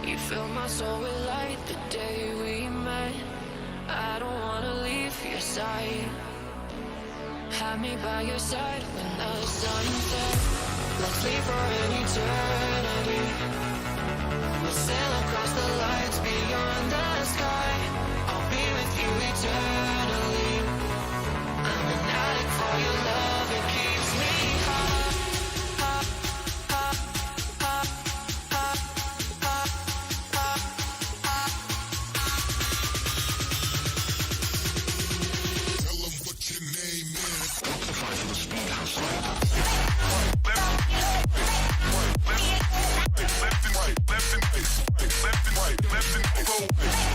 You fill my soul with light the day we met. I don't wanna leave your side. Have me by your side when the sun sets. Let's leave for an eternity. We'll sail across the lights beyond the sky. I'll be with you eternally. I'm an addict for your love, it keeps me high. Left and right, left and right, left and right, left and right, go.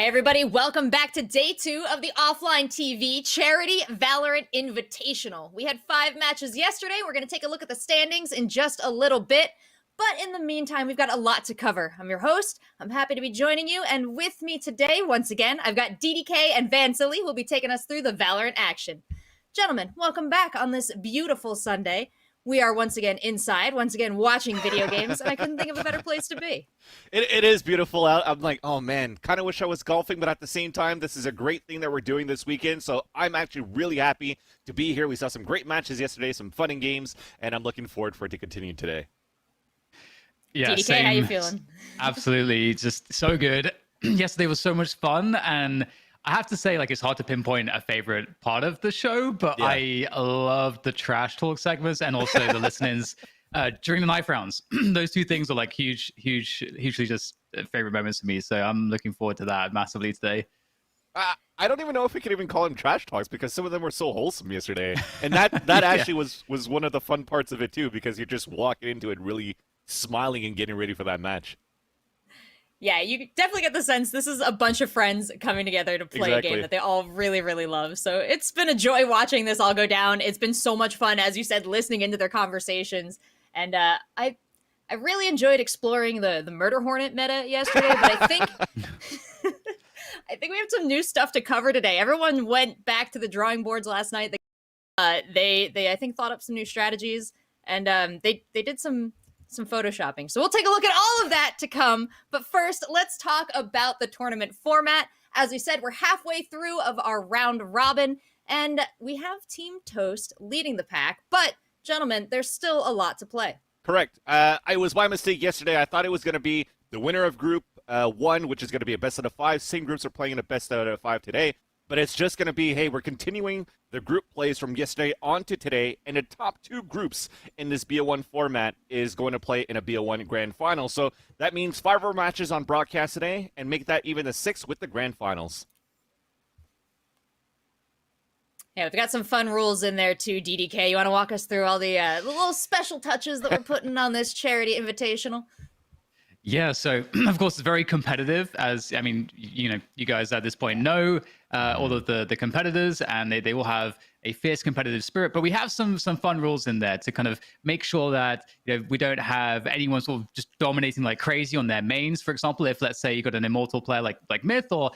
Hey everybody, welcome back to day 2 of the OfflineTV Charity Valorant Invitational. We had 5 matches yesterday. We're going to take a look at the standings in just a little bit. But in the meantime, we've got a lot to cover. I'm your host. I'm happy to be joining you. And with me today, once again, I've got DDK and Vansily, who will be taking us through the Valorant action. Gentlemen, welcome back on this beautiful Sunday. We are once again inside, once again watching video games, and I couldn't think of a better place to be. It is beautiful out. I'm like, oh man, kind of wish I was golfing, but at the same time, this is a great thing that we're doing this weekend, so I'm actually really happy to be here. We saw some great matches yesterday, some fun and games, and I'm looking forward for it to continue today. Yeah, DDK, same. How you feeling? Absolutely, just so good. Yesterday was so much fun, and I have to say, like, it's hard to pinpoint a favorite part of the show, but yeah. I love the trash talk segments and also the listenings during the knife rounds. Those two things are like hugely just favorite moments for me. So I'm looking forward to that massively today. I don't even know if we could even call them trash talks because some of them were so wholesome yesterday. And that actually was one of the fun parts of it too, because you're just walking into it really smiling and getting ready for that match. Yeah, you definitely get the sense this is a bunch of friends coming together to play a game that they all really, really love. So it's been a joy watching this all go down. It's been so much fun, as you said, listening into their conversations. And I really enjoyed exploring the Murder Hornet meta yesterday, but I think I think we have some new stuff to cover today. Everyone went back to the drawing boards last night. They I think thought up some new strategies, and they did some photoshopping. So we'll take a look at all of that to come. But first, let's talk about the tournament format. As we said, we're halfway through of our round robin, and we have Team Toast leading the pack. But, gentlemen, there's still a lot to play. Correct. I was my mistake yesterday. I thought it was going to be the winner of Group 1, which is going to be a best out of 5. Same groups are playing a best out of 5 today. But it's just going to be, hey, we're continuing the group plays from yesterday on to today, and the top 2 groups in this BO1 format is going to play in a BO1 Grand Final. So that means 5 more matches on broadcast today, and make that even the 6th with the Grand Finals. Yeah, we've got some fun rules in there too, DDK. You want to walk us through all the little special touches that we're putting on this charity invitational? Yeah, so of course it's very competitive, as I mean, you guys at this point know all of the competitors, and they will have a fierce competitive spirit. But we have some fun rules in there to kind of make sure that we don't have anyone sort of just dominating like crazy on their mains. For example, if let's say you got an immortal player like Myth or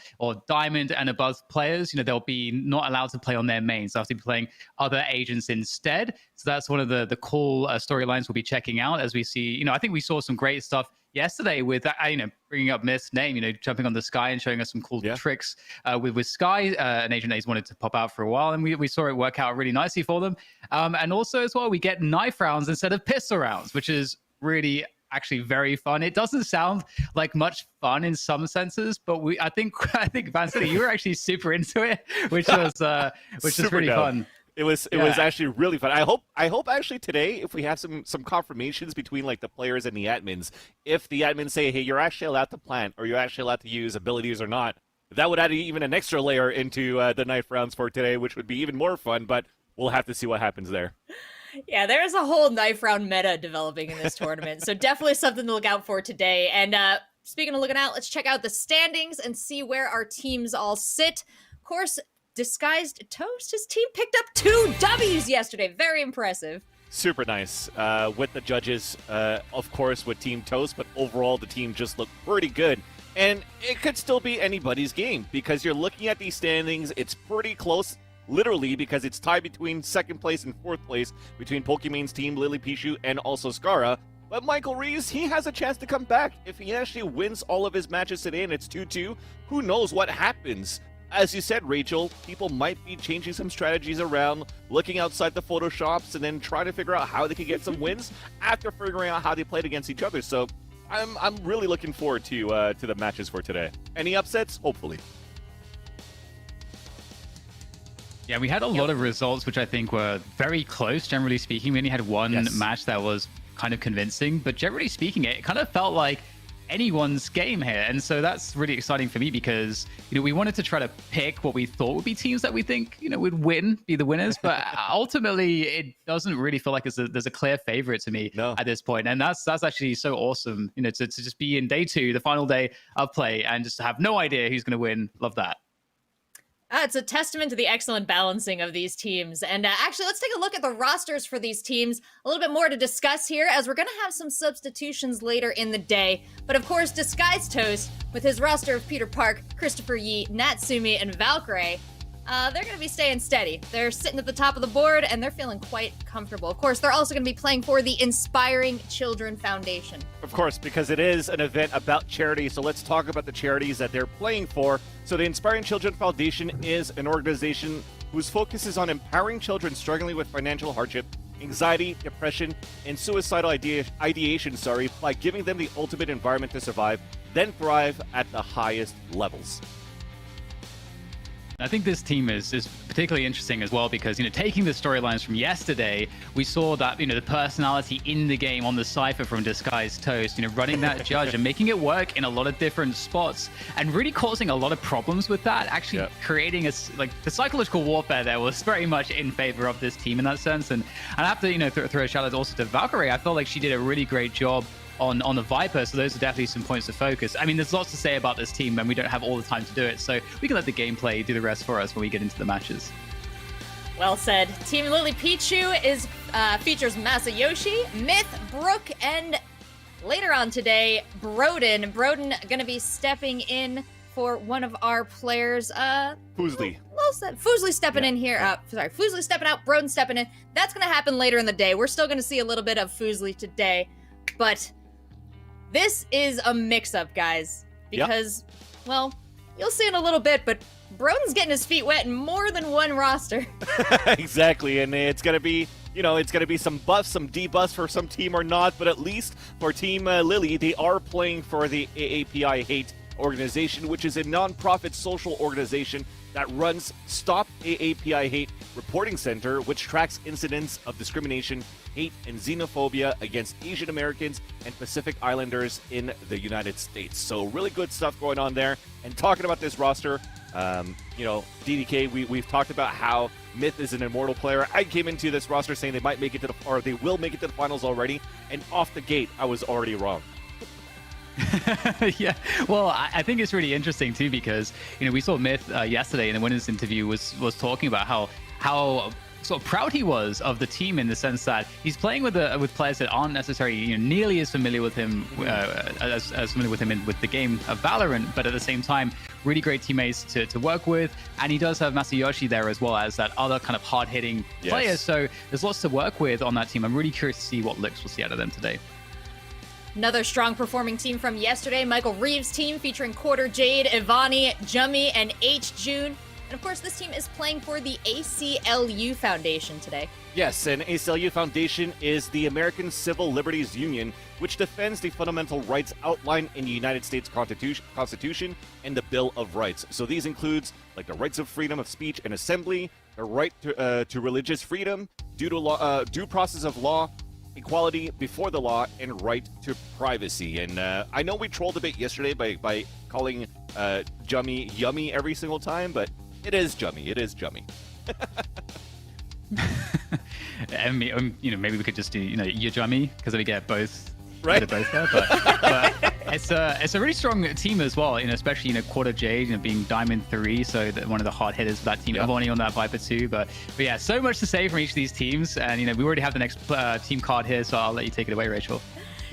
Diamond and above players, they'll be not allowed to play on their mains. They'll have to be playing other agents instead. So that's one of the cool storylines we'll be checking out as we see. I think we saw some great stuff yesterday with bringing up Myth's name, jumping on the Sky and showing us some cool tricks with Sky, an agent that he's wanted to pop out for a while, and we saw it work out really nicely for them. And also as well, we get knife rounds instead of pistol rounds, which is really actually very fun. It doesn't sound like much fun in some senses, but I think Vansily, you were actually super into it, which was pretty fun. It was actually really fun. I hope actually today, if we have some confirmations between like the players and the admins, if the admins say, hey, you're actually allowed to plant or you're actually allowed to use abilities or not, that would add even an extra layer into the knife rounds for today, which would be even more fun. But we'll have to see what happens there. Yeah, there's a whole knife round meta developing in this tournament, so definitely something to look out for today. And speaking of looking out, let's check out the standings and see where our teams all sit. Of course, Disguised Toast, his team picked up 2 W's yesterday. Very impressive. Super nice with the judges, of course, with Team Toast, but overall the team just looked pretty good. And it could still be anybody's game because you're looking at these standings. It's pretty close, literally, because it's tied between 2nd place and 4th place between Pokemon's team, Lily Pichu, and also Scarra. But Michael Reeves, he has a chance to come back. If he actually wins all of his matches today and it's 2-2, who knows what happens? As you said, Rachel, people might be changing some strategies around, looking outside the Photoshops, and then trying to figure out how they can get some wins after figuring out how they played against each other. So I'm really looking forward to the matches for today. Any upsets? Hopefully. Yeah, we had a lot of results which I think were very close, generally speaking. We only had one match that was kind of convincing, but generally speaking, it kind of felt like anyone's game here. And so that's really exciting for me because, we wanted to try to pick what we thought would be teams that we think, would be the winners. But ultimately, it doesn't really feel like there's a clear favorite to me at this point. And that's actually so awesome, to just be in day 2, the final day of play, and just have no idea who's going to win. Love that. It's a testament to the excellent balancing of these teams. And actually, let's take a look at the rosters for these teams. A little bit more to discuss here, as we're going to have some substitutions later in the day. But of course, Disguised Toast, with his roster of Peter Park, Christopher Yi, Natsumi, and Valkyrie, they're going to be staying steady. They're sitting at the top of the board, and they're feeling quite comfortable. Of course, they're also going to be playing for the Inspiring Children Foundation. Of course, because it is an event about charity, so let's talk about the charities that they're playing for. So the Inspiring Children Foundation is an organization whose focus is on empowering children struggling with financial hardship, anxiety, depression, and suicidal ideation, by giving them the ultimate environment to survive, then thrive at the highest levels. I think this team is particularly interesting as well because, taking the storylines from yesterday, we saw that, the personality in the game on the Cypher from Disguised Toast, running that judge and making it work in a lot of different spots and really causing a lot of problems with that, actually creating the psychological warfare there was very much in favor of this team in that sense. And I have to, throw a shout out also to Valkyrie. I felt like she did a really great job on the Viper, so those are definitely some points of focus. I mean, there's lots to say about this team, and we don't have all the time to do it, so we can let the gameplay do the rest for us when we get into the matches. Well said. Team Lily Pichu features Masayoshi, Myth, Brooke, and later on today, Broden. Broden going to be stepping in for one of our players. Foosley. Well said. Foosley stepping in here. Foosley stepping out, Broden stepping in. That's going to happen later in the day. We're still going to see a little bit of Foosley today, but this is a mix-up, guys, because, well, you'll see in a little bit, but Broden's getting his feet wet in more than one roster. Exactly, and it's going to be, it's going to be some buffs, some debuffs for some team or not, but at least for Team Lily, they are playing for the AAPI Hate organization, which is a non-profit social organization that runs Stop AAPI Hate Reporting Center, which tracks incidents of discrimination, hate, and xenophobia against Asian Americans and Pacific Islanders in the United States. So really good stuff going on there. And talking about this roster, DDK, we've talked about how Myth is an immortal player. I came into this roster saying they will make it to the finals already, and off the gate, I was already wrong. Yeah, well, I think it's really interesting too because we saw Myth yesterday in the winners interview was talking about how sort of proud he was of the team in the sense that he's playing with players that aren't necessarily nearly as familiar with him as familiar with him with the game of Valorant, but at the same time really great teammates to work with, and he does have Masayoshi there as well as that other kind of hard-hitting player. So there's lots to work with on that team. I'm really curious to see what looks we'll see out of them today. Another strong performing team from yesterday, Michael Reeves' team featuring Quarter Jade, Ivani, Jummy, and H. June. And of course, this team is playing for the ACLU Foundation today. Yes, and ACLU Foundation is the American Civil Liberties Union, which defends the fundamental rights outlined in the United States Constitution and the Bill of Rights. So these includes like the rights of freedom of speech and assembly, the right to religious freedom, due process of law, equality before the law, and right to privacy. And I know we trolled a bit yesterday by calling Jummy Yummy every single time, but it is Jummy. It is Jummy. And maybe we could just do your Jummy because we get both. Right. Both there, but it's a really strong team as well. Especially Quarter Jade being Diamond 3, so one of the hard hitters for that team. Yep. Ivani on that Viper too. But yeah, so much to say from each of these teams, and we already have the next team card here, so I'll let you take it away, Rachel.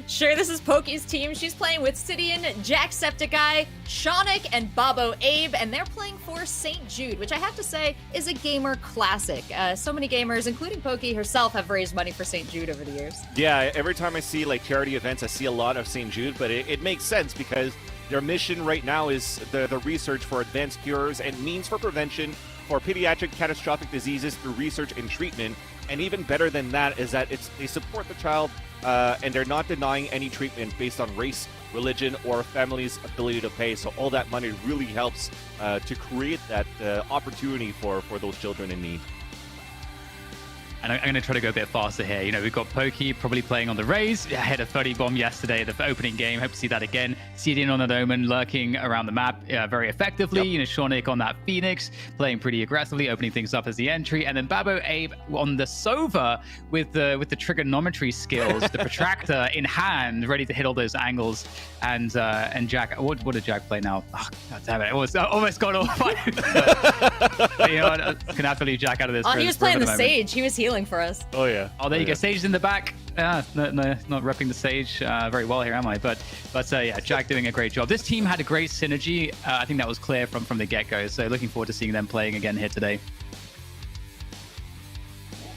Sure, this is Poki's team. She's playing with Sidian, Jacksepticeye, Shaunik, and Bobo Abe, and they're playing for St. Jude, which I have to say is a gamer classic. So many gamers, including Poki herself, have raised money for St. Jude over the years. Yeah, every time I see charity events, I see a lot of St. Jude, but it makes sense because their mission right now is the research for advanced cures and means for prevention for pediatric catastrophic diseases through research and treatment. And even better than that is that they support the child and they're not denying any treatment based on race, religion, or family's ability to pay. So all that money really helps to create that opportunity for those children in need. And I'm going to try to go a bit faster here. You know, we've got Poki probably playing on the Raze. Had a 30 bomb yesterday, the opening game. Hope to see that again. Seeding on an Omen, lurking around the map very effectively. You know, Shawnick on that Phoenix, playing pretty aggressively, opening things up as the entry. And then Babo Abe on the Sova with the trigonometry skills, the protractor in hand, ready to hit all those angles. And Jack, what did Jack play now? Oh, God damn it. I almost got all five. But, you know what? I'm going to have to leave Jack out of this. Oh, he was playing the Sage. He was healing for us. Oh, yeah. Oh, there you go. Sage's in the back. No, not repping the Sage very well here, am I? But yeah, Jack doing a great job. This team had a great synergy. I think that was clear from the get-go. So looking forward to seeing them playing again here today.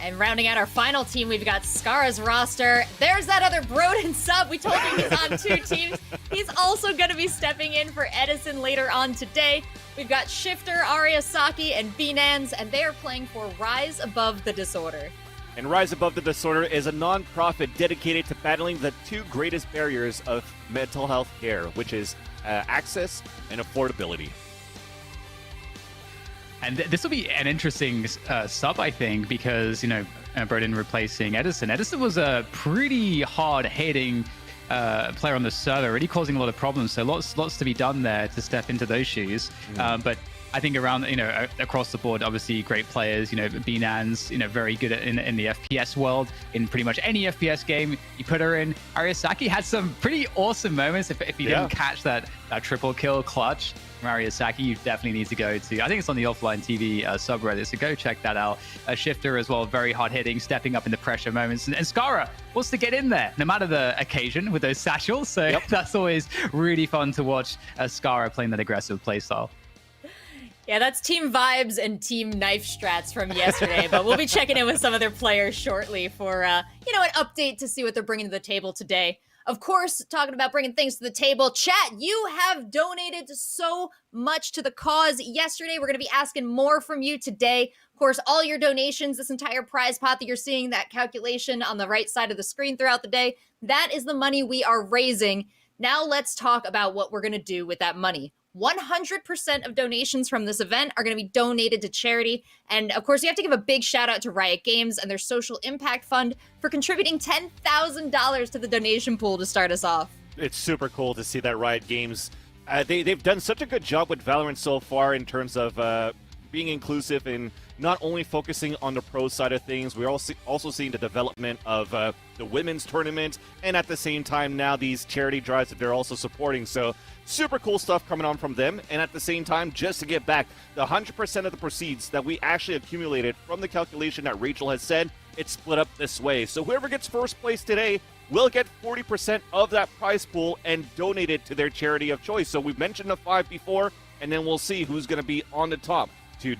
And rounding out our final team, we've got Scarra's roster. There's that other Broden sub. We told you he's on 2 teams. He's also going to be stepping in for Edison later on today. We've got Shifter, Ariasaki, and Binans, and they are playing for Rise Above the Disorder. And Rise Above the Disorder is a non-profit dedicated to battling the 2 greatest barriers of mental health care, which is access and affordability. And this will be an interesting sub, I think, because, you know, Broden replacing Edison. Edison was a pretty hard-hitting player on the server, really causing a lot of problems. So lots to be done there to step into those shoes. But I think around, you know, across the board, obviously great players. You know, Binans, you know, very good in the FPS world. In pretty much any FPS game you put her in. Ariasaki had some pretty awesome moments. If you didn't catch that triple kill clutch from Ariasaki, you definitely need to go to, I think it's on the OfflineTV subreddit, so go check that out. Shifter as well, very hard hitting, stepping up in the pressure moments. And Scarra wants to get in there, no matter the occasion, with those satchels. So that's always really fun to watch Scarra playing that aggressive playstyle. Yeah, that's team vibes and team knife strats from yesterday, but we'll be checking in with some of their players shortly for, you know, an update to see what they're bringing to the table today. Of course, talking about bringing things to the table, chat, you have donated so much to the cause yesterday. We're going to be asking more from you today. Of course, all your donations, this entire prize pot that you're seeing, that calculation on the right side of the screen throughout the day, that is the money we are raising. Now let's talk about what we're going to do with that money. 100% of donations from this event are going to be donated to charity. And of course, you have to give a big shout out to Riot Games and their Social Impact Fund for contributing $10,000 to the donation pool to start us off. It's super cool to see that Riot Games, they've done such a good job with Valorant so far in terms of being inclusive and not only focusing on the pro side of things, we're also seeing the development of the women's tournament, and at the same time now these charity drives that they're also supporting. So super cool stuff coming on from them. And at the same time, just to get back, the 100% of the proceeds that we actually accumulated from the calculation that Rachel has said, it's split up this way. So whoever gets first place today will get 40% of that prize pool and donate it to their charity of choice. So we've mentioned the 5 before, and then we'll see who's going to be on the top to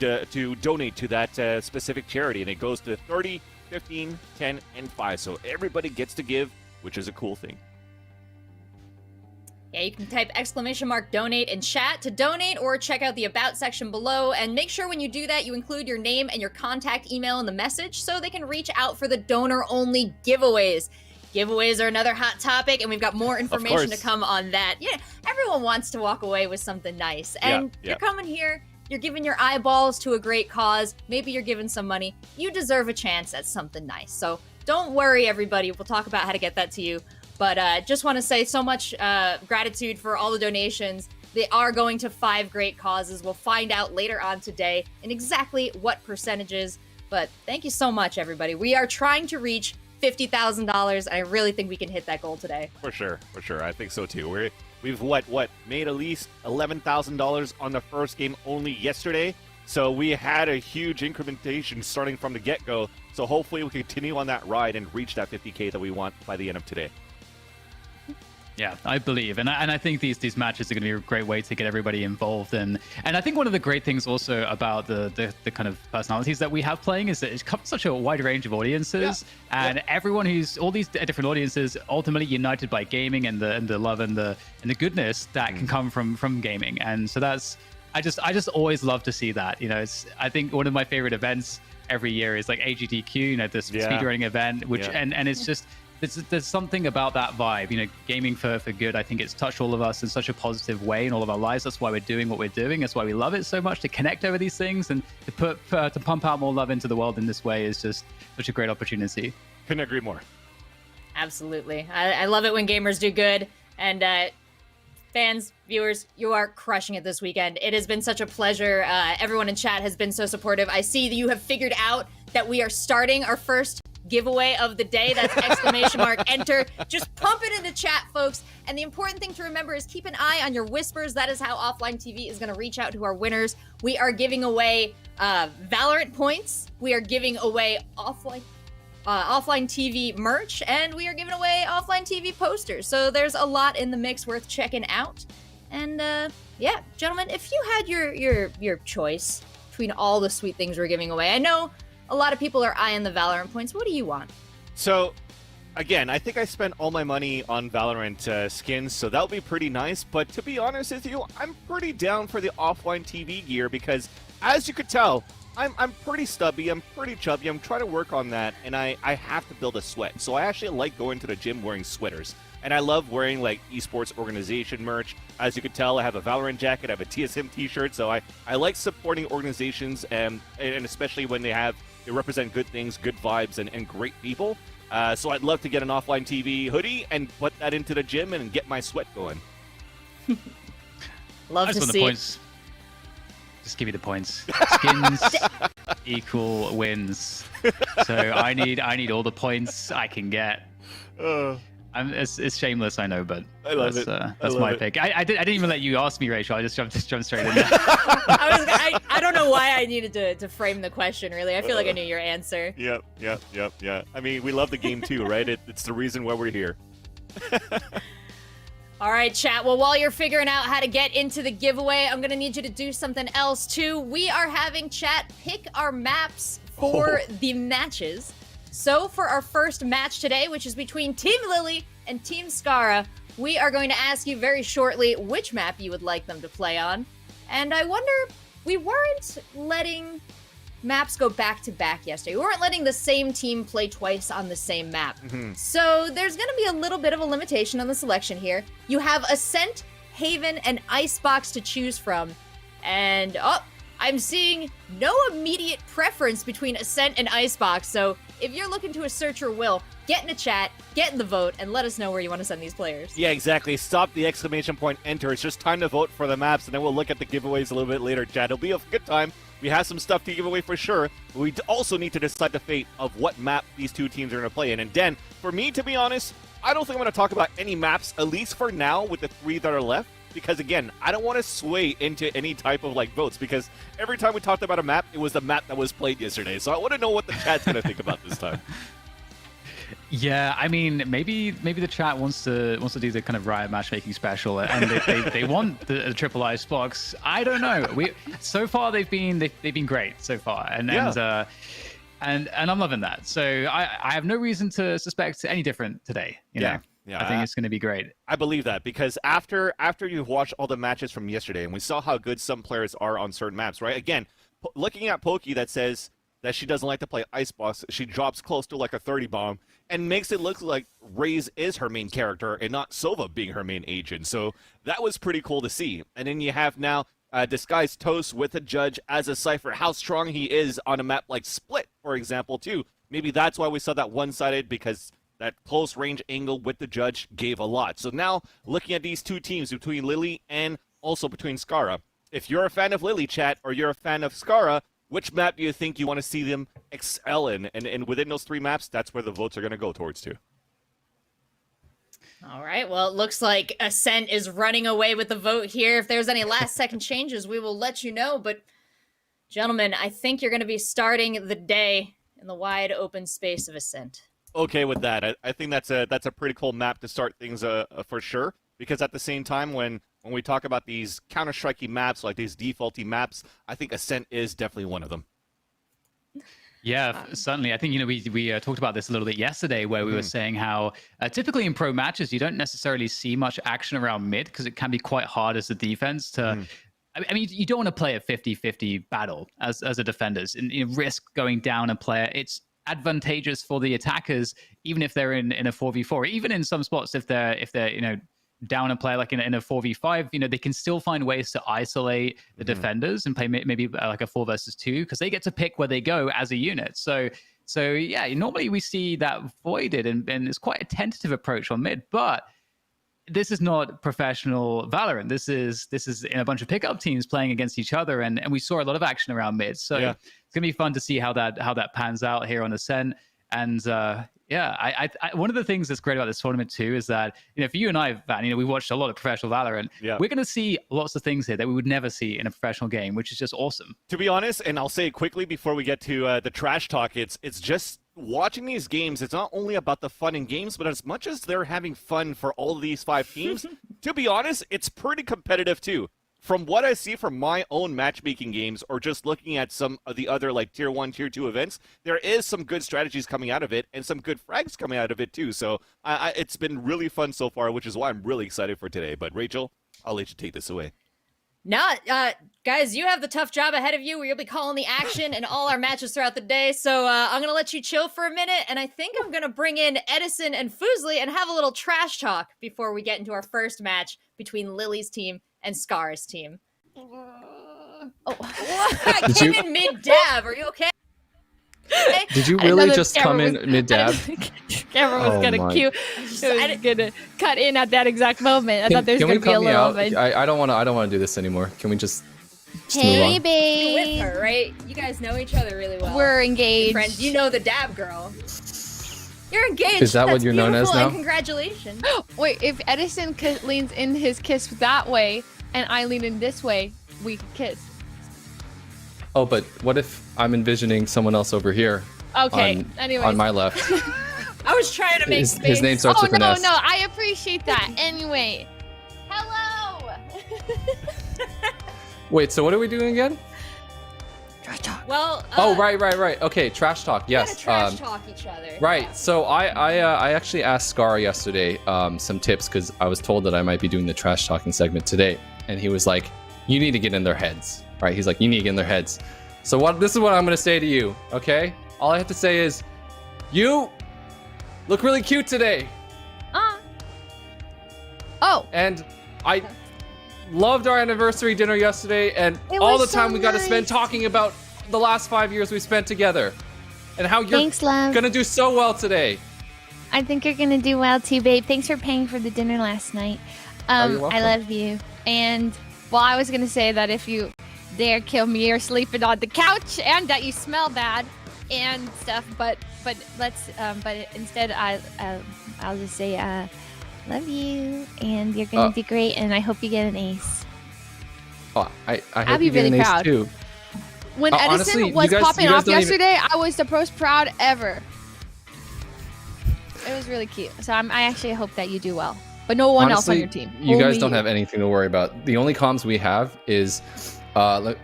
donate to that specific charity. And it goes to 30, 15, 10, and 5. So everybody gets to give, which is a cool thing. Yeah, you can type !donate in chat to donate, or check out the About section below, and make sure when you do that you include your name and your contact email in the message so they can reach out for the donor-only giveaways. Giveaways are another hot topic, and we've got more information to come on that. Yeah, everyone wants to walk away with something nice, and you're coming here, you're giving your eyeballs to a great cause, maybe you're giving some money, you deserve a chance at something nice. So don't worry, everybody, we'll talk about how to get that to you. But just want to say so much gratitude for all the donations. They are going to 5 great causes. We'll find out later on today in exactly what percentages. But thank you so much, everybody. We are trying to reach $50,000, and I really think we can hit that goal today. For sure. I think so too. We've made at least $11,000 on the first game only yesterday. So we had a huge incrementation starting from the get-go. So hopefully we can continue on that ride and reach that 50K that we want by the end of today. Yeah, I believe. And I think these matches are going to be a great way to get everybody involved. And I think one of the great things also about the kind of personalities that we have playing is that it covers such a wide range of audiences. Yeah. And everyone all these different audiences ultimately united by gaming and the love and the goodness that can come from gaming. And so I just always love to see that. You know, I think one of my favorite events every year is like AGDQ, you know, this speedrunning event, which and it's just there's something about that vibe. You know, gaming for good. I think it's touched all of us in such a positive way in all of our lives. That's why we're doing what we're doing. That's why we love it so much, to connect over these things and to pump out more love into the world in this way is just such a great opportunity. Couldn't agree more. Absolutely. I love it when gamers do good. And fans, viewers, you are crushing it this weekend. It has been such a pleasure. Everyone in chat has been so supportive. I see that you have figured out that we are starting our first giveaway of the day. That's exclamation mark enter. Just pump it into chat, folks. And the important thing to remember is keep an eye on your whispers. That is how OfflineTV is going to reach out to our winners. We are giving away Valorant points. We are giving away OfflineTV merch, and we are giving away OfflineTV posters. So there's a lot in the mix worth checking out. And yeah, gentlemen, if you had your choice between all the sweet things we're giving away, I know a lot of people are eyeing the Valorant points. What do you want? So, again, I think I spent all my money on Valorant skins, so that'll be pretty nice. But to be honest with you, I'm pretty down for the OfflineTV gear because, as you could tell, I'm pretty stubby, I'm pretty chubby, I'm trying to work on that, and I have to build a sweat. So I actually like going to the gym wearing sweaters. And I love wearing, like, esports organization merch. As you can tell, I have a Valorant jacket, I have a TSM t-shirt, so I like supporting organizations, and especially when they represent good things, good vibes, and great people. So I'd love to get an OfflineTV hoodie and put that into the gym and get my sweat going. Love to see it. Just give me the points. Skins equal wins. So I need all the points I can get. It's shameless, I know, but I love it. That's my pick. I didn't even let you ask me, Rachel. I just jumped straight in there. I don't know why I needed to frame the question, really. I feel like I knew your answer. Yep. I mean, we love the game too, right? It's the reason why we're here. All right, chat. Well, while you're figuring out how to get into the giveaway, I'm going to need you to do something else, too. We are having chat pick our maps for the matches. So for our first match today, which is between Team Lily and Team Scarra, we are going to ask you very shortly which map you would like them to play on. And I wonder, we weren't letting maps go back-to-back yesterday. We weren't letting the same team play twice on the same map. So there's going to be a little bit of a limitation on the selection here. You have Ascent, Haven, and Icebox to choose from. And, I'm seeing no immediate preference between Ascent and Icebox. So if you're looking to assert your will, get in the chat, get in the vote, and let us know where you want to send these players. Yeah, exactly. Stop the exclamation point enter. It's just time to vote for the maps, and then we'll look at the giveaways a little bit later, chat. It'll be a good time. We have some stuff to give away for sure. But we also need to decide the fate of what map these two teams are going to play in. And Den, for me, to be honest, I don't think I'm going to talk about any maps, at least for now, with the 3 that are left. Because, again, I don't want to sway into any type of, like, votes. Because every time we talked about a map, it was the map that was played yesterday. So I want to know what the chat's going to think about this time. Yeah, I mean, maybe the chat wants to do the kind of Riot matchmaking special, and they want the triple Icebox. I don't know. So far they've been great so far, and I'm loving that. So I have no reason to suspect any different today. You know? Yeah, I think it's going to be great. I believe that because after you've watched all the matches from yesterday, and we saw how good some players are on certain maps, right? Again, looking at Poki that says that she doesn't like to play Icebox, she drops close to like a 30 bomb and makes it look like Raze is her main character and not Sova being her main agent. So that was pretty cool to see. And then you have now Disguised Toast with a judge as a Cypher, how strong he is on a map like Split, for example, too. Maybe that's why we saw that one-sided, because that close range angle with the judge gave a lot. So now, looking at these two teams between Lily and also between Scarra, if you're a fan of Lily, chat, or you're a fan of Scarra, which map do you think you want to see them excel in? And within those 3 maps, that's where the votes are going to go towards too. All right, well, it looks like Ascent is running away with the vote here. If there's any last-second changes, we will let you know. But, gentlemen, I think you're going to be starting the day in the wide open space of Ascent. Okay with that. I think that's a pretty cool map to start things for sure. Because at the same time, when we talk about these Counter-Strike-y maps, like these defaulty maps, I think Ascent is definitely one of them. Yeah, certainly. I think, we talked about this a little bit yesterday where we were saying how typically in pro matches, you don't necessarily see much action around mid because it can be quite hard as a defense to... I mean, you don't want to play a 50-50 battle as a defenders and risk going down a player. advantageous for the attackers, even if they're in a 4v4, even in some spots if they're down a player like in a 4v5, they can still find ways to isolate the defenders and play maybe like a 4 versus 2 because they get to pick where they go as a unit. So yeah, normally we see that voided and it's quite a tentative approach on mid, but this is not professional Valorant. This is in a bunch of pickup teams playing against each other, and we saw a lot of action around mid. So it's gonna be fun to see how that pans out here on Ascent. And I one of the things that's great about this tournament too is that for you and I, Van, we watched a lot of professional Valorant. Yeah. We're gonna see lots of things here that we would never see in a professional game, which is just awesome. To be honest, and I'll say it quickly before we get to the trash talk, it's just watching these games. It's not only about the fun in games, but as much as they're having fun for all of these 5 teams, to be honest, it's pretty competitive too. From what I see from my own matchmaking games or just looking at some of the other like tier 1, tier 2 events, there is some good strategies coming out of it and some good frags coming out of it too. So it's been really fun so far, which is why I'm really excited for today. But Rachel, I'll let you take this away. Now, guys, you have the tough job ahead of you where you'll be calling the action in all our matches throughout the day. So I'm going to let you chill for a minute, and I think I'm going to bring in Edison and Fuslie and have a little trash talk before we get into our first match between Lily's team and Scarra's team. I came in mid-dab. Are you okay? Did you really just come in mid-dab? Camera was gonna cue. It was gonna cut in at that exact moment. I thought there was gonna be a little bit. I don't want to do this anymore. Can we just move Hey, on? You're babe. with her, right? You guys know each other really well. We're engaged. Friends, you know the dab girl. You're engaged. Is that what That's you're known as beautiful, now? and congratulations. Wait, if Edison leans in his kiss that way and I lean in this way, we can kiss. Oh, but what if I'm envisioning someone else over here? Okay. Anyways. On my left. I was trying to make space. His name starts with an S. No, I appreciate that. Anyway. Hello! Wait, so what are we doing again? Well, Oh, right. Okay, trash talk. we gotta Yes. trash talk each other. Right. So I actually asked Scarra yesterday some tips because I was told that I might be doing the trash talking segment today, and he was like, "You need to get in their heads." Right? He's like, "You need to get in their heads." So this is what I'm gonna say to you. Okay? All I have to say is, you look really cute today. Oh. And I loved our anniversary dinner yesterday and It all the was time so we got to spend nice. talking about the last 5 years we spent together and how you're Thanks, love. gonna do so well today. I think you're gonna do well too, babe. Thanks for paying for the dinner last night. you're welcome. I love you. And well, I was gonna say that if you dare kill me, you're sleeping on the couch, and that you smell bad and stuff. But let's but instead I'll just say love you, and you're gonna do great, and I hope you get an ace. Oh, I I'd hope be you get really an ace proud. too. When Edison honestly, was you guys popping don't off even- yesterday, I was the most proud ever. It was really cute. So I actually hope that you do well. But no one else on Honestly, your team. You guys Only don't have anything to worry about. The only comms we have is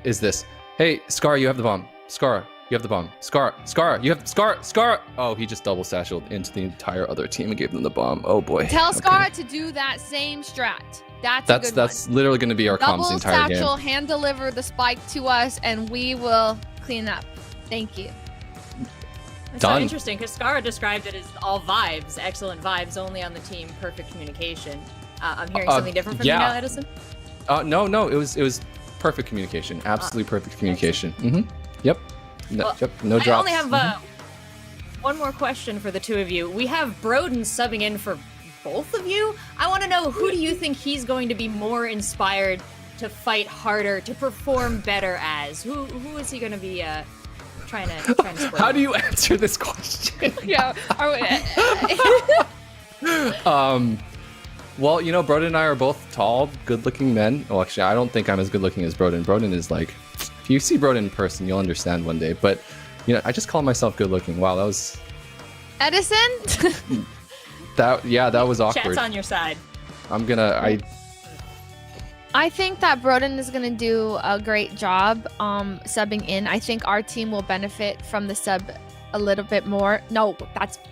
this. Hey, Scar, you have the bomb. Scar, you have the bomb. Scar, you have Scar. Oh, he just double satcheled into the entire other team and gave them the bomb. Oh boy. Tell Okay. Scarra to do that same strat. That's a good That's one. literally going to be our comms the Double entire satchel, game. hand deliver the spike to us, and we will clean up. Thank you. It's so Done. interesting because Scarra described it as all vibes, excellent vibes, only on the team, perfect communication. I'm hearing something different from you now, Edison. No, it was perfect communication. Absolutely perfect communication. Yep. No drops. I only have one more question for the two of you. We have Broden subbing in for both of you. I want to know, who do you think he's going to be more inspired to fight harder, to perform better as? Who is he going to be trying to support? How do you answer this question? Yeah. Well, Broden and I are both tall, good-looking men. Well, actually, I don't think I'm as good-looking as Broden. Broden is like, if you see Broden in person, you'll understand one day. But, I just call myself good-looking. Wow, that was... Edison? that was awkward. Chat's on your side. I think that Broden is going to do a great job subbing in. I think our team will benefit from the sub a little bit more. No,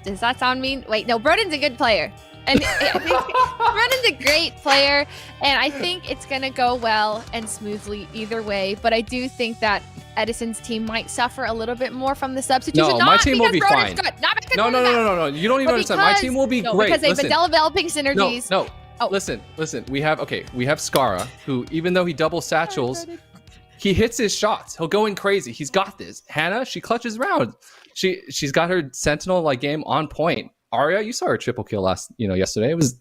does that sound mean? Wait, no, Broden's a good player. And I think Broden's a great player, and I think it's going to go well and smoothly either way. But I do think that Edison's team might suffer a little bit more from the substitution. No, my team will be Broden's fine. good, not because No. You don't even understand. My team will be great. Because they've Listen. been developing synergies. No. Oh. Listen. We have Scarra, who even though he double satchels, he hits his shots. He'll go in crazy. He's got this. Hannah, she clutches round. She's got her Sentinel like game on point. Arya, you saw her triple kill yesterday. It was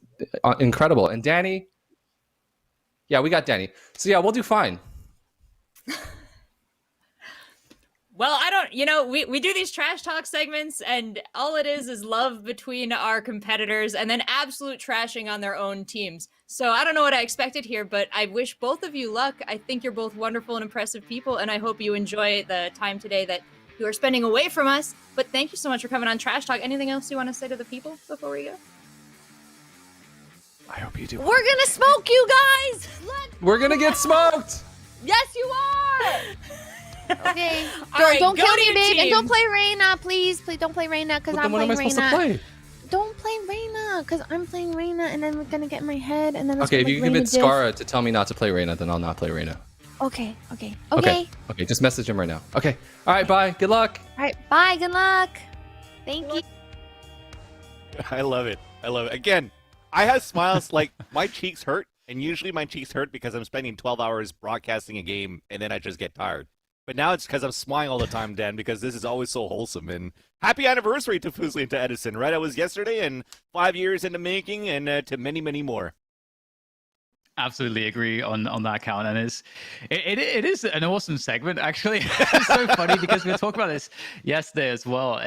incredible. And Danny, yeah, we got Danny. So yeah, we'll do fine. Well, I don't, we do these trash talk segments, and all it is love between our competitors and then absolute trashing on their own teams. So I don't know what I expected here, but I wish both of you luck. I think you're both wonderful and impressive people, and I hope you enjoy the time today that you are spending away from us. But thank you so much for coming on Trash Talk. Anything else you want to say to the people before we go? I hope you do. We're gonna smoke you guys. We're gonna get smoked. Yes, you are. Okay. All right, don't go kill to me, your babe. And don't teams. play Reyna, please. Please don't play Reyna because But I'm then what am I playing supposed to Reyna. play? Don't play Reyna because I'm playing Reyna, and then we're gonna get in my head, and then. Okay, if you convince Scarra to tell me not to play Reyna, then I'll not play Reyna. Okay. Okay, just message him right now. Okay. All right, bye. Good luck. All right. Bye. Good luck. Thank you. I love it. Again, I have smiles like my cheeks hurt, and usually my cheeks hurt because I'm spending 12 hours broadcasting a game, and then I just get tired. But now it's because I'm smiling all the time, Dan, because this is always so wholesome. And happy anniversary to Fuslie and to Edison, right? It was yesterday, and 5 years in the making, and to many, many more. Absolutely agree on that count, and it is an awesome segment actually. It's so funny because we were talking about this yesterday as well.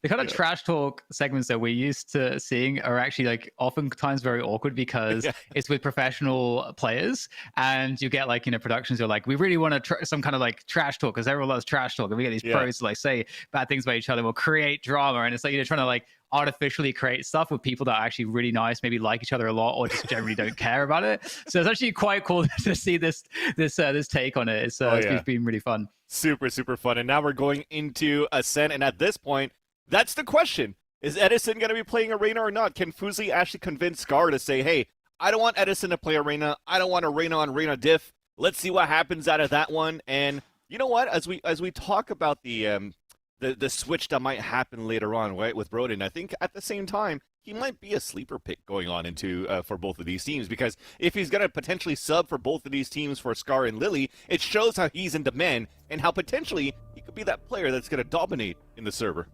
The kind of trash talk segments that we're used to seeing are actually like oftentimes very awkward because it's with professional players, and you get like productions are like, we really want to some kind of like trash talk because everyone loves trash talk, and we get these pros to like say bad things about each other. We'll create drama, and it's like you're trying to like artificially create stuff with people that are actually really nice, maybe like each other a lot, or just generally don't care about it. So it's actually quite cool to see this take on it. It's been really fun. Super, super fun. And now we're going into Ascent, and at this point, that's the question. Is Edison going to be playing Arena or not? Can Fuslie actually convince Scar to say, hey, I don't want Edison to play Arena. I don't want Arena on Arena diff. Let's see what happens out of that one. And you know what? As we talk about the switch that might happen later on, right, with Broden, I think at the same time, he might be a sleeper pick going on into for both of these teams, because if he's going to potentially sub for both of these teams for Scar and Lily, it shows how he's in demand and how potentially he could be that player that's going to dominate in the server.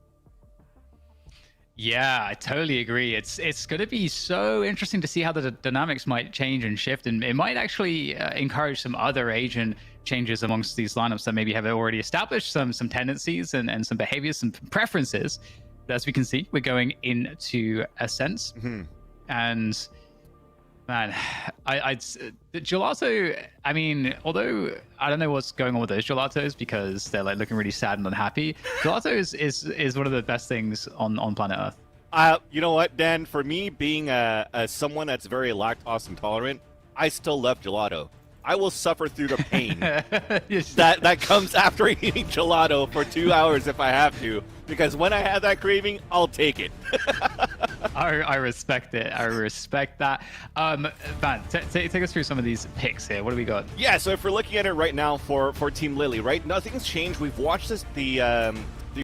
Yeah, I totally agree. It's going to be so interesting to see how the dynamics might change and shift, and it might actually encourage some other agent changes amongst these lineups that maybe have already established some tendencies and some behaviors, some preferences. But as we can see, we're going into Ascent, and man, Gelato, I mean, although I don't know what's going on with those Gelatos because they're like looking really sad and unhappy, Gelato is one of the best things on planet Earth. You know what, Dan? For me, being someone that's very lactose intolerant, I still love gelato. I will suffer through the pain that comes after eating gelato for 2 hours if I have to, because when I have that craving, I'll take it. I respect it. I respect that. Van, take us through some of these picks here. What do we got? Yeah, so if we're looking at it right now for Team Lily, right? Nothing's changed. We've watched the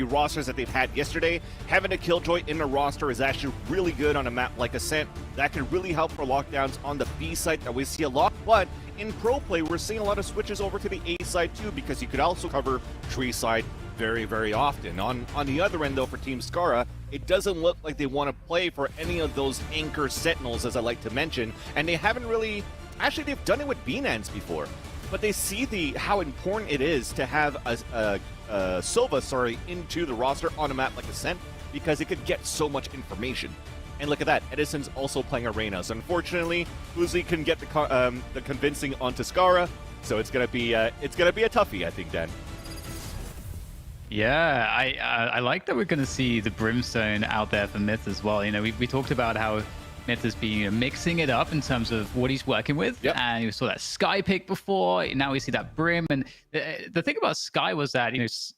rosters that they've had yesterday. Having a Killjoy in the roster is actually really good on a map like Ascent. That can really help for lockdowns on the B site that we see a lot. But in pro play, we're seeing a lot of switches over to the A side too, because you could also cover tree side very, very often. On the other end, though, for Team Scarra, it doesn't look like they want to play for any of those anchor sentinels, as I like to mention, and they haven't really... Actually, they've done it with B-Nans before, but they see how important it is to have a Sova, into the roster on a map like Ascent, because it could get so much information. And look at that, Edison's also playing Arena, so unfortunately, Fuslie can get the convincing onto Scarra, so it's gonna be a toughie, I think, Dan. Yeah, I like that we're going to see the Brimstone out there for Myth as well. You know, we talked about how Myth has been mixing it up in terms of what he's working with. Yep. And we saw that Sky pick before. Now we see that Brim. And the thing about Sky was that,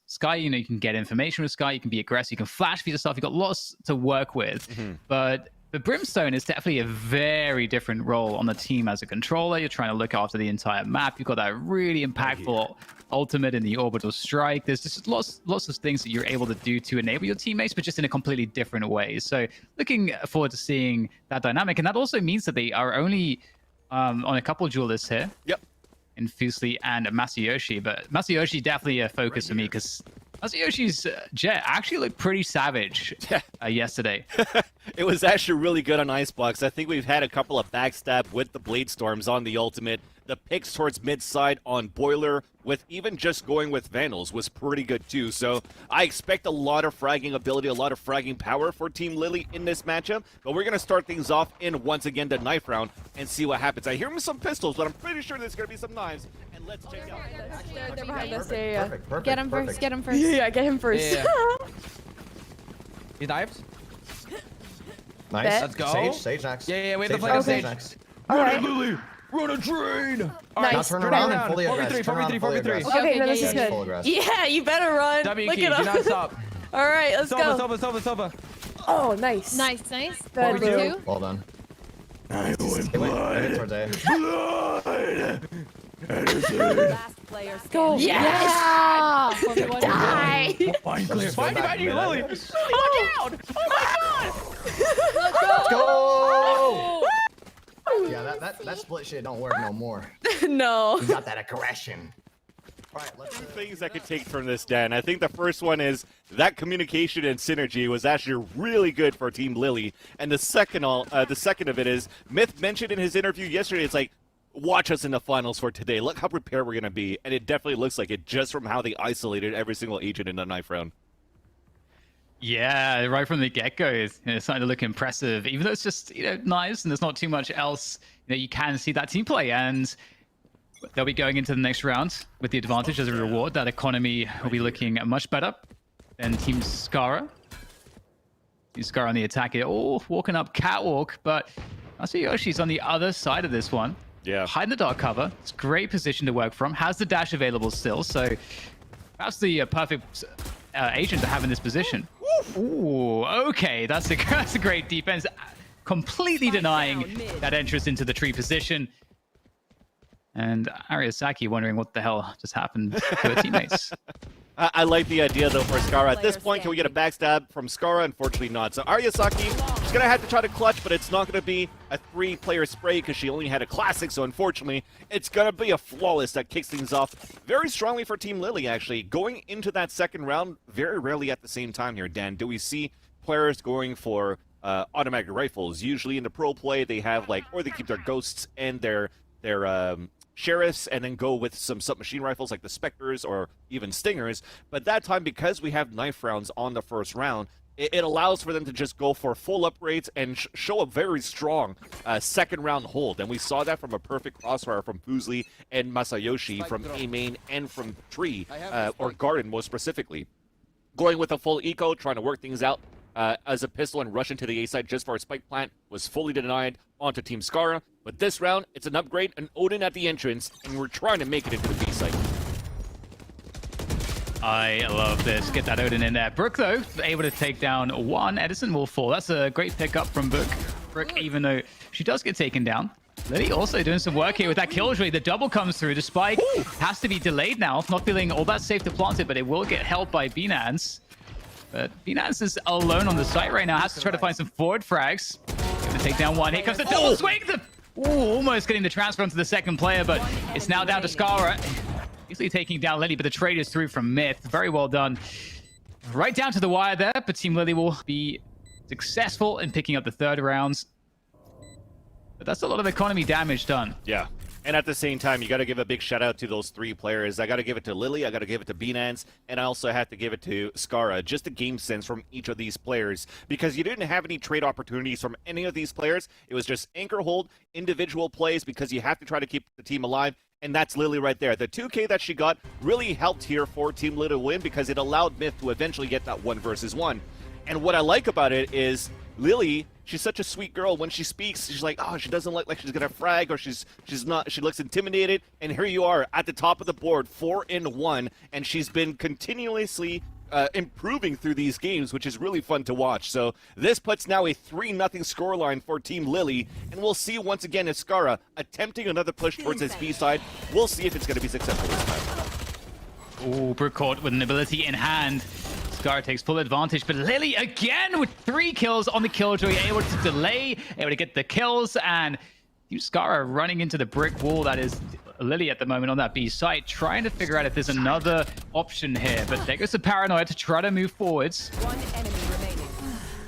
Sky, you can get information with Sky. You can be aggressive. You can flash for yourself. You've got lots to work with. But But Brimstone is definitely a very different role on the team as a controller. You're trying to look after the entire map. You've got that really impactful ultimate in the orbital strike. There's just lots of things that you're able to do to enable your teammates, but just in a completely different way. So looking forward to seeing that dynamic. And that also means that they are only on a couple of duelists here. Yep. In Fuslie and Masayoshi. But Masayoshi definitely a focus for me because Masayoshi's Jet actually looked pretty savage yesterday. It was actually really good on Icebox. I think we've had a couple of backstab with the Blade Storms on the ultimate. The picks towards mid-side on Boiler, with even just going with Vandals, was pretty good too. So I expect a lot of fragging ability, a lot of fragging power for Team Lily in this matchup. But we're going to start things off in, once again, the knife round and see what happens. I hear some pistols, but I'm pretty sure there's going to be some knives. And let's check out. They're behind us. Perfect. Get him first. Get him first. Yeah, get him first. Yeah. He's knifed. Nice. Bet. Let's go. Sage next. Yeah, we have to Sage play next, Sage. Sage next. All right. Lily, run a train. Nice. Now turn Turn around around. and fully aggress. 4v3, Turn around and 4v3, fully 4v3. aggress. Okay, no, this is Full good. aggress. Yeah, you better run. W Look key, it do up. not stop. All right, let's go. Soba. Oh, nice. Nice. Good, Over dude. two. Well done. Hey, wait towards A. Let's go. Yeah. Die. Fine, clear. Find you, Lily. Oh Let's go! Yeah, that split shit don't work no more. No. You got that aggression. All right, let's. Two things I could take from this, Dan. I think the first one is that communication and synergy was actually really good for Team Lily, and the second of it is Myth mentioned in his interview yesterday. It's like, watch us in the finals for today. Look how prepared we're gonna be, and it definitely looks like it just from how they isolated every single agent in the knife round. Yeah, right from the get-go, it's starting to look impressive. Even though it's just knives and there's not too much else, you can see that team play, and they'll be going into the next round with the advantage as a reward. That economy will be looking much better than Team Scarra. Team Scarra on the attack here. Oh, walking up catwalk, but Masayoshi's on the other side of this one. Yeah. Hiding the dark cover. It's a great position to work from. Has the dash available still, so that's the perfect agent to have in this position. Ooh, okay. That's a great defense. Completely denying that entrance into the tree position. And Ariasaki wondering what the hell just happened to her teammates. I like the idea, though, for Scarra. At this point, can we get a backstab from Scarra? Unfortunately not. So Ariasaki, she's going to have to try to clutch, but it's not going to be a 3-player spray because she only had a classic. So unfortunately, it's going to be a flawless that kicks things off very strongly for Team Lily, actually. Going into that second round, very rarely at the same time here, Dan, do we see players going for automatic rifles. Usually in the pro play, they have, or they keep their ghosts and their sheriffs and then go with some submachine rifles like the Spectres or even Stingers. But that time, because we have knife rounds on the first round, it allows for them to just go for full upgrades and show a very strong second round hold. And we saw that from a perfect crossfire from Fuslie and Masayoshi from A main and from Tree, or Garden most specifically. Going with a full eco, trying to work things out as a pistol and rush into the A side just for a spike plant was fully denied onto Team Scarra. But this round, it's an upgrade, an Odin at the entrance, and we're trying to make it into the B site. I love this. Get that Odin in there. Brook, though, able to take down one. Edison will fall. That's a great pickup from Brook, even though she does get taken down. Lily also doing some work here with that killjoy. The double comes through. The spike has to be delayed now. Not feeling all that safe to plant it, but it will get held by Binance. But Binance is alone on the site right now. Has to try to find some forward frags. Going to take down one. Here comes the double swing. Almost getting the transfer onto the second player, but it's now down to Scarra. Easily taking down Lily, but the trade is through from Myth. Very well done. Right down to the wire there, but Team Lily will be successful in picking up the third rounds. But that's a lot of economy damage done. Yeah. And at the same time, you got to give a big shout out to those three players. I got to give it to Lily, I got to give it to Binance, and I also have to give it to Scarra. Just the game sense from each of these players, because you didn't have any trade opportunities from any of these players. It was just anchor hold, individual plays, because you have to try to keep the team alive, and that's Lily right there. The 2K that she got really helped here for Team Lily to win, because it allowed Myth to eventually get that 1 versus 1. And what I like about it is Lily, she's such a sweet girl. When she speaks, she's like, oh, she doesn't look like she's gonna frag, or she's not. She looks intimidated. And here you are at the top of the board, 4-1, and she's been continuously improving through these games, which is really fun to watch. So this puts now a 3-0 scoreline for Team Lily, and we'll see once again if Scarra attempting another push towards his B side. We'll see if it's going to be successful this time. Oh, Brook caught with an ability in hand. Scarra takes full advantage, but Lily again with 3 kills on the killjoy, able to delay, able to get the kills, and Scarra running into the brick wall that is Lily at the moment on that B site, trying to figure out if there's another option here. But there goes the paranoia to try to move forwards. One enemy remaining.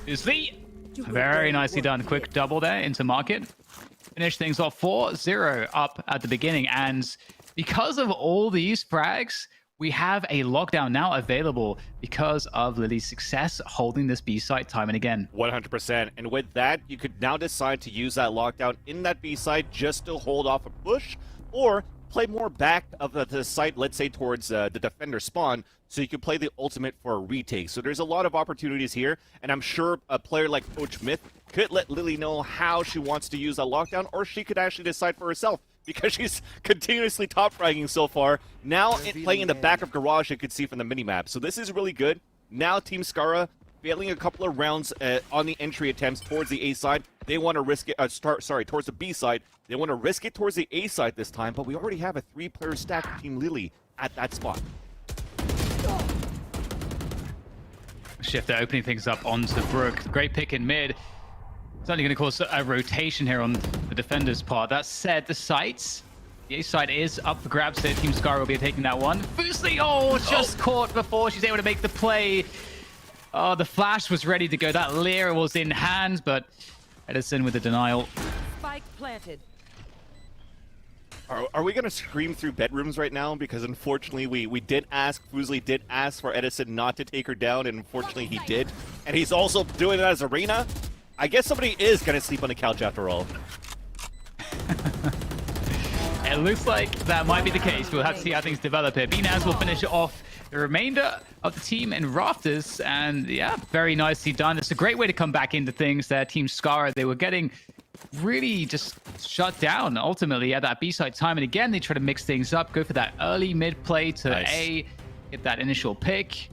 Is the very nicely done. Quick double there into market. Finish things off 4-0 up at the beginning. And because of all these frags, we have a lockdown now available because of Lily's success holding this B site time and again. 100%. And with that, you could now decide to use that lockdown in that B site just to hold off a push, or play more back of the site, let's say towards the defender spawn, so you can play the ultimate for a retake. So there's a lot of opportunities here, and I'm sure a player like Coach Myth could let Lily know how she wants to use that lockdown, or she could actually decide for herself, because she's continuously top fragging so far. Now playing in the back of garage, you could see from the minimap. So this is really good. Now Team Scarra failing a couple of rounds on the entry attempts towards the A side. They want to risk it, towards the B side. They want to risk it towards the A side this time, but we already have a 3-player stack of Team Lily at that spot. Shifter opening things up onto Brook. Great pick in mid. It's only going to cause a rotation here on the defender's part. That said, the sites, the A side is up for grabs here. Team Scarra will be taking that one. Fusely, just caught before she's able to make the play. Oh, the flash was ready to go. That Lear was in hand, but Edison with the denial. Spike planted. Are we going to scream through bedrooms right now? Because unfortunately, we did ask, Fusely did ask for Edison not to take her down, and unfortunately he did. And he's also doing it as Arena. I guess somebody is going to sleep on the couch after all. It looks like that might be the case. We'll have to see how things develop here. BNaz will finish it off the remainder of the team in rafters, and yeah, very nicely done. It's a great way to come back into things there. Team Scarra, they were getting really just shut down ultimately at that B side time, and again they try to mix things up, go for that early mid play to A, get that initial pick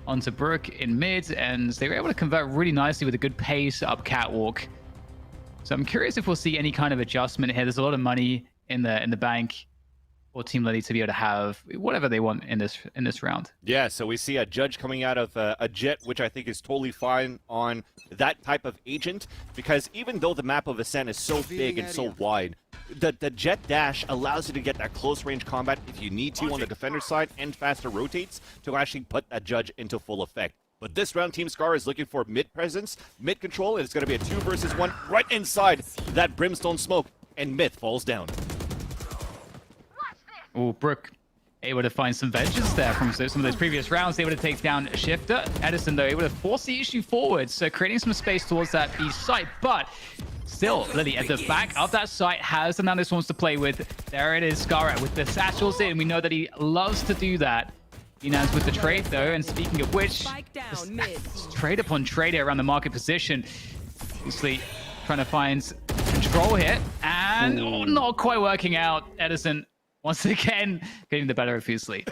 onto Brook in mid, and they were able to convert really nicely with a good pace up catwalk. So I'm curious if we'll see any kind of adjustment here. There's a lot of money in the bank for Team Lily to be able to have whatever they want in this round. Yeah, so we see a judge coming out of a Jet, which I think is totally fine on that type of agent, because even though the map of Ascent is so big and so wide, the Jet dash allows you to get that close range combat if you need to on the defender side, and faster rotates to actually put that judge into full effect. But this round, Team Scarra is looking for mid presence, mid control, and it's going to be a 2 versus 1 right inside that brimstone smoke, and Myth falls down. Oh, Brook able to find some vengeance there from some of those previous rounds. Able to take down Shifter. Edison, though, able to force the issue forward, so creating some space towards that B site. But still, Lily at the back of that site has the Nandos wants to play with. There it is, Scarra with the satchels in. We know that he loves to do that. Inaz with the trade, though, and speaking of which, trade upon trade here around the market position. Obviously, trying to find control here, and not quite working out. Edison once again getting the better of Fusely.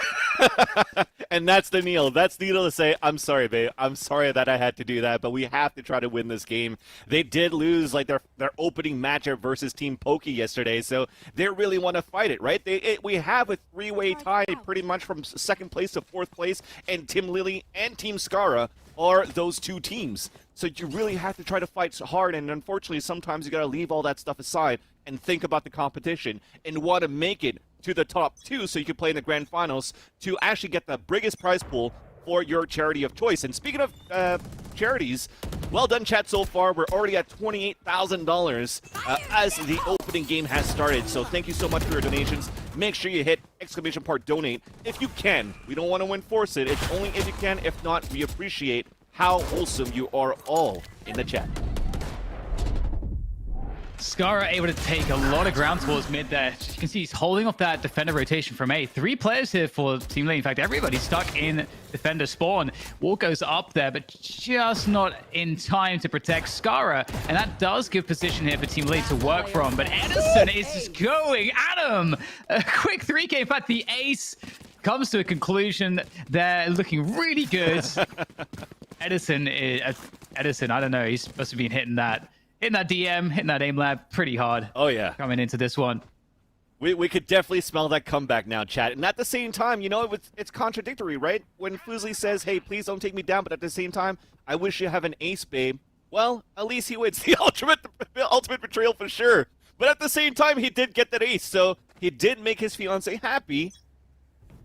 And that's the Neil. That's the Neil to say, I'm sorry, babe. I'm sorry that I had to do that, but we have to try to win this game. They did lose like their opening matchup versus Team Poki yesterday, so they really want to fight it, right? We have a 3-way tie pretty much from 2nd place to 4th place, and Team Lily and Team Scarra are those 2 teams. So you really have to try to fight hard, and unfortunately, sometimes you got to leave all that stuff aside and think about the competition and want to make it to the top 2 so you can play in the grand finals to actually get the biggest prize pool for your charity of choice. And speaking of charities, well done chat so far. We're already at $28,000 as the opening game has started. So thank you so much for your donations. Make sure you hit !donate if you can. We don't want to enforce it. It's only if you can. If not, we appreciate how wholesome you are all in the chat. Scarra able to take a lot of ground towards mid there. You can see he's holding off that defender rotation from A. 3 players here for Team Lily. In fact, everybody's stuck in defender spawn. Wall goes up there, but just not in time to protect Scarra. And that does give position here for Team Lily to work from. But Edison is just going at him. A quick 3K. In fact, the ace comes to a conclusion. They're looking really good. Edison, I don't know. He's supposed to be hitting that DM, hitting that aim lab pretty hard. Oh, yeah. Coming into this one. We could definitely smell that comeback now, chat. And at the same time, you know, it's contradictory, right? When Fuslie says, hey, please don't take me down, but at the same time, I wish you have an ace, babe. Well, at least he wins the ultimate betrayal for sure. But at the same time, he did get that ace, so he did make his fiancée happy.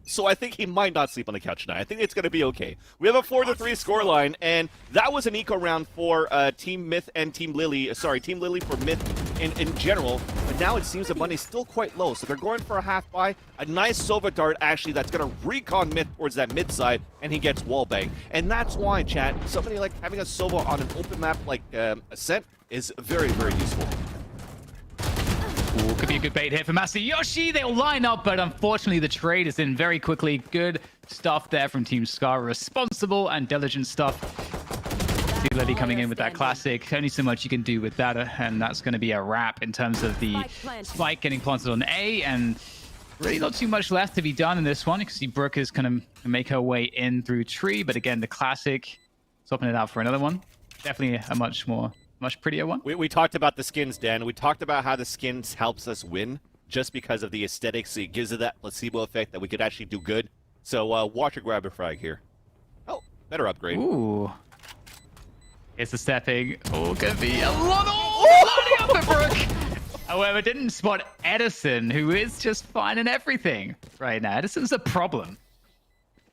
So I think he might not sleep on the couch tonight. I think it's going to be okay. We have a 4-3 scoreline, and that was an eco round for Team Myth and Team Lily. Sorry, Team Lily for Myth in general. But now it seems the money's still quite low, so they're going for a half buy. A nice Sova dart, actually, that's going to recon Myth towards that mid side, and he gets wallbang. And that's why, chat, somebody like having a Sova on an open map like Ascent is very, very useful. Ooh, could be a good bait here for Masayoshi. They'll line up, but unfortunately the trade is in very quickly. Good stuff there from Team Scarra. Responsible and diligent stuff. See Lily coming in with that classic. Only so much you can do with that, and that's going to be a wrap in terms of the spike getting planted on A, and really not too much left to be done in this one. You can see Brooke is going to make her way in through tree, but again, the classic, swapping it out for another one. Definitely a much prettier one. We talked about the skins, Dan. We talked about how the skins helps us win just because of the aesthetics. It gives it that placebo effect that we could actually do good. So watch her grab a frag here. Oh, better upgrade. Ooh. Here's the stepping. Oh, gonna be a lot of lining up for Brooke. However, didn't spot Edison, who is just fine in everything right now. Edison's a problem.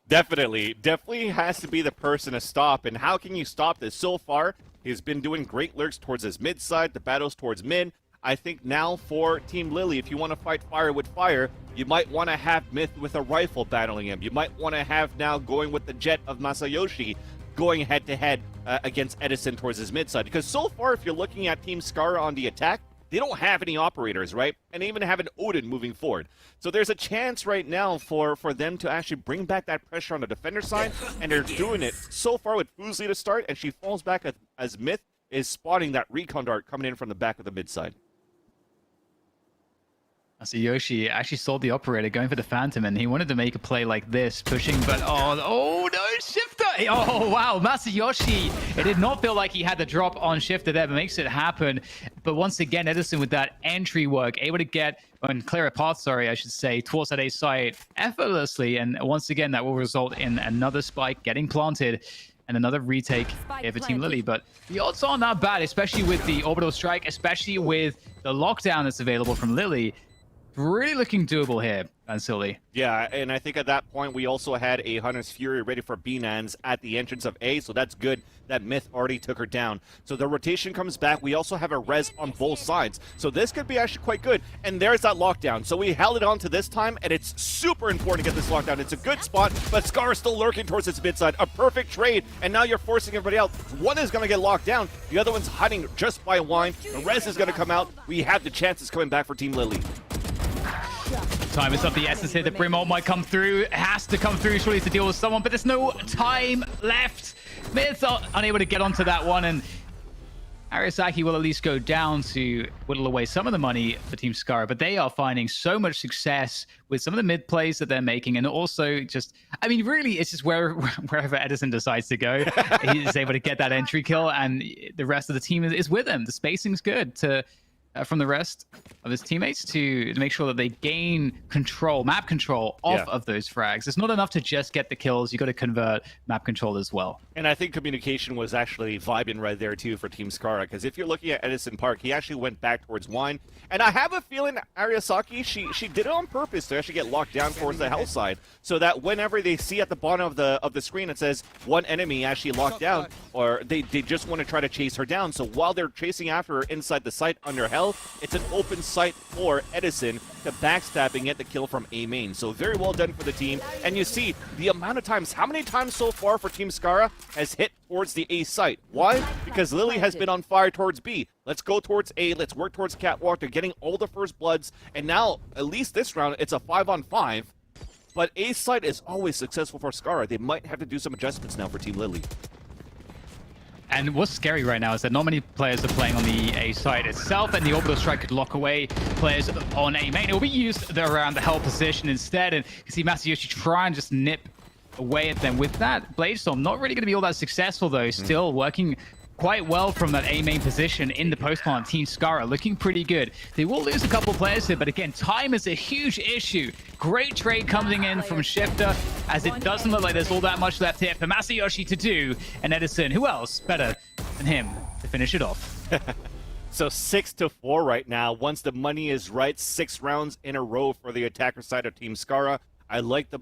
Definitely has to be the person to stop. And how can you stop this? So far, he's been doing great lurks towards his mid side, the battles towards mid. I think now for Team Lily, if you want to fight fire with fire, you might want to have Myth with a rifle battling him. You might want to have now going with the jet of Masayoshi going head-to-head against Edison towards his mid side. Because so far, if you're looking at Team Scarra on the attack, they don't have any operators, right? And they even have an Odin moving forward. So there's a chance right now for them to actually bring back that pressure on the defender side, and they're doing it so far with Fuslie to start, and she falls back as Myth is spotting that recon dart coming in from the back of the mid side. Masayoshi actually saw the operator going for the Phantom, and he wanted to make a play like this, pushing, but oh no, Shifter! Oh wow, Masayoshi! It did not feel like he had the drop on Shifter there, but makes it happen. But once again, Edison with that entry work, able to get, and clear a path, sorry, I should say, towards that A site effortlessly, and once again, that will result in another spike getting planted, and another retake here for Team Lily. But the odds aren't that bad, especially with the orbital strike, especially with the lockdown that's available from Lily. Really looking doable here, Silly. Yeah, and I think at that point we also had a Hunter's Fury ready for B-Nans at the entrance of A, so that's good that Myth already took her down. So the rotation comes back. We also have a res on both sides, so this could be actually quite good. And there's that lockdown. So we held it on to this time, and it's super important to get this lockdown. It's a good spot, but Scar is still lurking towards its mid side. A perfect trade, and now you're forcing everybody out. One is going to get locked down. The other one's hiding just by wine. The res is going to come out. We have the chances coming back for Team Lily. Time is of the essence here. The Brimald might come through. It has to come through surely to deal with someone, but there's no time left. Myths are unable to get onto that one, and Arisaki will at least go down to whittle away some of the money for Team Scarra, but they are finding so much success with some of the mid plays that they're making, and also just, I mean, really, it's just wherever Edison decides to go, he's able to get that entry kill, and the rest of the team is with him. The spacing's good from the rest of his teammates to make sure that they gain control, map control off of those frags. It's not enough to just get the kills. You got to convert map control as well. And I think communication was actually vibing right there too for Team Scarra, because if you're looking at Edison Park, he actually went back towards wine. And I have a feeling Arisaki, she did it on purpose to actually get locked down towards the hell side, so that whenever they see at the bottom of the screen it says one enemy actually locked down, or they just want to try to chase her down. So while they're chasing after her inside the site under hell, it's an open site for Edison to backstab and get the kill from A main. So very well done for the team. And you see the amount of times, how many times so far for Team Scarra has hit towards the A site. Why? Because Lily has been on fire towards B. Let's go towards A. Let's work towards Catwalk. They're getting all the first bloods. And now, at least this round, it's a 5-on-5. But A site is always successful for Scarra. They might have to do some adjustments now for Team Lily. And what's scary right now is that not many players are playing on the A side itself, and the orbital strike could lock away players on A main. It will be used around the hell position instead, and you can see Masayoshi try and just nip away at them with that Blade Storm. Not really going to be all that successful though. Still working quite well from that A main position in the post plant. Team Scarra looking pretty good. They will lose a couple players here, but again, time is a huge issue. Great trade coming in from Shifter, as it doesn't look like there's all that much left here for Masayoshi to do. And Edison, who else better than him to finish it off? So 6-4 right now. Once the money is right, 6 rounds in a row for the attacker side of Team Scarra. I like the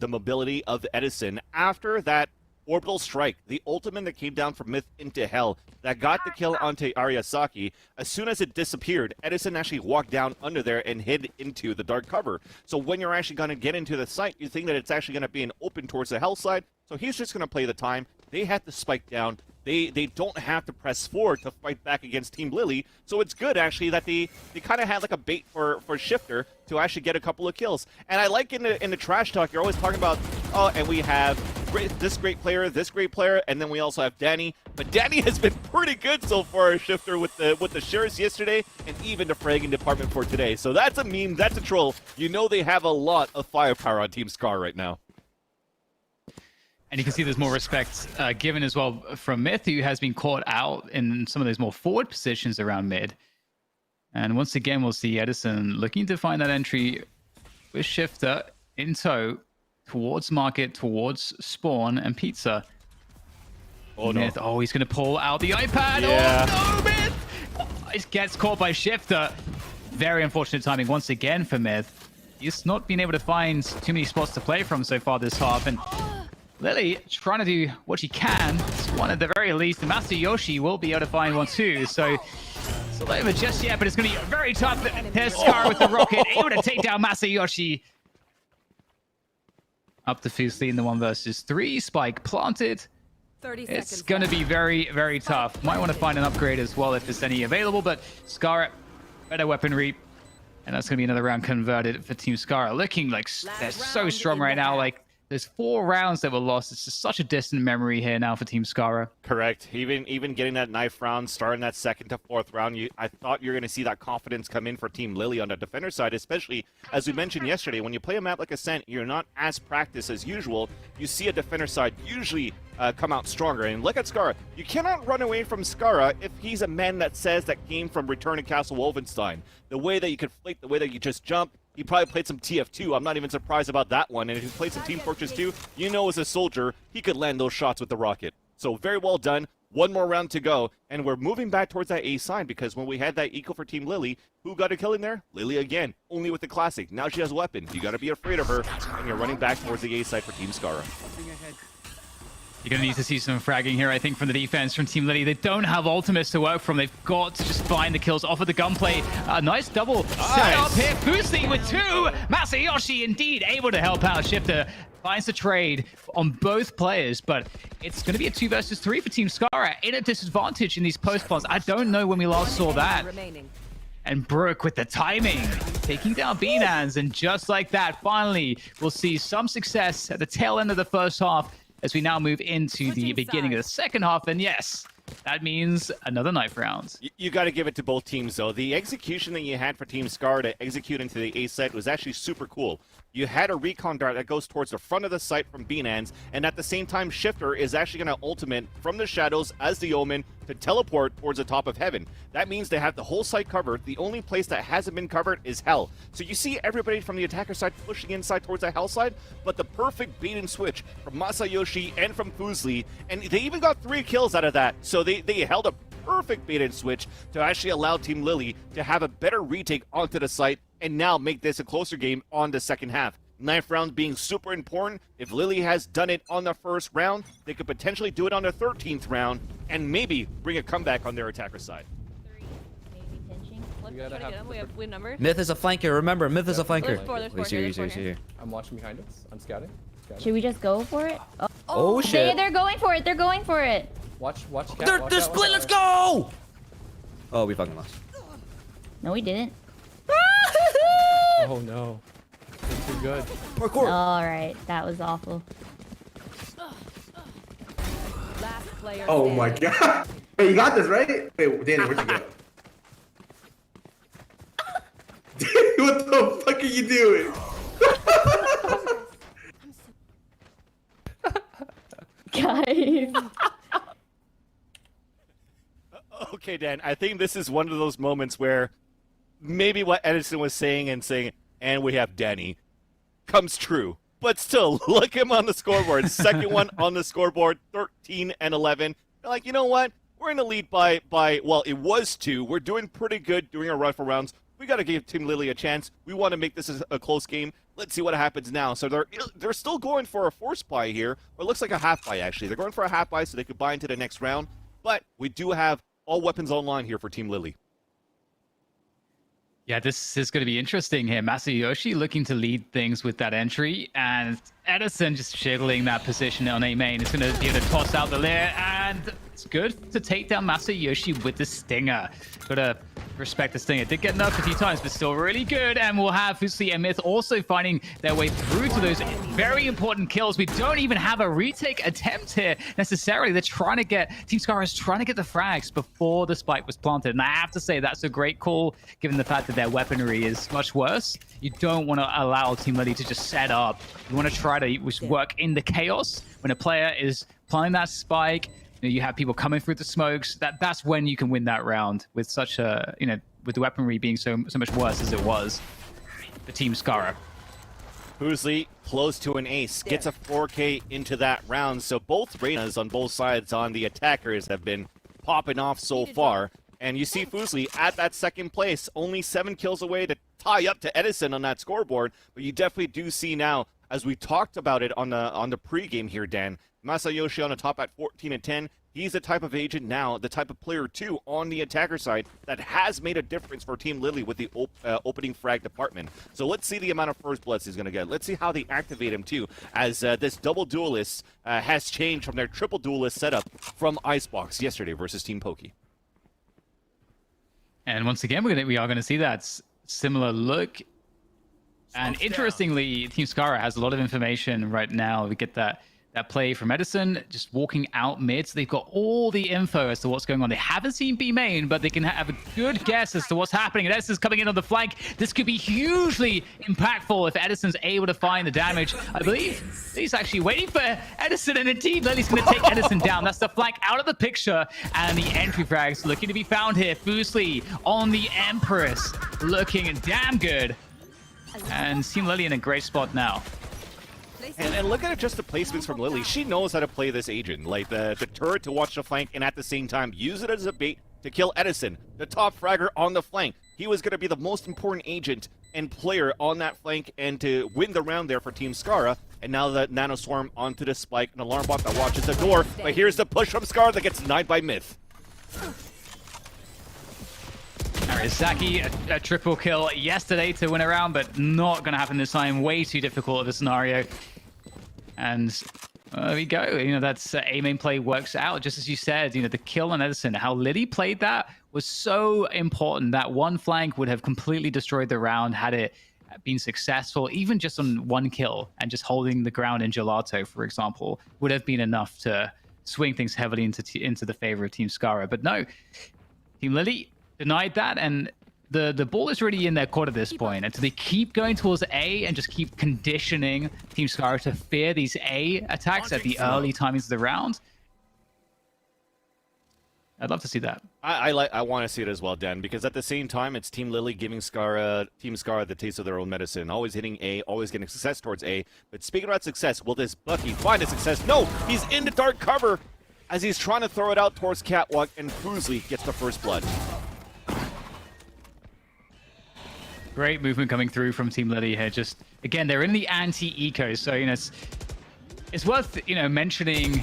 mobility of Edison. After that orbital strike, the ultimate that came down from Myth into Hell, that got the kill onto Ariasaki, as soon as it disappeared, Edison actually walked down under there and hid into the dark cover. So when you're actually going to get into the site, you think that it's actually going to be an open towards the Hell side, so he's just going to play the time. They had to spike down. They don't have to press forward to fight back against Team Lily, so it's good actually that they kind of had like a bait for Shifter to actually get a couple of kills. And I like in the trash talk, you're always talking about, oh, and we have this great player, and then we also have Danny. But Danny has been pretty good so far, Shifter, with the shares yesterday, and even the fragging department for today. So that's a meme, that's a troll. You know they have a lot of firepower on Team Scar right now. And you can see there's more respect given as well from Myth, who has been caught out in some of those more forward positions around mid. And once again, we'll see Edison looking to find that entry with Shifter in tow towards market, towards spawn and pizza. Oh no. Myth, oh, he's going to pull out the iPad. Yeah. Oh no, Myth! It gets caught by Shifter. Very unfortunate timing once again for Myth. He's not been able to find too many spots to play from so far this half. And Lily trying to do what she can. One at the very least. And Masayoshi will be able to find one too. So it's not over just yet, but it's going to be very tough. There's Scarra with the rocket, able to take down Masayoshi. Up to Fusely in the 1 versus 3. Spike planted. 30 It's seconds going to left. be very, very tough. Might want to find an upgrade as well if there's any available, but Scarra, better weaponry. And that's going to be another round converted for Team Scarra. Looking like they're so strong right now. Like, there's 4 rounds that were lost. It's just such a distant memory here now for Team Scarra. Correct. Even getting that knife round, starting that 2nd to 4th round, I thought you were going to see that confidence come in for Team Lily on the defender side, especially, as we mentioned yesterday, when you play a map like Ascent, you're not as practiced as usual. You see a defender side usually come out stronger. And look at Scarra. You cannot run away from Scarra if he's a man that says that came from Return to Castle Wolfenstein. The way that you could flake, the way that you just jump. He probably played some TF2. I'm not even surprised about that one. And if he played some Team Fortress 2, you know as a soldier, he could land those shots with the rocket. So very well done. 1 more round to go. And we're moving back towards that A side because when we had that eco for Team Lily, who got a kill in there? Lily again. Only with the classic. Now she has a weapon. You got to be afraid of her. And you're running back towards the A side for Team Scarra. You're going to need to see some fragging here, I think, from the defense from Team Lily. They don't have ultimates to work from. They've got to just find the kills off of the gunplay. Nice double set up here. Fusely with 2. Masayoshi indeed able to help out. Shifter finds the trade on both players, but it's going to be a 2 versus 3 for Team Scarra in a disadvantage in these post plants. I don't know when we last saw that. Remaining. And Brooke with the timing, taking down Beanans. And just like that, finally, we'll see some success at the tail end of the first half as we now move into the beginning of the second half. And yes, that means another knife round. You got to give it to both teams, though. The execution that you had for Team Scar to execute into the A site was actually super cool. You had a recon dart that goes towards the front of the site from Beanans, and at the same time, Shifter is actually going to ultimate from the shadows as the Omen to teleport towards the top of heaven. That means they have the whole site covered. The only place that hasn't been covered is Hell. So you see everybody from the attacker side pushing inside towards the Hell side, but the perfect bait and switch from Masayoshi and from Fusely, and they even got 3 kills out of that. So they held a perfect bait and switch to actually allow Team Lily to have a better retake onto the site and now make this a closer game on the second half. Knife round being super important. If Lily has done it on the first round, they could potentially do it on the 13th round and maybe bring a comeback on their attacker side. We have numbers. Myth is a flanker. Remember, Myth is a flanker. There's 4, there's 4. He's here. I'm watching behind us. I'm scouting. Should we just go for it? Oh shit. They're going for it. They're going for it. Watch. They're split. Let's go. Oh, we fucking lost. No, we didn't. Oh no. It's too good. Parkour. All right, that was awful. Last player Oh my standing. god. Hey, you got this, right? Wait, Danny, where'd you go? Danny, what the fuck are you doing? Guys. Okay, Dan, I think this is one of those moments where maybe what Edison was saying, and we have Danny, comes true. But still, look him on the scoreboard. Second one on the scoreboard, 13 and 11. They're like, you know what? We're in the lead by, well, it was 2. We're doing pretty good during our rifle rounds. We got to give Team Lily a chance. We want to make this a close game. Let's see what happens now. So they're still going for a force buy here. Or it looks like a half buy, actually. They're going for a half buy so they could buy into the next round. But we do have all weapons online here for Team Lily. Yeah, this is going to be interesting here. Masayoshi looking to lead things with that entry, and Edison just jiggling that position on A main. It's going to be able to toss out the lair, and it's good to take down Masayoshi with the Stinger. Got to respect the Stinger. Did get nerfed a few times, but still really good. And we'll have Fusli and Myth also finding their way through to those very important kills. We don't even have a retake attempt here necessarily. They're trying to get, Team Scarra is trying to get the frags before the spike was planted. And I have to say that's a great call, given the fact that their weaponry is much worse. You don't want to allow Team Lily to just set up. You want to try to work in the chaos when a player is planting that spike. You have people coming through the smokes. That's when you can win that round with such a, with the weaponry being so much worse as it was for Team Scarra. Fusli close to an ace, gets a 4K into that round. So both Reynas on both sides on the attackers have been popping off so far. And you see Fusli at that second place, only 7 kills away to tie up to Edison on that scoreboard. But you definitely do see now, as we talked about it on the pregame here, Dan, Masayoshi on the top at 14 and 10. He's the type of agent now, the type of player too on the attacker side that has made a difference for Team Lily with the opening frag department. So let's see the amount of first bloods he's going to get. Let's see how they activate him too, as this double duelist has changed from their triple duelist setup from Icebox yesterday versus Team Poki. And once again, we are going to see that similar look. And interestingly, Team Scarra has a lot of information right now. We get that play from Edison, just walking out mid. So they've got all the info as to what's going on. They haven't seen B main, but they can have a good guess as to what's happening. And Edison's coming in on the flank. This could be hugely impactful if Edison's able to find the damage. I believe he's actually waiting for Edison, and indeed, Lily's going to take Edison down. That's the flank out of the picture, and the entry frags looking to be found here. Fusli on the Empress, looking damn good. And Team Lily in a great spot now. And look at just the placements from Lily. She knows how to play this agent. Like the turret to watch the flank and at the same time use it as a bait to kill Edison, the top fragger on the flank. He was going to be the most important agent and player on that flank and to win the round there for Team Scarra. And now the Nano Swarm onto the spike, an alarm bot that watches the door. But here's the push from Scarra that gets denied by Myth. Arizaki, a triple kill yesterday to win a round, but not going to happen this time. Way too difficult of a scenario. And there we go. That's A main play works out. Just as you said, the kill on Edison, how Lily played that was so important. That one flank would have completely destroyed the round had it been successful. Even just on one kill and just holding the ground in Gelato, for example, would have been enough to swing things heavily into the favor of Team Scarra. But no, Team Lily denied that, and the ball is really in their court at this point. And so they keep going towards A and just keep conditioning Team Scarra to fear these A attacks at the early timings of the round. I'd love to see that. I want to see it as well, Dan, because at the same time, it's Team Lily giving Team Scarra the taste of their own medicine. Always hitting A, always getting success towards A. But speaking about success, will this Bucky find a success? No, he's in the dark cover as he's trying to throw it out towards Catwalk, and Fusli gets the first blood. Great movement coming through from Team Lily here. Just, again, they're in the anti-eco, so, it's worth, mentioning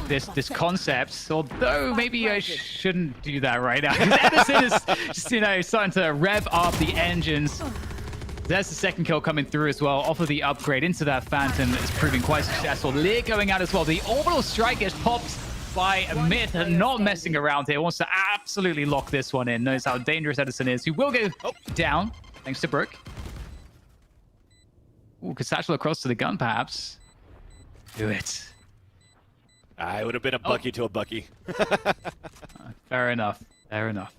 this concept, although maybe I shouldn't do that right now. Edison is just, starting to rev up the engines. There's the second kill coming through as well, off of the upgrade into that Phantom. It's proving quite successful. Lear going out as well. The orbital strike gets popped by Myth, and not messing around here. Wants to absolutely lock this one in. Knows how dangerous Edison is. He will go down. Thanks to Brook. Ooh, could satchel across to the gun, perhaps. Do it. I would have been a Bucky to a Bucky. Fair enough. Fair enough.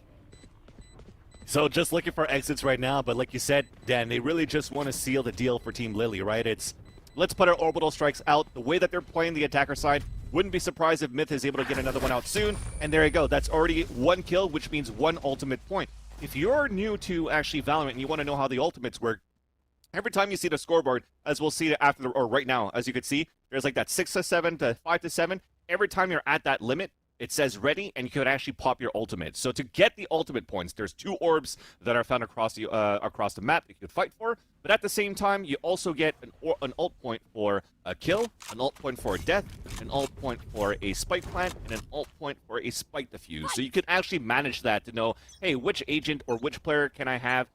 So just looking for exits right now, but like you said, Dan, they really just want to seal the deal for Team Lily, right? It's let's put our orbital strikes out. The way that they're playing the attacker side, wouldn't be surprised if Myth is able to get another one out soon. And there you go. That's already 1 kill, which means 1 ultimate point. If you're new to actually Valorant and you want to know how the ultimates work, every time you see the scoreboard, as we'll see after the, or right now, as you can see, there's like that 6 to 7 to 5 to 7. Every time you're at that limit, it says ready, and you could actually pop your ultimate. So to get the ultimate points, there's 2 orbs that are found across the map that you could fight for. But at the same time, you also get an ult point for a kill, an ult point for a death, an ult point for a spike plant, and an ult point for a spike defuse. So you can actually manage that to know, hey, which agent or which player can I have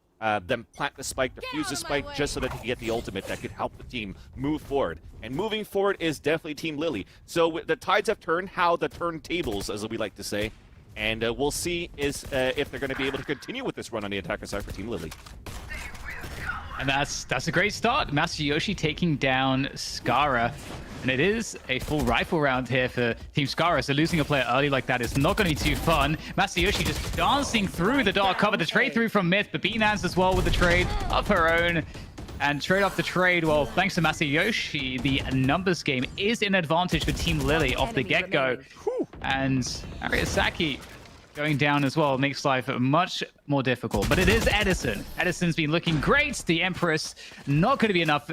them plant the spike, defuse the spike, just so that they can get the ultimate that could help the team move forward. And moving forward is definitely Team Lily. So the tides have turned, how the turntables, as we like to say. And we'll see if they're going to be able to continue with this run on the attacker side for Team Lily. And that's a great start. Masayoshi taking down Scarra. And it is a full rifle round here for Team Scarra, so losing a player early like that is not going to be too fun. Masayoshi just dancing through the dark cover. The trade through from Myth, but Binance as well with the trade of her own. And trade off the trade, well, thanks to Masayoshi, the numbers game is an advantage for Team Lily off the get-go. And Ariasaki going down as well makes life much more difficult. But it is Edison. Edison's been looking great. The Empress not going to be enough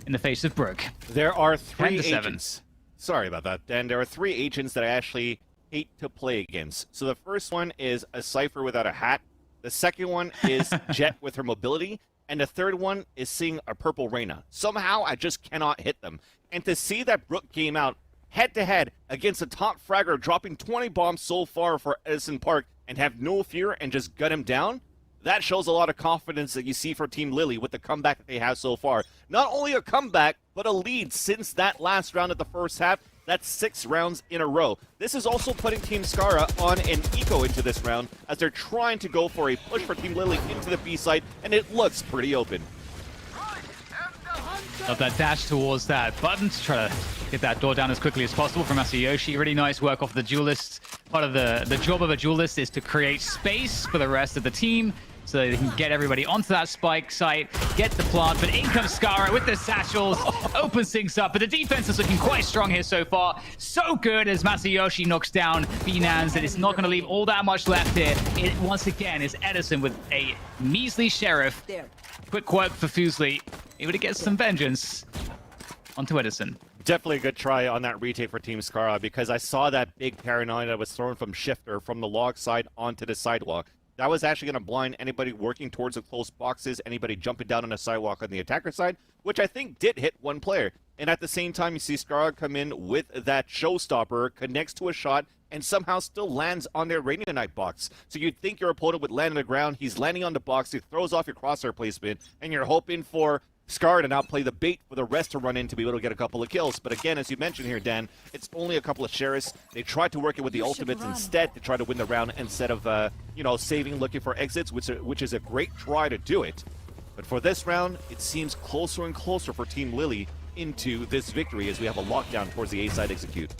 in the face of Brooke. There are 3 agents. Sorry about that. And there are 3 agents that I actually hate to play against. So the first one is a Cypher without a hat. The second one is Jet with her mobility. And the third one is seeing a purple Reyna. Somehow I just cannot hit them. And to see that Brooke came out head-to-head against a top fragger, dropping 20 bombs so far for Edison Park and have no fear and just gut him down, that shows a lot of confidence that you see for Team Lily with the comeback that they have so far. Not only a comeback, but a lead since that last round of the first half. That's 6 rounds in a row. This is also putting Team Scarra on an eco into this round as they're trying to go for a push for Team Lily into the B site, and it looks pretty open. Love that dash towards that button to try to get that door down as quickly as possible from Masayoshi. Really nice work off the duelist. Part of the job of a duelist is to create space for the rest of the team, so they can get everybody onto that spike site, get the plant, but in comes Scarra with the satchels, opens things up, but the defense is looking quite strong here so far. So good as Masayoshi knocks down Binance, and it's not going to leave all that much left here. It, once again, is Edison with a measly sheriff. Quick work for Fuslie, able to get some vengeance onto Edison. Definitely a good try on that retake for Team Scarra, because I saw that big paranoia that was thrown from Shifter from the log side onto the sidewalk. That was actually going to blind anybody working towards the close boxes, anybody jumping down on the sidewalk on the attacker side, which I think did hit 1 player. And at the same time, you see Scarra come in with that showstopper, connects to a shot, and somehow still lands on their Radiant box. So you'd think your opponent would land on the ground. He's landing on the box. He throws off your crosshair placement, and you're hoping for Scarra to now play the bait for the rest to run in to be able to get a couple of kills. But again, as you mentioned here, Dan, it's only a couple of sheriffs. They tried to work it with the ultimates instead to try to win the round instead of, saving, looking for exits, which is a great try to do it. But for this round, it seems closer and closer for Team Lily into this victory as we have a lockdown towards the A side execute.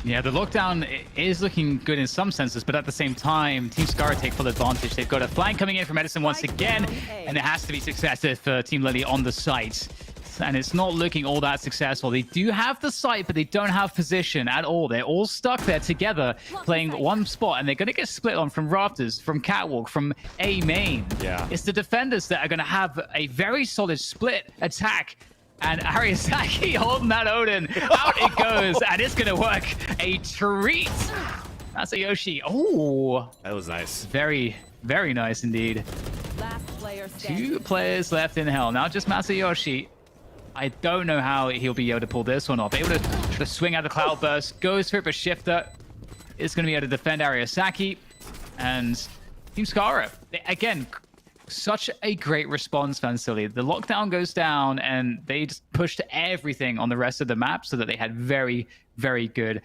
Yeah, the lockdown is looking good in some senses, but at the same time, Team Scarra take full advantage. They've got a flank coming in from Edison once again, and it has to be successful for Team Lily on the site. And it's not looking all that successful. They do have the site, but they don't have position at all. They're all stuck there together, playing one spot, and they're going to get split on from Rafters, from Catwalk, from A main. Yeah. It's the defenders that are going to have a very solid split attack. And Ariasaki holding that Odin. Out it goes, and it's going to work a treat. Masayoshi. Oh. That was nice. Very, very nice indeed. Last player standing. 2 players left in hell. Now just Masayoshi. I don't know how he'll be able to pull this one off. Able to try to swing out the Cloudburst. Goes for it, but Shifter is going to be able to defend Ariasaki. And Team Scarra, again, such a great response, Fansily. The lockdown goes down, and they just pushed everything on the rest of the map so that they had very, very good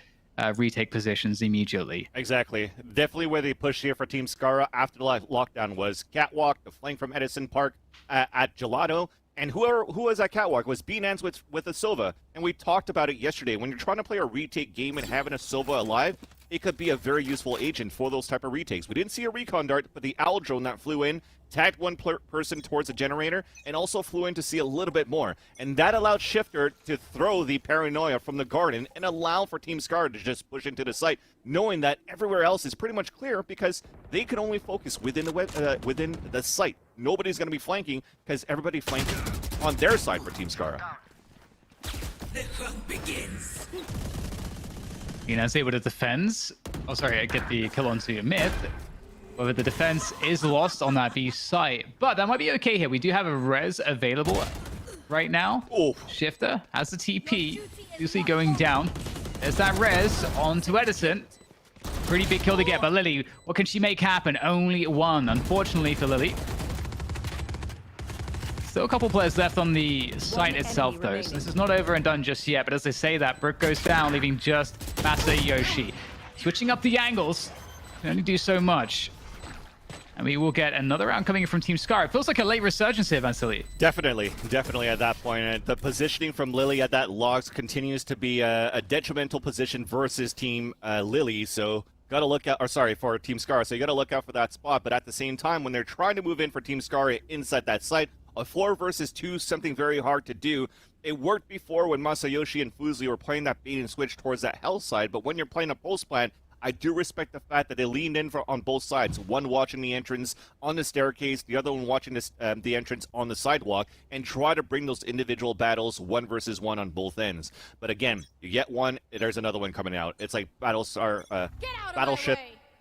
retake positions immediately. Exactly. Definitely where they pushed here for Team Scarra after the lockdown was Catwalk, the flank from Edison Park at Gelato, And who was that catwalk? It was B-Nans with a Sova. And we talked about it yesterday. When you're trying to play a retake game and having a Sova alive, it could be a very useful agent for those type of retakes. We didn't see a recon dart, but the owl drone that flew in, tagged one person towards a generator, and also flew in to see a little bit more. And that allowed Shifter to throw the paranoia from the garden and allow for Team Scarra to just push into the site, knowing that everywhere else is pretty much clear because they can only focus within the site. Nobody's going to be flanking because everybody flanking on their side for Team Scarra. The hunt begins. Ina's able to defend. Oh, sorry, get the kill onto Myth. But the defense is lost on that B site. But that might be okay here. We do have a res available right now. Oh. Shifter has the TP. Usually going down. There's that res onto Edison. Pretty big kill to get. But Lily, what can she make happen? Only one, unfortunately for Lily. Still a couple players left on the site itself, though. So this is not over and done just yet. But as they say that, Brook goes down, leaving just Masayoshi. Switching up the angles. Can only do so much. And we will get another round coming in from Team Scarra. It feels like a late resurgence here, Vasily. Definitely at that point. And the positioning from Lily at that logs continues to be a detrimental position versus Team Lily. So gotta look out, or sorry, for Team Scarra. So you gotta look out for that spot. But at the same time, when they're trying to move in for Team Scarra inside that site, a 4 versus 2 is something very hard to do. It worked before when Masayoshi and Fuzli were playing that bait and switch towards that hell side. But when you're playing a post plant, I do respect the fact that they leaned in on both sides. One watching the entrance on the staircase, the other one watching the entrance on the sidewalk, and try to bring those individual battles 1 versus 1 on both ends. But again, you get one, there's another one coming out. It's like Battleship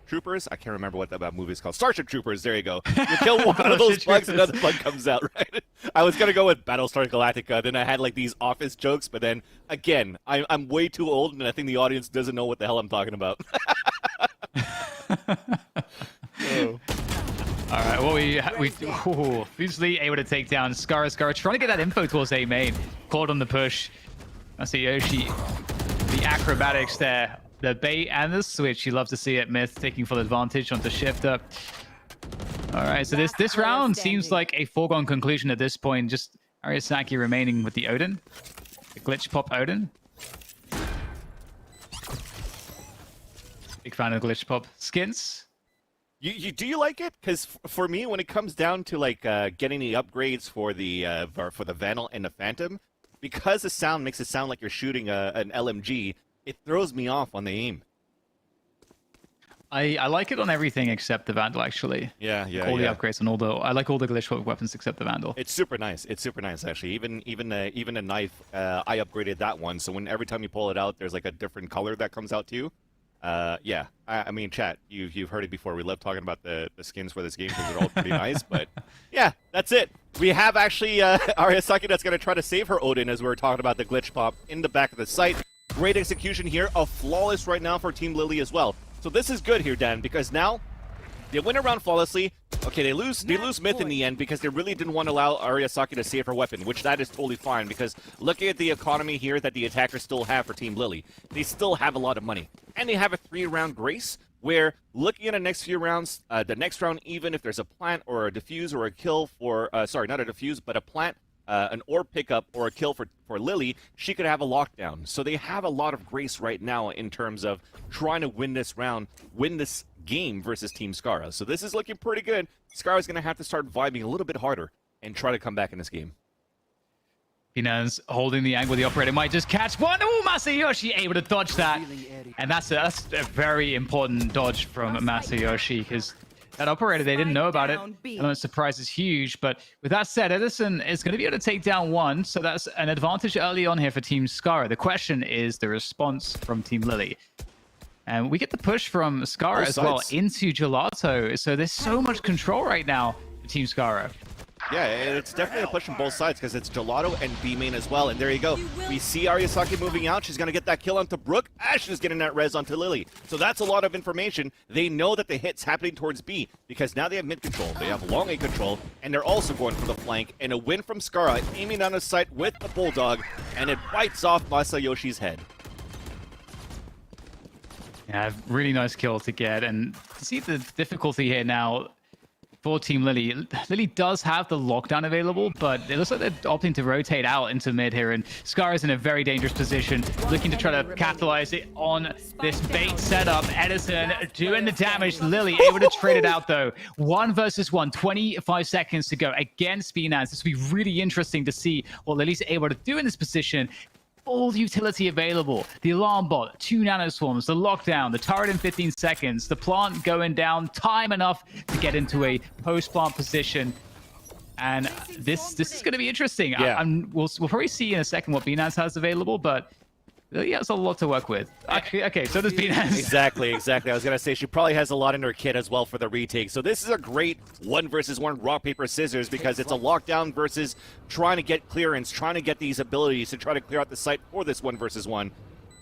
Troopers. I can't remember what that movie is called. Starship Troopers. There you go. You kill one of those bugs, another bug comes out. Right? I was gonna go with Battlestar Galactica. Then I had like these office jokes, but then again, I'm way too old, and I think the audience doesn't know what the hell I'm talking about. Oh. All right, well, we usually able to take down Scarra, trying to get that info towards A main. Caught on the push. Masayoshi, the acrobatics there. The bait and the switch. You love to see it. Myth taking full advantage onto Shifter. All right, so this round seems like a foregone conclusion at this point. Just Ariasaki remaining with the Odin. The glitch pop Odin. Big fan of glitch pop skins. Do you like it? Because for me, when it comes down to like getting the upgrades for the Vandal and the Phantom, because the sound makes it sound like you're shooting an LMG, it throws me off on the aim. I like it on everything except the Vandal, actually. Yeah. All the upgrades and I like all the glitch pop weapons except the Vandal. It's super nice. It's super nice, actually. Even the knife, I upgraded that one. So every time you pull it out, there's like a different color that comes out to you. Yeah. I mean, chat, you've heard it before. We love talking about the skins for this game because they're all pretty nice. But yeah, that's it. We have actually Ariasaki that's going to try to save her Odin as we were talking about the glitch pop in the back of the site. Great execution here. A flawless right now for Team Lily as well. So this is good here, Dan, because now they win around flawlessly. Okay, they lose Myth in the end because they really didn't want to allow Ariasaki to save her weapon, which that is totally fine because looking at the economy here that the attackers still have for Team Lily, they still have a lot of money. And they have a 3-round grace where looking at the next few rounds, the next round, even if there's a plant or a defuse or a kill for, sorry, not a defuse, but a plant, an orb pickup or a kill for Lily, she could have a lockdown. So they have a lot of grace right now in terms of trying to win this round, win this game versus Team Scarra. So this is looking pretty good. Scarra's going to have to start vibing a little bit harder and try to come back in this game. Pinaz holding the angle. The operator might just catch one. Oh, Masayoshi able to dodge that. And that's a very important dodge from Masayoshi because that operator, they didn't know about it. I know the surprise is huge, but with that said, Edison is going to be able to take down one, so that's an advantage early on here for Team Scarra. The question is the response from Team Lily. And we get the push from Scarra as well into Gelato, so there's so much control right now for Team Scarra. Yeah, it's definitely a push from both sides because it's Gelato and B-Main as well. And there you go. We see Ariasaki moving out. She's going to get that kill onto Brook. Ash is getting that res onto Lily. So that's a lot of information. They know that the hit's happening towards B because now they have mid control. They have long A control, and they're also going for the flank. And a win from Scarra, aiming on the sight with the Bulldog, and it bites off Masayoshi's head. Yeah, really nice kill to get. And to see the difficulty here now, for Team Lily. Lily does have the lockdown available, but it looks like they're opting to rotate out into mid here, and Scarra's in a very dangerous position, looking to try to capitalize it on this bait setup. Edison doing the damage. Lily able to trade it out, though. 1 versus 1, 25 seconds to go against BNAS. This will be really interesting to see what Lily's able to do in this position. Full utility available. The alarm bot, 2 nanoswarms, the lockdown, the turret in 15 seconds, the plant going down, time enough to get into a post-plant position. And this is going to be interesting. Yeah. We'll probably see in a second what BNAS has available, but yeah, it's a lot to work with. Okay, so does BNAS. Exactly. I was going to say she probably has a lot in her kit as well for the retake. So this is a great 1 versus 1 rock, paper, scissors because it's a lockdown versus trying to get clearance, trying to get these abilities to try to clear out the site for this 1 versus 1.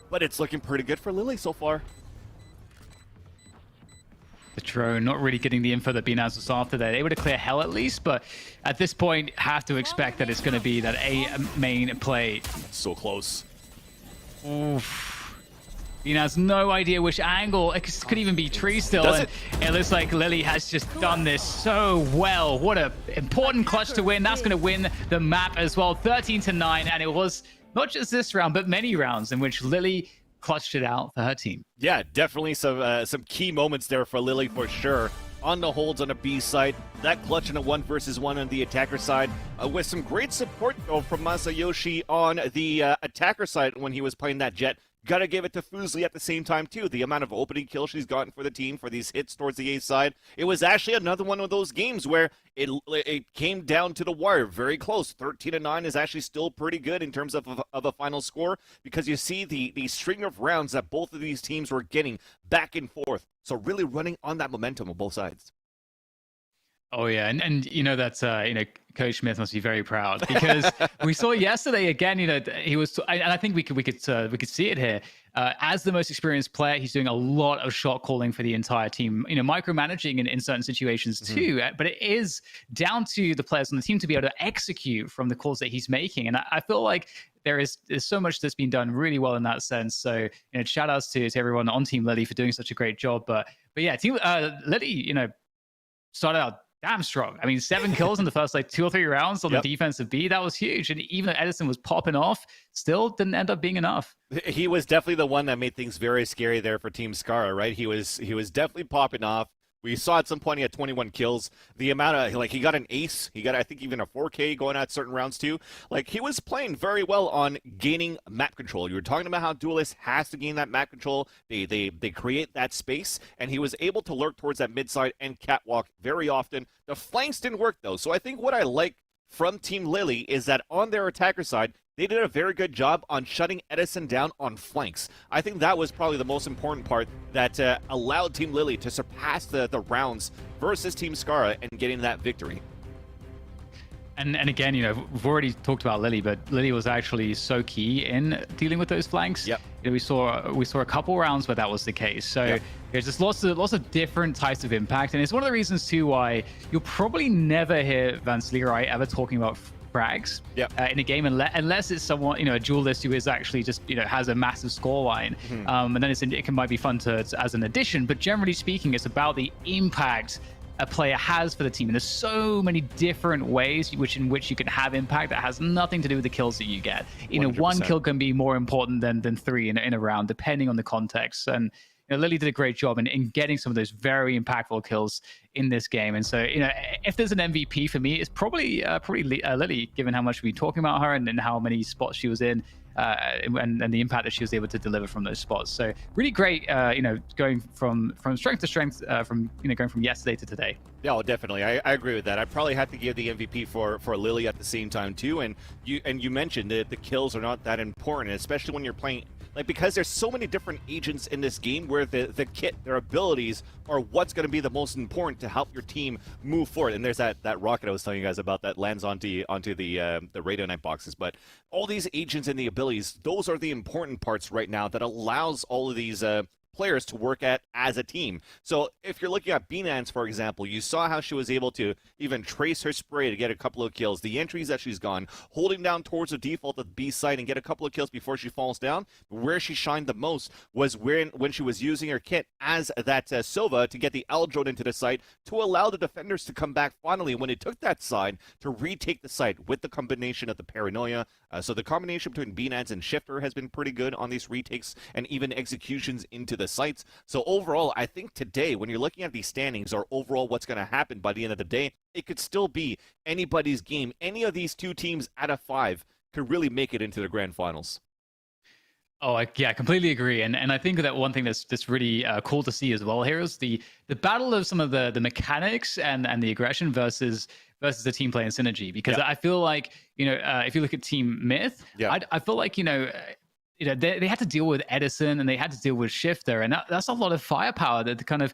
But it's looking pretty good for Lily so far. The drone not really getting the info that BNAS was after. They're able to clear hell at least, but at this point, have to expect that it's going to be that A main play. So close. Oof. He has no idea which angle. It could even be tree still. Does and it looks like Lily has just done this so well. What a important clutch to win. That's going to win the map as well. 13-9. And it was not just this round, but many rounds in which Lily clutched it out for her team. Yeah, definitely some key moments there for Lily for sure. On the holds on a B side, that clutch in a 1 versus 1 on the attacker side, with some great support though from Masayoshi on the attacker side when he was playing that Jet. Gotta give it to Fuslie at the same time too. The amount of opening kills she's gotten for the team for these hits towards the A side. It was actually another one of those games where it came down to the wire, very close. 13-9 is actually still pretty good in terms of a final score because you see the string of rounds that both of these teams were getting back and forth. So really running on that momentum on both sides. Oh yeah, and you know that Coach Smith must be very proud because we saw yesterday again. He was, and I think we could see it here. As the most experienced player, he's doing a lot of shot calling for the entire team. Micromanaging in certain situations too. But it is down to the players on the team to be able to execute from the calls that he's making. And I feel like there's so much that's been done really well in that sense. So shout outs to everyone on Team Lily for doing such a great job. But yeah, Team Lily, started out damn strong. I mean, 7 kills in the first 2 or 3 rounds on the defensive B. That was huge. And even though Edison was popping off, still didn't end up being enough. He was definitely the one that made things very scary there for Team Scarra, right? He was definitely popping off. We saw at some point he had 21 kills. The amount of, he got an ace. He got, I think, even a 4K going at certain rounds too. He was playing very well on gaining map control. You were talking about how Duelist has to gain that map control. They create that space, and he was able to lurk towards that mid side and catwalk very often. The flanks didn't work, though. So I think what I like from Team Lily is that on their attacker side, they did a very good job on shutting Edison down on flanks. I think that was probably the most important part that allowed Team Lily to surpass the rounds versus Team Scarra and getting that victory. And again, we've already talked about Lily, but Lily was actually so key in dealing with those flanks. Yep. We saw a couple rounds where that was the case. So there's just lots of different types of impact, and it's one of the reasons too why you'll probably never hear Vance Leroy ever talking about frags in a game unless it's someone, a duelist who is actually just has a massive score line, and then it might be fun as an addition. But generally speaking, it's about the impact a player has for the team, and there's so many different ways in which you can have impact that has nothing to do with the kills that you get. 1 kill can be more important than 3 in a round, depending on the context. And Lily did a great job in getting some of those very impactful kills in this game. And so, if there's an MVP for me, it's probably Lily, given how much we've been talking about her and how many spots she was in, and the impact that she was able to deliver from those spots. So really great, going from strength to strength, going from yesterday to today. Yeah, well, definitely. I agree with that. I probably have to give the MVP for Lily at the same time too. And you mentioned that the kills are not that important, especially when you're playing. Because there's so many different agents in this game where the kit, their abilities are what's going to be the most important to help your team move forward. And there's that rocket I was telling you guys about that lands onto the radio night boxes. But all these agents and the abilities, those are the important parts right now that allows all of these players to work at as a team. So if you're looking at Binance, for example, you saw how she was able to even trace her spray to get a couple of kills, the entries that she's gone, holding down towards the default at the B site and get a couple of kills before she falls down. Where she shined the most was when she was using her kit as that Sova to get the L drone into the site to allow the defenders to come back finally when they took that side to retake the site with the combination of the paranoia. So the combination between Binance and Shifter has been pretty good on these retakes and even executions into the sites. So overall, I think today, when you're looking at these standings or overall what's going to happen by the end of the day, it could still be anybody's game. Any of these two teams out of 5 could really make it into the grand finals. Oh, I completely agree. And I think that one thing that's really cool to see as well here is the battle of some of the mechanics and the aggression versus the team play and synergy. Because I feel like, if you look at Team Myth, I feel like, they had to deal with Edison and they had to deal with Shifter, and that's a lot of firepower. That the kind of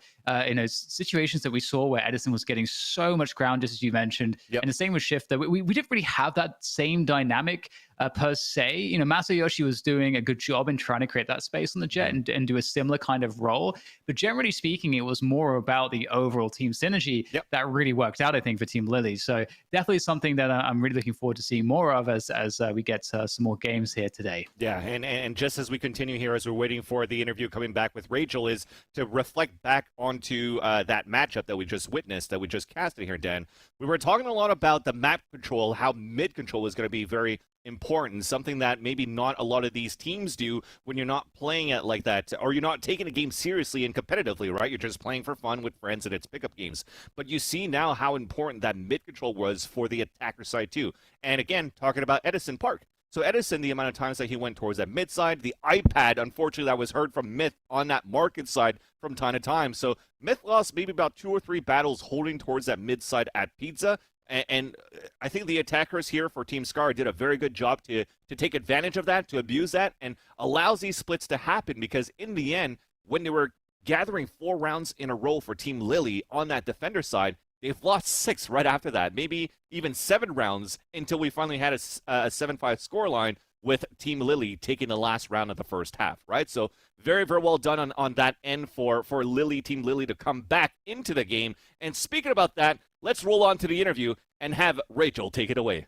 situations that we saw where Edison was getting so much ground, just as you mentioned, and the same with Shifter. We didn't really have that same dynamic per se. Masayoshi was doing a good job in trying to create that space on the jet and do a similar kind of role. But generally speaking, it was more about the overall team synergy that really worked out, I think, for Team Lily. So definitely something that I'm really looking forward to seeing more of as we get some more games here today. Yeah, and just as we continue here, as we're waiting for the interview coming back with Rachel, is to reflect back onto that matchup that we just witnessed, that we just casted here, Dan. We were talking a lot about the map control, how mid control is going to be very important, something that maybe not a lot of these teams do when you're not playing it like that, or you're not taking a game seriously and competitively, right? You're just playing for fun with friends and it's pickup games. But you see now how important that mid control was for the attacker side too. And again, talking about Edison Park. So Edison, the amount of times that he went towards that mid side, the iPad, unfortunately, that was heard from Myth on that market side from time to time. So Myth lost maybe about 2 or 3 battles holding towards that mid side at Pizza. And I think the attackers here for Team Scarra did a very good job to take advantage of that, to abuse that, and allows these splits to happen, because in the end, when they were gathering 4 rounds in a row for Team Lily on that defender side, they've lost 6 right after that, maybe even 7 rounds until we finally had a 7-5 scoreline with Team Lily taking the last round of the first half, right? So very, very well done on that end for Lily, Team Lily, to come back into the game. And speaking about that, let's roll on to the interview and have Rachel take it away.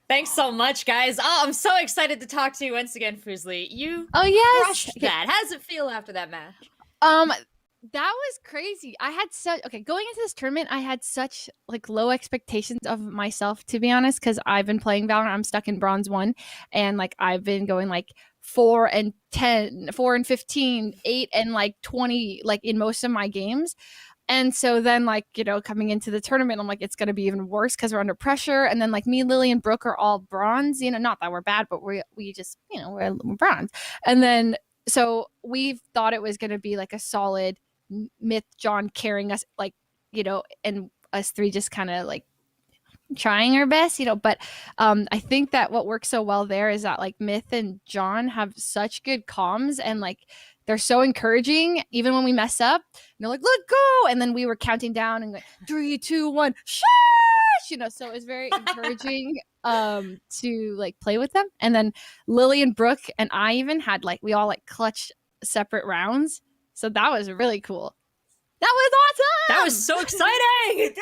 Thanks so much, guys. Oh, I'm so excited to talk to you once again, Fuslie. You crushed that. How does it feel after that match? That was crazy. I had going into this tournament, I had such low expectations of myself, to be honest, because I've been playing Valorant. I'm stuck in bronze 1, and I've been going 4 and 10, 4 and 15, 8 and 20 in most of my games. And so then coming into the tournament, I'm it's going to be even worse because we're under pressure. And then me, Lily, and Brooke are all bronze, not that we're bad, but we just, we're bronze. And then, so we thought it was going to be a solid Myth, John carrying us, and us 3 just kind of trying our best, but I think that what works so well there is that Myth and John have such good comms, and they're so encouraging even when we mess up. And they're let's go, and then we were counting down and 3, 2, 1, shush, so it was very encouraging to play with them. And then Lily and Brooke and I even had we all clutched separate rounds, so that was really cool. That was awesome! That was so exciting!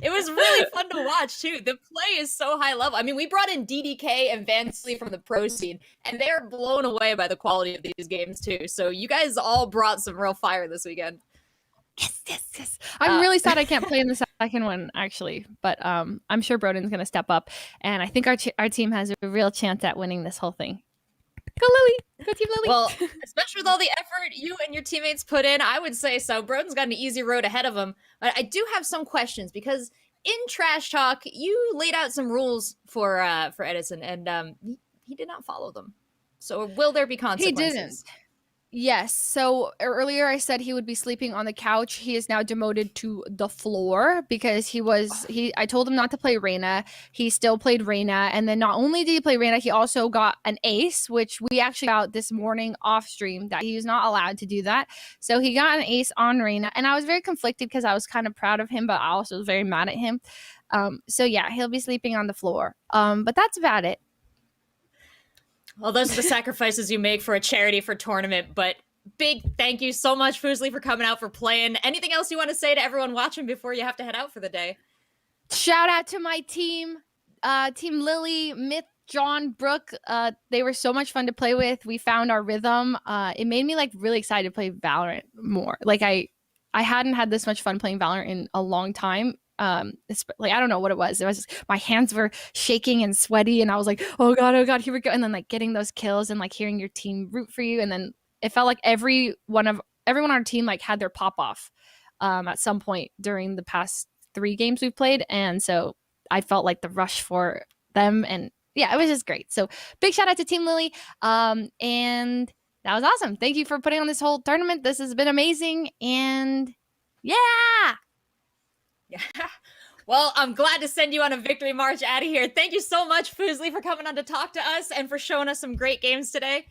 It was really fun to watch, too. The play is so high level. I mean, we brought in DDK and Vansley from the pro scene, and they're blown away by the quality of these games, too. So you guys all brought some real fire this weekend. Yes. I'm really sad I can't play in the second one, actually. But I'm sure Broden's going to step up, and I think our team has a real chance at winning this whole thing. Go Lily! Go Team Lily! Well, especially with all the effort you and your teammates put in, I would say so. Broden's got an easy road ahead of him. But I do have some questions, because in Trash Talk, you laid out some rules for Edison, and he did not follow them. So will there be consequences? He didn't. Yes. So earlier I said he would be sleeping on the couch. He is now demoted to the floor because I told him not to play Reyna. He still played Reyna. And then not only did he play Reyna, he also got an ace, which we actually got this morning off stream that he was not allowed to do that. So he got an ace on Reyna. And I was very conflicted because I was kind of proud of him, but I also was very mad at him. So yeah, he'll be sleeping on the floor. But that's about it. Well, those are the sacrifices you make for a charity for tournament, but big thank you so much, Fuslie, for coming out, for playing. Anything else you want to say to everyone watching before you have to head out for the day? Shout out to my team, Team Lily, Myth, John, Brooke. They were so much fun to play with. We found our rhythm. It made me like really excited to play Valorant more. Like I hadn't had this much fun playing Valorant in a long time. It's like, I don't know what it was. It was just, my hands were shaking and sweaty, and I was like, oh god, here we go. And then like getting those kills and like hearing your team root for you, and then it felt like everyone on our team like had their pop off at some point during the past 3 games we've played, and so I felt like the rush for them, and yeah, it was just great. So big shout out to Team Lily, and that was awesome. Thank you for putting on this whole tournament. This has been amazing, and yeah. Well, I'm glad to send you on a victory march out of here. Thank you so much, Fuslie, for coming on to talk to us and for showing us some great games today.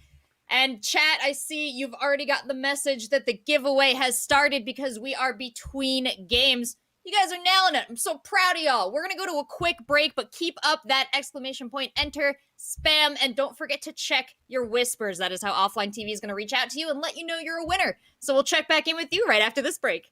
And chat, I see you've already got the message that the giveaway has started because we are between games. You guys are nailing it. I'm so proud of y'all. We're going to go to a quick break, but keep up that exclamation point, enter, spam, and don't forget to check your whispers. That is how Offline TV is going to reach out to you and let you know you're a winner. So we'll check back in with you right after this break.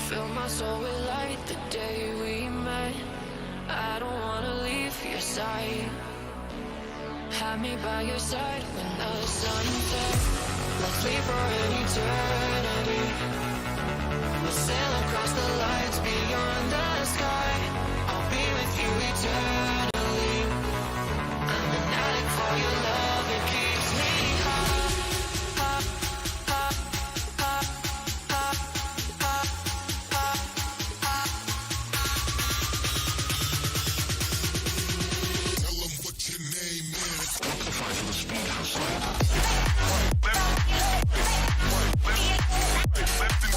Fill my soul with light the day we met. I don't wanna leave your side. Have me by your side when the sun sets. Let's leave for an eternity. We'll sail across the lights beyond the sky. I'll be with you eternally. I'm an addict for your love, it keeps me high. Left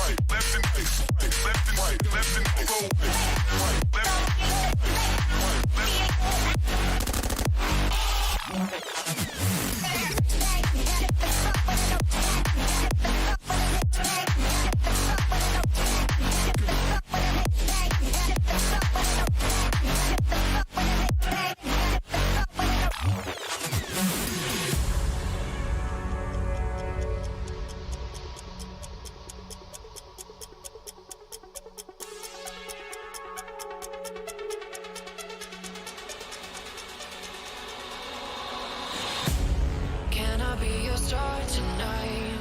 start tonight.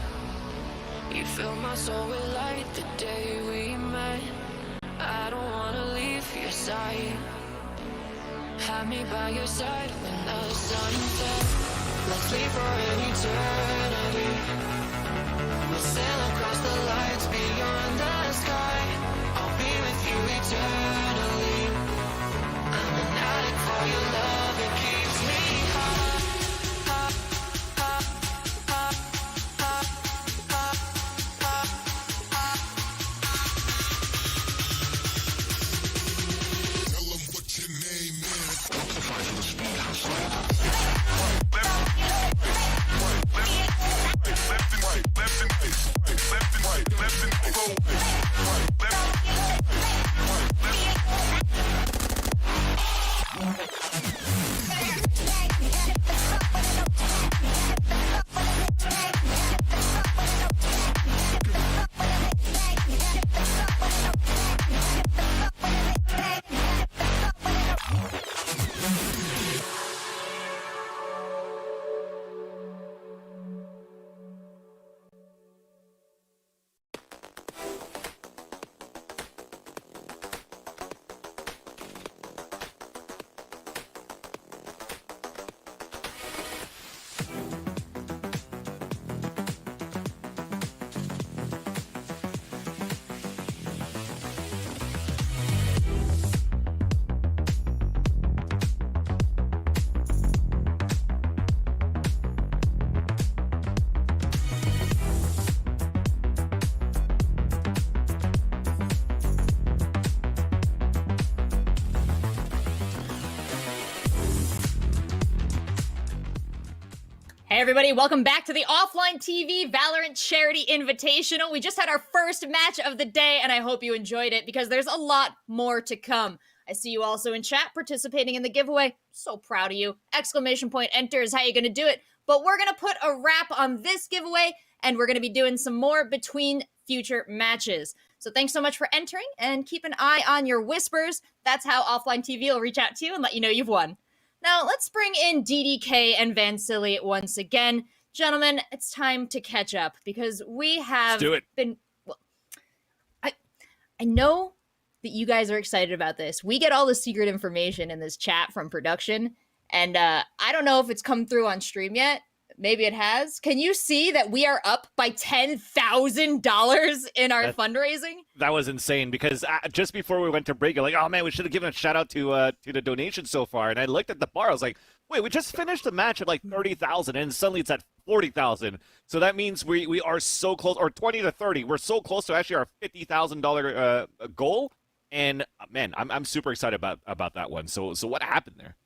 You fill my soul with light the day we met. I don't wanna leave your side. Have me by your side when the sun sets. Let's leave for an eternity. We'll sail across the lights beyond the sky. I'll be with you eternally. I'm an addict for your love, it keeps me high. Hey everybody, welcome back to the OfflineTV Valorant Charity Invitational. We just had our first match of the day, and I hope you enjoyed it because there's a lot more to come. I see you also in chat participating in the giveaway. So proud of you. Exclamation point enter is how you're going to do it. But we're going to put a wrap on this giveaway, and we're going to be doing some more between future matches. So thanks so much for entering, and keep an eye on your whispers. That's how OfflineTV will reach out to you and let you know you've won. Now, let's bring in DDK and Vansili once again. Gentlemen, it's time to catch up because we have been... Well, I know that you guys are excited about this. We get all the secret information in this chat from production, and I don't know if it's come through on stream yet. Maybe it has. Can you see that we are up by $10,000 in our fundraising? That was insane because just before we went to break, you're like, oh man, we should have given a shout out to the donation so far. And I looked at the bar, I was like, wait, we just finished the match at like 30,000 and suddenly it's at 40,000. So that means we are so close, or 20 to 30. We're so close to actually our $50,000 goal. And man, I'm super excited about that one. So what happened there?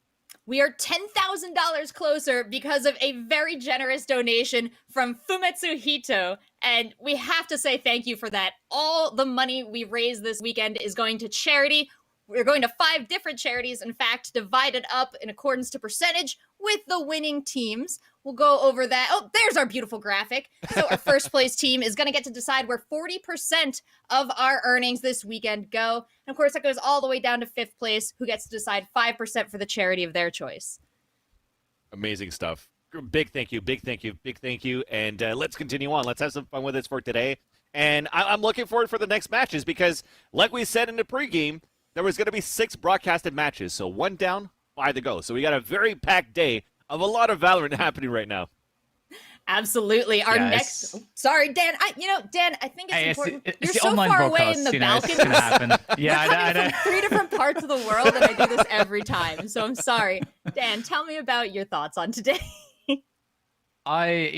We are $10,000 closer because of a very generous donation from Fumetsu Hito, and we have to say thank you for that. All the money we raise this weekend is going to charity. We're going to 5 different charities, in fact, divided up in accordance to percentage with the winning teams. We'll go over that. Oh, there's our beautiful graphic. So our first place team is going to get to decide where 40% of our earnings this weekend go. And of course, that goes all the way down to 5th place, who gets to decide 5% for the charity of their choice. Amazing stuff. Big thank you, big thank you, big thank you. And let's continue on. Let's have some fun with this for today. And I'm looking forward for the next matches because, like we said in the pregame, there was going to be 6 broadcasted matches. So 1 down, 5 to go. So we got a very packed day of a lot of Valorant happening right now. Absolutely. Our next... Sorry, Dan. Dan, I think it's important. You're so far away in the balcony. It's gonna happen. Yeah, I know. From 3 different parts of the world, and I do this every time. So I'm sorry. Dan, tell me about your thoughts on today. I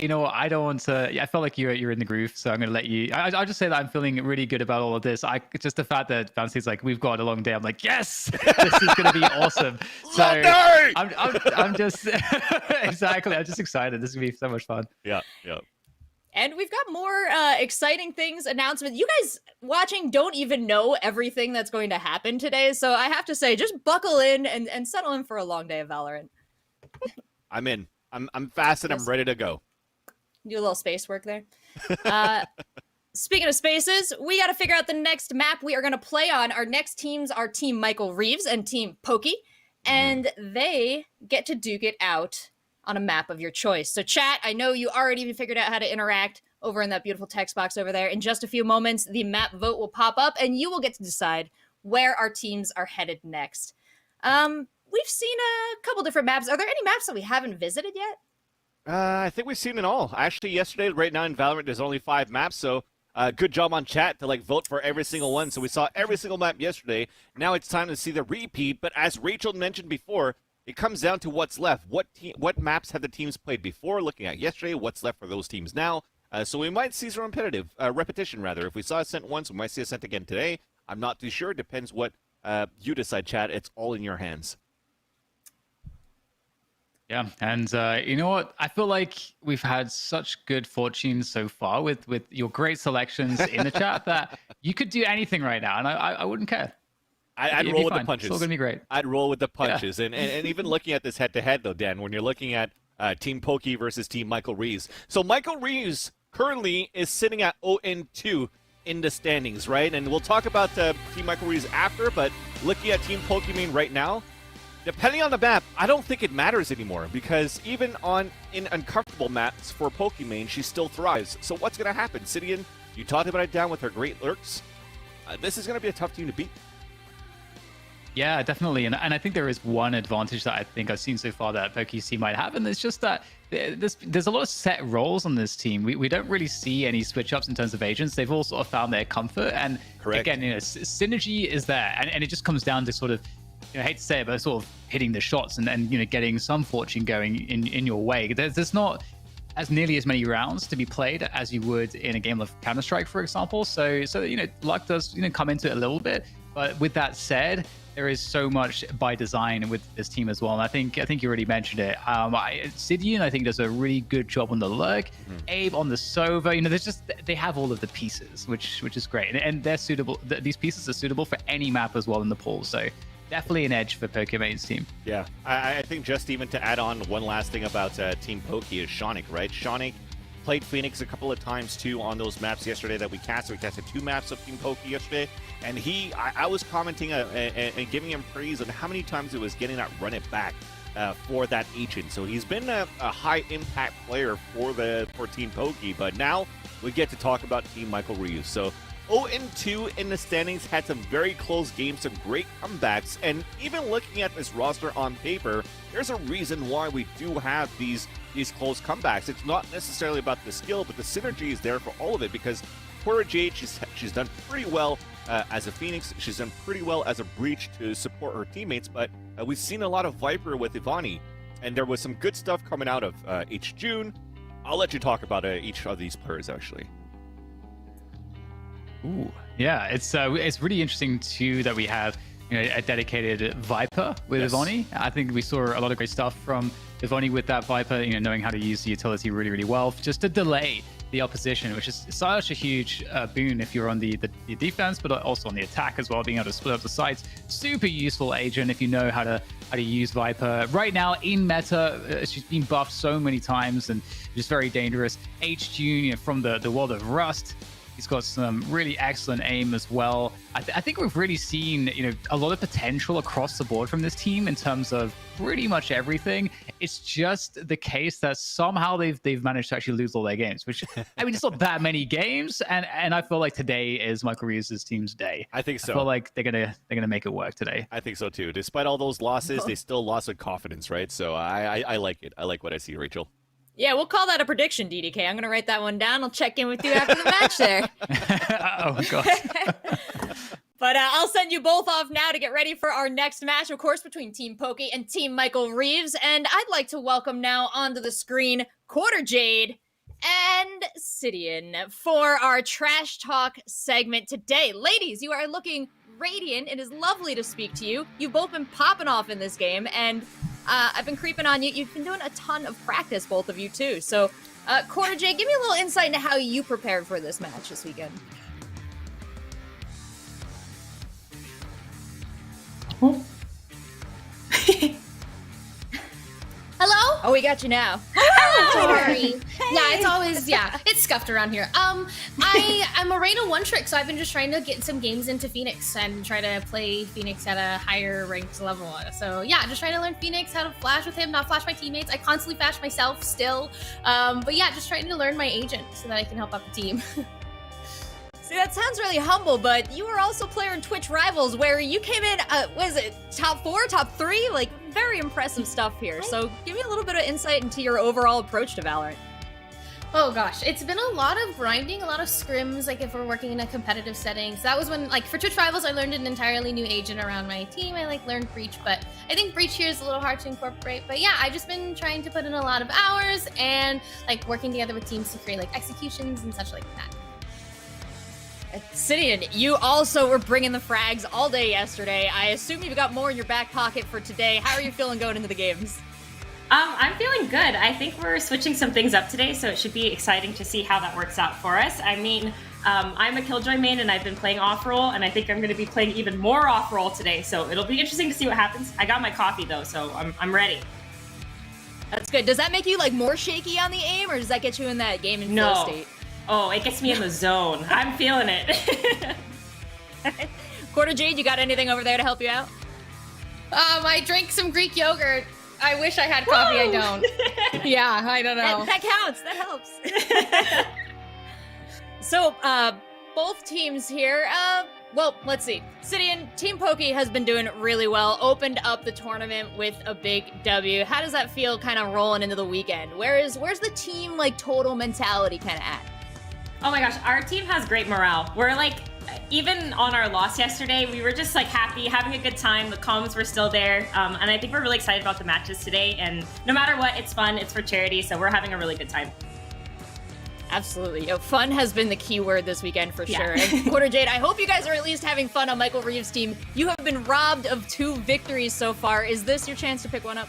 don't want to. I felt like you're in the groove, so I'm going to let you. I'll just say that I'm feeling really good about all of this. Just the fact that Fancy's like, we've got a long day. I'm like, yes, this is going to be awesome. So I'm just exactly. I'm just excited. This is going to be so much fun. Yeah. And we've got more exciting things, announcements. You guys watching don't even know everything that's going to happen today, so I have to say, just buckle in and settle in for a long day of Valorant. I'm in. I'm fast and I'm ready to go. Do a little space work there. Speaking of spaces, we got to figure out the next map we are going to play on. Our next teams are Team Michael Reeves and Team Poki, and they get to duke it out on a map of your choice. So chat, I know you already figured out how to interact over in that beautiful text box over there. In just a few moments, the map vote will pop up and you will get to decide where our teams are headed next. We've seen a couple different maps. Are there any maps that we haven't visited yet? I think we've seen it all. Actually, yesterday, right now in Valorant, there's only 5 maps, so good job on chat to vote for every single one. So we saw every single map yesterday. Now it's time to see the repeat. But as Rachel mentioned before, it comes down to what's left. What maps have the teams played before? Looking at yesterday, what's left for those teams now? So we might see some repetition rather. If we saw Ascent once, we might see Ascent again today. I'm not too sure. It depends what you decide, chat. It's all in your hands. Yeah, and you know what? I feel like we've had such good fortune so far with your great selections in the chat that you could do anything right now, and I wouldn't care. I'd roll with the punches. It's all gonna be great. I'd roll with the punches, and even looking at this head-to-head though, Dan, when you're looking at Team Poki versus Team Michael Reeves. So Michael Reeves currently is sitting at 0-2 in the standings, right? And we'll talk about Team Michael Reeves after, but looking at Team Pokimane right now, depending on the map, I don't think it matters anymore because even in uncomfortable maps for Pokimane, she still thrives. So what's going to happen? Sidian, you talked about it down with her great lurks. This is going to be a tough team to beat. Yeah, definitely. And I think there is one advantage that I think I've seen so far that PokiC might have, and it's just that there's a lot of set roles on this team. We don't really see any switch-ups in terms of agents. They've all sort of found their comfort. And correct. Again, synergy is there. And it just comes down to sort of, I hate to say it, but sort of hitting the shots and getting some fortune going in your way. There's not as nearly as many rounds to be played as you would in a game of Counter-Strike, for example. So luck does come into it a little bit. But with that said, there is so much by design with this team as well. And I think you already mentioned it. Sidian, I think, does a really good job on the lurk. Abe on the Sova. They have all of the pieces, which is great. And they're suitable. These pieces are suitable for any map as well in the pool. So definitely an edge for Pokimane's team. Yeah, I think just even to add on one last thing about Team Poki is Shonik, right? Shonik played Phoenix a couple of times too on those maps yesterday that we casted. We casted 2 maps of Team Poki yesterday, and I was commenting and giving him praise on how many times it was getting that run it back for that agent. So he's been a high impact player for Team Poki, but now we get to talk about Team Michael Reeves. So 0-2 in the standings, had some very close games, some great comebacks, and even looking at this roster on paper, there's a reason why we do have these close comebacks. It's not necessarily about the skill, but the synergy is there for all of it, because Cora Jade, she's done pretty well as a Phoenix. She's done pretty well as a Breach to support her teammates, but we've seen a lot of Viper with Ivani, and there was some good stuff coming out of H. June. I'll let you talk about each of these players, actually. Ooh, yeah, it's really interesting too that we have a dedicated Viper with Ivani. I think we saw a lot of great stuff from Ivani with that Viper, knowing how to use the utility really, really well, just to delay the opposition, which is such a huge boon if you're on the defense, but also on the attack as well, being able to split up the sides. Super useful agent if you know how to use Viper. Right now in meta, she's been buffed so many times and just very dangerous. H. June from the world of Rust. He's got some really excellent aim as well. I think we've really seen, a lot of potential across the board from this team in terms of pretty much everything. It's just the case that somehow they've managed to actually lose all their games, which, it's not that many games. And I feel like today is Michael Reeves' team's day. I think so. I feel like they're gonna make it work today. I think so too. Despite all those losses, they still lost with confidence, right? So I like it. I like what I see, Rachel. Yeah, we'll call that a prediction, DDK. I'm going to write that one down. I'll check in with you after the match there. Oh, God. But I'll send you both off now to get ready for our next match, of course, between Team Poki and Team Michael Reeves. And I'd like to welcome now onto the screen Quarter Jade and Sidian for our Trash Talk segment today. Ladies, you are looking radiant. It is lovely to speak to you. You've both been popping off in this game, and I've been creeping on you. You've been doing a ton of practice, both of you, too. So, Quarter J, give me a little insight into how you prepared for this match this weekend. Hello? Oh, we got you now. Sorry. Yeah, it's always it's scuffed around here. I'm a Reyna one trick, so I've been just trying to get some games into Phoenix and try to play Phoenix at a higher ranked level. So yeah, just trying to learn Phoenix, how to flash with him, not flash my teammates. I constantly flash myself still. But yeah, just trying to learn my agent so that I can help out the team. See, that sounds really humble, but you were also player in Twitch Rivals, where you came in, what is it, top 4, top 3? Like, very impressive stuff here. So give me a little bit of insight into your overall approach to Valorant. Oh gosh, it's been a lot of grinding, a lot of scrims, like if we're working in a competitive setting. So that was when, like for Twitch Rivals, I learned an entirely new agent around my team. I learned Breach, but I think Breach here is a little hard to incorporate. But yeah, I've just been trying to put in a lot of hours and like working together with teams to create like executions and such like that. Sidian, you also were bringing the frags all day yesterday. I assume you've got more in your back pocket for today. How are you feeling going into the games? I'm feeling good. I think we're switching some things up today, so it should be exciting to see how that works out for us. I mean, I'm a Killjoy main, and I've been playing off-roll, and I think I'm going to be playing even more off-roll today, so it'll be interesting to see what happens. I got my coffee, though, so I'm ready. That's good. Does that make you, like, more shaky on the aim, or does that get you in that game and flow state? Oh, it gets me in the zone. I'm feeling it. Quarter Jade, you got anything over there to help you out? I drank some Greek yogurt. I wish I had coffee. I don't. Yeah, I don't know. That counts. That helps. So, both teams here, well, let's see. Sidian, Team Poki has been doing really well, opened up the tournament with a big W. How does that feel kind of rolling into the weekend? Where's the team, like, total mentality kind of at? Oh my gosh, our team has great morale. We're like, even on our loss yesterday, we were just like happy, having a good time. The comms were still there. And I think we're really excited about the matches today. And no matter what, it's fun, it's for charity. So we're having a really good time. Absolutely. Fun has been the key word this weekend for sure. And Quarter Jade, I hope you guys are at least having fun on Michael Reeves' team. You have been robbed of 2 victories so far. Is this your chance to pick one up?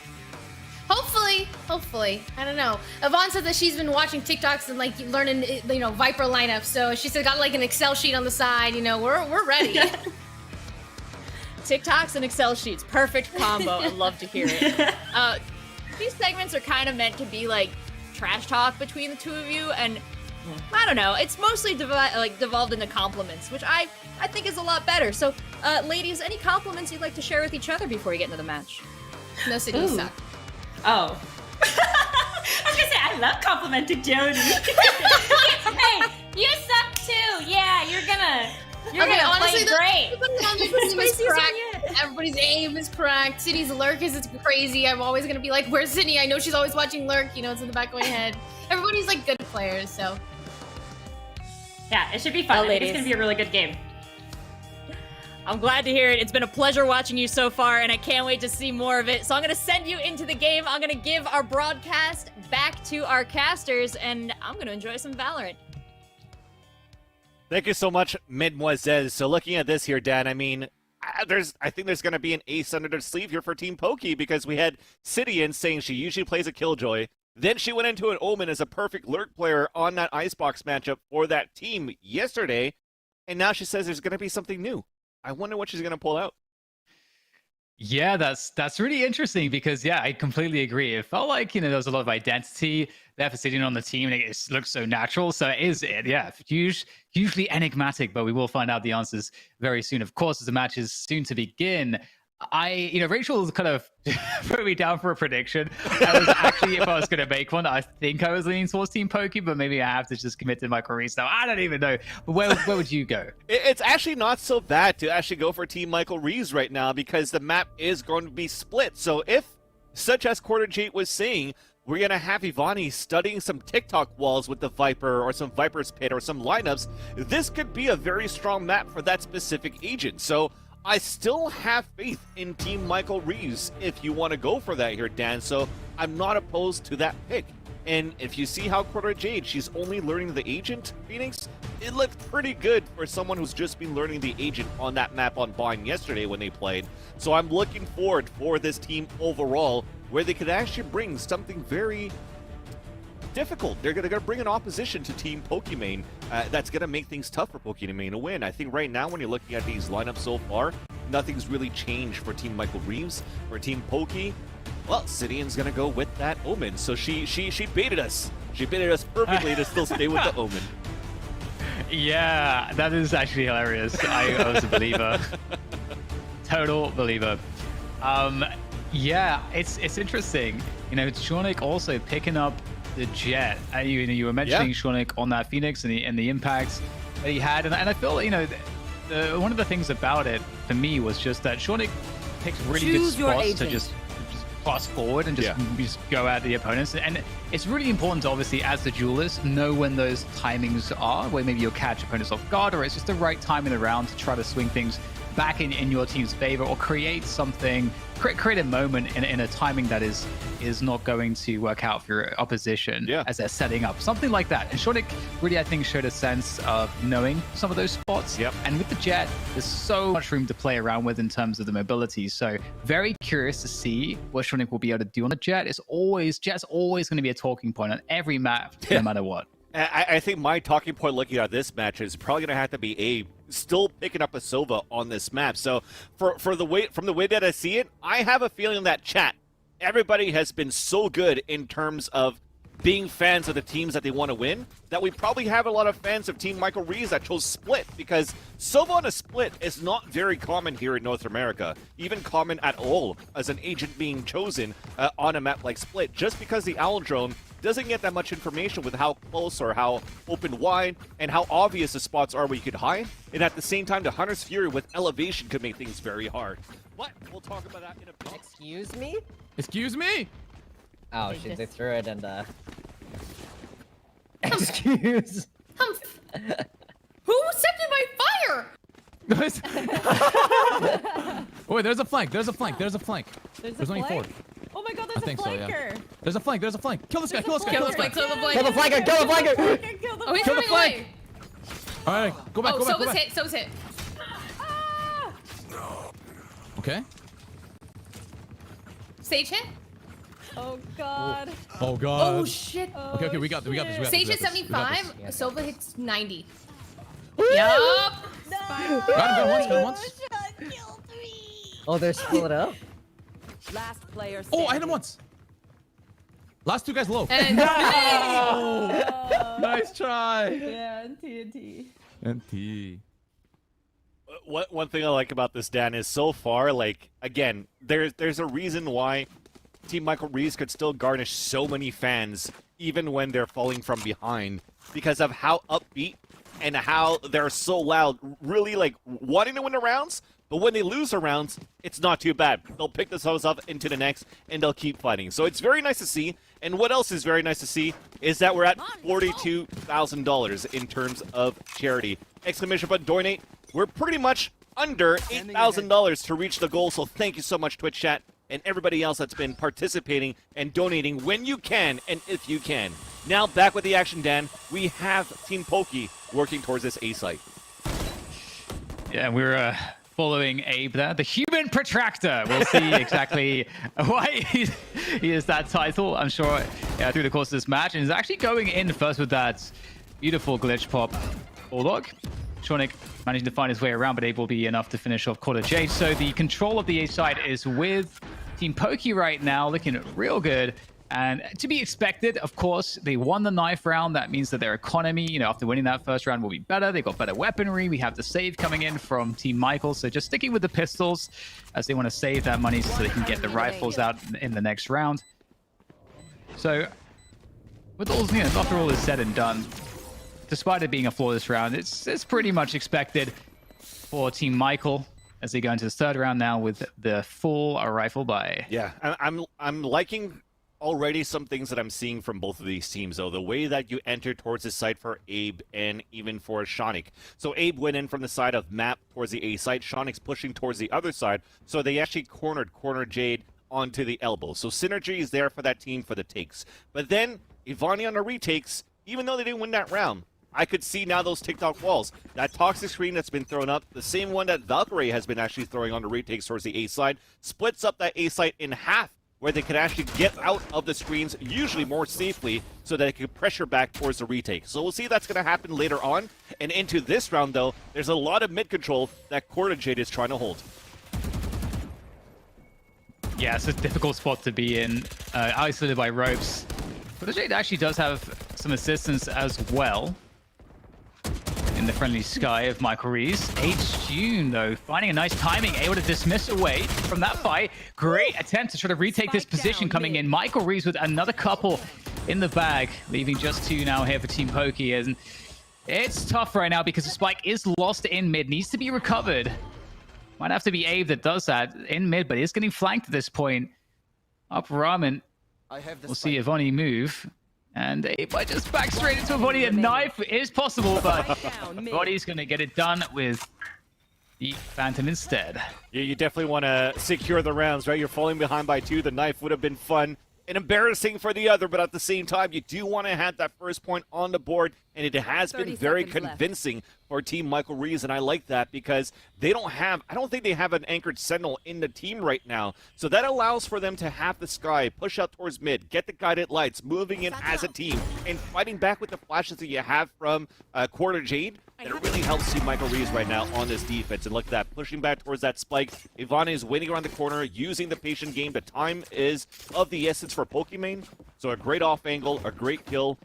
Hopefully. I don't know. Yvonne said that she's been watching TikToks and like learning, Viper lineups. So she's got like an Excel sheet on the side. We're ready. TikToks and Excel sheets, perfect combo. I'd love to hear it. These segments are kind of meant to be like trash talk between the two of you, and I don't know. It's mostly devolved into compliments, which I think is a lot better. So, ladies, any compliments you'd like to share with each other before you get into the match? No, Sid, you suck. Oh. I was gonna say, I love complimenting Jodi. Hey, you suck too. Yeah, you're gonna honestly, play great. Everybody's aim is cracked. Everybody's aim is cracked. Sydney's lurk is crazy. I'm always gonna be like, where's Sydney? I know she's always watching lurk. It's in the back of my head. Everybody's like good players, so. Yeah, it should be fun. I think it's gonna be a really good game. I'm glad to hear it. It's been a pleasure watching you so far, and I can't wait to see more of it. So I'm going to send you into the game. I'm going to give our broadcast back to our casters, and I'm going to enjoy some Valorant. Thank you so much, Mademoiselle. So looking at this here, Dan, I mean, I think there's going to be an ace under the sleeve here for Team Poki, because we had Sidian saying she usually plays a Killjoy. Then she went into an Omen as a perfect lurk player on that Icebox matchup for that team yesterday, and now she says there's going to be something new. I wonder what she's going to pull out. Yeah, that's really interesting because, I completely agree. It felt like, there was a lot of identity there for Sidian on the team, and it looks so natural. So it is, hugely enigmatic, but we will find out the answers very soon. Of course, as the match is soon to begin, Rachel's kind of put me down for a prediction. I was actually, if I was going to make one, I think I was leaning towards Team Poki, but maybe I have to just commit to Michael Reeves now. I don't even know. But where would you go? It's actually not so bad to actually go for Team Michael Reeves right now, because the map is going to be split. So if, such as Quarter Jade was saying, we're going to have Ivani studying some TikTok walls with the Viper or some Viper's Pit or some lineups, this could be a very strong map for that specific agent. So I still have faith in Team Michael Reeves if you want to go for that here, Dan. So I'm not opposed to that pick. And if you see how Quarter Jade, she's only learning the agent, Phoenix, it looked pretty good for someone who's just been learning the agent on that map on Bind yesterday when they played. So I'm looking forward for this team overall, where they could actually bring something very difficult. They're going to bring an opposition to Team Pokimane that's going to make things tough for Pokimane to win. I think right now, when you're looking at these lineups so far, nothing's really changed for Team Michael Reeves. For Team Poki, Well, Sidian's gonna go with that Omen, so she baited us. She baited us perfectly to still stay with the Omen. Yeah, that is actually hilarious. I was a believer. Total believer. Yeah, it's interesting. You know, Shonik also picking up the Jet. You were mentioning Shonik on that Phoenix and the impact that he had, and I feel, you know, one of the things about it for me was just that Shonik picks really good spots to just pass forward and just go at the opponents. And it's really important to, obviously, as the duelist, know when those timings are, where maybe you'll catch opponents off guard, or it's just the right time in the round to try to swing things back in your team's favor, or create something, create a moment in a timing that is not going to work out for your opposition as they're setting up. Something like that. And Shonik really, I think, showed a sense of knowing some of those spots. And with the Jet, there's so much room to play around with in terms of the mobility. So very curious to see what Shonik will be able to do on the Jet. Jet's always going to be a talking point on every map, no matter what. I think my talking point looking at this match is probably going to have to be Abe still picking up a Sova on this map. So from the way that I see it, I have a feeling that chat, everybody has been so good in terms of being fans of the teams that they want to win, that we probably have a lot of fans of Team Michael Rees that chose Split, because Sova on a Split is not very common here in North America, even common at all as an agent being chosen on a map like Split, just because the Owl Drone doesn't get that much information with how close or how open wide and how obvious the spots are where you could hide. And at the same time, the Hunter's Fury with elevation could make things very hard. But we'll talk about that in a bit. Excuse me? Excuse me? Oh shit, they threw it and Excuse. Who set me by fire? Wait, there's a flank. There's a flank. There's a flank. There's only flank? 4. Oh my god, I there's think a so, yeah. flanker. There's a flank. There's a flank. Kill this guy. Kill this guy. Kill the flank. Kill the flanker! Kill the flanker! Oh, he's Kill the running flank. away. All right, go back. Oh, Go back. Go Sova's back. hit. Sova's hit. Okay. Sage hit. Oh god. Oh god. Oh shit. Okay, okay, we got this. We got this. Sage hit We got 75. this. Sova hits 90. Got Yup. him. Got him once. Oh, they're split up? Last player Oh, standing. I hit him once. Last 2 guys low. And Nice try. Yeah, and TNT. NT. One thing I like about this, Dan, is so far, like, again, there's a reason why Team Michael Rees could still garnish so many fans even when they're falling from behind, because of how upbeat and how they're so loud, really, like, wanting to win the rounds, but when they lose the rounds, it's not too bad. They'll pick themselves up into the next, and they'll keep fighting. So it's very nice to see, and what else is very nice to see is that we're at $42,000 in terms of charity. Exclamation point donate. We're pretty much under $8,000 to reach the goal, so thank you so much, Twitch chat, and everybody else that's been participating and donating when you can and if you can. Now, back with the action, Dan. We have Team Poki working towards this A site. Yeah, we're following Abe there. The Human Protractor. We'll see exactly why he is that title, I'm sure, through the course of this match. And he's actually going in first with that beautiful glitch pop Bulldog. Shonik managing to find his way around, but Abe will be enough to finish off Quarter J. So the control of the A side is with Team Poki right now, looking real good. And to be expected, of course, they won the knife round. That means that their economy, you know, after winning that first round will be better. They've got better weaponry. We have the save coming in from Team Michael. So just sticking with the pistols as they want to save that money so they can get the rifles out in the next round. So with all, you know, after all is said and done, despite it being a flawless round, it's pretty much expected for Team Michael as they go into the third round now with the full rifle buy. Yeah, I'm liking already some things that I'm seeing from both of these teams, though. The way that you enter towards the site for Abe and even for Shonik. So Abe went in from the side of map towards the A site. Shonik's pushing towards the other side. So they actually cornered Jade onto the elbow. So synergy is there for that team for the takes. But then Ivani on the retakes, even though they didn't win that round, I could see now those TikTok walls. That toxic screen that's been thrown up, the same one that Valkyrie has been actually throwing on the retakes towards the A side, splits up that A site in half, where they can actually get out of the screens, usually more safely, so that they can pressure back towards the retake. So we'll see if that's going to happen later on. And into this round, though, there's a lot of mid control that Jade is trying to hold. Yeah, it's a difficult spot to be in, isolated by ropes. But the Jade actually does have some assistance as well in the friendly sky of Michael Rees. H-June, though, finding a nice timing, able to dismiss away from that fight. Great attempt to try to retake this position coming in. Michael Rees with another couple in the bag, leaving just 2 now here for Team Poki. And it's tough right now because the spike is lost in mid, needs to be recovered. Might have to be Abe that does that in mid, but is getting flanked at this point. Up Ramen. We'll see Ivani move. And Abe might just back straight into Ivani. A knife is possible, but Ivani's going to get it done with the Phantom instead. Yeah, you definitely want to secure the rounds, right? You're falling behind by 2. The knife would have been fun and embarrassing for the other, but at the same time, you do want to have that first point on the board, and it has been very convincing for Team Michael Rees, and I like that because they don't have, I don't think they have an anchored sentinel in the team right now, so that allows for them to have the sky, push out towards mid, get the guided lights, moving in as a team, and fighting back with the flashes that you have from Quarter Jade. And it really helps Team Michael Rees right now on this defense. And look at that, pushing back towards that spike. Ivani is waiting around the corner, using the patient game. The time is of the essence for Pokimane. So a great off angle, a great kill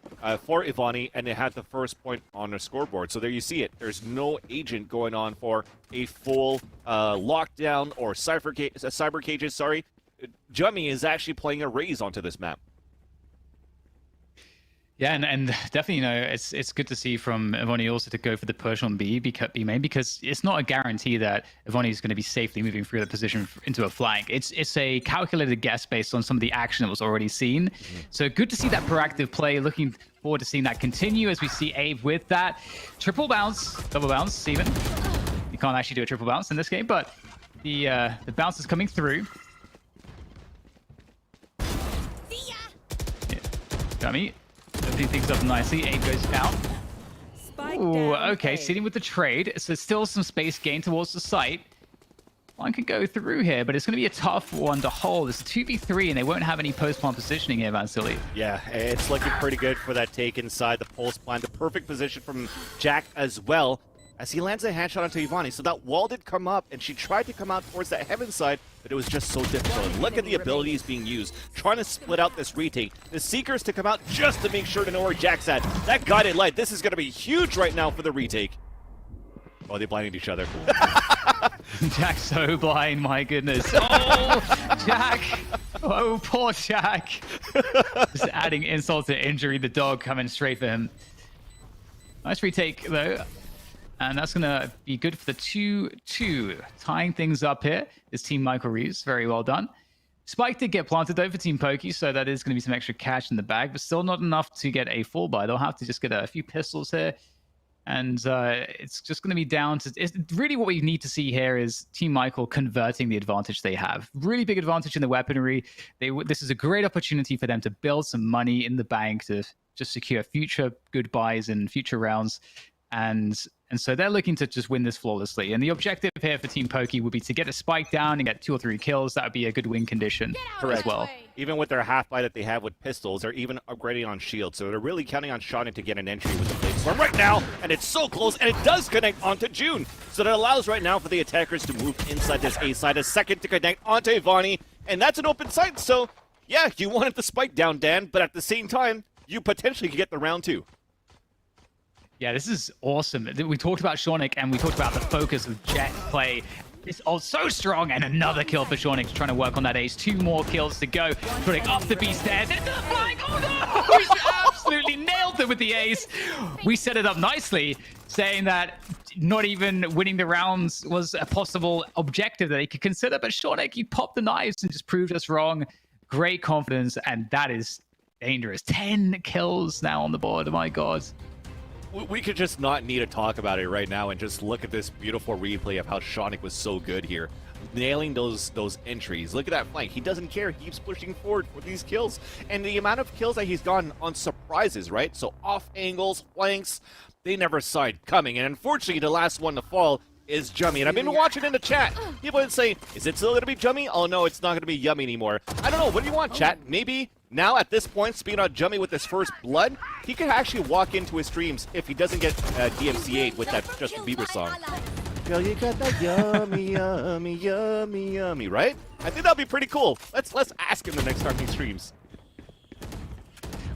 for Ivani, and they had the first point on their scoreboard. So there you see it. There's no agent going on for a full lockdown or cyber cages, sorry. Jummy is actually playing a raise onto this map. Yeah, and definitely, you know, it's good to see from Ivani also to go for the push on B main, because it's not a guarantee that Ivani is going to be safely moving through the position into a flank. It's a calculated guess based on some of the action that was already seen. So good to see that proactive play. Looking forward to seeing that continue as we see Abe with that triple bounce, double bounce even. You can't actually do a triple bounce in this game, but the bounce is coming through. Yeah. Dummy. Opening things up nicely. Abe goes down. Ooh, okay, sitting with the trade. So still some space gain towards the site. One could go through here, but it's going to be a tough one to hold. It's a 2v3, and they won't have any post-plant positioning here, Van Silly. Yeah, it's looking pretty good for that take inside the pulse plant. The perfect position from Jack as well, as he lands a headshot onto Ivani. So that wall did come up, and she tried to come out towards that heaven side, but it was just so difficult. And look at the abilities being used, trying to split out this retake. The Seekers to come out just to make sure to know where Jack's at. That guided light, this is going to be huge right now for the retake. Oh, they blinded each other. Jack's so blind, my goodness. Oh, Jack. Oh, poor Jack. Just adding insult to injury. The dog coming straight for him. Nice retake, though. And that's going to be good for the 2-2. Tying things up here is Team Michael Rees. Very well done. Spike did get planted, though, for Team Poki, so that is going to be some extra cash in the bag, but still not enough to get a full buy. They'll have to just get a few pistols here. And it's just going to be down to... It's really what we need to see here is Team Michael converting the advantage they have. Really big advantage in the weaponry. This is a great opportunity for them to build some money in the bank to just secure future good buys in future rounds. And so they're looking to just win this flawlessly. And the objective here for Team Poki would be to get a spike down and get 2 or 3 kills. That would be a good win condition as well. Even with their half buy that they have with pistols, they're even upgrading on shields. So they're really counting on Shawnee to get an entry with the Blade Storm right now. And it's so close, and it does connect onto June. So that allows right now for the attackers to move inside this A side. A second to connect onto Ivani. And that's an open site. So yeah, you wanted the spike down, Dan, but at the same time, you potentially could get the round 2. Yeah, this is awesome. We talked about Shawnick, and we talked about the focus of Jet play. It's all so strong, and another kill for Shawnick, trying to work on that ace. 2 more kills to go. Shawnick up the B stairs, into the flank. Oh no! He's absolutely nailed it with the ace. We set it up nicely, saying that not even winning the rounds was a possible objective that they could consider. But Shawnick, he popped the knives and just proved us wrong. Great confidence, and that is dangerous. 10 kills now on the board. My God. We could just not need to talk about it right now and just look at this beautiful replay of how Shawnick was so good here. Nailing those entries. Look at that flank. He doesn't care. He keeps pushing forward for these kills. And the amount of kills that he's gotten on surprises, right? So off angles, flanks, they never saw it coming. And unfortunately, the last one to fall is Jummy. And I've been watching in the chat. People would say, is it still going to be Jummy? Oh no, it's not going to be Yummy anymore. I don't know. What do you want, chat? Maybe now at this point, speaking on Jummy with his first blood, he could actually walk into his streams if he doesn't get DMCA'd with that Justin Bieber song. Girl, you got that yummy, yummy, yummy, yummy, right? I think that'll be pretty cool. Let's ask him the next time he streams.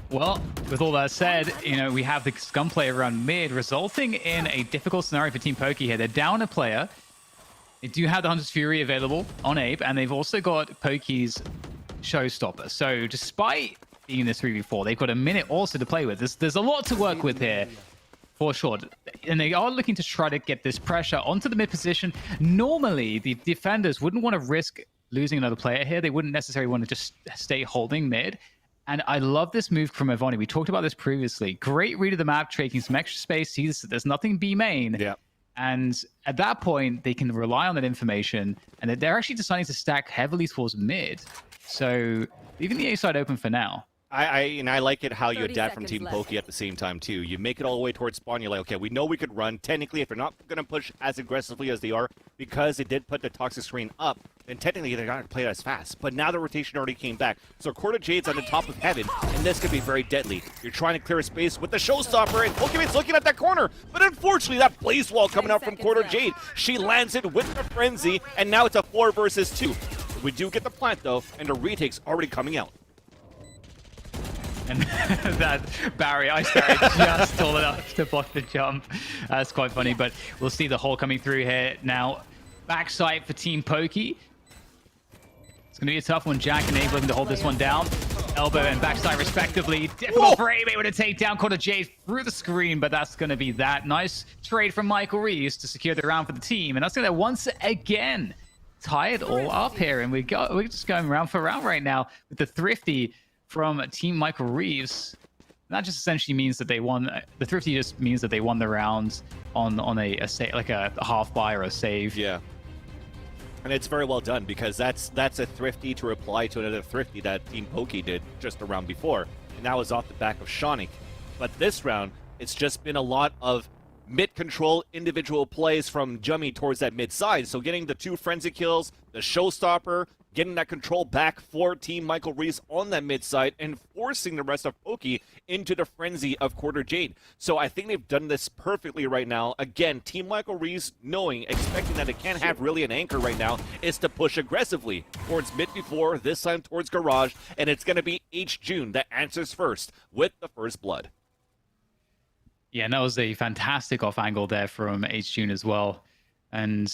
Well, with all that said, you know, we have the scum player around mid, resulting in a difficult scenario for Team Poki here. They're down a player. They do have the Hunter's Fury available on Abe, and they've also got Poki's Showstopper. So despite being in this 3v4, they've got a minute also to play with. There's a lot to work with here. For sure. And they are looking to try to get this pressure onto the mid position. Normally, the defenders wouldn't want to risk losing another player here. They wouldn't necessarily want to just stay holding mid. And I love this move from Evony. We talked about this previously. Great read of the map, taking some extra space, sees that there's nothing B main. Yeah. And at that point, they can rely on that information. And they're actually deciding to stack heavily towards mid. So leaving the A side open for now. I like it how you adapt from Team Poki at the same time, too. You make it all the way towards spawn. You're like, okay, we know we could run. Technically, if they're not going to push as aggressively as they are, because they did put the toxic screen up, then technically they're not going to play it as fast. But now the rotation already came back. So Quarter Jade's on the top of heaven, and this could be very deadly. You're trying to clear a space with the Showstopper, and Pokemon's looking at that corner. But unfortunately, that Blaze Wall coming out from Quarter Jade. She lands it with the Frenzy, and now it's a 4 versus 2. We do get the plant, though, and the retake's already coming out. And that Ice Barrier just tall enough to block the jump. That's quite funny, but we'll see the hole coming through here. Now, backside for Team Poki. It's going to be a tough one. Jack and Abe looking to hold this one down. Elbow and backside respectively. Difficult for Abe, able to take down Quarter Jade through the screen, but that's going to be that. Nice trade from Michael Reeves to secure the round for the team. And that's going to once again tie it all up here. And we're just going round for round right now with the Thrifty from Team Michael Reeves. That just essentially means that they won. The Thrifty just means that they won the round on a half buy or a save. Yeah. And it's very well done, because that's a Thrifty to reply to another Thrifty that Team Poki did just a round before. And that was off the back of Shonic. But this round, it's just been a lot of mid-control individual plays from Jummy towards that mid-side. So getting the 2 frenzy kills, the Showstopper, getting that control back for Team Michael Reese on that mid-side, and forcing the rest of Poki into the frenzy of Quarter Jade. So I think they've done this perfectly right now. Again, Team Michael Reese expecting that it can't have really an anchor right now, is to push aggressively towards mid before, this time towards Garage, and it's going to be H. June that answers first with the first blood. Yeah, and that was a fantastic off angle there from H. June as well. And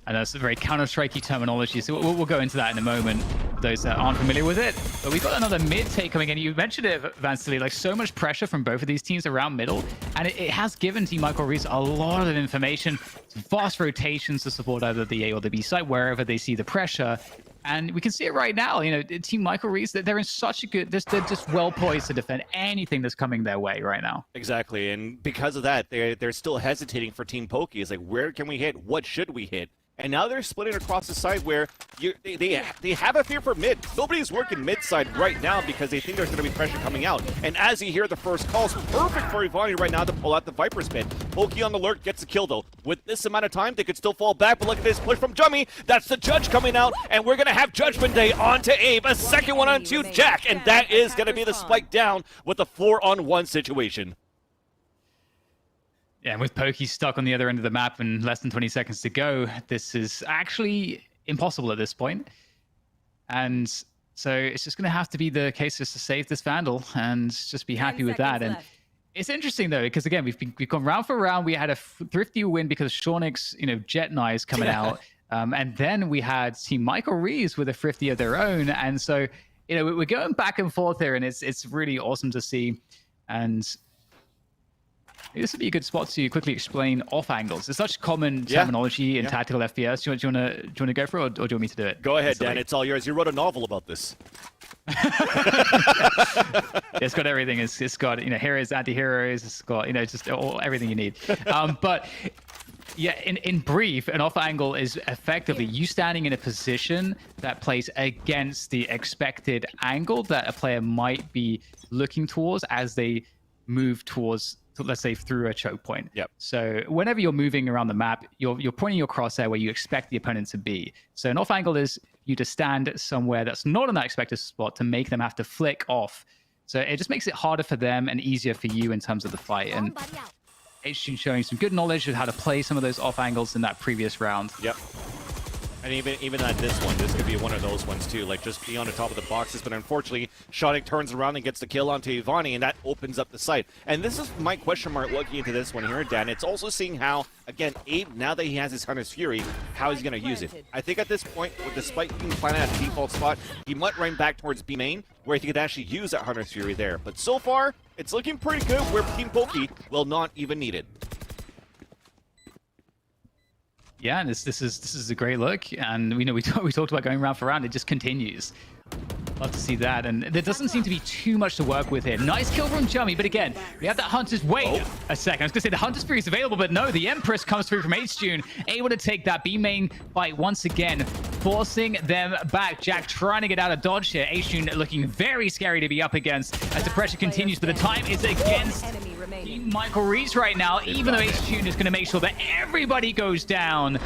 that's a very Counter-Strikey terminology, so we'll go into that in a moment, for those that aren't familiar with it. But we've got another mid take coming in. You mentioned it, Vansilly, like so much pressure from both of these teams around middle, and it has given Team Michael Reese a lot of information, some fast rotations to support either the A or the B side, wherever they see the pressure. And we can see it right now, you know, Team Michael Reese, they're in such a good, they're just well poised to defend anything that's coming their way right now. Exactly, and because of that, they're still hesitating for Team Poki. It's like, where can we hit? What should we hit? And now they're splitting across the side where they have a fear for mid. Nobody's working mid side right now because they think there's going to be pressure coming out. And as you hear the first calls, perfect for Ivani right now to pull out the Viper spin. Poki on the lurk gets a kill though. With this amount of time, they could still fall back, but look at this push from Jummy. That's the judge coming out, and we're going to have Judgment Day onto Abe. A second one onto Jack, and that is going to be the spike down with a 4-on-1 situation. Yeah, and with Poki stuck on the other end of the map and less than 20 seconds to go, this is actually impossible at this point. And so it's just going to have to be the case just to save this Vandal and just be happy with that. And it's interesting, though, because, again, we've gone round for round. We had a Thrifty win because of Shawnick's, Jet Knives coming out. And then we had Team Michael Reeves with a Thrifty of their own. And so, we're going back and forth here, and it's really awesome to see. And this would be a good spot to quickly explain off angles. It's such common terminology in tactical FPS. Do you want to go for it, or do you want me to do it? Go ahead, Dan. It's all yours. You wrote a novel about this. It's got everything. It's got heroes, anti-heroes. It's got just everything you need. But yeah, in brief, an off angle is effectively you standing in a position that plays against the expected angle that a player might be looking towards as they move towards, let's say, through a choke point. Yep. So whenever you're moving around the map, you're pointing your crosshair where you expect the opponent to be. So an off angle is you to stand somewhere that's not in that expected spot to make them have to flick off. So it just makes it harder for them and easier for you in terms of the fight. And H-Tune showing some good knowledge of how to play some of those off angles in that previous round. Yep. And even at this one, this could be one of those ones too, like just be on the top of the boxes. But unfortunately, Shonik turns around and gets the kill onto Ivani, and that opens up the site. And this is my question mark looking into this one here, Dan. It's also seeing how, again, Abe, now that he has his Hunter's Fury, how he's going to use it. I think at this point, with the spike being planted at the default spot, he might run back towards B main, where he could actually use that Hunter's Fury there. But so far, it's looking pretty good where Team Poki will not even need it. Yeah, and this is a great look, and we talked about going round for round. It just continues. Love to see that, and there doesn't seem to be too much to work with here. Nice kill from Chummy, but again, we have that Hunter's... Wait a second, I was going to say the Hunter's Fury is available, but no, the Empress comes through from H-Tune, able to take that B main fight once again, forcing them back. Jack trying to get out of dodge here. H-Tune looking very scary to be up against as the pressure continues, but the time is against Team Michael Reese right now, even though H-Tune is going to make sure that everybody goes down.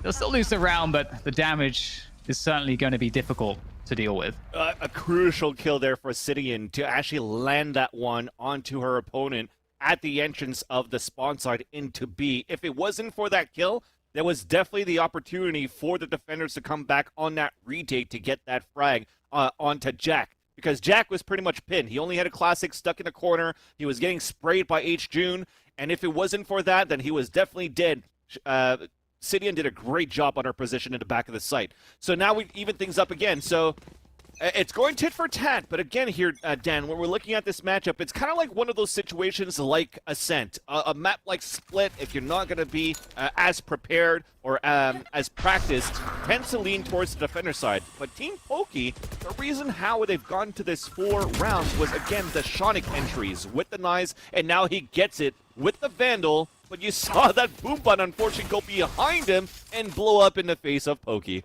They'll still lose the round, but the damage is certainly going to be difficult to deal with. A crucial kill there for Sidian to actually land that one onto her opponent at the entrance of the spawn side into B. If it wasn't for that kill, there was definitely the opportunity for the defenders to come back on that retake to get that frag onto Jack. Because Jack was pretty much pinned. He only had a classic stuck in a corner. He was getting sprayed by H-June. And if it wasn't for that, then he was definitely dead. Sidian did a great job on her position in the back of the site. So now we even things up again. So it's going tit for tat. But again here, Dan, when we're looking at this matchup, it's kind of like one of those situations like Ascent. A map like Split, if you're not going to be as prepared or as practiced, tends to lean towards the defender side. But Team Poki, the reason how they've gone to this 4 rounds was, again, the Shonik entries with the knives, and now he gets it with the Vandal. But you saw that boom button unfortunately go behind him and blow up in the face of Poki.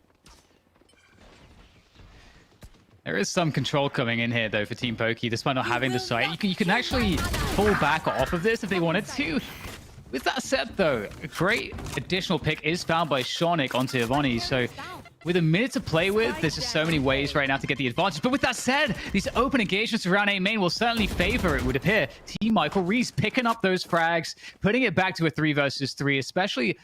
There is some control coming in here, though, for Team Poki, despite not having the site. You can actually pull back off of this if they wanted to. With that said, though, a great additional pick is found by Shonik onto Ivani, so with a minute to play with, there's just so many ways right now to get the advantage. But with that said, these open engagements around A main will certainly favor, it would appear, Team Michael Reese picking up those frags, putting it back to a 3 versus 3, especially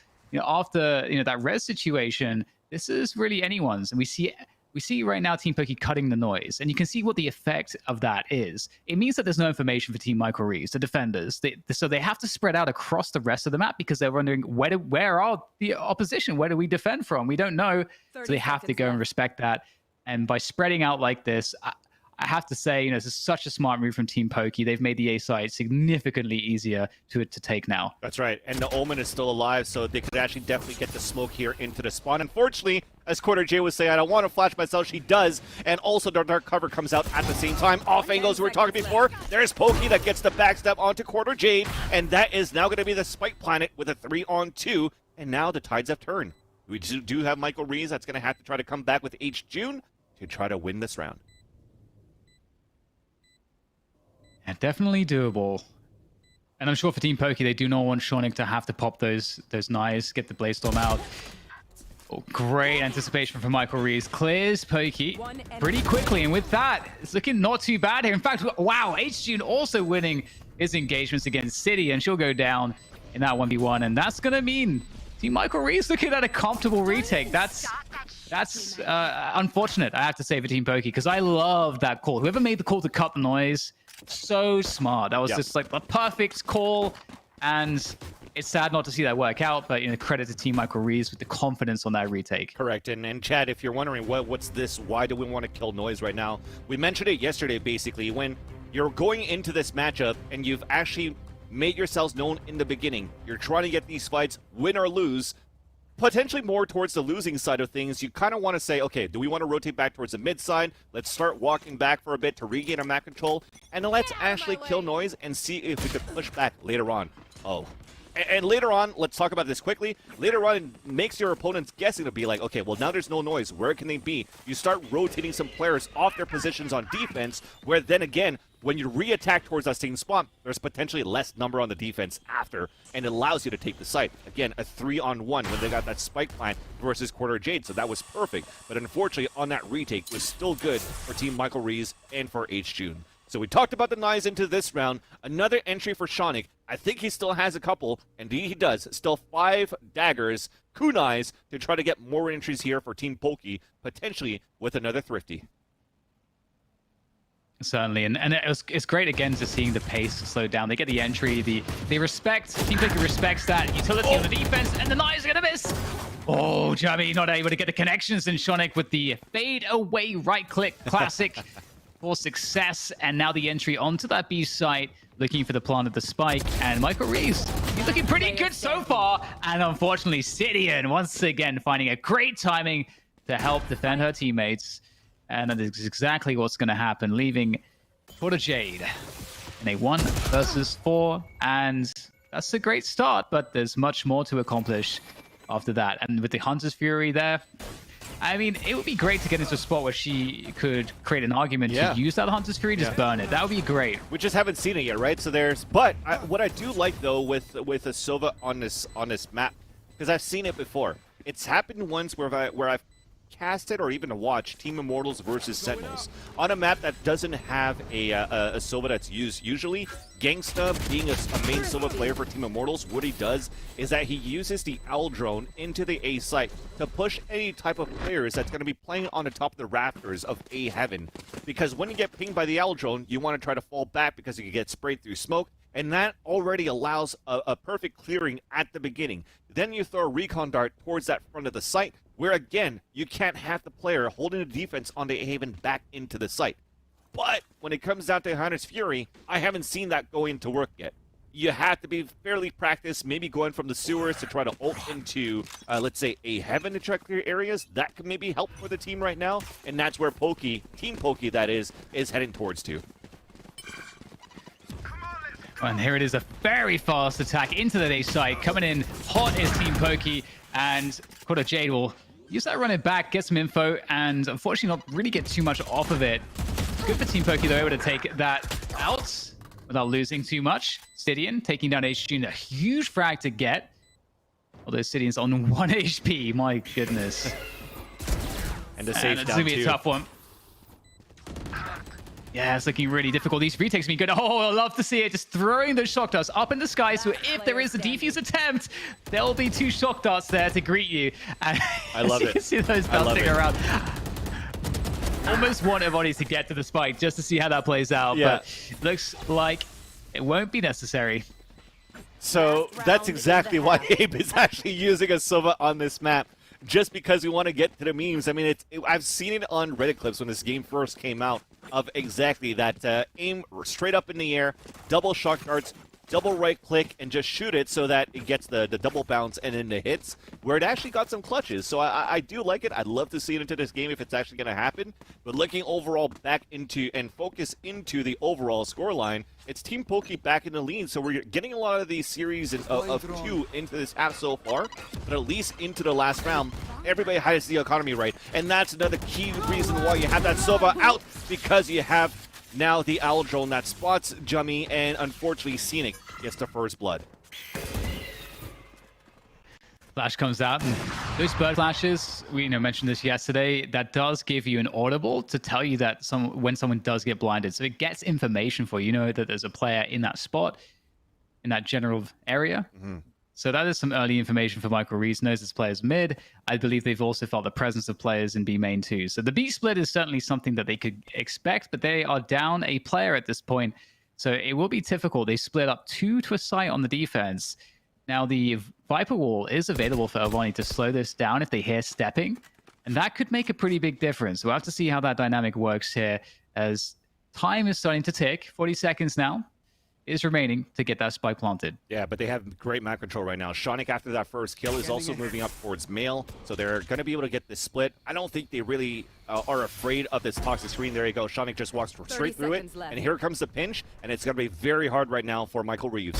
after that res situation. This is really anyone's, and we see right now Team Poki cutting the noise, and you can see what the effect of that is. It means that there's no information for Team Michael Reese, the defenders. So they have to spread out across the rest of the map because they're wondering, where are the opposition? Where do we defend from? We don't know. So they have to go and respect that. And by spreading out like this, I have to say, this is such a smart move from Team Poki. They've made the A side significantly easier to take now. That's right. And the Omen is still alive, so they could actually definitely get the smoke here into the spawn. Unfortunately, as Quarter J was saying, I don't want to flash myself. She does. And also the dark cover comes out at the same time. Off angles we were talking before. There's Poki that gets the backstep onto Quarter Jade. And that is now going to be the Spike Planet with a 3-on-2. And now the tides have turned. We do have Michael Reese that's going to have to try to come back with H-June to try to win this round. Yeah, definitely doable. And I'm sure for Team Poki, they do not want Shonik to have to pop those knives, get the Blaze Storm out. Oh, great anticipation from Michael Reese. Clears Poki pretty quickly. And with that, it's looking not too bad here. In fact, wow, H-June also winning his engagements against City, and she'll go down in that 1v1. And that's going to mean Team Michael Reese looking at a comfortable retake. That's unfortunate, I have to say, for Team Poki, because I love that call. Whoever made the call to cut the noise, so smart. That was just like the perfect call, and it's sad not to see that work out, but credit to Team Michael Reese with the confidence on that retake. Correct. And Chad, if you're wondering what's this, why do we want to kill noise right now? We mentioned it yesterday, basically, when you're going into this matchup and you've actually made yourselves known in the beginning. You're trying to get these fights, win or lose, potentially more towards the losing side of things. You kind of want to say, okay, do we want to rotate back towards the mid side? Let's start walking back for a bit to regain our map control, and let's actually kill noise and see if we could push back later on. Oh. And later on, let's talk about this quickly. Later on, it makes your opponents guessing to be like, okay, well, now there's no noise. Where can they be? You start rotating some players off their positions on defense, where then again, when you re-attack towards that same spot, there's potentially less number on the defense after, and it allows you to take the site. Again, a 3-on-1 when they got that spike plan versus Quarter Jade, so that was perfect. But unfortunately, on that retake, it was still good for Team Michael Reese and for H-June. So we talked about the knives into this round. Another entry for Shonik. I think he still has a couple. Indeed, he does. Still 5 daggers, kunais, to try to get more entries here for Team Poki, potentially with another Thrifty. Certainly, and it's great again to seeing the pace slow down. They get the entry, they respect, Team Poki respects that utility on the defense, and the Knives are gonna miss. Oh, Jamie not able to get the connections, and Shonik with the fade away right click classic for success, and now the entry onto that B site, looking for the plant of the spike, and Michael Reeves, he's looking pretty good so far, and unfortunately Sidian once again finding a great timing to help defend her teammates. And that is exactly what's going to happen, leaving for the Jade in a 1 versus 4. And that's a great start, but there's much more to accomplish after that. And with the Hunter's Fury there, I mean, it would be great to get into a spot where she could create an argument to use that Hunter's Fury, just burn it. That would be great. We just haven't seen it yet, right? So there's, but what I do like though with a Sova on this map, because I've seen it before. It's happened once where I've casted or even to watch Team Immortals versus Sentinels on a map that doesn't have a Sova that's used usually. Gangsta, being a main Sova player for Team Immortals, what he does is that he uses the Owl Drone into the A site to push any type of players that's going to be playing on the top of the rafters of A Heaven. Because when you get pinged by the Owl Drone, you want to try to fall back because you can get sprayed through smoke, and that already allows a perfect clearing at the beginning. Then you throw a recon dart towards that front of the site, where again, you can't have the player holding the defense on the A Haven back into the site. But when it comes down to Hunter's Fury, I haven't seen that go into work yet. You have to be fairly practiced, maybe going from the sewers to try to ult into, let's say, A Heaven to try to clear areas. That could maybe help for the team right now, and that's where Poki, Team Poki that is heading towards to. And here it is, a very fast attack into the A site. Coming in hot is Team Poki, and Quarter Jade will use that run it back, get some info, and unfortunately not really get too much off of it. Good for Team Poki, though, able to take that out without losing too much. Sidian taking down HG, a huge frag to get. Although Sidian's on 1 HP, my goodness. And the save down it's going to be a tough one. Yeah, it's looking really difficult. These retakes me good. Oh, I love to see it. Just throwing those shock darts up in the sky. So if there is a defuse attempt, there'll be 2 shock darts there to greet you. And I love it. You can see those bouncing around. Almost want everybody to get to the spike just to see how that plays out. Yeah. But looks like it won't be necessary. So that's exactly why Abe is actually using a Sova on this map. Just because we want to get to the memes. I mean, I've seen it on Reddit clips when this game first came out of exactly that. Aim straight up in the air, double shock darts, double right click, and just shoot it so that it gets the double bounce and then the hits, where it actually got some clutches. So I do like it. I'd love to see it into this game if it's actually going to happen. But looking overall back into and focus into the overall scoreline, it's Team Poki back in the lead. So we're getting a lot of these series of 2 into this half so far, but at least into the last round, everybody has the economy right. And that's another key reason why you have that Sova out, because you have now the Owl Drone that spots Jummy, and unfortunately Scenic gets the first blood. Flash comes out, and those bird flashes, we mentioned this yesterday, that does give you an audible to tell you that when someone does get blinded. So it gets information for you. You know that there's a player in that spot, in that general area. Mm-hmm. So that is some early information for Michael Reeves. Knows his players mid. I believe they've also felt the presence of players in B main too. So the B split is certainly something that they could expect, but they are down a player at this point. So it will be difficult. They split up 2 to a site on the defense. Now the Viper Wall is available for Avani to slow this down if they hear stepping. And that could make a pretty big difference. We'll have to see how that dynamic works here as time is starting to tick. 40 seconds now is remaining to get that spike planted. Yeah, but they have great map control right now. Shonik, after that first kill, is also moving up towards Mail, so they're going to be able to get this split. I don't think they really are afraid of this toxic screen. There you go. Shonik just walks straight through it, and here comes the pinch, and it's going to be very hard right now for Michael Reeves.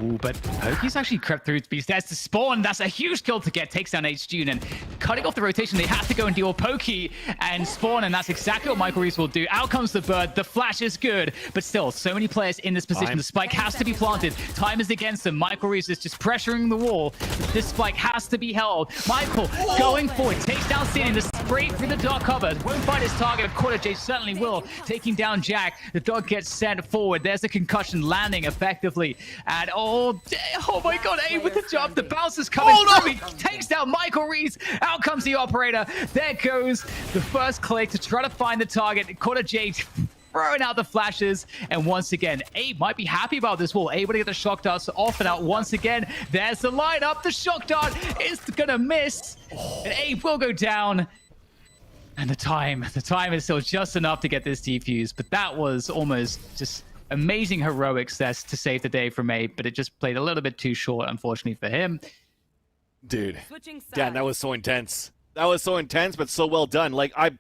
Ooh, but Poki's actually crept through to be stairs to spawn. That's a huge kill to get. Takes down H-June and cutting off the rotation. They have to go and deal with Poki and spawn, and that's exactly what Michael Reeves will do. Out comes the bird. The flash is good, but still, so many players in this position. The spike has to be planted. Time is against them. Michael Reeves is just pressuring the wall. This spike has to be held. Michael going forward. Takes down Sin. The spray through the dark cover. Won't find his target. Quarter J certainly will. Taking down Jack. The dog gets sent forward. There's a concussion landing effectively. And oh my god, A with the jump. The bounce is coming through. He takes down Michael Reeves. Out comes the operator. There goes the first click to try to find the target. Quarter J throwing out the flashes. And once again, A might be happy about this wall. Able to get the shock darts off and out once again. There's the lineup. The shock dart is going to miss. And A will go down. And the time is still just enough to get this defused. But that was almost just amazing heroics there to save the day from A, but it just played a little bit too short, unfortunately, for him. Dude, Dan, that was so intense. That was so intense, but so well done. Like, I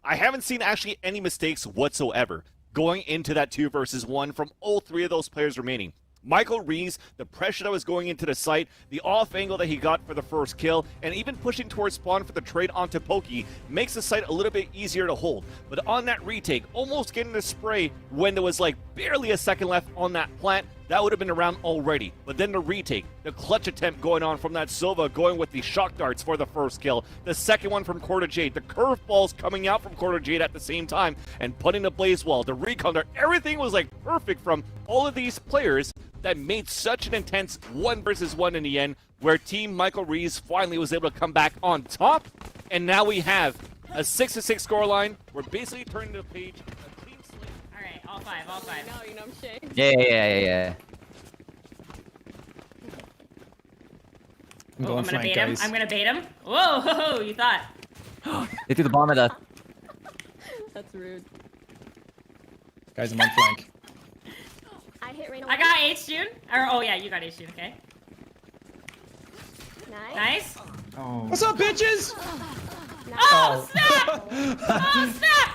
haven't seen actually any mistakes whatsoever going into that 2 versus 1 from all 3 of those players remaining. Michael Reeves, the pressure that was going into the site, the off angle that he got for the first kill, and even pushing towards spawn for the trade onto Poki makes the site a little bit easier to hold. But on that retake, almost getting the spray when there was like barely a second left on that plant, that would have been around already. But then the retake, the clutch attempt going on from that Silva, going with the shock darts for the first kill. The second one from Quarter Jade, the curveballs coming out from Quarter Jade at the same time, and putting the blaze wall, the recon dart, everything was like perfect from all of these players that made such an intense 1 versus 1 in the end, where Team Michael Reeves finally was able to come back on top. And now we have a 6-6 scoreline. We're basically turning the page. Alright, all five. Now you know I'm Shay. Yeah. I'm gonna bait him. I'm gonna bait him. Whoa, you thought. They threw the bomb at us. That's rude. Guys, I'm on flank. I got H-June. Oh yeah, you got H-June, okay. Nice. Oh. What's up, bitches? Oh, snap! Oh, snap!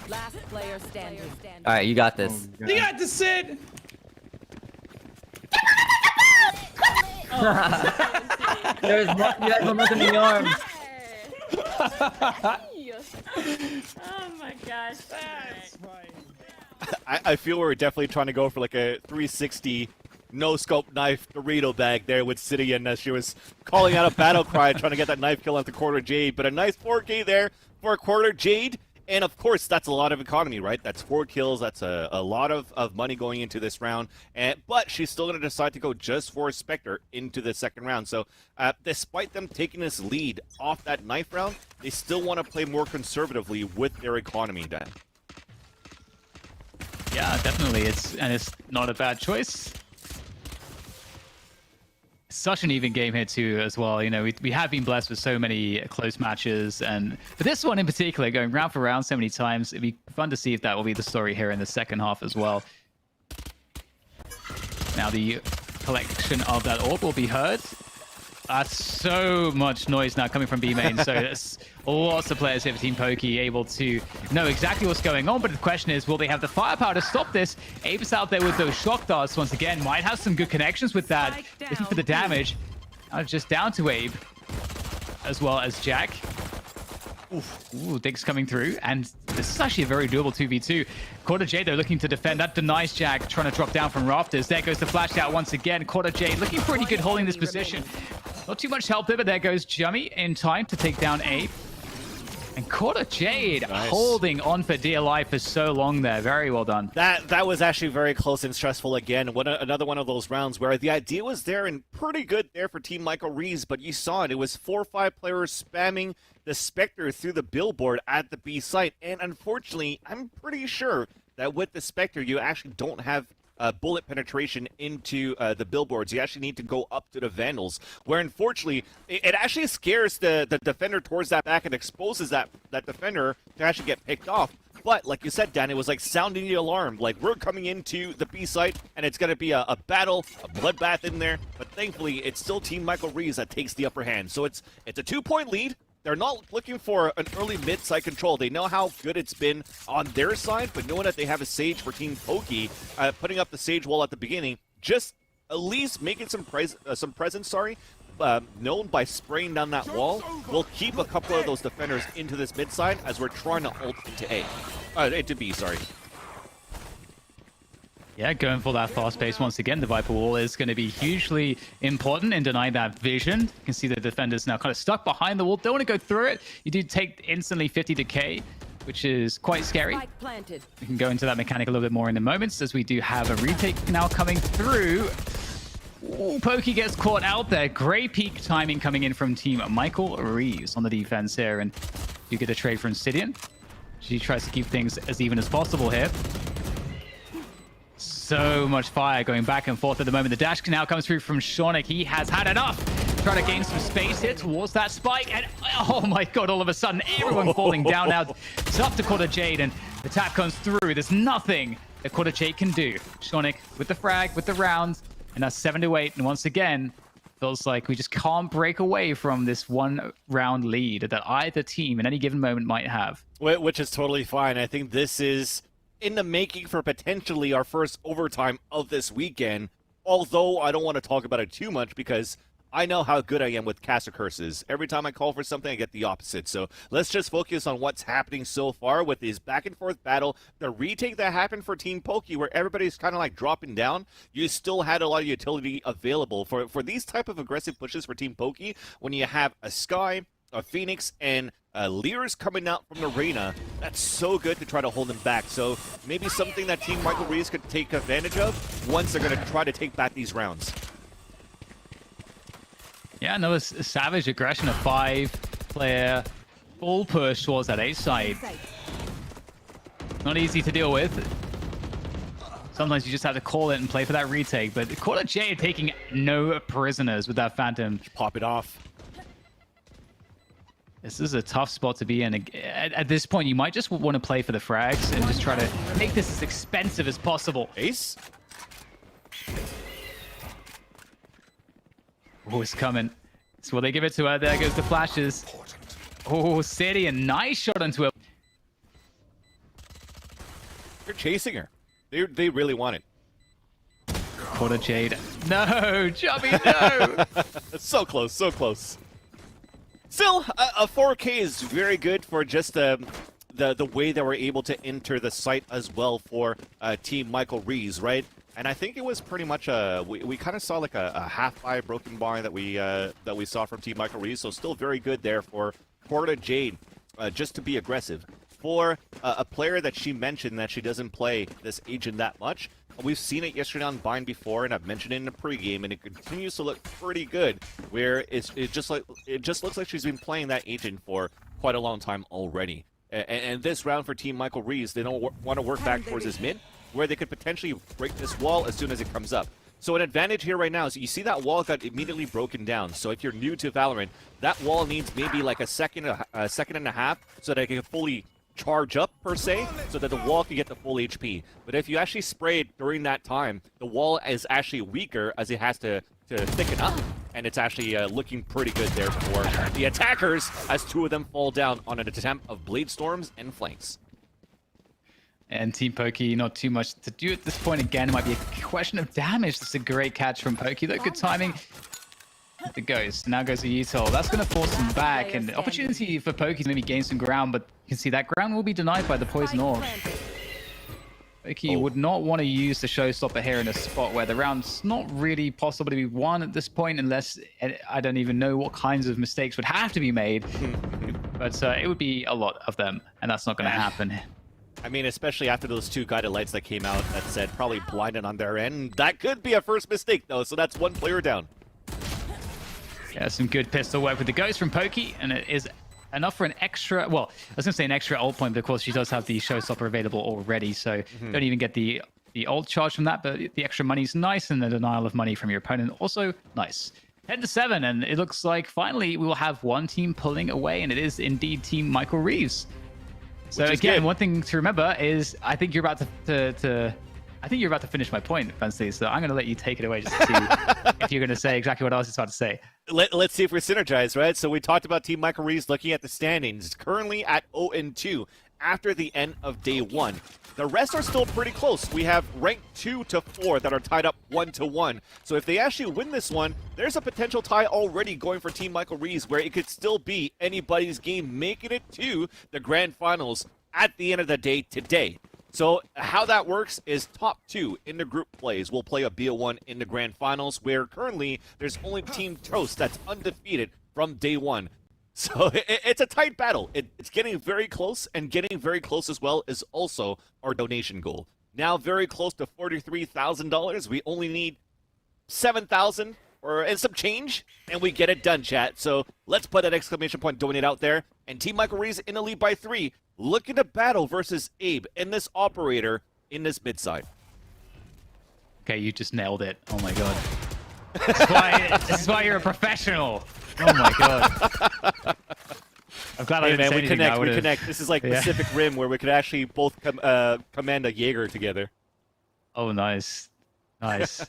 Last player standing. All right, you got this. You got to sit. You have momentum in the arms. Oh my gosh. That's right. I feel we're definitely trying to go for like a 360 no-scope knife Dorito bag there with Sidian as she was calling out a battle cry trying to get that knife kill onto Quarter Jade. But a nice 4K there for Quarter Jade. And of course, that's a lot of economy, right? That's 4 kills. That's a lot of money going into this round. But she's still going to decide to go just for Spectre into the second round. So despite them taking this lead off that knife round, they still want to play more conservatively with their economy, Dan. Yeah, definitely. It's not a bad choice. Such an even game here too, as well. You know, we have been blessed with so many close matches, and for this one in particular, going round for round so many times, it'd be fun to see if that will be the story here in the second half as well. Now the collection of that orb will be heard. That's so much noise now coming from B main, so there's lots of players here for Team Poki able to know exactly what's going on, but the question is, will they have the firepower to stop this? Abe's out there with those shock darts once again, might have some good connections with that, looking for the damage. Now just down to Abe, as well as Jack. Ooh, Diggs coming through, and this is actually a very doable 2v2. Quarter J, though, looking to defend. That denies Jack, trying to drop down from rafters. There goes the flash out once again. Quarter J looking pretty good holding this position. Not too much help there, but there goes Jummy in time to take down Abe. And Quarter Jade holding on for dear life for so long there. Very well done. That was actually very close and stressful again. Another one of those rounds where the idea was there and pretty good there for Team Michael Reeves, but you saw it. It was 4 or 5 players spamming the Spectre through the billboard at the B site. And unfortunately, I'm pretty sure that with the Spectre, you actually don't have bullet penetration into the billboards. You actually need to go up to the Vandals, where unfortunately it actually scares the defender towards that back and exposes that defender to actually get picked off. But like you said, Dan, it was like sounding the alarm. Like, we're coming into the B site and it's going to be a battle, a bloodbath in there. But thankfully, it's still Team Michael Reeves that takes the upper hand. So it's a 2-point lead. They're not looking for an early mid-side control. They know how good it's been on their side, but knowing that they have a Sage for Team Poki, putting up the Sage wall at the beginning just at least making some presence, known by spraying down that wall, will keep a couple of those defenders into this mid side as we're trying to ult into B, sorry. Yeah, going for that fast pace once again. The Viper Wall is going to be hugely important in denying that vision. You can see the defenders now kind of stuck behind the wall. Don't want to go through it. You do take instantly 50 decay, which is quite scary. We can go into that mechanic a little bit more in a moment, as we do have a retake now coming through. Ooh, Poki gets caught out there. Great peak timing coming in from team Michael Reeves on the defense here. And you get a trade from Sidian. She tries to keep things as even as possible here. So much fire going back and forth at the moment. The dash now comes through from Shonik. He has had enough. Trying to gain some space here towards that spike. And oh my god, all of a sudden, everyone falling down now. It's up to Quarter Jade, and the tap comes through. There's nothing that Quarter Jade can do. Shonik with the frag, with the round, and that's 7-8. And once again, feels like we just can't break away from this one round lead that either team in any given moment might have. Which is totally fine. I think this is in the making for potentially our first overtime of this weekend. Although I don't want to talk about it too much because I know how good I am with caster curses. Every time I call for something, I get the opposite. So let's just focus on what's happening so far with this back and forth battle. The retake that happened for Team Poki, where everybody's kind of like dropping down, you still had a lot of utility available for these type of aggressive pushes for Team Poki. When you have a Sky, a Phoenix, and Lears coming out from the arena, that's so good to try to hold them back. So maybe something that Team Michael Reeves could take advantage of once they're going to try to take back these rounds. Yeah, another savage aggression, a 5-player full push towards that A side. Not easy to deal with. Sometimes you just have to call it and play for that retake, but Quarter Jade taking no prisoners with that Phantom. Pop it off. This is a tough spot to be in. At this point, you might just want to play for the frags and just try to make this as expensive as possible. Ace? Oh, it's coming. So will they give it to her? There goes the flashes. Oh, Sadie, a nice shot onto it. They're chasing her. They really want it. Quarter Jade. No, Chubby, no! So close, so close. Still, a 4K is very good for just the way that we're able to enter the site as well for Team Michael Reeves, right? And I think it was pretty much we kind of saw like a half-eye broken bar that we saw from Team Michael Reeves. So still very good there for Quarter Jade, just to be aggressive. For a player that she mentioned that she doesn't play this agent that much, we've seen it yesterday on Bind before, and I've mentioned it in the pregame, and it continues to look pretty good. Where it just looks like she's been playing that agent for quite a long time already. And this round for Team Michael Reeves, they don't want to work back towards his mid, where they could potentially break this wall as soon as it comes up. So an advantage here right now is you see that wall got immediately broken down. So if you're new to Valorant, that wall needs maybe like a second and a half so that it can fully charge up per se, so that the wall can get the full HP. But if you actually spray it during that time, the wall is actually weaker as it has to thicken up, and it's actually looking pretty good there for the attackers as two of them fall down on an attempt of Blade Storms and Flanks. And Team Poki, not too much to do at this point. Again, it might be a question of damage. That's a great catch from Poki, though. Good timing. The Ghost. Now goes the Utol. That's going to force him back. And opportunity for Poki to maybe gain some ground, but you can see that ground will be denied by the Poison Orb. Poki would not want to use the Showstopper here in a spot where the round's not really possible to be won at this point, unless I don't even know what kinds of mistakes would have to be made. But it would be a lot of them, and that's not going to happen. I mean, especially after those two guided lights that came out that said probably blinded on their end. That could be a first mistake, though, so that's one player down. Yeah, some good pistol work with the Ghost from Poki, and it is enough for an extra, well, I was going to say an extra ult point, but of course she does have the Showstopper available already, so don't even get the ult charge from that, but the extra money's nice, and the denial of money from your opponent also nice. 10-7, and it looks like finally we will have one team pulling away, and it is indeed Team Michael Reeves. So again, one thing to remember is I think you're about to finish my point, Fancy. So I'm going to let you take it away just to see if you're going to say exactly what I was about to say. Let's see if we're synergized, right? So we talked about Team Michael Reeves looking at the standings. Currently at 0-2. after the end of day 1. The rest are still pretty close. We have ranked 2 to 4 that are tied up 1-1. So if they actually win this one, there's a potential tie already going for Team Michael Rees, where it could still be anybody's game, making it to the grand finals at the end of the day today. So how that works is top 2 in the group plays will play a BO1 in the grand finals, where currently there's only Team Toast that's undefeated from day 1. So it's a tight battle. It's getting very close, and getting very close as well is also our donation goal. Now very close to $43,000. We only need 7,000 and some change, and we get it done, chat. So let's put that exclamation point donate out there. And Team Michael Rees in the lead by 3, looking to battle versus Abe and this operator in this mid side. Okay, you just nailed it. Oh my god. This is why you're a professional. Oh my god. I'm glad I didn't say anything. We connect. This is like Pacific Rim, where we could actually both command a Jaeger together. Oh, nice. Nice.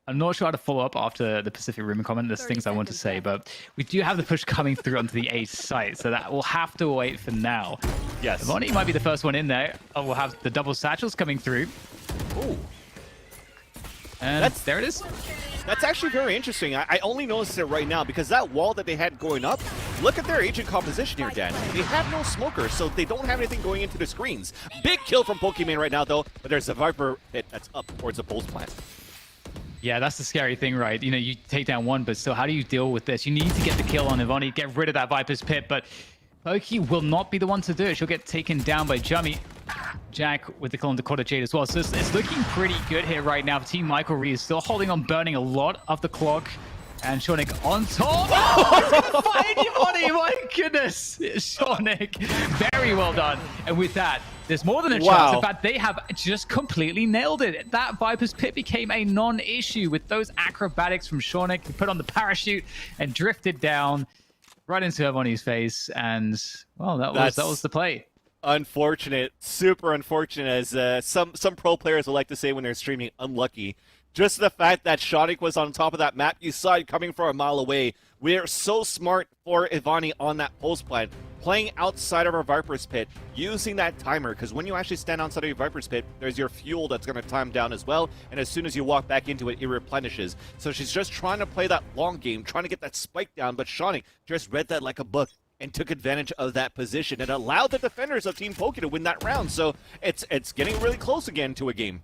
I'm not sure how to follow up after the Pacific Rim comment. There's things I want to say, but we do have the push coming through onto the A site, so that will have to wait for now. Yes. Vonnie might be the first one in there. Oh, we'll have the double satchels coming through. Ooh. And there it is. That's actually very interesting. I only noticed it right now because that wall that they had going up, look at their agent composition here, Dan. They have no smokers, so they don't have anything going into the screens. Big kill from Pokimane right now, though, but there's a Viper pit that's up towards the post plant. Yeah, that's the scary thing, right? You know, you take down one, but still, how do you deal with this? You need to get the kill on Ivani, get rid of that Viper's pit, but Poki will not be the one to do it. She'll get taken down by Jummy. Jack with the kill on Dakota Jade as well. So it's looking pretty good here right now. Team Michael Rees still holding on, burning a lot of the clock. And Shonik on top. Oh, Ivani, my goodness. Shonik, very well done. And with that, there's more than a chance. In fact, they have just completely nailed it. That Viper's pit became a non-issue with those acrobatics from Shonik. He put on the parachute and drifted down right into Ivani's face. And, well, that was the play. Unfortunate, super unfortunate, as some pro players would like to say when they're streaming, unlucky. Just the fact that Shonik was on top of that map, you saw it coming from a mile away. We're so smart for Ivani on that post plant, playing outside of our Viper's pit, using that timer, because when you actually stand outside of your Viper's pit, there's your fuel that's going to time down as well, and as soon as you walk back into it, it replenishes. So she's just trying to play that long game, trying to get that spike down, but Shonik just read that like a book and took advantage of that position and allowed the defenders of Team Poki to win that round. So it's getting really close again to a game.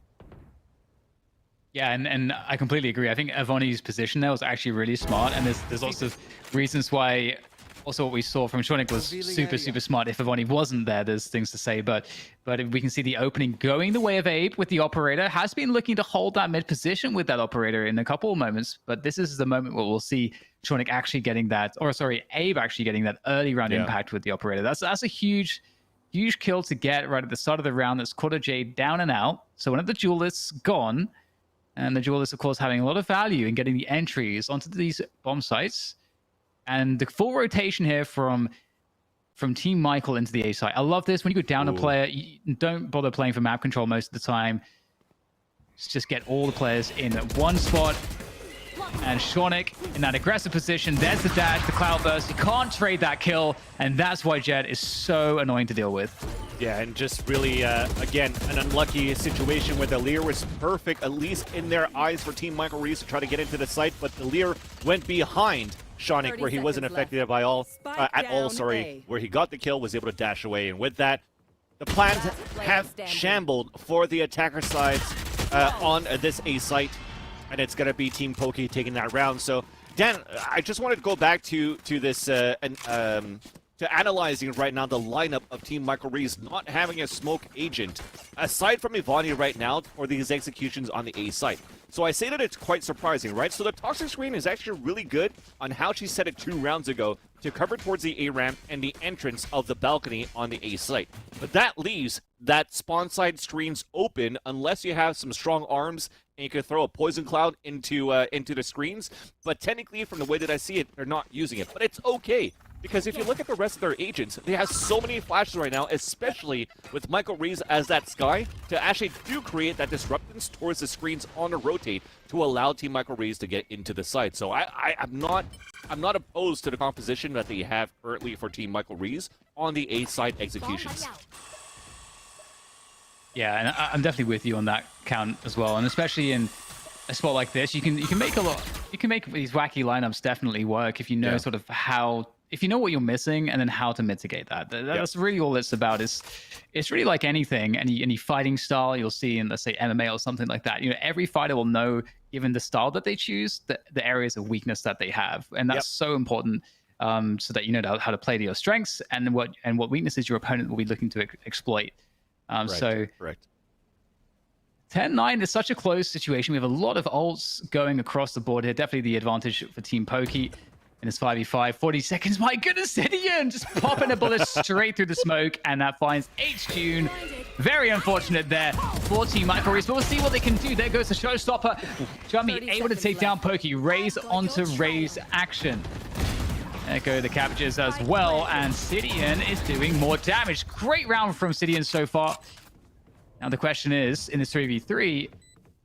Yeah, and I completely agree. I think Ivani's position there was actually really smart, and there's lots of reasons why. Also, what we saw from Shonik was super smart. If Ivani wasn't there, there's things to say, but we can see the opening going the way of Abe with the operator. Has been looking to hold that mid position with that operator in a couple of moments, but this is the moment where we'll see Shonik actually getting that, or sorry, Abe actually getting that early round impact with the operator. That's a huge kill to get right at the start of the round. That's Quarter Jade down and out. So one of the duelists gone, and the duelists, of course, having a lot of value in getting the entries onto these bomb sites. And the full rotation here from Team Michael into the A site. I love this. When you go down a player, you don't bother playing for map control most of the time. Just get all the players in one spot. And Shonik in that aggressive position. There's the dash, the cloud burst. You can't trade that kill. And that's why Jet is so annoying to deal with. Yeah, and just really, again, an unlucky situation where the Lear was perfect, at least in their eyes, for Team Michael Rees to try to get into the site. But the Lear went behind Shonik, where he wasn't affected by at all, where he got the kill, was able to dash away. And with that, the plans have shambled for the attacker sides on this A site, and it's going to be Team Poki taking that round. So, Dan, I just wanted to go back to this to analyzing right now the lineup of Team Michael Rees not having a smoke agent, aside from Ivani right now, for these executions on the A site. So I say that it's quite surprising, right? So the toxic screen is actually really good on how she set it 2 rounds ago to cover towards the A ramp and the entrance of the balcony on the A site. But that leaves that spawn side screens open unless you have some strong arms and you can throw a poison cloud into the screens. But technically, from the way that I see it, they're not using it. But it's okay. Because if you look at the rest of their agents, they have so many flashes right now, especially with Michael Reeves as that Sky, to actually do create that disruptance towards the screens on a rotate to allow Team Michael Reeves to get into the site. So I'm not opposed to the composition that they have currently for Team Michael Reeves on the A side executions. Yeah, and I'm definitely with you on that count as well, and especially in a spot like this, you can make these wacky lineups definitely work if you know sort of how, if you know what you're missing and then how to mitigate that. That's really all it's about. It's really like anything, any fighting style you'll see in, let's say, MMA or something like that. You know, every fighter will know, given the style that they choose, the areas of weakness that they have, and that's so important. So that you know how to play to your strengths and what weaknesses your opponent will be looking to exploit. Correct. 10-9 is such a close situation. We have a lot of ults going across the board here. Definitely the advantage for Team Poki in this 5v5. 40 seconds. My goodness, Sidian just popping a bullet straight through the smoke, and that finds H-June. Very unfortunate there for Team Michael Reeves, but we'll see what they can do. There goes the showstopper. Jummy able to take down Poki. Raise onto Raise action. There go the cabbages as well, and Sidian is doing more damage. Great round from Sidian so far. Now the question is, in this 3v3,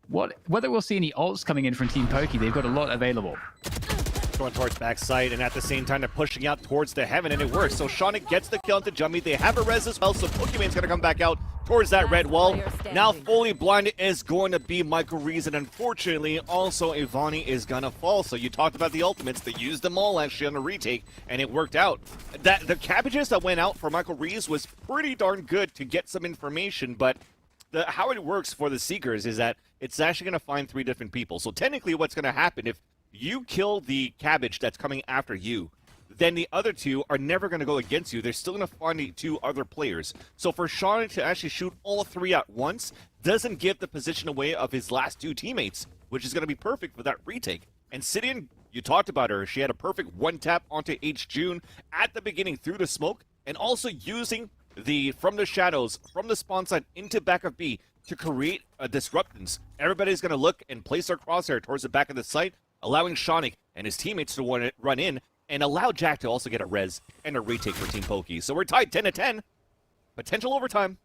whether we'll see any ults coming in from Team Poki. They've got a lot available. Going towards backside, and at the same time they're pushing out towards the heaven, and it works. So Shonic gets the kill into Jummy. They have a res as well, so Pokemon's going to come back out towards that red wall. Now fully blinded is going to be Michael Reeves, and unfortunately also Ivani is going to fall. So you talked about the ultimates. They used them all actually on the retake, and it worked out. The cabbages that went out for Michael Reeves was pretty darn good to get some information, but how it works for the Seekers is that it's actually going to find 3 different people. So technically what's going to happen, if you kill the cabbage that's coming after you, then the other 2 are never going to go against you. They're still going to find the 2 other players. So for Sean to actually shoot all 3 at once doesn't give the position away of his last 2 teammates, which is going to be perfect for that retake. And Sidian, you talked about her. She had a perfect 1-tap onto H-June at the beginning through the smoke, and also using from the shadows, from the spawn side into back of B to create a disruptance. Everybody's going to look and place their crosshair towards the back of the site, allowing Shonic and his teammates to run in and allow Jack to also get a res and a retake for Team Poki. So we're tied 10-10. Potential overtime.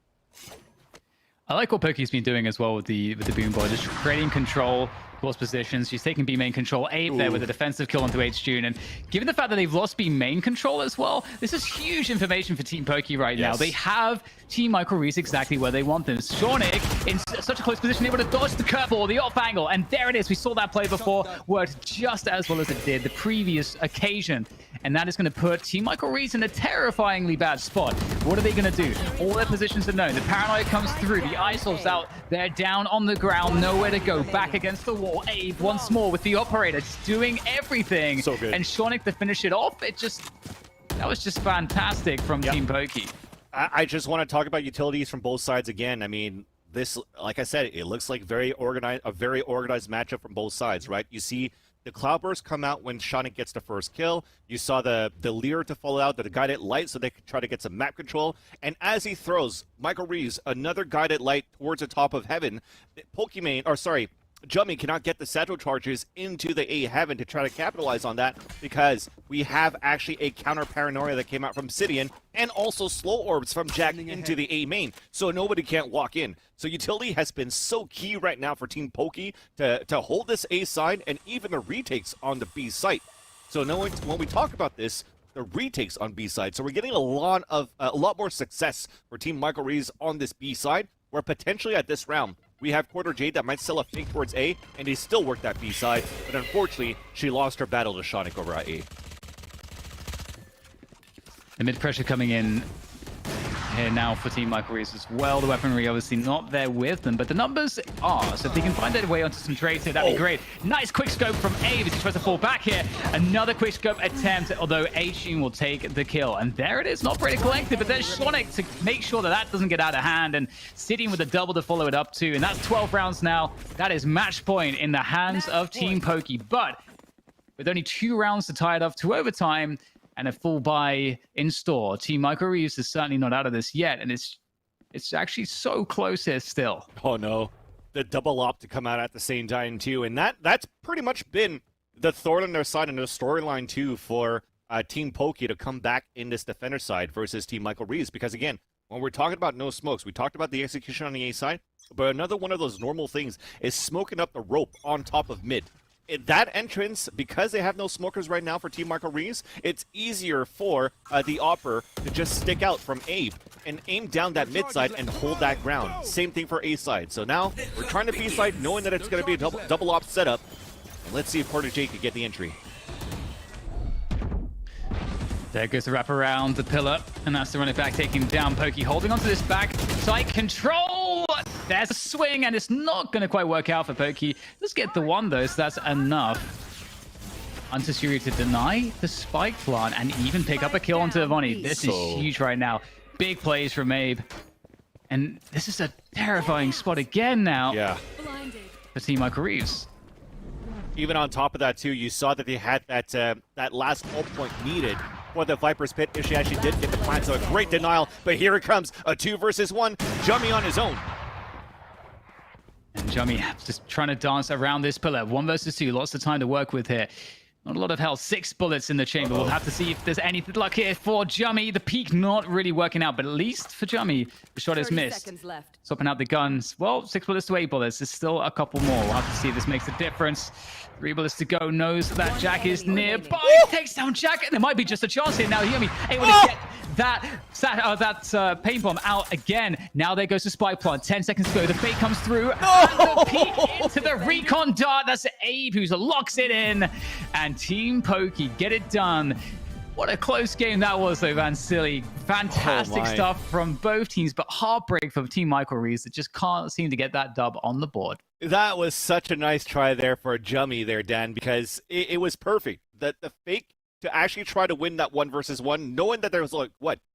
I like what Poki's been doing as well with the boom ball, just creating control, close positions. She's taking B main control, Abe there with a defensive kill onto H-June. And given the fact that they've lost B main control as well, this is huge information for Team Poki right now. They have Team Michael Reeves exactly where they want them. Shornik in such a close position, able to dodge the curveball, the off angle, and there it is. We saw that play before, worked just as well as it did the previous occasion. And that is going to put Team Michael Reeves in a terrifyingly bad spot. What are they going to do? All their positions are known. The paranoia comes through. The ISO's out. They're down on the ground. Nowhere to go. Back against the wall. Abe once more with the operator. Just doing everything. So good. And Shonic to finish it off. That was just fantastic from Team Poki. I just want to talk about utilities from both sides again. I mean, this, like I said, it looks like a very organized matchup from both sides, right? You see the Cloudburst come out when Shonic gets the first kill. You saw the Leer to fall out, the guided light, so they could try to get some map control. And as he throws Michael Reeves another guided light towards the top of heaven, Jummy cannot get the satchel charges into the A heaven to try to capitalize on that, because we have actually a counter paranoia that came out from Sidian, and also slow orbs from Jack into the A main, so nobody can't walk in. So utility has been so key right now for Team Poki to hold this A side and even the retakes on the B site. So when we talk about this, the retakes on B side, so we're getting a lot more success for Team Michael Reeves on this B side, where potentially at this round we have Quarter Jade that might sell a fake towards A, and they still work that B side, but unfortunately, she lost her battle to Shonic over at A. The mid pressure coming in here now for Team Michael Reeves as well. The weaponry obviously not there with them, but the numbers are. So if they can find their way onto some trades here, that'd be great. Nice quick scope from Abe as he tries to fall back here. Another quick scope attempt, although H-June will take the kill. And there it is, not pretty collected, but there's Shonic to make sure that doesn't get out of hand, and Sidian with a double to follow it up to. And that's 12 rounds now. That is match point in the hands of Team Poki. But with only 2 rounds to tie it up to overtime, and a full buy in store, Team Michael Reeves is certainly not out of this yet, and it's actually so close here still. Oh no, the double op to come out at the same time too, and that's pretty much been the thorn on their side and their storyline too for Team Poki to come back in this defender side versus Team Michael Reeves. Because again, when we're talking about no smokes, we talked about the execution on the A side, but another one of those normal things is smoking up the rope on top of mid. That entrance, because they have no smokers right now for Team Michael Reeves, it's easier for the Opper to just stick out from Abe and aim down that mid side and hold that ground. Same thing for A side. So now we're trying to B side, knowing that it's going to be a double op setup. And let's see if Porter J can get the entry. There goes the wrap around the pillar, and that's the running back taking down Poki, holding onto this back side control. There's a swing, and it's not going to quite work out for Poki. Let's get the one, though, so that's enough. Untasuri to deny the spike plant and even pick up a kill onto Ivani. This is huge right now. Big plays from Abe. And this is a terrifying spot again now for Team Michael Reeves. Even on top of that, too, you saw that they had that last ult point needed for the Viper's Pit. If she actually did get the plant, so a great denial. But here it comes, a 2 versus 1. Jummy on his own. And Jummy just trying to dance around this pillar. 1 versus 2, lots of time to work with here. Not a lot of health, 6 bullets in the chamber. We'll have to see if there's any luck here for Jummy. The peak not really working out, but at least for Jummy, the shot is missed. Swapping out the guns. Well, 6 bullets to 8 bullets. There's still a couple more. We'll have to see if this makes a difference. 3 bullets to go. Knows that Jack is nearby. Takes down Jack. There might be just a chance here now. Jummy able to get that paint bomb out again. Now there goes the spike plant. 10 seconds to go. The fake comes through. And the peek into the recon dart. That's Abe who locks it in. And Team Poki get it done. What a close game that was, though, Van Silly. Fantastic stuff from both teams, but heartbreak from Team Michael Reeves that just can't seem to get that dub on the board. That was such a nice try there for Jummy there, Dan, because it was perfect. The fake to actually try to win that 1 versus 1, knowing that there was,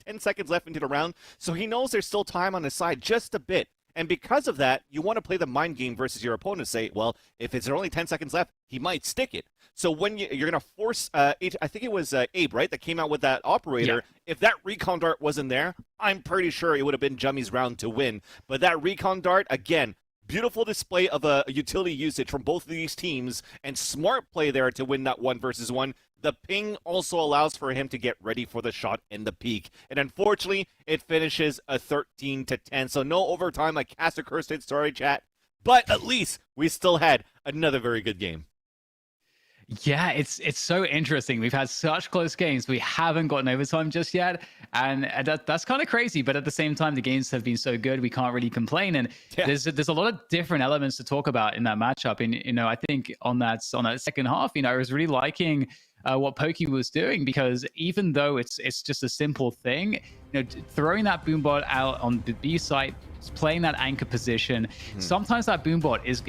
10 seconds left into the round, so he knows there's still time on his side, just a bit. And because of that, you want to play the mind game versus your opponent. Say, well, if it's only 10 seconds left, he might stick it. So when you're going to force, I think it was Abe, right, that came out with that operator. Yeah. If that recon dart wasn't there, I'm pretty sure it would have been Jummy's round to win. But that recon dart, again, beautiful display of a utility usage from both of these teams, and smart play there to win that 1 versus 1. The ping also allows for him to get ready for the shot in the peak. And unfortunately, it finishes a 13-10. So no overtime like Caster Kirsten story chat. But at least we still had another very good game. Yeah, it's so interesting. We've had such close games. We haven't gotten overtime just yet. And that's kind of crazy. But at the same time, the games have been so good, we can't really complain. And there's a lot of different elements to talk about in that matchup. And, I think on that second half, I was really liking what Poki was doing, because even though it's just a simple thing, throwing that boombot out on the B site, playing that anchor position, sometimes that boombot is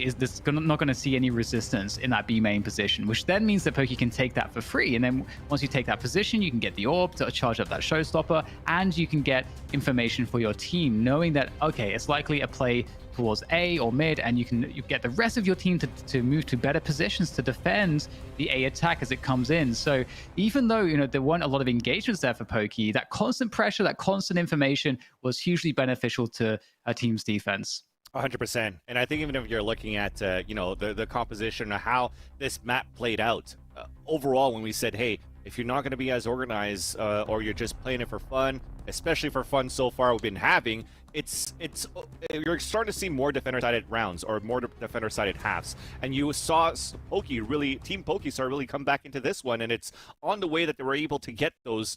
not going to see any resistance in that B main position, which then means that Poki can take that for free. And then once you take that position, you can get the orb to charge up that showstopper, and you can get information for your team, knowing that, okay, it's likely a play towards A or mid, and you get the rest of your team to move to better positions to defend the A attack as it comes in. So even though there weren't a lot of engagements there for Poki, that constant pressure, that constant information was hugely beneficial to a team's defense. 100%. And I think even if you're looking at the composition of how this map played out overall, when we said, hey, if you're not going to be as organized or you're just playing it for fun, especially for fun so far we've been having, you're starting to see more defender-sided rounds or more defender-sided halves. And you saw Team Poki start really come back into this one, and it's on the way that they were able to get those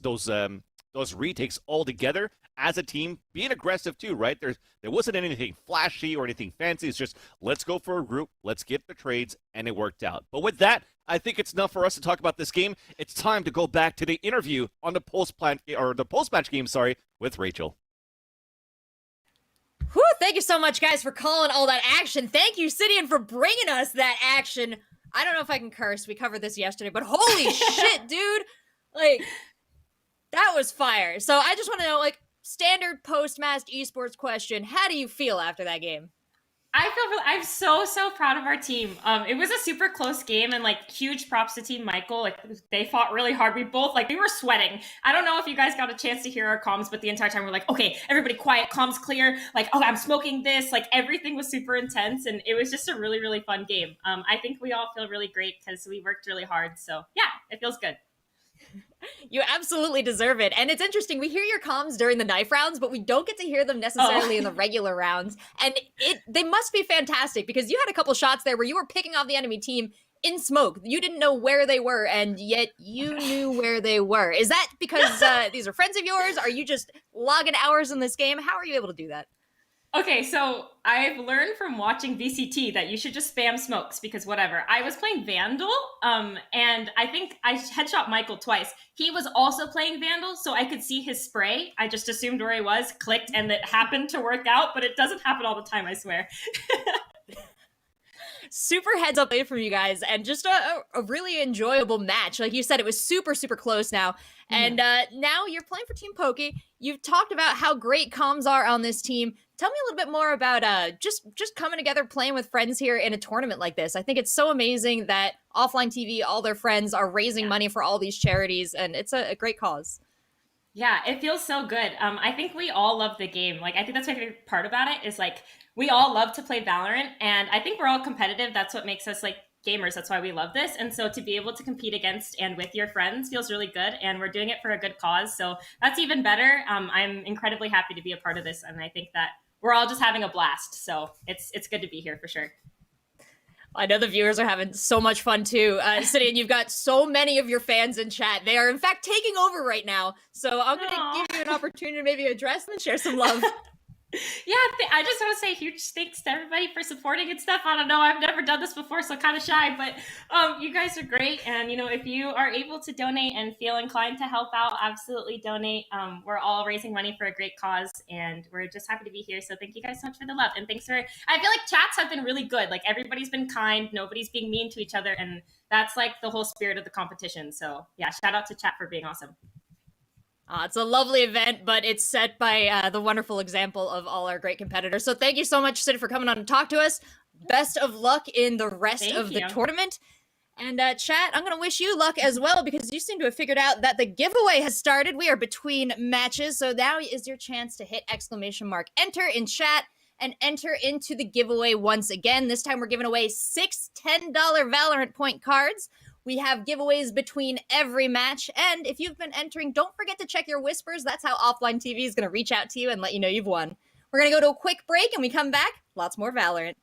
retakes all together as a team, being aggressive too, right? There wasn't anything flashy or anything fancy. It's just, let's go for a group, let's get the trades, and it worked out. But with that, I think it's enough for us to talk about this game. It's time to go back to the interview on the post-match game, with Rachel. Whew, thank you so much, guys, for calling all that action. Thank you, Sidian, for bringing us that action. I don't know if I can curse. We covered this yesterday, but holy shit, dude. That was fire. So I just want to know, standard post-match esports question. How do you feel after that game? I'm so proud of our team. It was a super close game, and huge props to Team Michael. They fought really hard. We both we were sweating. I don't know if you guys got a chance to hear our comms, but the entire time we're okay, everybody quiet, comms clear. I'm smoking this. Everything was super intense, and it was just a really, really fun game. I think we all feel really great because we worked really hard. So yeah, it feels good. You absolutely deserve it. And it's interesting, we hear your comms during the knife rounds, but we don't get to hear them necessarily in the regular rounds. And they must be fantastic, because you had a couple shots there where you were picking off the enemy team in smoke. You didn't know where they were, and yet you knew where they were. Is that because these are friends of yours? Are you just logging hours in this game? How are you able to do that? Okay, so I've learned from watching VCT that you should just spam smokes, because whatever. I was playing Vandal, and I think I headshot Michael twice. He was also playing Vandal, so I could see his spray. I just assumed where he was, clicked, and it happened to work out, but it doesn't happen all the time, I swear. Super heads up from you guys, and just a really enjoyable match. Like you said, it was super, super close now. And now you're playing for Team Poki. You've talked about how great comms are on this team. Tell me a little bit more about just coming together, playing with friends here in a tournament like this. I think it's so amazing that OfflineTV, all their friends are raising money for all these charities, and it's a great cause. Yeah, it feels so good. I think we all love the game. Like, I think that's my favorite part about it is, like, we all love to play Valorant, and I think we're all competitive. That's what makes us, like, gamers. That's why we love this. And so to be able to compete against and with your friends feels really good, and we're doing it for a good cause. So that's even better. I'm incredibly happy to be a part of this, and I think that we're all just having a blast. So it's good to be here for sure. I know the viewers are having so much fun too. Sidian, you've got so many of your fans in chat. They are in fact taking over right now. So I'm going to give you an opportunity to maybe address them and share some love. Yeah, I just want to say huge thanks to everybody for supporting and stuff. I don't know, I've never done this before, so kind of shy, but you guys are great. And, you know, if you are able to donate and feel inclined to help out, absolutely donate. We're all raising money for a great cause, and we're just happy to be here. So thank you guys so much for the love. And thanks for, I feel like chats have been really good. Like, everybody's been kind, nobody's being mean to each other, and that's like the whole spirit of the competition. So yeah, shout out to chat for being awesome. It's a lovely event, but it's set by the wonderful example of all our great competitors. So thank you so much, Sid, for coming on and talk to us. Best of luck in the rest of the tournament. And chat, I'm going to wish you luck as well, because you seem to have figured out that the giveaway has started. We are between matches, so now is your chance to hit !enter in chat and enter into the giveaway once again. This time we're giving away 6 $10 Valorant point cards. We have giveaways between every match, and if you've been entering, don't forget to check your whispers. That's how OfflineTV is going to reach out to you and let you know you've won. We're going to go to a quick break, and we come back, lots more Valorant.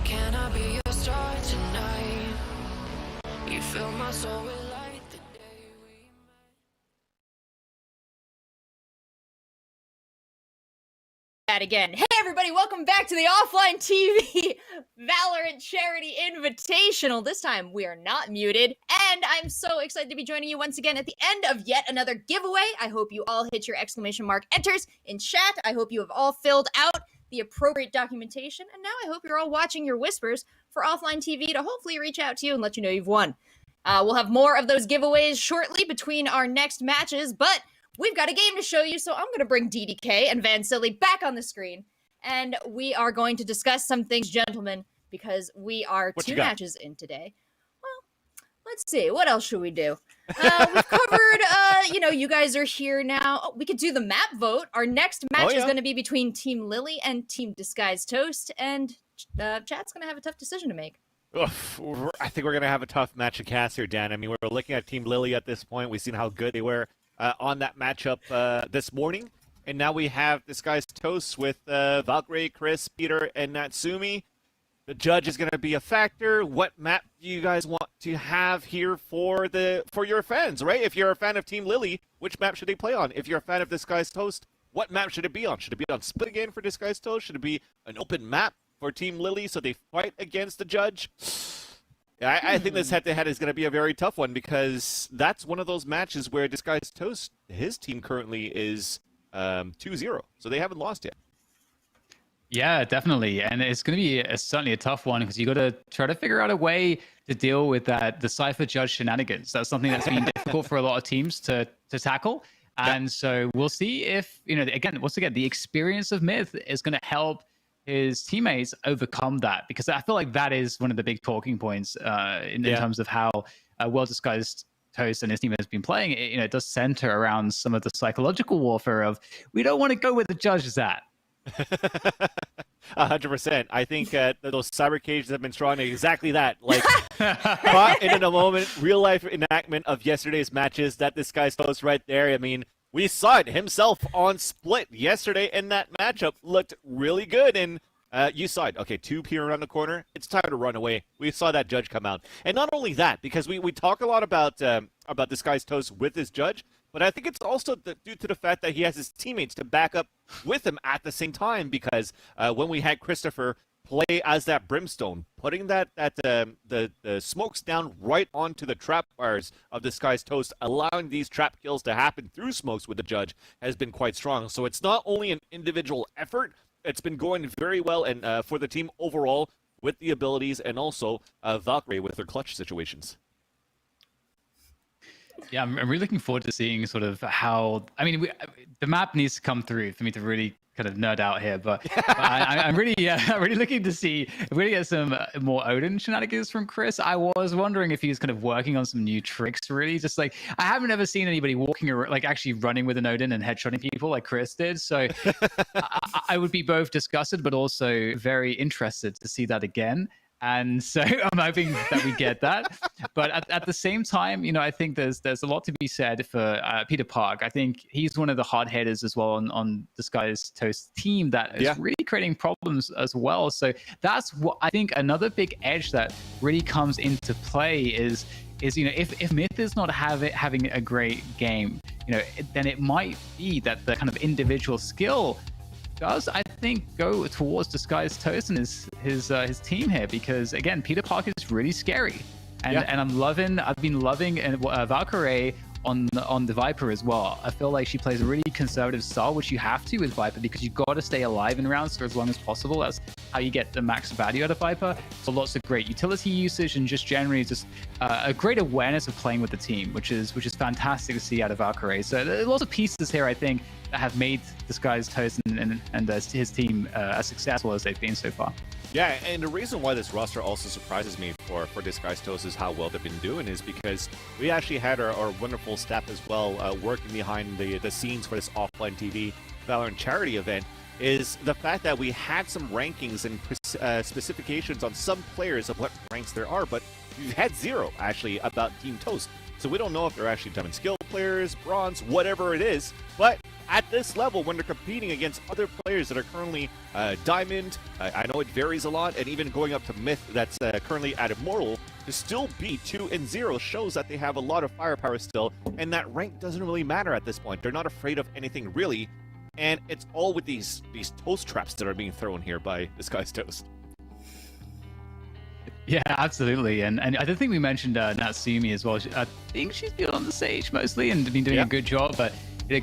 Can I be your star tonight? You fill my soul with light the day we That again. Hey everybody, welcome back to the OfflineTV Valorant Charity Invitational. This time we are not muted, and I'm so excited to be joining you once again at the end of yet another giveaway. I hope you all hit your exclamation mark enters in chat. I hope you have all filled out the appropriate documentation, and now I hope you're all watching your whispers for OfflineTV to hopefully reach out to you and let you know you've won. We'll have more of those giveaways shortly between our next matches, but we've got a game to show you, so I'm going to bring DDK and Van Silly back on the screen, and we are going to discuss some things, gentlemen, because we are two matches in today. Well, let's see. What else should we do? We've covered, you guys are here now. Oh, we could do the map vote. Our next match is going to be between Team Lily and Team Disguised Toast, and chat's going to have a tough decision to make. Oof, I think we're going to have a tough match of cast here, Dan. I mean, we're looking at Team Lily at this point. We've seen how good they were on that matchup this morning. And now we have Disguised Toast with Valkyrie, Chris, Peter, and Natsumi. The judge is going to be a factor. What map do you guys want to have here for your fans, right? If you're a fan of Team Lily, which map should they play on? If you're a fan of Disguised Toast, what map should it be on? Should it be on Split again for Disguised Toast? Should it be an open map for Team Lily so they fight against the judge? I think this head-to-head is going to be a very tough one because that's one of those matches where Disguised Toast, his team currently is 2-0, so they haven't lost yet. Yeah, definitely. And it's going to be certainly a tough one because you got to try to figure out a way to deal with the Cypher Judge shenanigans. That's something that's been difficult for a lot of teams to tackle. And so we'll see if, once again, the experience of Myth is going to help his teammates overcome that, because I feel like that is one of the big talking points in terms of how well Disguised Toast and his team has been playing. It does center around some of the psychological warfare of, we don't want to go where the judge is at. 100%. I think those cyber cages have been strong at exactly that. Like, caught in a moment, real life enactment of yesterday's matches. That Disguised Toast right there. I mean, we saw it himself on Split yesterday, and that matchup looked really good. And you saw it. Okay, 2 peer around the corner. It's time to run away. We saw that judge come out. And not only that, because we talk a lot about Disguised Toast with his judge, but I think it's also due to the fact that he has his teammates to back up with him at the same time, because when we had Christopher play as that Brimstone, putting the smokes down right onto the trap bars of Disguised Toast, allowing these trap kills to happen through smokes with the judge, has been quite strong. So it's not only an individual effort, it's been going very well, and for the team overall with the abilities, and also Valkyrie with their clutch situations. Yeah, I'm really looking forward to seeing sort of how. I mean, the map needs to come through for me to really kind of nerd out here, but I'm really looking to see if we're gonna get some more Odin shenanigans from Chris. I was wondering if he was kind of working on some new tricks, really. Just like I haven't ever seen anybody walking around, like actually running with an Odin and headshotting people like Chris did. So I would be both disgusted, but also very interested to see that again. And so I'm hoping that we get that. But at the same time, you know, I think there's a lot to be said for Peter Park. I think he's one of the hard hitters as well on the Sky's Toast team that is really creating problems as well. So that's what I think another big edge that really comes into play is you know, if Myth is not having a great game, you know, then it might be that the kind of individual skill does, I think, go towards Disguised Toast and his team here, because again, Peter Park is really scary, and I've been loving Valkyrie on the Viper as well. I feel like she plays a really conservative style, which you have to with Viper because you got to stay alive in rounds for as long as possible. That's how you get the max value out of Viper. So lots of great utility usage and just generally just a great awareness of playing with the team, which is fantastic to see out of Valkyrie. So there are lots of pieces here, I think, that have made Disguised Toast and his team as successful as they've been so far. Yeah, and the reason why this roster also surprises me for Disguised Toast is how well they've been doing is because we actually had our wonderful staff as well working behind the scenes for this OfflineTV Valorant charity event, is the fact that we had some rankings and specifications on some players of what ranks there are, but we've had zero actually about Team Toast. So we don't know if they're actually diamond skill players, bronze, whatever it is, but at this level, when they're competing against other players that are currently diamond, I know it varies a lot, and even going up to myth that's currently at immortal, to still be 2-0 shows that they have a lot of firepower still, and that rank doesn't really matter at this point. They're not afraid of anything really, and it's all with these toast traps that are being thrown here by Disguised Toast. Yeah, absolutely. And I don't think we mentioned Natsumi as well. I think she's been on the stage mostly and been doing a good job, but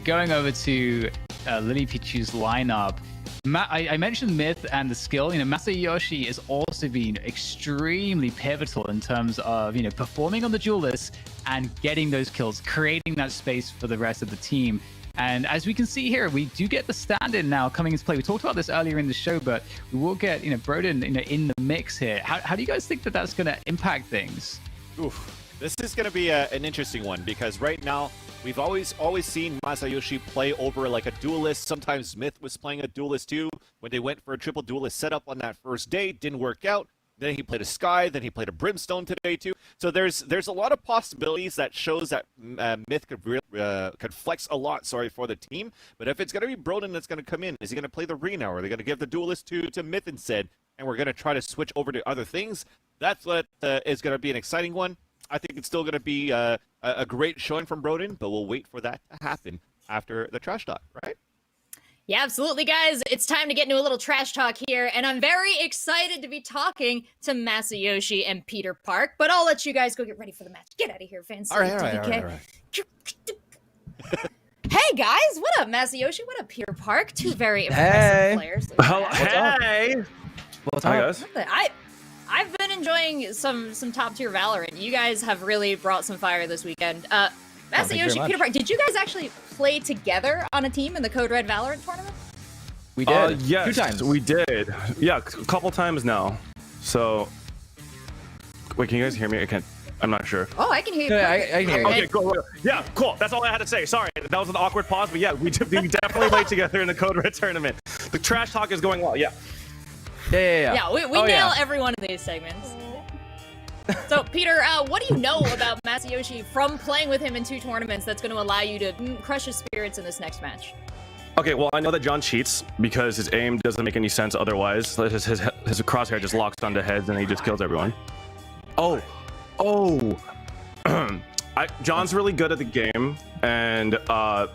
going over to Lily Pichu's lineup, I mentioned Myth and the skill. You know, Masayoshi has also been extremely pivotal in terms of, you know, performing on the duelists and getting those kills, creating that space for the rest of the team. And as we can see here, we do get the stand-in now coming into play. We talked about this earlier in the show, but we will get, you know, Broden, you know, in the mix here. How do you guys think that that's going to impact things? Oof. This is going to be an interesting one because right now we've always seen Masayoshi play over like a duelist. Sometimes Smith was playing a duelist too. When they went for a triple duelist setup on that first day, didn't work out. Then he played a Sky, then he played a Brimstone today too. So there's a lot of possibilities that shows that Myth could flex a lot, for the team. But if it's going to be Broden that's going to come in, is he going to play the Rena, or are they going to give the duelist to Myth instead? And we're going to try to switch over to other things. That's what is going to be an exciting one. I think it's still going to be a great showing from Broden, but we'll wait for that to happen after the trash talk, right? Yeah, absolutely, guys. It's time to get into a little trash talk here, and I'm very excited to be talking to Masayoshi and Peter Park, but I'll let you guys go get ready for the match. Get out of here, fans. All right. Hey, guys. What up, Masayoshi? What up, Peter Park? Two very impressive players. Hey! What's up? Hi, guys. I've been enjoying some top-tier Valorant. You guys have really brought some fire this weekend. Masayoshi, Peter Park, did you guys actually play together on a team in the Code Red Valorant tournament? We did. Yes, 2 times. We did. Yeah, a couple times now. So, wait, can you guys hear me? I'm not sure. Oh, I can hear you. Yeah, I can hear you. Okay, cool. Yeah, cool. That's all I had to say. Sorry, that was an awkward pause, but yeah, we definitely played together in the Code Red tournament. The trash talk is going well. Yeah. Yeah, we nail every one of these segments. So, Peter, what do you know about Masayoshi from playing with him in 2 tournaments that's going to allow you to crush his spirits in this next match? Okay, well, I know that John cheats because his aim doesn't make any sense otherwise. His crosshair just locks onto heads and he just kills everyone. Oh. John's really good at the game, and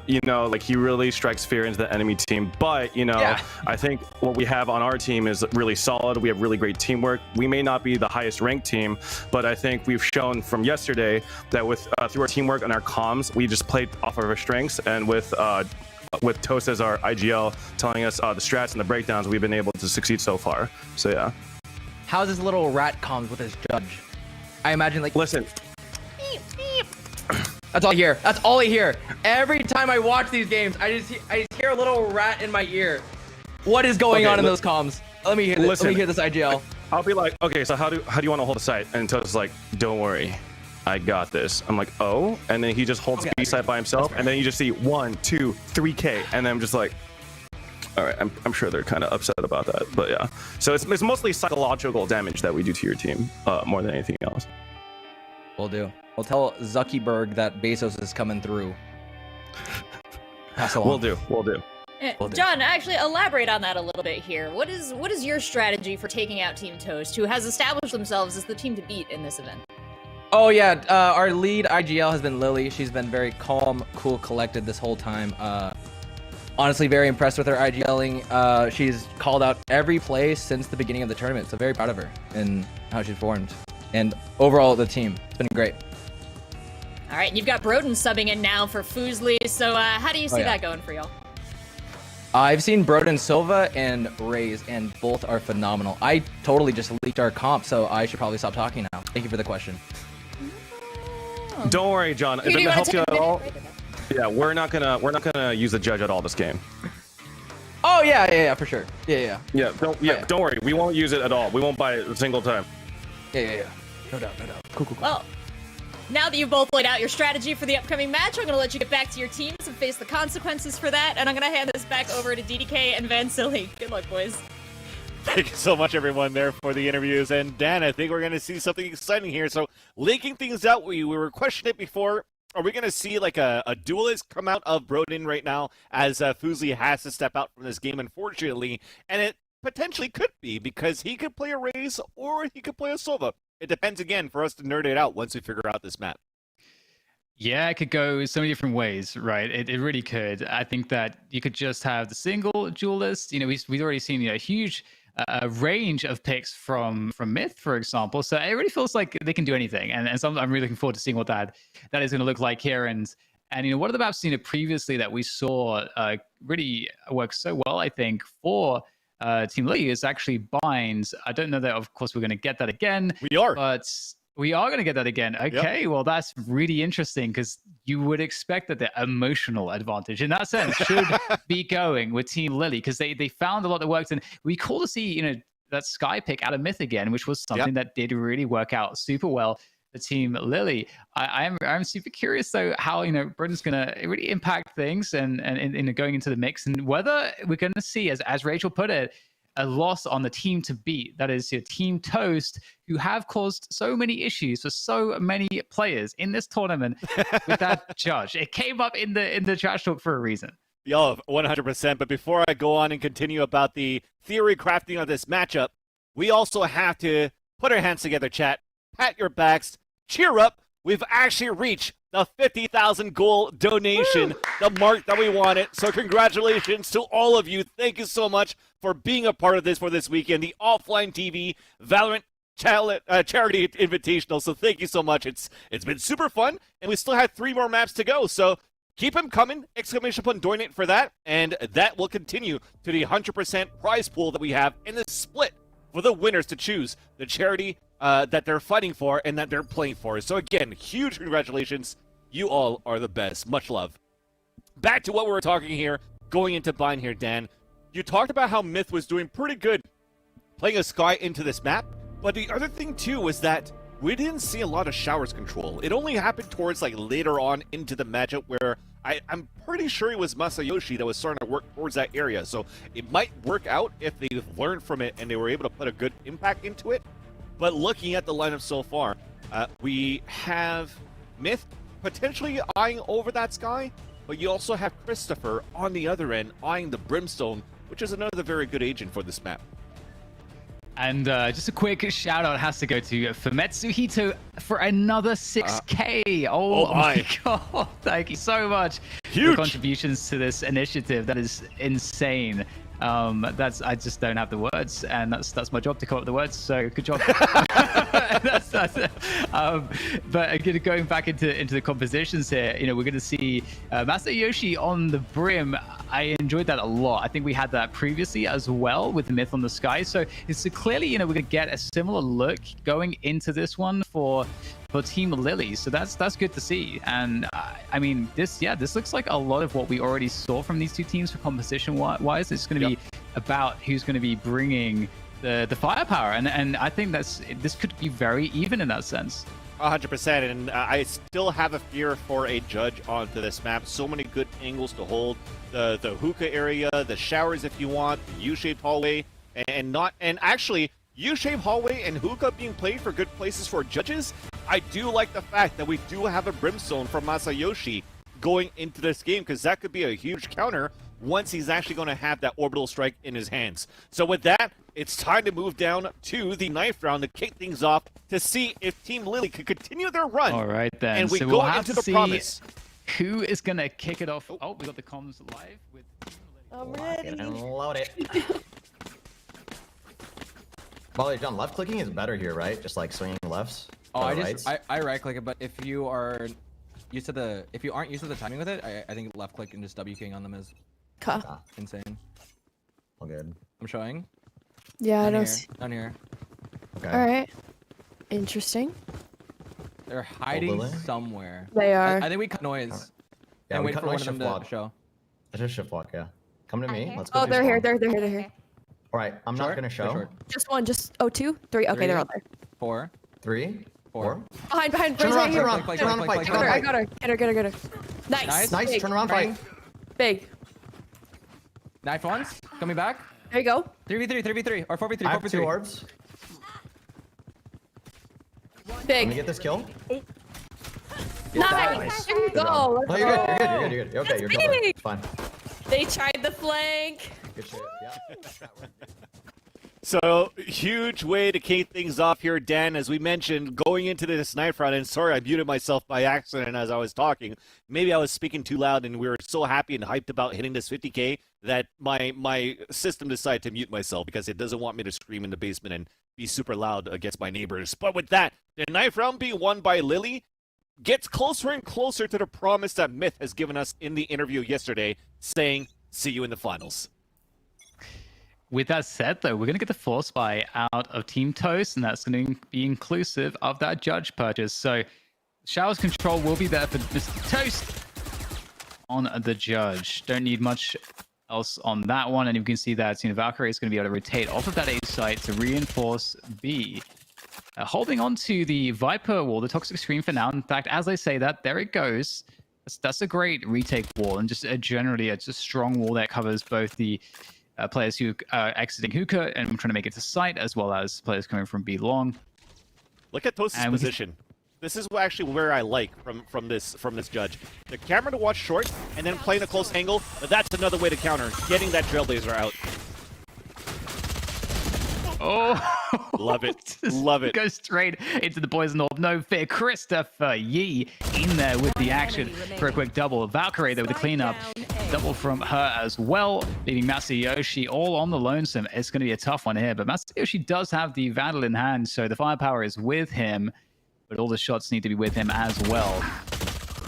you know, like, he really strikes fear into the enemy team. But you know, I think what we have on our team is really solid. We have really great teamwork. We may not be the highest ranked team, but I think we've shown from yesterday that with through our teamwork and our comms, we just played off of our strengths, and with Toast as our IGL telling us the strats and the breakdowns, we've been able to succeed so far. So yeah. How's his little rat comms with his judge? I imagine, like, listen. That's all I hear. That's all I hear. Every time I watch these games, I just hear a little rat in my ear. What is going on in those comms? Let me hear this. Listen, Let me hear this IGL. I'll be like, okay, so how do you want to hold the site? And Toast's like, don't worry, I got this. I'm like, oh, and then he just holds B site by himself, and then you just see 1, 2, 3K, and then I'm just like, all right, I'm sure they're kind of upset about that, but yeah. So it's mostly psychological damage that we do to your team, more than anything else. We'll do. We'll tell Zuckerberg that Bezos is coming through. Pass along. We'll do. John, actually elaborate on that a little bit here. What is your strategy for taking out Team Toast, who has established themselves as the team to beat in this event? Oh yeah, our lead IGL has been Lily. She's been very calm, cool, collected this whole time. Honestly, very impressed with her IGLing. She's called out every play since the beginning of the tournament, so very proud of her and how she's formed. And overall, the team, it's been great. All right, and you've got Broden subbing in now for Fuslie, so how do you see that going for y'all? I've seen Broden Silva and Raze, and both are phenomenal. I totally just leaked our comp, so I should probably stop talking now. Thank you for the question. Don't worry, John. It doesn't help you at all. Yeah, we're not gonna use the judge at all this game. Oh yeah, for sure. Yeah. Don't worry. We won't use it at all. We won't buy it a single time. Yeah. No doubt. Cool. Well, now that you've both laid out your strategy for the upcoming match, I'm going to let you get back to your teams and face the consequences for that, and I'm going to hand this back over to DDK and Van Silly. Good luck, boys. Thank you so much, everyone, there for the interviews. And Dan, I think we're going to see something exciting here. So, linking things out, we were questioning it before. Are we going to see like a duelist come out of Broden right now as Fuslie has to step out from this game, unfortunately? And it potentially could be because he could play a Raze or he could play a Sova. It depends, again, for us to nerd it out once we figure out this map. Yeah, it could go so many different ways, right? It really could. I think that you could just have the single duelist. You know, we've already seen a huge range of picks from Myth, for example. So it really feels like they can do anything. And I'm really looking forward to seeing what that is going to look like here. And one of the maps previously that we saw really work so well, I think, for Team Lily is actually binds. I don't know that, of course, we're going to get that again. We are. But we are going to get that again. Okay, well, that's really interesting because you would expect that the emotional advantage in that sense should be going with Team Lily because they found a lot that worked. And we cool to see, that Sky pick out of Myth again, which was something that did really work out super well for Team Lily. I'm super curious, though, how, Broden's going to really impact things and going into the mix and whether we're going to see, as Rachel put it, a loss on the team to beat. That is your Team Toast, who have caused so many issues for so many players in this tournament with that judge. It came up in the trash talk for a reason. Yo, 100%. But before I go on and continue about the theory crafting of this matchup, we also have to put our hands together, chat. Pat your backs. Cheer up. We've actually reached the 50,000 goal donation, the mark that we wanted. So congratulations to all of you. Thank you so much for being a part of this for this weekend, the OfflineTV Valorant Charity Invitational. So thank you so much. It's been super fun, and we still have 3 more maps to go. So keep them coming! ! Donate for that, and that will continue to the 100% prize pool that we have in the split for the winners to choose the charity that they're fighting for and that they're playing for. So again, huge congratulations. You all are the best. Much love. Back to what we were talking here, going into Bind here, Dan. You talked about how Myth was doing pretty good playing a Sky into this map, but the other thing too was that we didn't see a lot of Showers control. It only happened towards later on into the matchup where I'm pretty sure it was Masayoshi that was starting to work towards that area. So it might work out if they learned from it and they were able to put a good impact into it. But looking at the lineup so far, we have Myth potentially eyeing over that Sky, but you also have Christopher on the other end eyeing the Brimstone, which is another very good agent for this map. And just a quick shout out has to go to Fametsu Hito for another 6K. Oh my god, thank you so much. Huge for contributions to this initiative. That is insane. I just don't have the words, and that's my job to come up with the words, so good job. But again, going back into the compositions here, you know, we're going to see Masayoshi on the brim. I enjoyed that a lot. I think we had that previously as well with the Myth on the Sky. So it's clearly, you know, we're going to get a similar look going into this one for Team Lily. So that's good to see. And I mean, this looks like a lot of what we already saw from these two teams for composition wise. It's going to be about who's going to be bringing the firepower, and I think this could be very even in that sense. 100%, and I still have a fear for a judge onto this map. So many good angles to hold. The hookah area, the showers if you want, the U-shaped hallway, and actually U-shaped hallway and hookah being played for good places for judges. I do like the fact that we do have a brimstone from Masayoshi going into this game, because that could be a huge counter once he's actually going to have that orbital strike in his hands. So with that, it's time to move down to the knife round to kick things off to see if Team Lily can continue their run. All right, then. And we so go we'll have into to the see promise. who is going to kick it off. Oh, we got the comms live with I'm ready. Load it. Well, John, left clicking is better here, right? Just like swinging lefts. Oh, I right click it, but if you aren't used to the timing with it, I think left click and just W keying on them is insane. All good. I'm showing. Yeah, I don't see. Down here. Okay. All right. Interesting. They're hiding somewhere. They are. I think we cut noise. Yeah, and we wait cut for one noise, of them shift to walk. show. I just shift walk, yeah. Come to me. Let's go. Oh, they're here. They're here. All right, I'm not gonna show. Just one. Just 2, 3. Okay, they're all there. 4, 3, 4. Behind. Turn around, Right turn around, here. turn around, fight, turn I around, got her. Get her. Nice. Nice. Big. Turn around, fight. Big. Knife once. Coming back. There you go. 3v3, or 4v3, I have 2 4v3. orbs. Big. Let me get this kill. Nice. There you go. No, you're good. You're okay. You're good. It's fine. They tried the flank. Good shit. Yeah. So, huge way to kick things off here, Dan. As we mentioned, going into this knife round, and sorry I muted myself by accident as I was talking. Maybe I was speaking too loud, and we were so happy and hyped about hitting this 50K that my system decided to mute myself because it doesn't want me to scream in the basement and be super loud against my neighbors. But with that, the knife round being won by Lily gets closer and closer to the promise that Myth has given us in the interview yesterday, saying, see you in the finals. With that said, though, we're going to get the force buy out of Team Toast, and that's going to be inclusive of that judge purchase. So, Showers control will be there for Mr. Toast on the judge. Don't need much else on that one, and you can see that Valkyrie is going to be able to rotate off of that A site to reinforce B. Holding on to the Viper wall, the Toxic Screen for now. In fact, as I say that, there it goes. That's a great retake wall, and just generally, it's a strong wall that covers both the players who are exiting hookah and trying to make it to site, as well as players coming from B long. Look at Toast's position. This is actually where I like from this judge. The camera to watch short and then playing a close angle, but that's another way to counter, getting that Trailblazer out. Oh, love it. Love it. Goes straight into the poison orb. No fear. Christopher Yee in there with the action for a quick double. Valkyrie, though, with the cleanup. Double from her as well, leaving Masayoshi all on the lonesome. It's going to be a tough one here, but Masayoshi does have the Vandal in hand, so the firepower is with him, but all the shots need to be with him as well.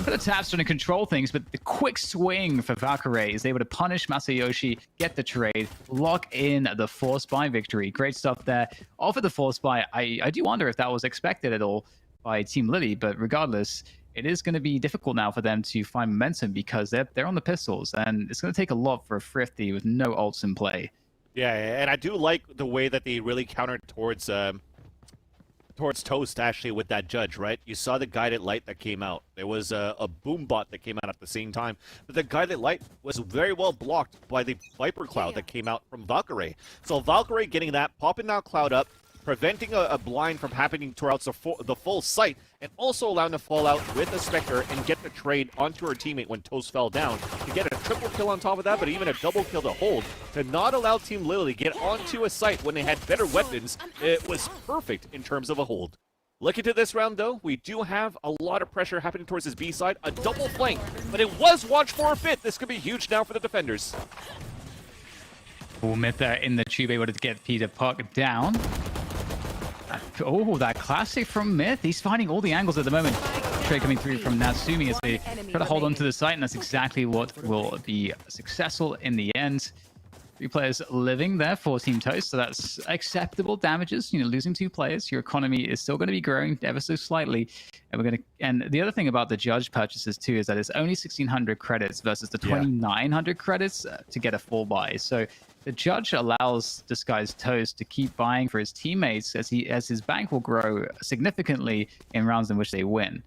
For the taps trying to control things, but the quick swing for Valkyrie is able to punish Masayoshi, get the trade, lock in the force buy victory. Great stuff there. All for the force buy. I do wonder if that was expected at all by Team Lily, but regardless, it is going to be difficult now for them to find momentum because they're on the pistols, and it's going to take a lot for a Thrifty with no ults in play. Yeah, and I do like the way that they really countered towards Toast, actually, with that judge, right? You saw the guided light that came out. There was a boom bot that came out at the same time, but the guided light was very well blocked by the Viper Cloud that came out from Valkyrie. So Valkyrie getting that, popping that cloud up, preventing a blind from happening towards the full site, and also allowing the fallout with the Spectre and get the trade onto her teammate when Toast fell down to get a triple kill on top of that, but even a double kill to hold, to not allow Team Lily get onto a site when they had better weapons. It was perfect in terms of a hold. Look into this round, though. We do have a lot of pressure happening towards his B side, a double flank, but it was watch for a fit. This could be huge now for the defenders. Myth there in the tube, able to get Peter Puck down. Oh, that classic from Myth. He's finding all the angles at the moment. Trade coming through from Natsumi as they try to hold on to the site, and that's exactly what will be successful in the end. 3 players living there for Team Toast, so that's acceptable damages. You know, losing 2 players, your economy is still going to be growing ever so slightly. And the other thing about the judge purchases too is that it's only 1,600 credits versus the 2,900 credits to get a full buy. So the judge allows this guy's Toast to keep buying for his teammates as his bank will grow significantly in rounds in which they win.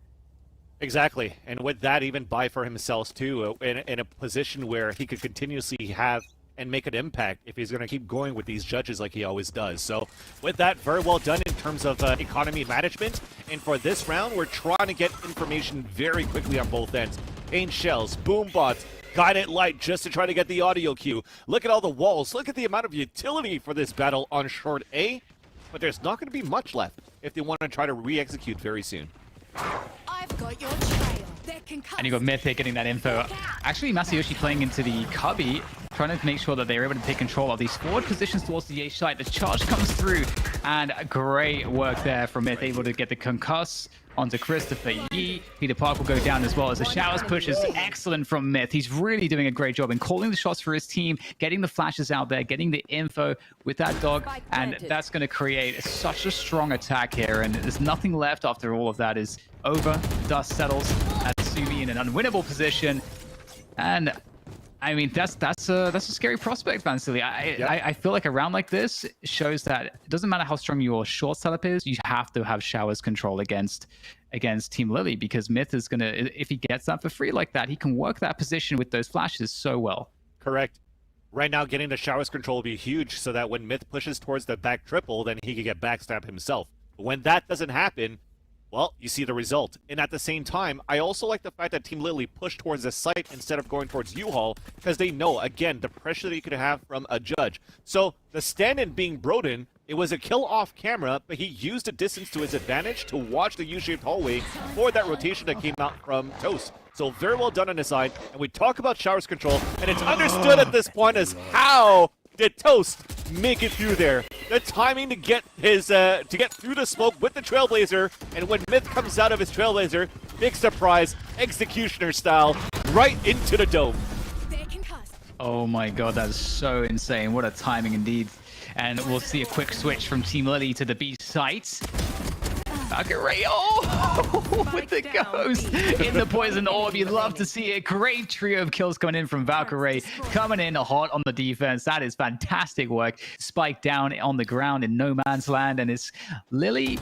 Exactly, and with that, even buy for himself too, in a position where he could continuously have and make an impact if he's going to keep going with these judges like he always does. So with that, very well done in terms of economy management. And for this round, we're trying to get information very quickly on both ends. Pain shells, boom bots, guided light just to try to get the audio cue. Look at all the walls. Look at the amount of utility for this battle on short A. But there's not going to be much left if they want to try to re-execute very soon. I've got your trail. And you got Myth here getting that info. Actually, Masayoshi playing into the cubby, trying to make sure that they're able to take control of these forward positions towards the A site. The charge comes through, and great work there from Myth, able to get the concuss onto Christopher Yi. Peter Park will go down as well as the showers push is excellent from Myth. He's really doing a great job in calling the shots for his team, getting the flashes out there, getting the info with that dog, and that's going to create such a strong attack here. And there's nothing left after all of that is over. Dust settles. Natsumi in an unwinnable position, and I mean that's a scary prospect, Vansili. I feel like a round like this shows that it doesn't matter how strong your short setup is, you have to have showers control against Team Lily, because Myth is gonna, if he gets that for free like that, he can work that position with those flashes so well. Correct. Right now, getting the showers control will be huge, so that when Myth pushes towards the back triple, then he can get backstab himself. But when that doesn't happen, well, you see the result. And at the same time, I also like the fact that Team Lily pushed towards the site instead of going towards U-Haul, because they know, again, the pressure that you could have from a judge. So the stand-in being Broden, it was a kill off camera, but he used the distance to his advantage to watch the U-shaped hallway for that rotation that came out from Toast. So very well done on his side. And we talk about showers control, and it's understood at this point as how did Toast make it through there. The timing to get his to get through the smoke with the Trailblazer, and when Myth comes out of his Trailblazer, big surprise, executioner style, right into the dome. Oh my god, that's so insane. What a timing indeed. And we'll see a quick switch from Team Lily to the B site. Valkyrie, oh, with the ghost in the poison orb. You'd love to see a great trio of kills coming in from Valkyrie, coming in hot on the defense. That is fantastic work. Spike down on the ground in no man's land, and it's Lily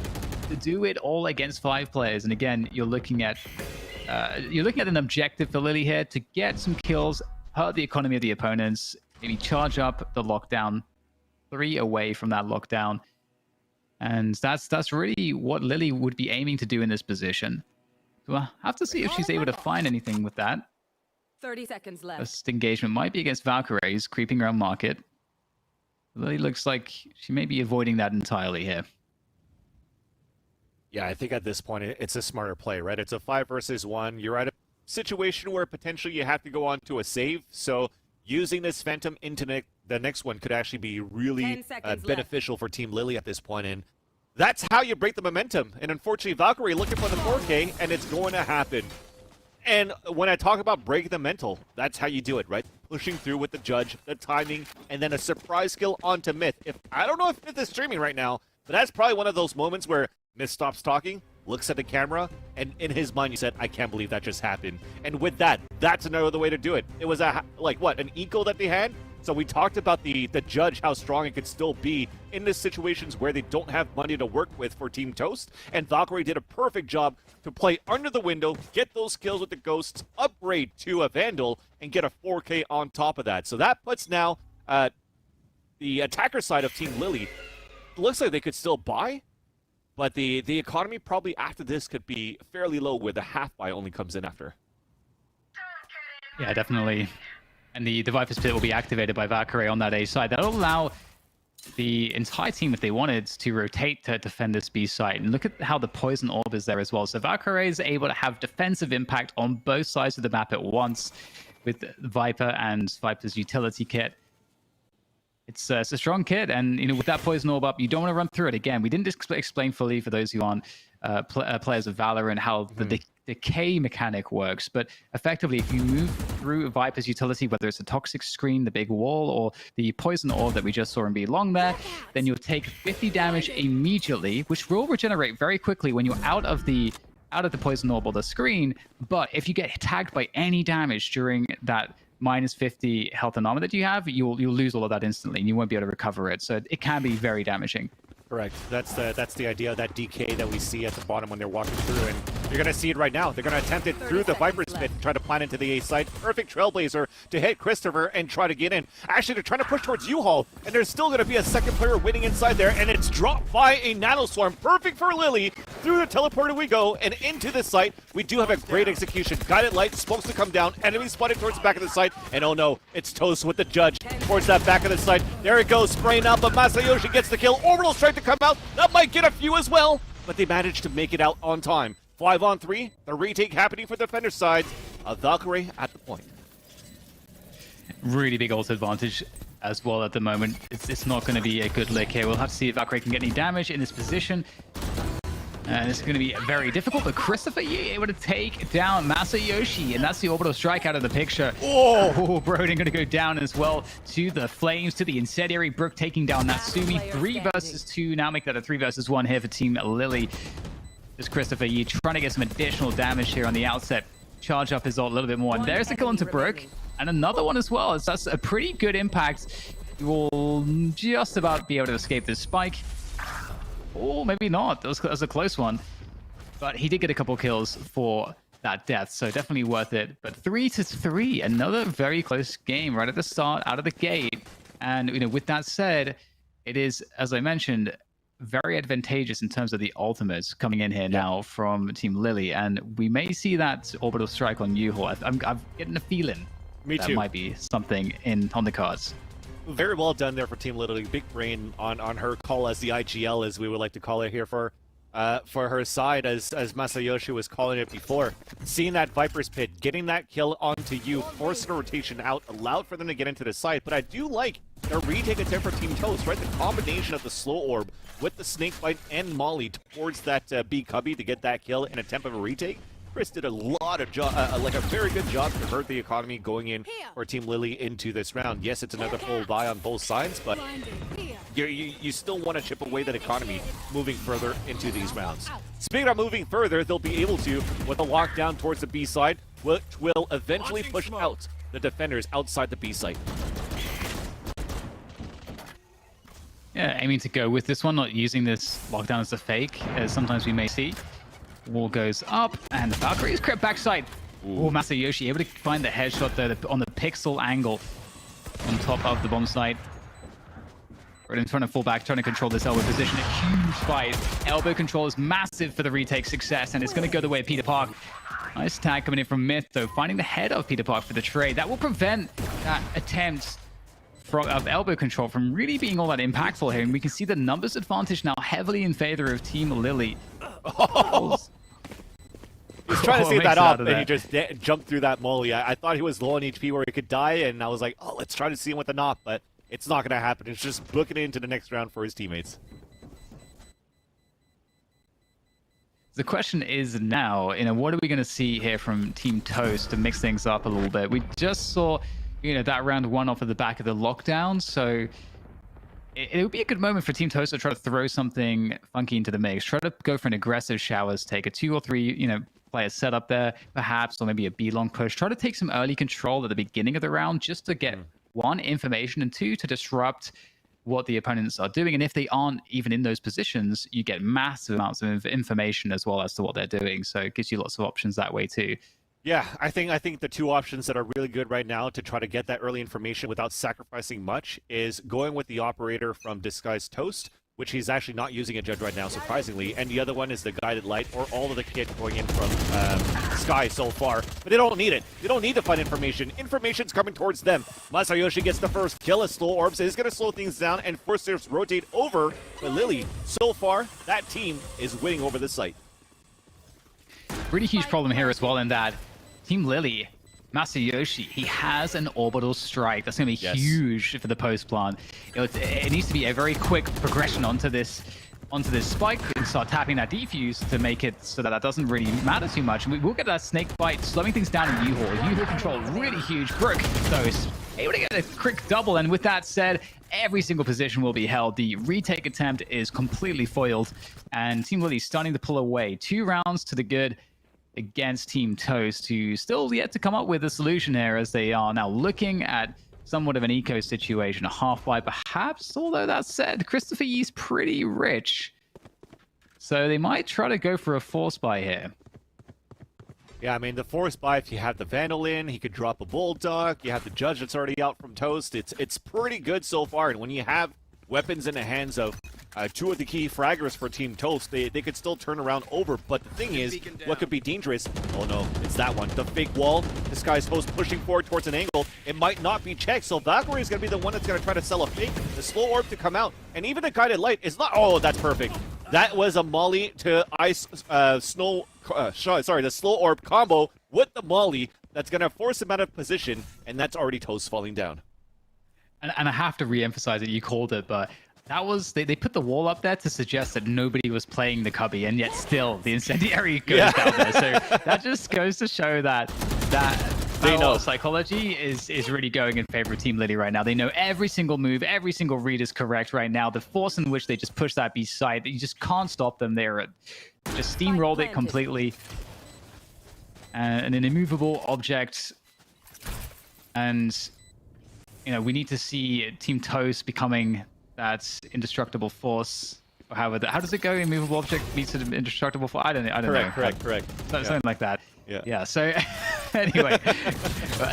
to do it all against 5 players. And again, you're looking at an objective for Lily here to get some kills, hurt the economy of the opponents, maybe charge up the lockdown, 3 away from that lockdown. And that's really what Lily would be aiming to do in this position. So we'll have to see if she's able to find anything with that. 30 seconds left. First engagement might be against Valkyrie, who's creeping around market. Lily looks like she may be avoiding that entirely here. Yeah, I think at this point it's a smarter play, right? It's a 5 versus 1. You're at a situation where potentially you have to go on to a save. So using this Phantom into the next one could actually be really beneficial for Team Lily at this point. And that's how you break the momentum. And unfortunately, Valkyrie looking for the 4K, and it's going to happen. And when I talk about breaking the mental, that's how you do it, right? Pushing through with the judge, the timing, and then a surprise kill onto Myth. I don't know if Myth is streaming right now, but that's probably one of those moments where Myth stops talking, looks at the camera, and in his mind he said, I can't believe that just happened. And with that, that's another way to do it. It was an eco that they had? So we talked about the judge, how strong it could still be in the situations where they don't have money to work with for Team Toast. And Valkyrie did a perfect job to play under the window, get those kills with the ghosts, upgrade to a Vandal, and get a 4K on top of that. So that puts now the attacker side of Team Lily. Looks like they could still buy, but the economy probably after this could be fairly low, where the half buy only comes in after. Yeah, definitely. And the Viper's Pit will be activated by Valkyrie on that A side. That'll allow the entire team, if they wanted, to rotate to defend this B site. And look at how the Poison Orb is there as well. So Valkyrie is able to have defensive impact on both sides of the map at once with Viper and Viper's utility kit. it's a strong kit, and with that poison orb up, you don't want to run through it again. We didn't explain fully for those who aren't players of Valorant how the decay mechanic works, but effectively, if you move through Viper's utility, whether it's a toxic screen, the big wall, or the poison orb that we just saw in B long there, then you'll take 50 damage immediately, which will regenerate very quickly when you're out of the poison orb or the screen. But if you get tagged by any damage during that minus 50 health and armor that you have, you'll lose all of that instantly, and you won't be able to recover it. So it can be very damaging. Correct. That's the idea of that DK that we see at the bottom when they're walking through, and you're going to see it right now. They're going to attempt it through the Viper's pit, try to plant into the A site. Perfect Trailblazer to hit Christopher and try to get in. Actually, they're trying to push towards U-Haul, and there's still going to be a second player waiting inside there, and it's dropped by a Nanoswarm. Perfect for Lily. Through the teleporter we go, and into the site. We do have a great execution. Guided Light, supposed to come down. Enemy spotted towards the back of the site, and oh no, it's Toast with the Judge towards that back of the site. There it goes, spraying out, but Masayoshi gets the kill. Orbital Strike to come out. That might get a few as well, but they managed to make it out on time. 5-on-3, the retake happening for the defender side. A Valkyrie at the point. Really big ult advantage as well at the moment. It's not going to be a good lick here. We'll have to see if Valkyrie can get any damage in this position. And it's going to be very difficult, but Christopher Yi able to take down Masayoshi, and that's the orbital strike out of the picture. Oh, Broden going to go down as well to the flames, to the incendiary. Brook taking down Natsumi. 3 versus 2. Now make that a 3 versus 1 here for Team Lily. Just Christopher Yi trying to get some additional damage here on the outset. Charge up his ult a little bit more. And there's the kill onto Brook. And another one as well. That's a pretty good impact. You will just about be able to escape this spike. Oh, maybe not. That was a close one. But he did get a couple kills for that death, so definitely worth it. But 3-3, another very close game right at the start, out of the gate. And with that said, it is, as I mentioned, very advantageous in terms of the ultimates coming in here now from Team Lily, and we may see that orbital strike on U-Haul. I'm getting a feeling that might be something on the cards. Very well done there for Team Lily. Big brain on her call as the IGL, as we would like to call it here for her side, as Masayoshi was calling it before. Seeing that Viper's Pit, getting that kill onto you, forced a rotation out, allowed for them to get into the site. But I do like their retake attempt for Team Toast, right? The combination of the slow orb with the snakebite and Molly towards that B cubby to get that kill in attempt of a retake. Chris did a lot of job, like a very good job to hurt the economy going in for Team Lily into this round. Yes, it's another full buy on both sides, but you still want to chip away that economy moving further into these rounds. Speaking of moving further, they'll be able to with a lockdown towards the B side, which will eventually push out the defenders outside the B site. Yeah, aiming to go with this one, not using this lockdown as a fake, as sometimes we may see. Wall goes up, and the Valkyrie's crept backside. Oh, Masayoshi able to find the headshot there on the pixel angle on top of the bomb site. Broden trying to fall back, trying to control this elbow position. A huge fight. Elbow control is massive for the retake success, and it's going to go the way of Peter Park. Nice tag coming in from Myth, though, finding the head of Peter Park for the trade. That will prevent that attempt of elbow control from really being all that impactful here, and we can see the numbers advantage now heavily in favor of Team Lily. Oh. He was trying to save that off, and he just jumped through that molly. I thought he was low on HP where he could die, and I was like, oh, let's try to see him with the knock, but it's not going to happen. It's just booking it into the next round for his teammates. The question is now, what are we going to see here from Team Toast to mix things up a little bit? We just saw, that round 1 off of the back of the lockdown, so it would be a good moment for Team Toast to try to throw something funky into the mix. Try to go for an aggressive showers, take a 2 or 3, player setup there, perhaps, or maybe a B-long push. Try to take some early control at the beginning of the round just to get, 1, information, and 2, to disrupt what the opponents are doing. And if they aren't even in those positions, you get massive amounts of information as well as to what they're doing. So it gives you lots of options that way too. Yeah, I think the 2 options that are really good right now to try to get that early information without sacrificing much is going with the operator from Disguised Toast, which he's actually not using a Judge right now, surprisingly, and the other one is the Guided Light, or all of the kit going in from Sky so far. But they don't need it. They don't need to find information. Information's coming towards them. Masayoshi gets the first kill as Slow Orbs is going to slow things down and force them to rotate over. But Lily, so far, that team is winning over the site. Really huge problem here as well in that Team Lily Masayoshi, he has an orbital strike. That's going to be huge for the post plant. It needs to be a very quick progression onto this spike and start tapping that defuse to make it so that doesn't really matter too much. And we will get that snake bite, slowing things down in U-Haul. U-Haul control really huge. Brook, though, is able to get a quick double. And with that said, every single position will be held. The retake attempt is completely foiled. And Team Lily starting to pull away. 2 rounds to the good against Team Toast, who still yet to come up with a solution here, as they are now looking at somewhat of an eco situation, a half-buy perhaps, although that said, Christopher Yee's pretty rich. So they might try to go for a force buy here. Yeah, I mean, the force buy, if you have the Vandal in, he could drop a Bulldog, you have the Judge that's already out from Toast, it's pretty good so far, and when you have weapons in the hands of 2 of the key fraggers for Team Toast, they could still turn around over. But the thing is, what could be dangerous? Oh no, it's that one. The fake wall. This guy's Toast pushing forward towards an angle. It might not be checked, so Valkyrie is going to be the one that's going to try to sell a fake. The slow orb to come out, and even the guided light is not. Oh, that's perfect. That was a molly to ice the slow orb combo with the molly that's going to force him out of position, and that's already Toast falling down. And I have to re-emphasize it, you called it, but that was, they put the wall up there to suggest that nobody was playing the cubby, and yet still the incendiary goes down there. So that just goes to show that they know psychology is really going in favor of Team Liddy right now. They know every single move, every single read is correct right now. The force in which they just push that B side, you just can't stop them. They're just steamrolled it completely. And an immovable object, and you know, we need to see Team Toast becoming that indestructible force. Or how does it go? Immovable object meets an indestructible force? I don't know. Correct. Something like that. Yeah. So anyway,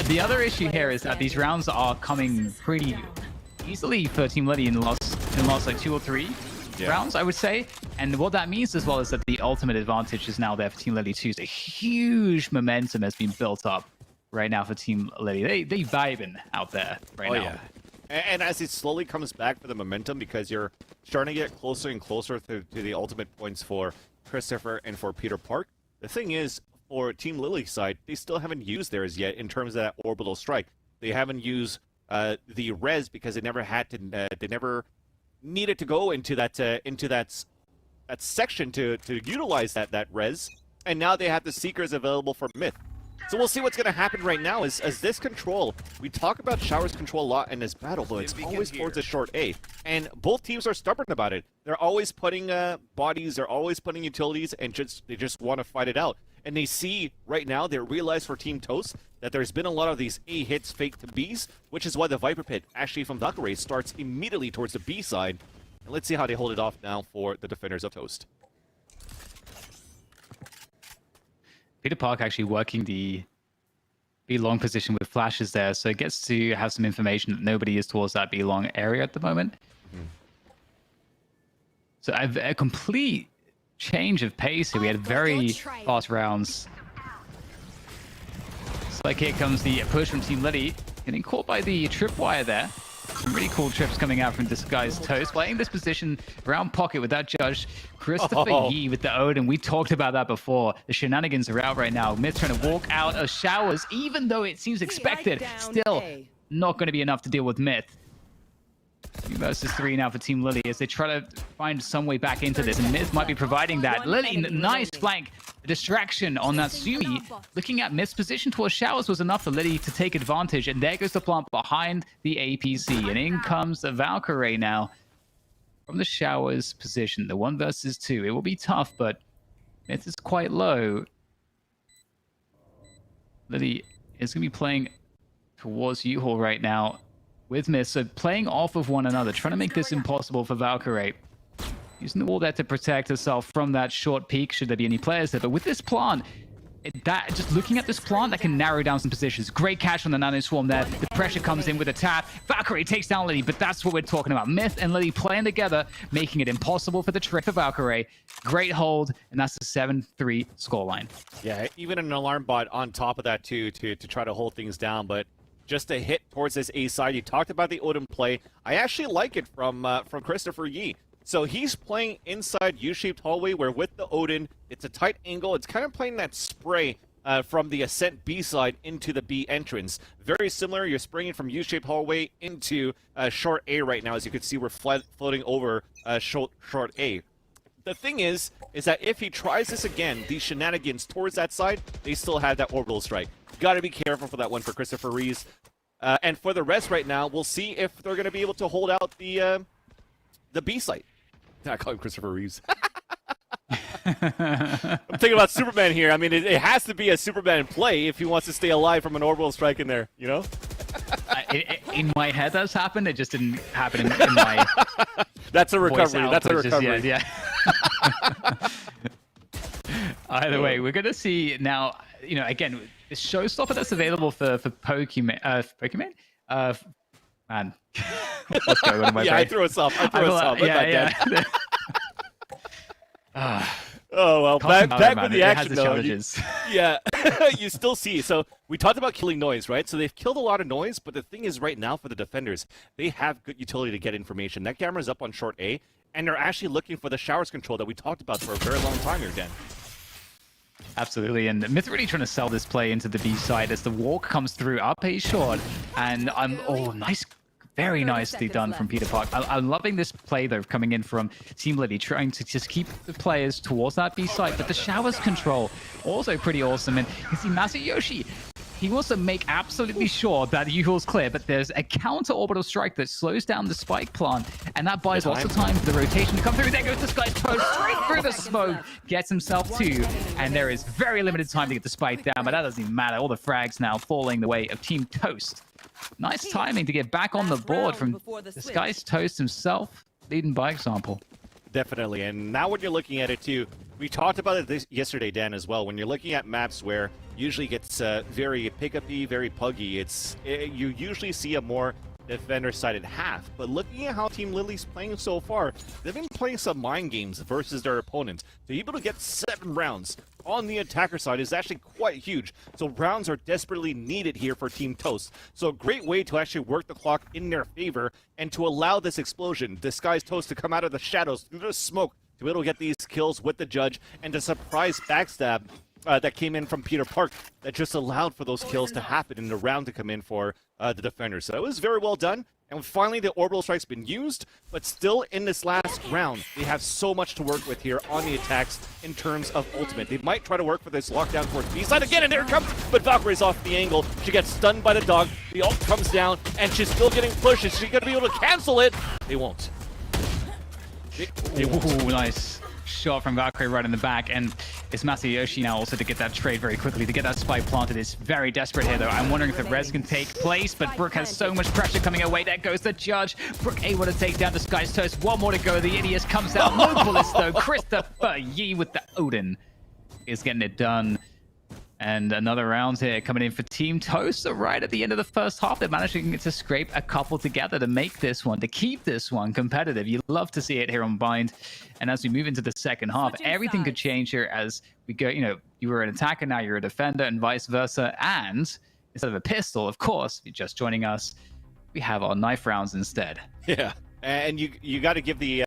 the other issue here is that these rounds are coming pretty easily for Team Liddy in the last like 2 or 3 rounds, I would say. And what that means as well is that the ultimate advantage is now there for Team Liddy too. So a momentum has been built up right now for Team Liddy. They vibing out there right now. Yeah. And as it slowly comes back for the momentum, because you're starting to get closer and closer to the ultimate points for Christopher and for Peter Park, the thing is, for Team Lily's side, they still haven't used theirs yet in terms of that orbital strike. They haven't used the res because they never had to. They never needed to go into that section to utilize that res, and now they have the Seekers available for Myth. So we'll see what's going to happen right now as this control. We talk about Shower's control a lot in this battle, but it's always towards a short A. And both teams are stubborn about it. They're always putting bodies, they're always putting utilities, and they just want to fight it out. And they see right now, they realize for Team Toast that there's been a lot of these A hits faked to Bs, which is why the Viper Pit actually from Valkyrie starts immediately towards the B side. And let's see how they hold it off now for the defenders of Toast. Peter Park actually working the B-long position with flashes there, so it gets to have some information that nobody is towards that B-long area at the moment. So a complete change of pace here. We had very fast rounds. It's like here comes the push from Team Liddy, getting caught by the tripwire there. Some really cool trips coming out from Disguised Toast. Playing this position around pocket with that Judge. Christopher Yee with the Odin. We talked about that before. The shenanigans are out right now. Myth trying to walk out of Showers, even though it seems expected. Still not going to be enough to deal with Myth. 2 versus 3 now for Team Lily as they try to find some way back into this. And Myth might be providing that. Lily, nice flank. Distraction on that Sumi. Looking at Myth's position towards Showers was enough for Lily to take advantage. And there goes the plant behind the APC. And in comes the Valkyrie now from the Showers position. The 1 versus 2. It will be tough, but Myth is quite low. Lily is going to be playing towards U-Haul right now with Myth. So playing off of one another, trying to make this impossible for Valkyrie. Using the wall there to protect herself from that short peek, should there be any players there. But with this plant, just looking at this plant, that can narrow down some positions. Great catch on the Nano Swarm there. The pressure comes in with a tap. Valkyrie takes down Lily, but that's what we're talking about. Myth and Lily playing together, making it impossible for the trick for Valkyrie. Great hold, and that's the 7-3 scoreline. Yeah, even an alarm bot on top of that too, to try to hold things down, but just a hit towards this A side. You talked about the Odin play. I actually like it from Christopher Yee. So he's playing inside U-shaped hallway where with the Odin, it's a tight angle. It's kind of playing that spray from the Ascent B side into the B entrance. Very similar. You're springing from U-shaped hallway into short A right now. As you can see, we're floating over short A. The thing is that if he tries this again, these shenanigans towards that side, they still have that orbital strike. Got to be careful for that one for Christopher Reeves. And for the rest right now, we'll see if they're going to be able to hold out the B site. I call him Christopher Reeves. I'm thinking about Superman here. I mean, it has to be a Superman play if he wants to stay alive from an orbital strike in there, you know? In my head, that's happened. It just didn't happen in my. That's a recovery. That's a recovery. Yeah. Either way, we're gonna see now. You know, again, the showstopper that's available for Pokemon. Pokemon. Man, let's go. What am I I threw us off. Yeah. Oh well, back with the action though. Yeah, you still see. So we talked about killing noise, right? So they've killed a lot of noise, but the thing is, right now for the defenders, they have good utility to get information. That camera's up on short A, and they're actually looking for the showers control that we talked about for a very long time here, Dan. Absolutely, and Myth really trying to sell this play into the B side as the walk comes through up A short, and nice. Very nicely done from Peter Park. I'm loving this play, though, coming in from Team Lily, trying to just keep the players towards that B side. But the showers control, also pretty awesome. And you see Masayoshi, he wants to make absolutely sure that Yuhul's clear, but there's a counter-orbital strike that slows down the spike plant, and that buys lots of time for the rotation to come through. There goes the Sky's Toast, straight through the smoke, gets himself two, and there is very limited time to get the spike down, but that doesn't even matter. All the frags now falling the way of Team Toast. Nice timing to get back on the board from the Sky's Toast himself, leading by example. Definitely, and now when you're looking at it too, we talked about it yesterday, Dan, as well. When you're looking at maps where usually gets very pick-up-y, very puggy, you usually see a more defender-sided half. But looking at how Team Lily's playing so far, they've been playing some mind games versus their opponents. To be able to get 7 rounds on the attacker side is actually quite huge. So rounds are desperately needed here for Team Toast. So a great way to actually work the clock in their favor and to allow this explosion, the Sky's Toast, to come out of the shadows through the smoke to be able to get these kills with the judge, and the surprise backstab that came in from Peter Park that just allowed for those kills to happen in the round to come in for the defenders. So it was very well done. And finally, the orbital strike's been used, but still in this last round, they have so much to work with here on the attacks in terms of ultimate. They might try to work for this lockdown towards B-side again, and there it comes, but Valkyrie's off the angle. She gets stunned by the dog, the ult comes down, and she's still getting pushed. Is she going to be able to cancel it? They won't. They won't. Ooh, nice shot from Valkyrie right in the back, and it's Masayoshi now also to get that trade very quickly, to get that spike planted. Is very desperate here, though. I'm wondering if the res can take place, but Brooke has so much pressure coming her way. There goes the judge. Brooke able to take down the Sky's Toast. One more to go. The Idiot comes out. No bullets, though. Christopher Yee with the Odin is getting it done. And another round here coming in for Team Toast. So right at the end of the first half, they're managing to scrape a couple together to make this one, to keep this one competitive. You love to see it here on Bind. And as we move into the second half, everything could change here as we go, you were an attacker, now you're a defender, and vice versa. And instead of a pistol, of course, if you're just joining us, we have our knife rounds instead. Yeah, and you got to give the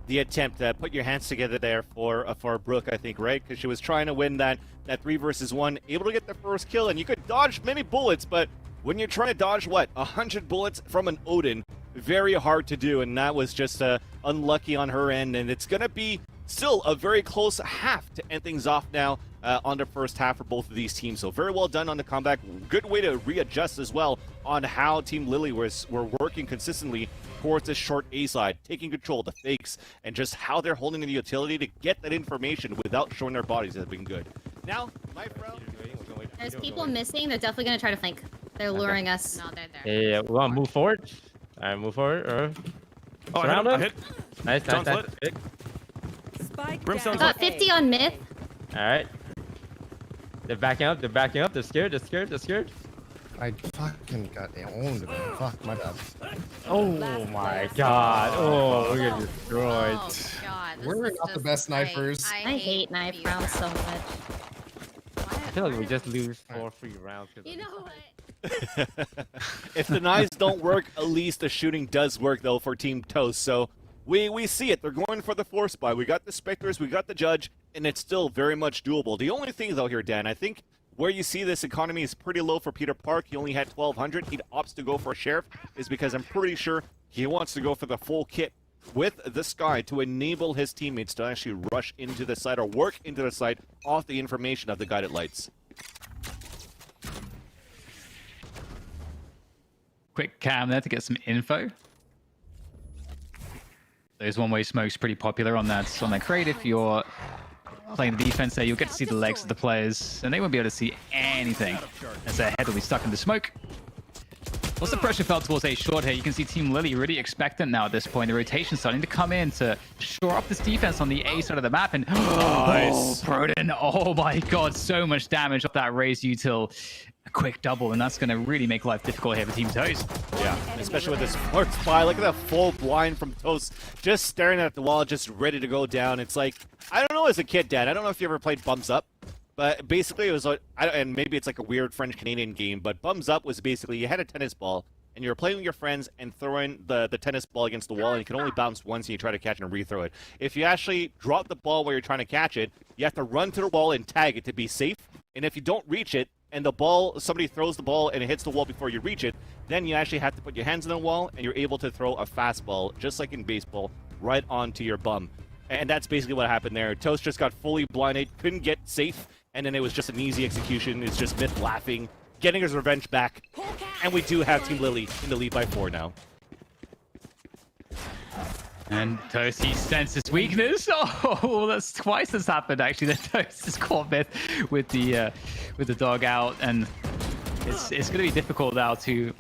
attempt, put your hands together there for Brooke, I think, right? Because she was trying to win that 3 versus 1, able to get the first kill, and you could dodge many bullets, but when you're trying to dodge, 100 bullets from an Odin, very hard to do, and that was just unlucky on her end, and it's going to be still a very close half to end things off now on the first half for both of these teams. So very well done on the comeback. Good way to readjust as well on how Team Lily were working consistently towards this short A side, taking control, the fakes, and just how they're holding the utility to get that information without showing their bodies has been good. Now, knife round. There's people missing. They're definitely going to try to flank. They're luring us. No, they're there. Yeah, we want to move forward. All right, move forward. Surround I hit. Nice. I got 50 on Myth. All right. They're backing up. They're scared. I fucking got owned, man. Fuck, my bad. Oh my god. Oh, we get destroyed. Oh god. We're not the best snipers. I hate knife rounds so much. I feel like we just lose 4 free rounds. You know what? If the knives don't work, at least the shooting does work, though, for Team Toast. So we see it. They're going for the force buy. We got the Spectres, we got the Judge, and it's still very much doable. The only thing, though, here, Dan, I think where you see this economy is pretty low for Peter Park. He only had 1,200. He opts to go for a Sheriff is because I'm pretty sure he wants to go for the full kit with the Sky to enable his teammates to actually rush into the site or work into the site off the information of the guided lights. Quick cam there to get some info. Those one-way smokes pretty popular on that crate. If you're playing the defense there, you'll get to see the legs of the players, and they won't be able to see anything as their head will be stuck in the smoke. What's the pressure felt towards A short here? You can see Team Lily really expectant now at this point. The rotation starting to come in to shore up this defense on the A side of the map. And nice. Broden, oh my god, so much damage off that raise util. A quick double, and that's going to really make life difficult here for Team Toast. Yeah, especially with this flirt spy. Look at that full blind from Toast, just staring at the wall, just ready to go down. It's like, I don't know as a kid, Dad, I don't know if you ever played Bums Up, but basically it was like, and maybe it's like a weird French-Canadian game, but Bums Up was basically you had a tennis ball, and you were playing with your friends and throwing the tennis ball against the wall, and you can only bounce once and you try to catch it and rethrow it. If you actually drop the ball while you're trying to catch it, you have to run to the wall and tag it to be safe, and if you don't reach it, and the ball, somebody throws the ball and it hits the wall before you reach it, then you actually have to put your hands on the wall and you're able to throw a fastball, just like in baseball, right onto your bum. And that's basically what happened there. Toast just got fully blinded, couldn't get safe, and then it was just an easy execution. It's just Myth laughing, getting his revenge back, and we do have Team Lily in the lead by 4 now. And Toast, he senses weakness. Oh, that's twice that's happened actually. That Toast has caught Myth with the dog out, and it's going to be difficult now to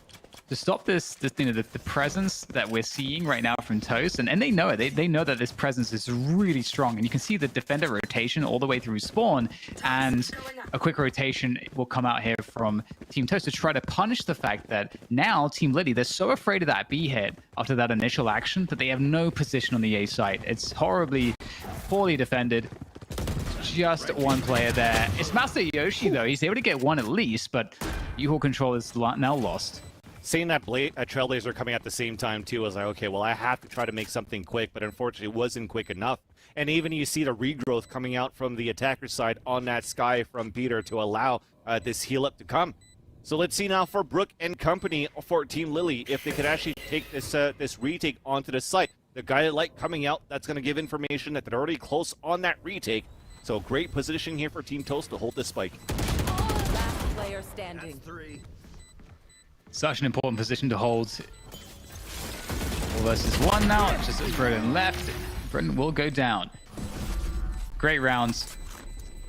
stop this you know, the presence that we're seeing right now from Toast, and they know it. They know that this presence is really strong, and you can see the defender rotation all the way through spawn, and a quick rotation will come out here from Team Toast to try to punish the fact that now Team Liddy, they're so afraid of that B hit after that initial action that they have no position on the A site. It's horribly, poorly defended. Just one player there. It's Master Yoshi though. He's able to get one at least, but U-Haul control is now lost. Seeing that Trailblazer coming at the same time too, I was like, okay, well, I have to try to make something quick, but unfortunately it wasn't quick enough. And even you see the regrowth coming out from the attacker side on that Sky from Peter to allow this heal up to come. So let's see now for Brook and company for Team Lily if they could actually take this retake onto the site. The guided light coming out, that's going to give information that they're already close on that retake. So great position here for Team Toast to hold this spike. Last player standing. That's 3. Such an important position to hold. 4 versus 1 now. Just as Broden left. Broden will go down. Great rounds.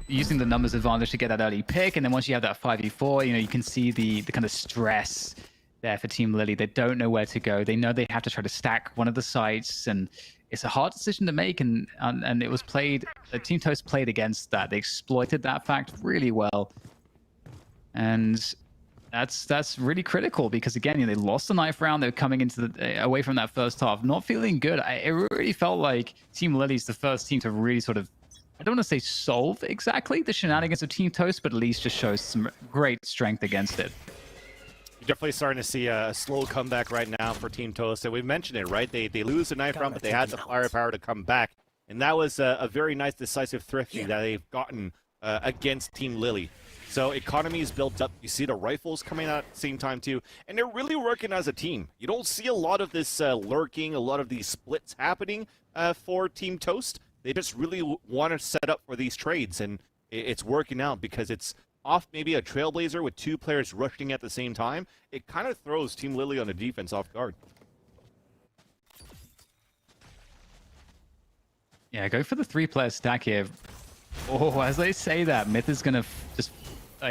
Using the numbers advantage to get that early pick. And then once you have that 5v4, you know, you can see the kind of stress there for Team Lily. They don't know where to go. They know they have to try to stack one of the sites. And it's a hard decision to make. And it was played, Team Toast played against that. They exploited that fact really well. And that's really critical because again, you know, they lost the 9th round. They're coming into away from that first half, not feeling good. It really felt like Team Lily's the first team to really sort of, I don't want to say solve exactly the shenanigans of Team Toast, but at least just shows some great strength against it. You're definitely starting to see a slow comeback right now for Team Toast. And we mentioned it, right? They lose the 9th round, but they had the firepower to come back. And that was a very nice decisive thrifty that they've gotten against Team Lily. So economy is built up. You see the rifles coming out at the same time too, and they're really working as a team. You don't see a lot of this lurking, a lot of these splits happening for Team Toast. They just really want to set up for these trades, and it's working out because it's off maybe a Trailblazer with 2 players rushing at the same time. It kind of throws Team Lily on the defense off guard. Yeah, go for the 3-player stack here. Oh, as they say that, Myth is going to just...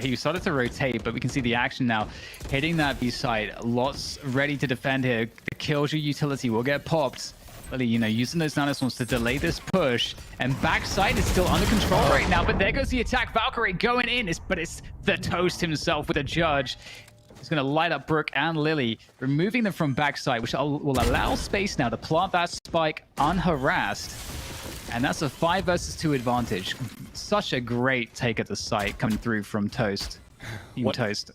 he started to rotate, but we can see the action now hitting that B side. Lots ready to defend here. The Killjoy utility will get popped. Really, you know, using those nanoswarms to delay this push. And backside is still under control right now, but there goes the attack. Valkyrie going in, but it's the Toast himself with a judge. He's going to light up Brook and Lily, removing them from backside, which will allow space now to plant that spike unharassed. And that's a 5 versus 2 advantage. Such a great take at the site coming through from Toast. Team Toast.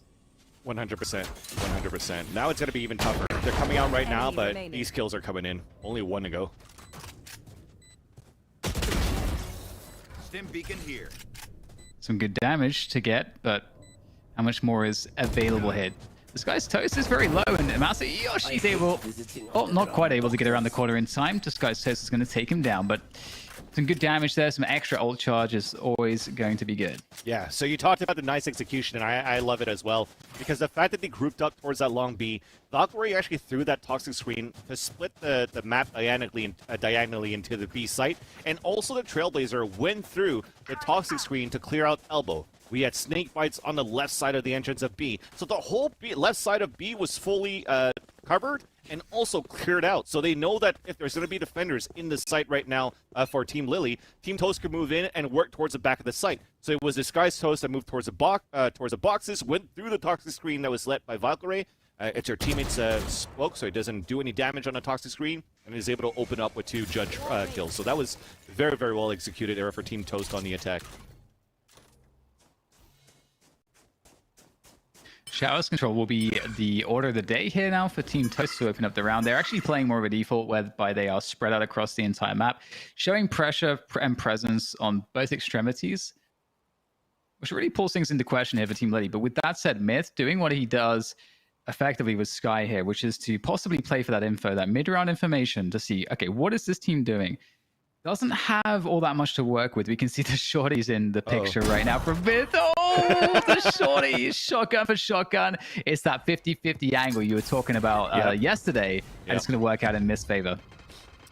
100%. 100%. Now it's going to be even tougher. They're coming out right now, but these kills are coming in. Only 1 to go. Stim beacon here. Some good damage to get, but how much more is available here. This guy's toast is very low, and Masayoshi's able, oh, not quite able to get around the corner in time. This guy's toast is going to take him down, but some good damage there. Some extra ult charge is always going to be good. Yeah, so you talked about the nice execution, and I love it as well, because the fact that they grouped up towards that long B, Valkyrie actually threw that toxic screen to split the map diagonally into the B site, and also the Trailblazer went through the toxic screen to clear out elbow. We had snake bites on the left side of the entrance of B, so the whole left side of B was fully covered and also cleared out. So they know that if there's going to be defenders in the site right now for Team Lily, Team Toast could move in and work towards the back of the site. So it was Disguised Toast that moved towards the boxes, went through the toxic screen that was lit by Valkyrie. It's your teammate's smoke, so it doesn't do any damage on the toxic screen, and is able to open up with 2 judge kills. So that was very, very well executed there for Team Toast on the attack. Showers control will be the order of the day here now for Team Toast to open up the round. They're actually playing more of a default, whereby they are spread out across the entire map, showing pressure and presence on both extremities, which really pulls things into question here for Team Lily. But with that said, Myth doing what he does effectively with Sky here, which is to possibly play for that info, that mid-round information, to see, okay, what is this team doing? Doesn't have all that much to work with. We can see the shorties in the picture right now from Myth. Oh, the shorty, shotgun for shotgun. It's that 50-50 angle you were talking about yesterday, and it's going to work out in Myth's favor.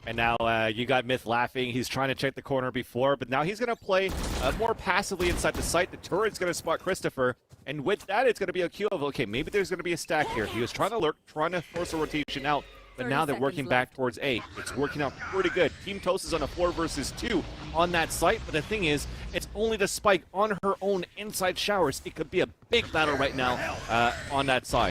And now you got Myth laughing. He's trying to check the corner before, but now he's going to play more passively inside the site. The turret's going to spot Christopher, and with that, it's going to be a cue of, okay, maybe there's going to be a stack here. He was trying to lurk, trying to force a rotation out, but now they're working back towards A. It's working out pretty good. Team Toast is on a 4 versus 2 on that site, but the thing is, it's only the Spike on her own inside showers. It could be a big battle right now on that side.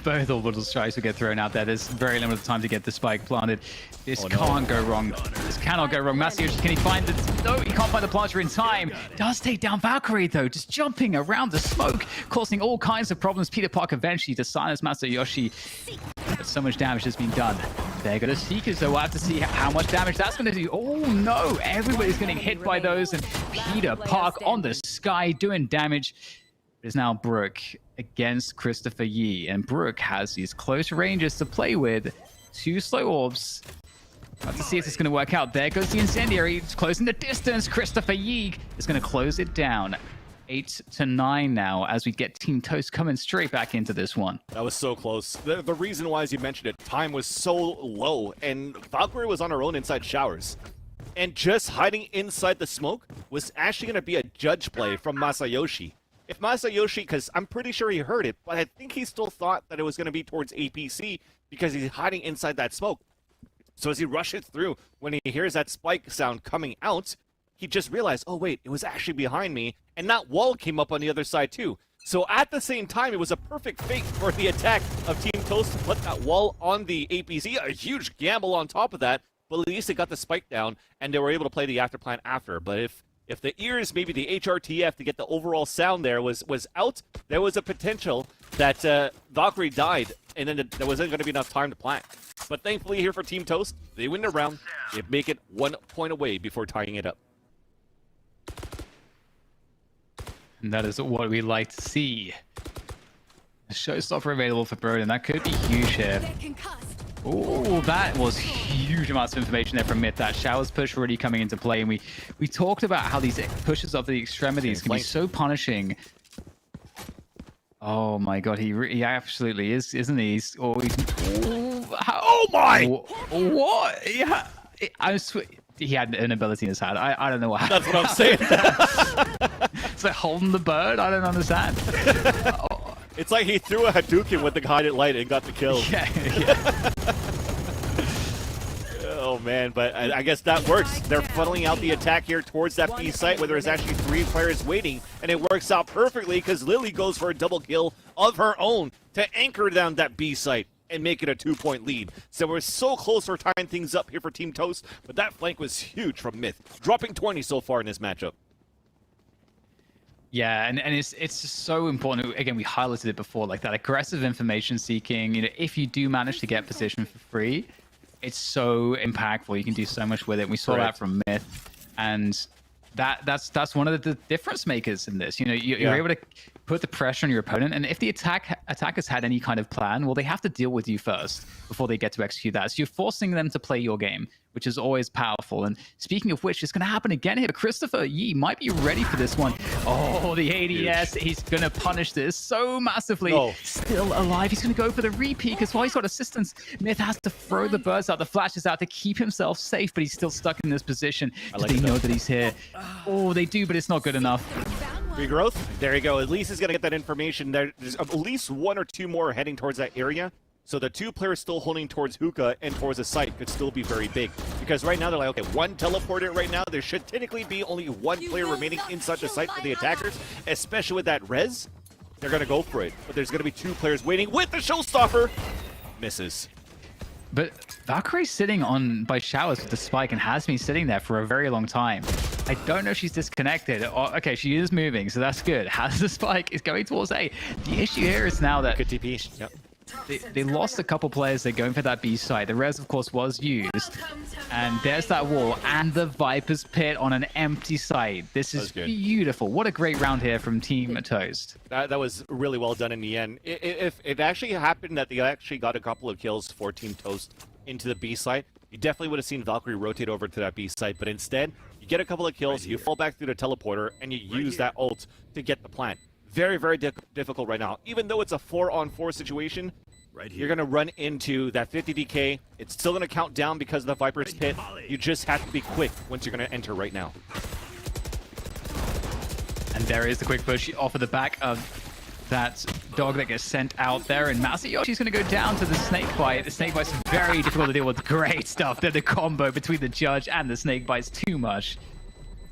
Both orbital strikes will get thrown out there. There's very limited time to get the spike planted. This can't go wrong. This cannot go wrong. Masayoshin, can he find it? No, he can't find the planter in time. Does take down Valkyrie, though, just jumping around the smoke, causing all kinds of problems. Peter Park eventually to silence Masayoshi. But so much damage has been done. They're going to Seekers, though. We'll have to see how much damage that's going to do. Oh, no. Everybody's getting hit by those. And Peter Park on the sky doing damage. It is now Brooke against Christopher Yi, and Brooke has these close ranges to play with. 2 slow orbs. Have to see if it's going to work out. There goes the incendiary. It's closing the distance. Christopher Yi is going to close it down. 8-9 now as we get Team Toast coming straight back into this one. That was so close. The reason why, as you mentioned it, time was so low, and Valkyrie was on her own inside showers. And just hiding inside the smoke was actually going to be a judge play from Masayoshi. If Masayoshi, because I'm pretty sure he heard it, but I think he still thought that it was going to be towards APC because he's hiding inside that smoke. So as he rushes through, when he hears that spike sound coming out, he just realized, oh wait, it was actually behind me, and that wall came up on the other side too. So at the same time, it was a perfect fake for the attack of Team Toast to put that wall on the APC. A huge gamble on top of that, but at least they got the spike down, and they were able to play the afterplan after. But if the ears, maybe the HRTF to get the overall sound there was out, there was a potential that Valkyrie died, and then there wasn't going to be enough time to plant. But thankfully here for Team Toast, they win the round. They make it 1 point away before tying it up. And that is what we like to see. A showstopper available for Broden. That could be huge here. Oh, that was huge amounts of information there from Myth. That showers push already coming into play, and we talked about how these pushes of the extremities can be so punishing. Oh my god, he absolutely is, isn't he? He's always. Oh my! What? Yeah, he had an ability in his hand. I don't know what. That's what I'm saying. It's like holding the bird. I don't understand. It's like he threw a Hadouken with the guided light and got the kill. Yeah. Oh man, but I guess that works. They're funneling out the attack here towards that B site where there's actually 3 players waiting, and it works out perfectly because Lily goes for a double kill of her own to anchor down that B site and make it a 2-point lead. So we're so close for tying things up here for Team Toast, but that flank was huge from Myth, dropping 20 so far in this matchup. Yeah, and it's just so important. Again, we highlighted it before, like that aggressive information seeking. You know, if you do manage to get position for free, it's so impactful. You can do so much with it. We saw that from Myth, and that's one of the difference makers in this. You know, you're able to put the pressure on your opponent, and if the attackers had any kind of plan, well, they have to deal with you first before they get to execute that. So you're forcing them to play your game, which is always powerful. And speaking of which, it's going to happen again here. Christopher Yee might be ready for this one. Oh, the ADS, he's going to punish this so massively. No. Still alive. He's going to go for the repeat as well. He's got assistance. Myth has to throw the bursts out, the flashes out to keep himself safe, but he's still stuck in this position. Do they know that he's here? Oh, they do, but it's not good enough. Regrowth. There you go. At least he's going to get that information. There's at least 1 or 2 more heading towards that area. So the 2 players still holding towards hookah and towards the site could still be very big. Because right now they're like, okay, 1 teleported right now. There should technically be only 1 player remaining inside the site for the attackers, especially with that res. They're going to go for it. But there's going to be 2 players waiting with the showstopper. Misses. But Valkyrie's sitting on by showers with the spike and has been sitting there for a very long time. I don't know if she's disconnected. Oh, okay, she is moving, so that's good. Has the spike is going towards A. The issue here is now that good TP. Yep. They lost a couple players. They're going for that B side. The res, of course, was used. And there's that wall and the Viper's Pit on an empty site. This is beautiful. What a great round here from Team Toast. That was really well done in the end. If it actually happened that they actually got a couple of kills for Team Toast into the B site, you definitely would have seen Valkyrie rotate over to that B site. But instead, you get a couple of kills, you fall back through the teleporter, and you use that ult to get the plant. Very, very difficult right now. Even though it's a 4-on-4 situation, you're going to run into that 50 DK. It's still going to count down because of the Viper's Pit. You just have to be quick once you're going to enter right now. And there is the quick push off of the back of that dog that gets sent out there. And Masayoshi's going to go down to the snakebite. The snakebite's very difficult to deal with. Great stuff. The combo between the judge and the snakebite's too much.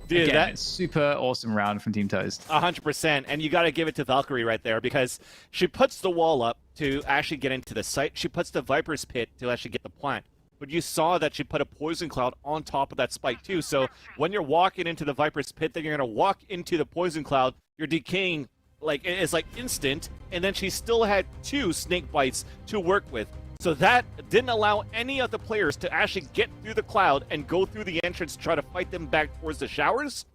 Dude, Again, super awesome round from Team Toast. 100%, and you got to give it to Valkyrie right there because she puts the wall up to actually get into the site. She puts the Viper's Pit to actually get the plant. But you saw that she put a poison cloud on top of that spike too. So when you're walking into the Viper's Pit, then you're going to walk into the poison cloud. You're decaying, like it's like instant, and then she still had 2 snake bites to work with. So that didn't allow any of the players to actually get through the cloud and go through the entrance to try to fight them back towards the showers.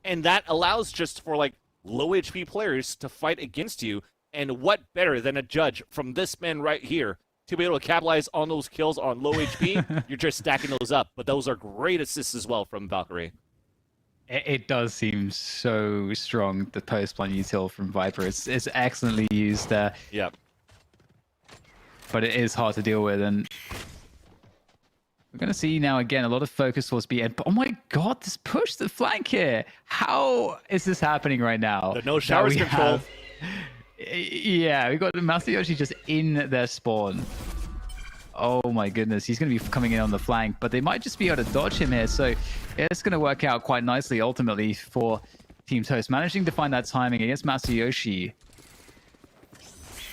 And that allows just for like low HP players to fight against you. And what better than a judge from this man right here to be able to capitalize on those kills on low HP? You're just stacking those up. But those are great assists as well from Valkyrie. It does seem so strong, the post-plant util from Viper. It's excellently used there. Yep. But it is hard to deal with, and we're going to see now again a lot of focus towards B. Oh my god, this push the flank here. How is this happening right now? The no showers control. Yeah, we got Masayoshi just in their spawn. Oh my goodness, he's going to be coming in on the flank, but they might just be able to dodge him here. So it's going to work out quite nicely ultimately for Team Toast, managing to find that timing against Masayoshi.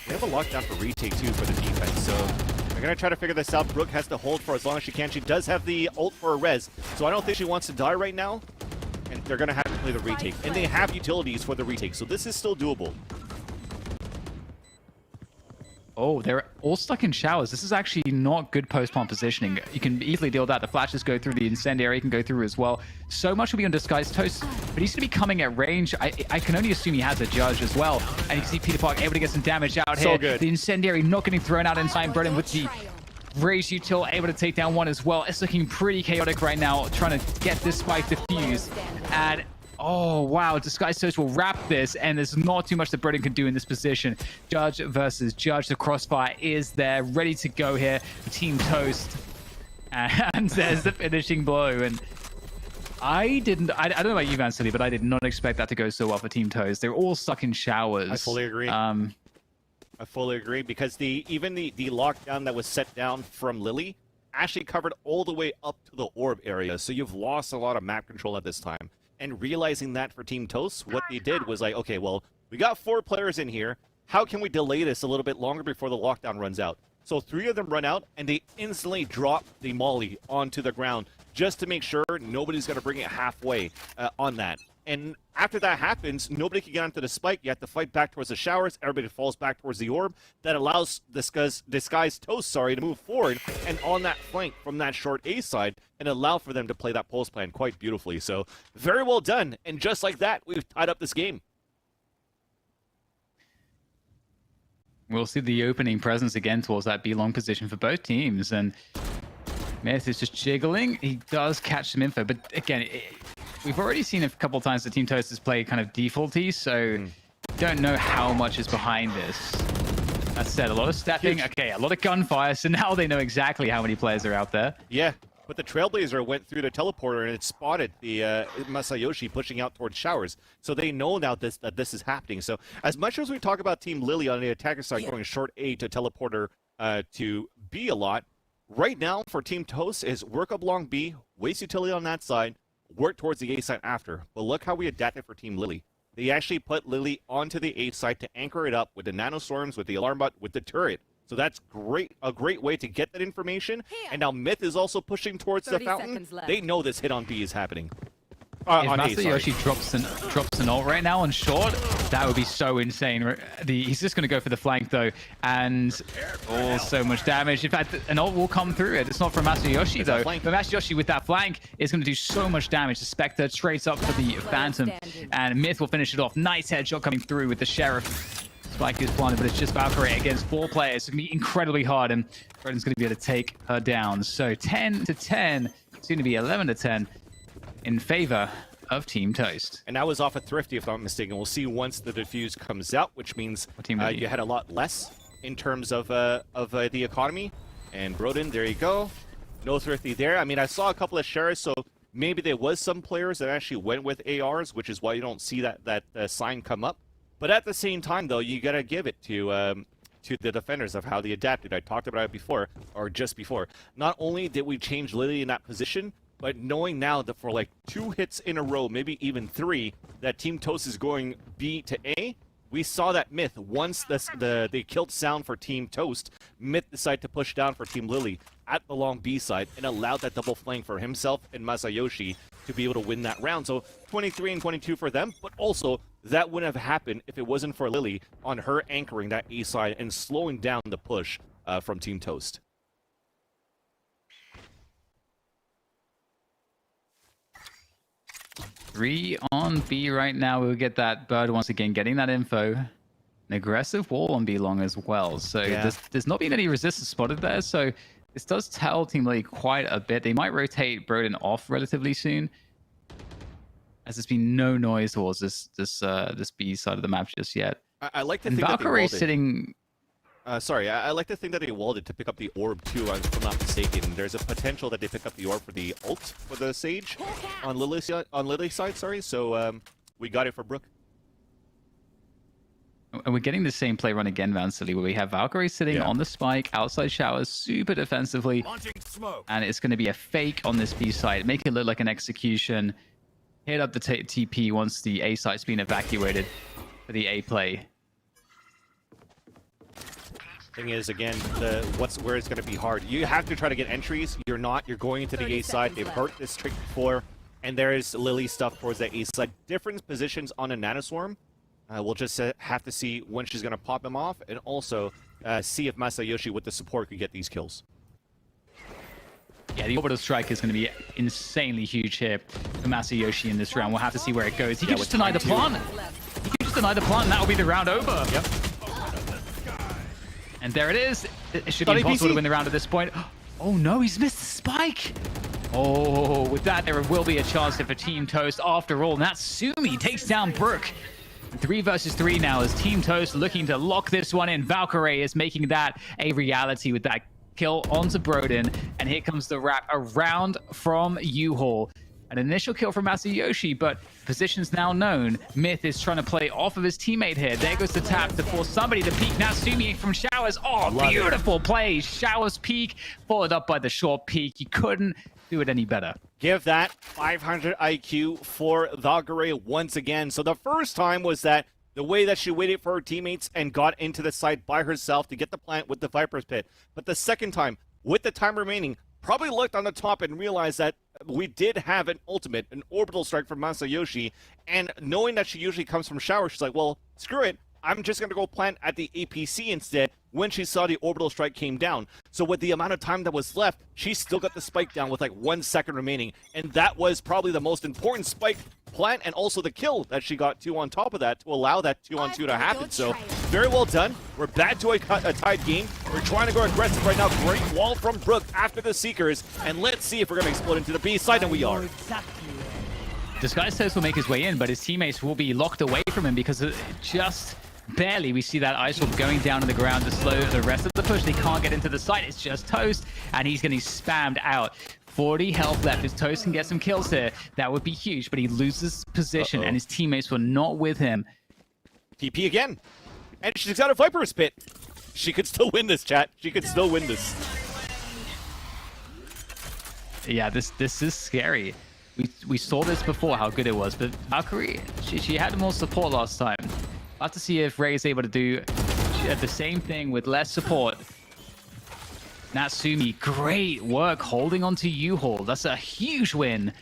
They have a lockdown for retake too for the defense, so they're going to try to figure this out. Brooke has to hold for as long as she can. She does have the ult for a res, so I don't think she wants to die right now. And they're going to have to play the retake. And they have utilities for the retake, so this is still doable. Oh, they're all stuck in showers. This is actually not good post-plant positioning. You can easily deal with that. The flashes go through, the incendiary can go through as well. So much will be on Disguised Toast, but he's going to be coming at range. I can only assume he has a judge as well. And you can see Peter Park able to get some damage out here. So good. The incendiary not getting thrown out in time. Brennan with the raised util able to take down one as well. It's looking pretty chaotic right now, trying to get this spike defused. And oh, wow. Disguised Toast will wrap this, and there's not too much that Brennan can do in this position. Judge versus Judge. The crossfire is there, ready to go here for Team Toast. And there's the finishing blow. And I don't know about you, Van City, but I did not expect that to go so well for Team Toast. They're all stuck in showers. I fully agree. I fully agree, because even the lockdown that was set down from Lily actually covered all the way up to the orb area. So you've lost a lot of map control at this time. And realizing that for Team Toast, what they did was like, okay, well, we got 4 players in here. How can we delay this a little bit longer before the lockdown runs out? So 3 of them run out, and they instantly drop the molly onto the ground just to make sure nobody's going to bring it halfway on that. And after that happens, nobody can get onto the spike. You have to fight back towards the showers. Everybody falls back towards the orb. That allows Disguised Toast, to move forward and on that flank from that short A side and allow for them to play that pulse plan quite beautifully. So very well done. And just like that, we've tied up this game. We'll see the opening presence again towards that B long position for both teams. And Myth is just jiggling. He does catch some info, but again, we've already seen a couple times the Team Toasters play kind of defaulty, so don't know how much is behind this. That said, a lot of stepping, okay, a lot of gunfire, so now they know exactly how many players are out there. Yeah, but the Trailblazer went through the teleporter and it spotted the Masayoshi pushing out towards showers. So they know now that this is happening. So as much as we talk about Team Lily on the attacker side going short A to teleporter to B a lot, right now for Team Toast is work up long B, waste utility on that side, work towards the A side after. But look how we adapted for Team Lily. They actually put Lily onto the A side to anchor it up with the nanostorms, with the alarm bot, with the turret. So that's a great way to get that information. And now Myth is also pushing towards the fountain. They know this hit on B is happening. If Masayoshi drops an ult right now on short, that would be so insane. He's just going to go for the flank though, and so much damage. In fact, an ult will come through it. It's not from Masayoshi though, but Masayoshi with that flank is going to do so much damage. The Spectre trades up for the Phantom, and Myth will finish it off. Nice headshot coming through with the Sheriff. Spike is planted, but it's just Valkyrie against 4 players. It's going to be incredibly hard, and Broden's going to be able to take her down. So 10-10, soon to be 11-10. In favor of Team Toast. And that was off of Thrifty, if I'm not mistaken. We'll see once the defuse comes out, which means you had a lot less in terms of the economy. And Broden, there you go. No Thrifty there. I mean, I saw a couple of shares, so maybe there was some players that actually went with ARs, which is why you don't see that sign come up. But at the same time, though, you gotta give it to the defenders of how they adapted. I talked about it before, or just before. Not only did we change Lily in that position, but knowing now that for like 2 hits in a row, maybe even 3, that Team Toast is going B to A, we saw that Myth, once they killed Sound for Team Toast, Myth decided to push down for Team Lily at the long B side and allowed that double flank for himself and Masayoshi to be able to win that round. So 23 and 22 for them, but also that wouldn't have happened if it wasn't for Lily on her anchoring that A side and slowing down the push from Team Toast. Three on B right now. We'll get that bird once again, getting that info. An aggressive wall on B long as well. So there's not been any resistance spotted there. So this does tell Team Lily quite a bit. They might rotate Broden off relatively soon, as there's been no noise towards this B side of the map just yet. I like to think Valkyrie sitting. Sorry, I like to think that they walled it to pick up the orb too, if I'm not mistaken. There's a potential that they pick up the orb for the ult for the Sage on Lily's side, sorry. So we got it for Brook. And we're getting the same play run again, Vansily, where we have Valkyrie sitting on the spike, outside showers, super defensively. And it's going to be a fake on this B side. Make it look like an execution. Hit up the TP once the A site's been evacuated for the A play. Thing is, again, where it's going to be hard. You have to try to get entries. You're not. You're going into the A side. They've hurt this trick before. And there is Lily stuff towards the A side. Different positions on a Nanoswarm. We'll just have to see when she's going to pop him off. And also see if Masayoshi with the support could get these kills. Yeah, the orbital strike is going to be insanely huge here for Masayoshi in this round. We'll have to see where it goes. He can just deny the plant. He can just deny the plant, and that will be the round over. Yep. And there it is. It should be impossible to win the round at this point. Oh no, he's missed the spike. Oh, with that, there will be a chance for Team Toast after all. Natsumi takes down Brook. 3 versus 3 now as Team Toast looking to lock this one in. Valkyrie is making that a reality with that kill onto Broden. And here comes the wrap around from U-Haul. An initial kill from Masayoshi, but position's now known. Myth is trying to play off of his teammate here. There goes the tap to force somebody to peek. Natsumi from Showers. Oh, beautiful play. Showers peek, followed up by the short peek. You couldn't do it any better. Give that 500 IQ for Valkyrie once again. So the first time was that the way that she waited for her teammates and got into the site by herself to get the plant with the Viper's Pit. But the second time, with the time remaining, probably looked on the top and realized that we did have an ultimate, an orbital strike from Masayoshi, and knowing that she usually comes from shower, she's like, well, screw it. I'm just going to go plant at the APC instead when she saw the orbital strike came down. So with the amount of time that was left, she still got the spike down with like 1 second remaining. And that was probably the most important spike plant and also the kill that she got 2 on top of that to allow that 2-on-2 to happen. So very well done. We're back to a tied game. We're trying to go aggressive right now. Great wall from Brook after the Seekers. And let's see if we're going to explode into the B side, and we are. Disguised Toast will make his way in, but his teammates will be locked away from him because just barely we see that ice orb going down to the ground to slow the rest of the push. They can't get into the site. It's just Toast, and he's getting spammed out. 40 health left. If Toast can get some kills here, that would be huge, but he loses position, and his teammates were not with him. TP again. And she's got a Viper's Pit. She could still win this, chat. She could still win this. Yeah, this is scary. We saw this before, how good it was, but Valkyrie, she had more support last time. I'll have to see if Ray is able to do the same thing with less support. Natsumi, great work holding on to U-Haul. That's a huge win.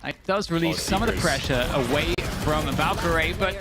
It does release some of the pressure away from Valkyrie, but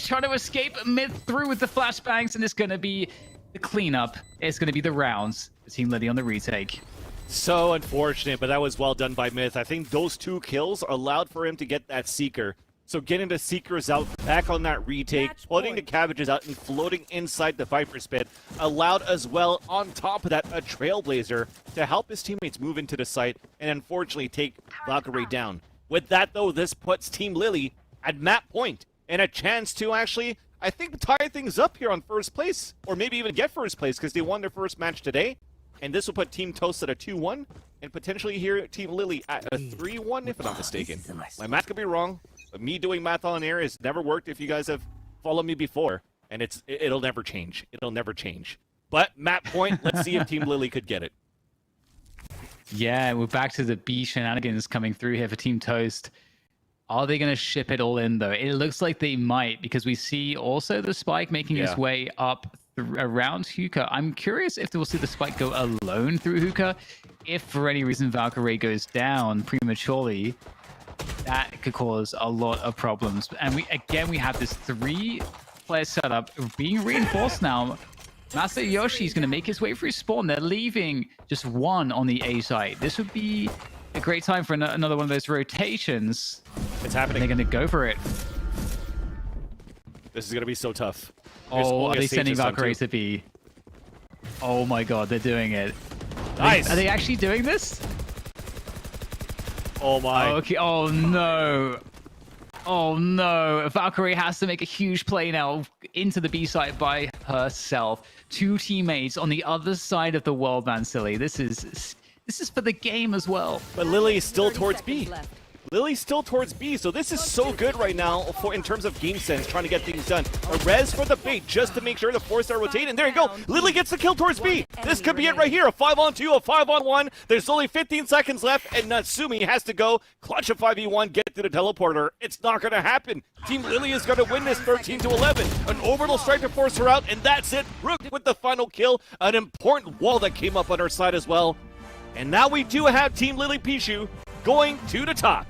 trying to escape mid through with the flashbangs, and it's going to be the cleanup. It's going to be the rounds. Team Liddy on the retake. So unfortunate, but that was well done by Myth. I think those 2 kills allowed for him to get that Seeker. So getting the Seekers out, back on that retake, putting the Cabbages out and floating inside the Viper's Pit allowed as well, on top of that, a Trailblazer to help his teammates move into the site and unfortunately take Valkyrie down. With that though, this puts Team Lily at map point and a chance to actually, I think, tie things up here on first place, or maybe even get first place because they won their first match today. And this will put Team Toast at a 2-1, and potentially here Team Lily at a 3-1, if I'm not mistaken. My math could be wrong, but me doing math on air has never worked if you guys have followed me before, and it'll never change. It'll never change. But map point, let's see if Team Lily could get it. Yeah, we're back to the B shenanigans coming through here for Team Toast. Are they going to ship it all in, though? It looks like they might, because we see also the spike making its way up around Hookah. I'm curious if we'll see the spike go alone through Hookah. If for any reason Valkyrie goes down prematurely, that could cause a lot of problems. And we have this 3-player setup being reinforced now. Masayoshi is going to make his way through spawn. They're leaving just 1 on the A site. This would be a great time for another one of those rotations. It's happening. They're going to go for it. This is going to be so tough. Are they sending Valkyrie to B? Oh my god, they're doing it. Nice. Are they actually doing this? Oh my. Okay. Oh no. Oh no. Valkyrie has to make a huge play now into the B site by herself. 2 teammates on the other side of the world, man. Silly. This is for the game as well. But Lily is still towards B. Lily's still towards B, so this is so good right now in terms of game sense, trying to get things done. A res for the bait just to make sure the 4-star rotate, and there you go. Lily gets the kill towards B. This could be it right here. A 5-on-2, a 5-on-1. There's only 15 seconds left, and Natsumi has to go clutch a 5v1, get to the teleporter. It's not going to happen. Team Lily is going to win this 13-11. An orbital strike to force her out, and that's it. Rook with the final kill. An important wall that came up on her side as well. And now we do have Team Lily Pichu going to the top.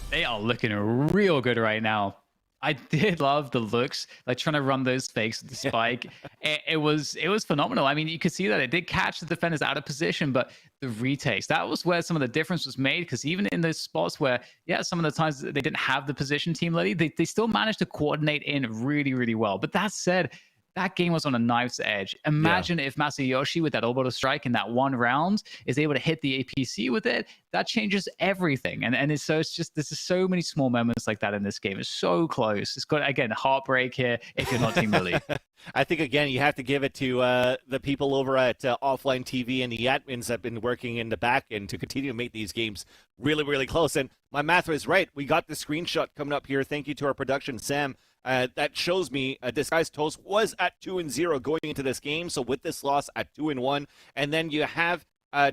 They are looking real good right now. I did love the looks, like trying to run those fakes with the spike. It was phenomenal. I mean, you could see that it did catch the defenders out of position, but the retakes, that was where some of the difference was made, because even in those spots where, yeah, some of the times they didn't have the position Team Lily, they still managed to coordinate in really, really well. But that said, that game was on a knife's edge. Imagine if Masayoshi with that orbital strike in that 1 round is able to hit the APC with it. That changes everything. And it's just there's just so many small moments like that in this game. It's so close. It's got, again, heartbreak here if you're not Team Lily. I think, again, you have to give it to the people over at OfflineTV and the admins that have been working in the back end to continue to make these games really, really close. And my math was right. We got the screenshot coming up here. Thank you to our production, Sam. That shows me Disguised Toast was at 2-0 going into this game. So with this loss at 2-1, and then you have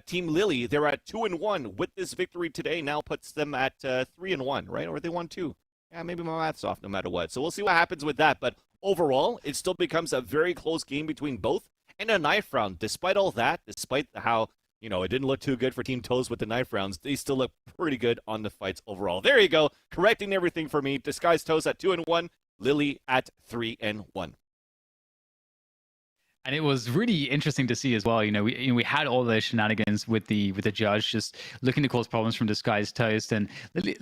Team Lily. They're at 2-1 with this victory today. Now puts them at 3-1, right? Or they won 2. Yeah, maybe my math's off no matter what. So we'll see what happens with that. But overall, it still becomes a very close game between both and a knife round. Despite all that, despite how you know, it didn't look too good for Team Toast with the knife rounds. They still look pretty good on the fights overall. There you go, correcting everything for me. Disguised Toast at 2-1, Lily at 3-1. And it was really interesting to see as well. You know, we had all those shenanigans with the judge just looking to cause problems from Disguised Toast, and Team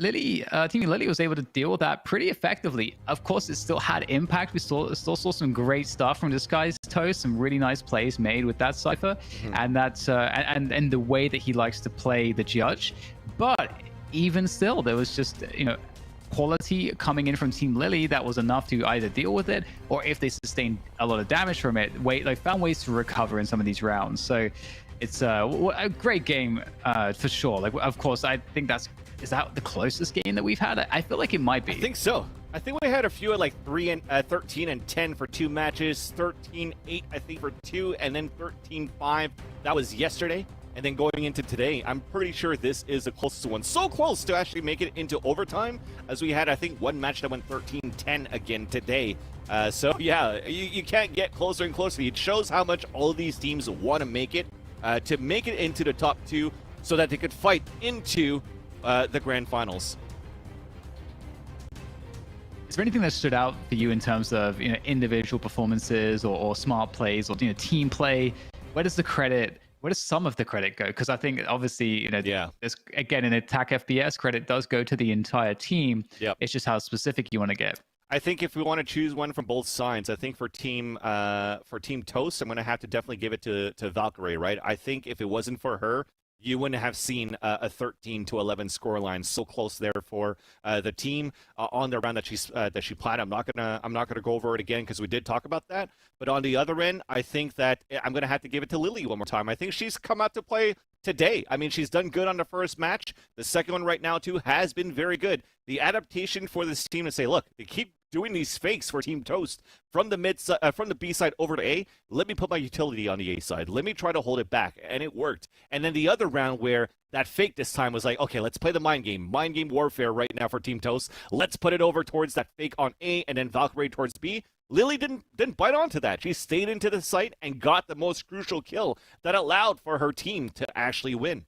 Lily was able to deal with that pretty effectively. Of course, it still had impact. We still saw some great stuff from Disguised Toast, some really nice plays made with that cipher, and that's and the way that he likes to play the judge. But even still, there was just quality coming in from Team Lily that was enough to either deal with it, or if they sustained a lot of damage from it, found ways to recover in some of these rounds. So it's a great game for sure. Like, of course, I think is that the closest game that we've had? I feel like it might be. I think so. I think we had a few at like 13 and 10 for 2 matches, 13-8 I think for 2, and then 13-5. That was yesterday. And then going into today, I'm pretty sure this is the closest one. So close to actually make it into overtime, as we had, I think, one match that went 13-10 again today. So yeah, you can't get closer and closer. It shows how much all of these teams want to make it into the top 2 so that they could fight into the grand finals. Is there anything that stood out for you in terms of individual performances or smart plays or team play? Where does some of the credit go? Because I think obviously, there's, again, in attack FPS, credit does go to the entire team. Yep. It's just how specific you want to get. I think if we want to choose one from both sides, I think for Team Toast, I'm going to have to definitely give it to Valkyrie, right? I think if it wasn't for her, you wouldn't have seen a 13-11 scoreline so close there for the team on the round that she played. I'm not gonna go over it again because we did talk about that. But on the other end, I think that I'm gonna have to give it to Lily one more time. I think she's come out to play today. I mean, she's done good on the first match. The second one right now too has been very good. The adaptation for this team to say, look, they keep doing these fakes for Team Toast from the B side over to A. Let me put my utility on the A side. Let me try to hold it back, and it worked. And then the other round where that fake this time was like, okay, let's play the mind game warfare right now for Team Toast. Let's put it over towards that fake on A, and then Valkyrie towards B. Lily didn't bite onto that. She stayed into the site and got the most crucial kill that allowed for her team to actually win.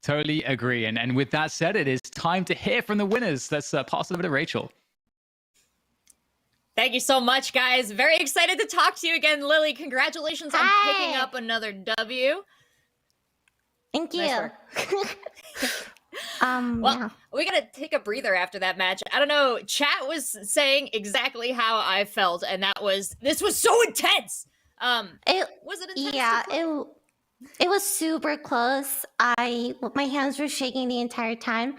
Totally agree. And with that said, it is time to hear from the winners. Let's pass it over to Rachel. Thank you so much, guys. Very excited to talk to you again, Lily. Congratulations on picking up another W. Thank you. Nice we gotta take a breather after that match. I don't know. Chat was saying exactly how I felt, and this was so intense. Was it intense? Yeah, it was super close. My hands were shaking the entire time.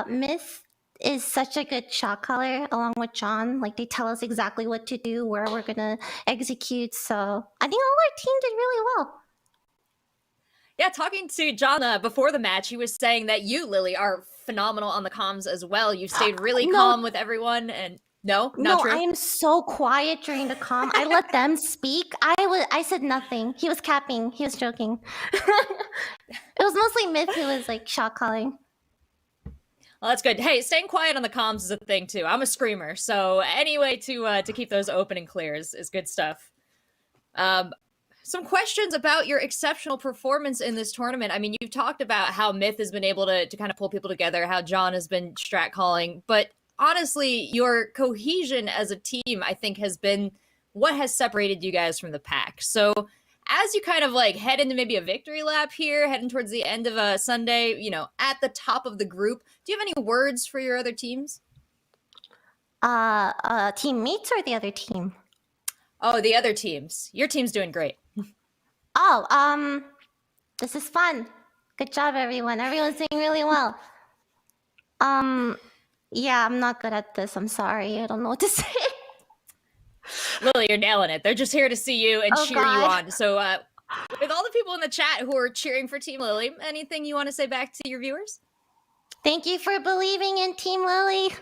Myth is such a good shot caller along with John. Like, they tell us exactly what to do, where we're gonna execute. So I think all our team did really well. Yeah, talking to John before the match, he was saying that you, Lily, are phenomenal on the comms as well. You stayed really calm with everyone, and not true. I am so quiet during the comm. I let them speak. I said nothing. He was capping. He was joking. It was mostly Myth who was like shot calling. Well, that's good. Hey, staying quiet on the comms is a thing too. I'm a screamer, so any way to keep those open and clear is good stuff. Some questions about your exceptional performance in this tournament. I mean, you've talked about how Myth has been able to kind of pull people together, how John has been strat calling, but honestly, your cohesion as a team, I think, has been what has separated you guys from the pack. So as you kind of like head into maybe a victory lap here, heading towards the end of a Sunday, at the top of the group, do you have any words for your other teams? Teammates or the other team? Oh, the other teams. Your team's doing great. Oh, this is fun. Good job, everyone. Everyone's doing really well. Yeah, I'm not good at this. I'm sorry. I don't know what to say. Lily, you're nailing it. They're just here to see you and cheer you on. So, with all the people in the chat who are cheering for Team Lily, anything you want to say back to your viewers? Thank you for believing in Team Lily.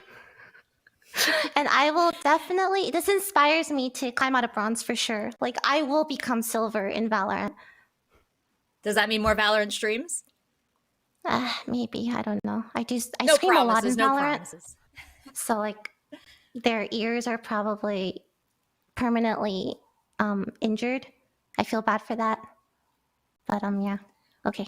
And I will definitely, this inspires me to climb out of bronze for sure. Like, I will become silver in Valorant. Does that mean more Valorant streams? Maybe, I don't know. I no stream a lot in no Valorant. Promises. So like, their ears are probably permanently injured. I feel bad for that. But yeah. Okay.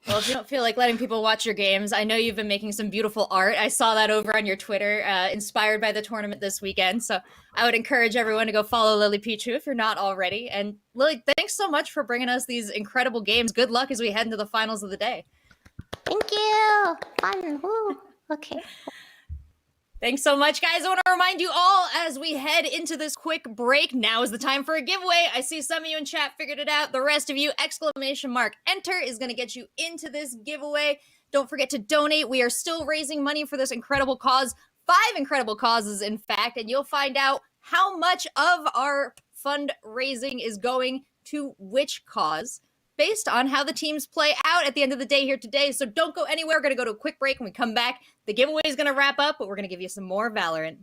Well, if you don't feel like letting people watch your games, I know you've been making some beautiful art. I saw that over on your Twitter, inspired by the tournament this weekend. So I would encourage everyone to go follow Lily Pichu if you're not already. And Lily, thanks so much for bringing us these incredible games. Good luck as we head into the finals of the day. Thank you. Fun. Woo. Okay. Thanks so much, guys. I want to remind you all as we head into this quick break, now is the time for a giveaway. I see some of you in chat figured it out. The rest of you, ! Enter is going to get you into this giveaway. Don't forget to donate. We are still raising money for this incredible cause. 5 incredible causes, in fact, and you'll find out how much of our fundraising is going to which cause based on how the teams play out at the end of the day here today. So don't go anywhere. We're going to go to a quick break. When we come back, the giveaway is going to wrap up, but we're going to give you some more Valorant.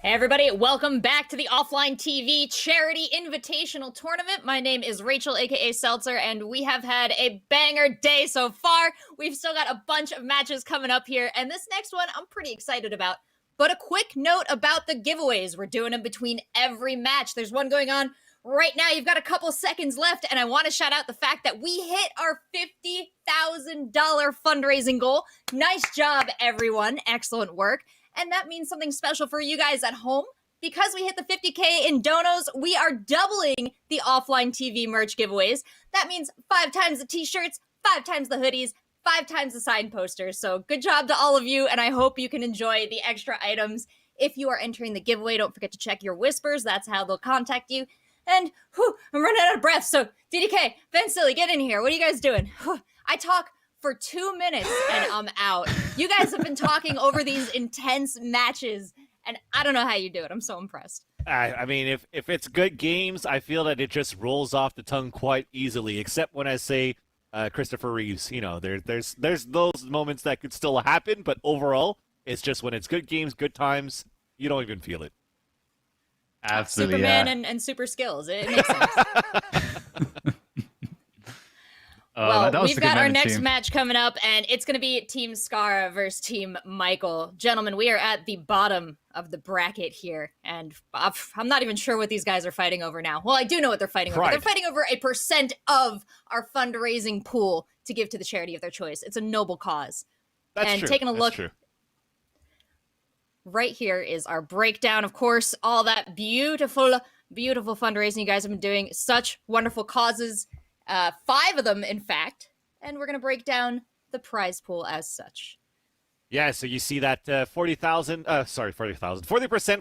Hey everybody, welcome back to the OfflineTV Charity Invitational Tournament. My name is Rachel, aka Seltzer, and we have had a banger day so far. We've still got a bunch of matches coming up here, and this next one I'm pretty excited about. But a quick note about the giveaways. We're doing them between every match. There's one going on right now. You've got a couple seconds left, and I want to shout out the fact that we hit our $50,000 fundraising goal. Nice job, everyone. Excellent work. And that means something special for you guys at home. Because we hit the 50K in donos, we are doubling the OfflineTV merch giveaways. That means 5 times the t-shirts, 5 times the hoodies, 5 times the sign posters. So good job to all of you, and I hope you can enjoy the extra items. If you are entering the giveaway, don't forget to check your whispers. That's how they'll contact you. And I'm running out of breath, so DDK, Ben Silly, get in here. What are you guys doing? I talk for 2 minutes and I'm out. You guys have been talking over these intense matches, and I don't know how you do it. I'm so impressed. I mean, if it's good games, I feel that it just rolls off the tongue quite easily, except when I say Christopher Reeves. You know, there's those moments that could still happen, but overall, it's just when it's good games, good times, you don't even feel it. Absolutely, Superman and super skills. It makes sense. Well, we've got our next match coming up, and it's going to be Team Scarra versus Team Michael. Gentlemen, we are at the bottom of the bracket here, and I'm not even sure what these guys are fighting over now. Well, I do know what they're fighting over. They're fighting over a % of our fundraising pool to give to the charity of their choice. It's a noble cause. That's true. Taking a look, right here is our breakdown. Of course, all that beautiful, beautiful fundraising you guys have been doing. Such wonderful causes. 5 of them, in fact, and we're going to break down the prize pool as such. Yeah, so you see that 40%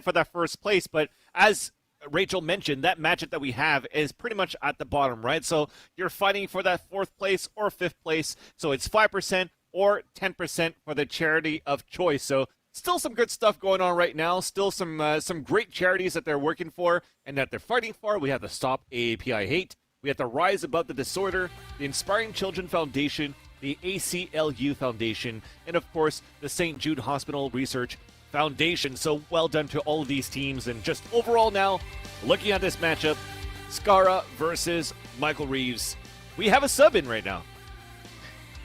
for that first place, but as Rachel mentioned, that matchup that we have is pretty much at the bottom, right? So you're fighting for that 4th place or 5th place, so it's 5% or 10% for the charity of choice. So still some good stuff going on right now. Still some great charities that they're working for and that they're fighting for. We have the Stop AAPI Hate. We have the Rise Above the Disorder, the Inspiring Children Foundation, the ACLU Foundation, and of course, the St. Jude Hospital Research Foundation. So well done to all of these teams. And just overall now, looking at this matchup, Scarra versus Michael Reeves. We have a sub in right now.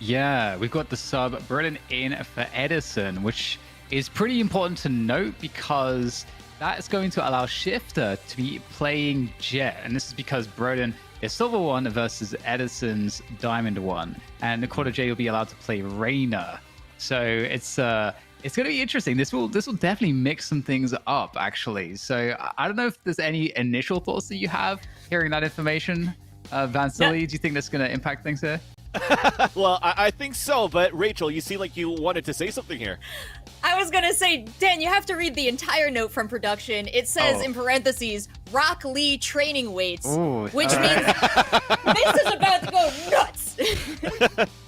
Yeah, we've got the sub Burden in for Edison, which is pretty important to note because that is going to allow Shifter to be playing Jet. And this is because Broden is Silver 1 versus Edison's Diamond 1. And the Quarter J will be allowed to play Reyna. So it's going to be interesting. This will definitely mix some things up, actually. So I don't know if there's any initial thoughts that you have hearing that information. Van Silly, do you think that's going to impact things here? Well, I think so, but Rachel, you seem like you wanted to say something here. I was gonna say, Dan, you have to read the entire note from production. It says in parentheses, Rock Lee training weights, which means this is about to go nuts.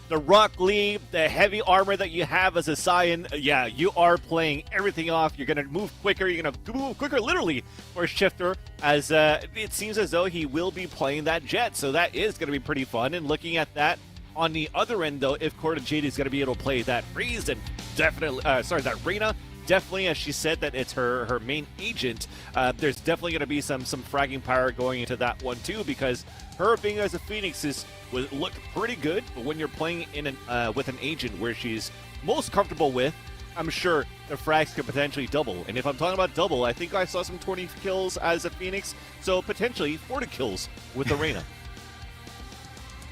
The Rock Lee, the heavy armor that you have as a Saiyan, yeah, you are playing everything off. You're going to move quicker. You're going to move quicker, literally, for Shifter, as it seems as though he will be playing that Jet. So that is going to be pretty fun. And looking at that, on the other end, though, if Corda Jade is going to be able to play that Freeze and definitely, that Reyna, definitely, as she said, that it's her main agent, there's definitely going to be some fragging power going into that one, too, because her being as a Phoenix would look pretty good, but when you're playing in with an agent where she's most comfortable with, I'm sure the frags could potentially double. And if I'm talking about double, I think I saw some 20 kills as a Phoenix, so potentially 40 kills with the Reyna.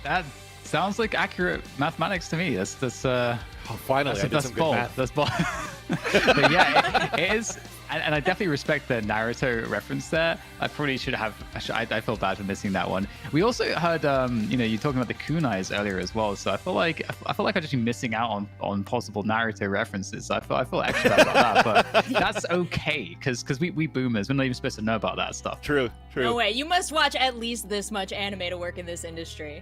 That sounds like accurate mathematics to me. That's finally, that's bold. That's bold. But yeah, it is. And I definitely respect the Naruto reference there. I probably should have. I feel bad for missing that one. We also heard, you talking about the kunais earlier as well. So I feel like I'm just missing out on possible Naruto references. I feel extra bad about that, but that's okay because we boomers, we're not even supposed to know about that stuff. True. No way. You must watch at least this much anime to work in this industry.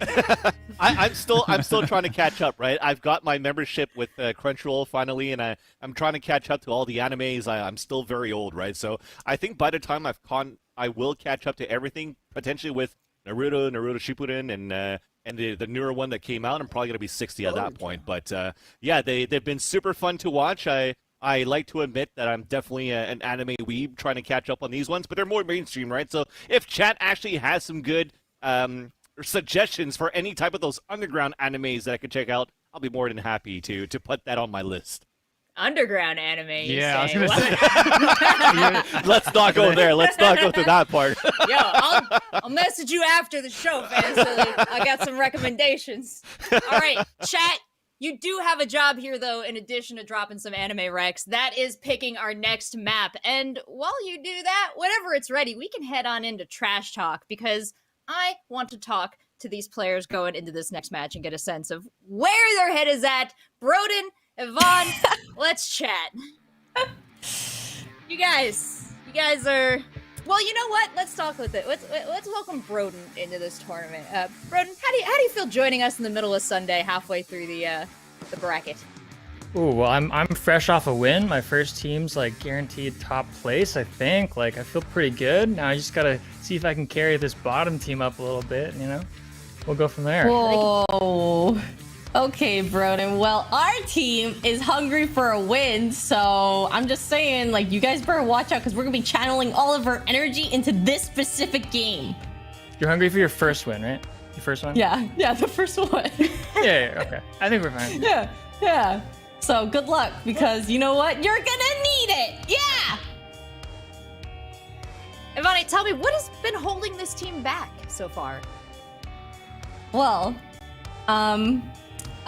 I'm still trying to catch up, right? I've got my membership with Crunchyroll finally, and I'm trying to catch up to all the animes. I'm still very old, right? So I think by the time I will catch up to everything, potentially with Naruto Shippuden, and the newer one that came out. I'm probably gonna be 60 at that point. But yeah, they've been super fun to watch. I like to admit that I'm definitely an anime weeb trying to catch up on these ones, but they're more mainstream, right? So if chat actually has some good suggestions for any type of those underground animes that I could check out, I'll be more than happy to put that on my list. Underground anime. Yeah, I was say. gonna say. Let's not go there. Let's not go to that part. Yo, I'll message you after the show, fans. I got some recommendations. All right, chat. You do have a job here, though, in addition to dropping some anime recs. That is picking our next map. And while you do that, whenever it's ready, we can head on into Trash Talk, because I want to talk to these players going into this next match and get a sense of where their head is at. Broden, Yvonne, let's chat. You guys are... Well, you know what? Let's talk with it. Let's welcome Broden into this tournament. Broden, how do you feel joining us in the middle of Sunday, halfway through the bracket? Ooh, well, I'm fresh off a win. My first team's like guaranteed top place, I think. Like, I feel pretty good. Now I just gotta see if I can carry this bottom team up a little bit. You know, we'll go from there. Whoa. Okay, Broden. Well, our team is hungry for a win, so I'm just saying, like, you guys better watch out, because we're gonna be channeling all of our energy into this specific game. You're hungry for your first win, right? Your first one? Yeah, the first one. Yeah, okay. I think we're fine. Yeah. So good luck, because you know what? You're gonna need it. Yeah. Ivani, tell me, what has been holding this team back so far? Well,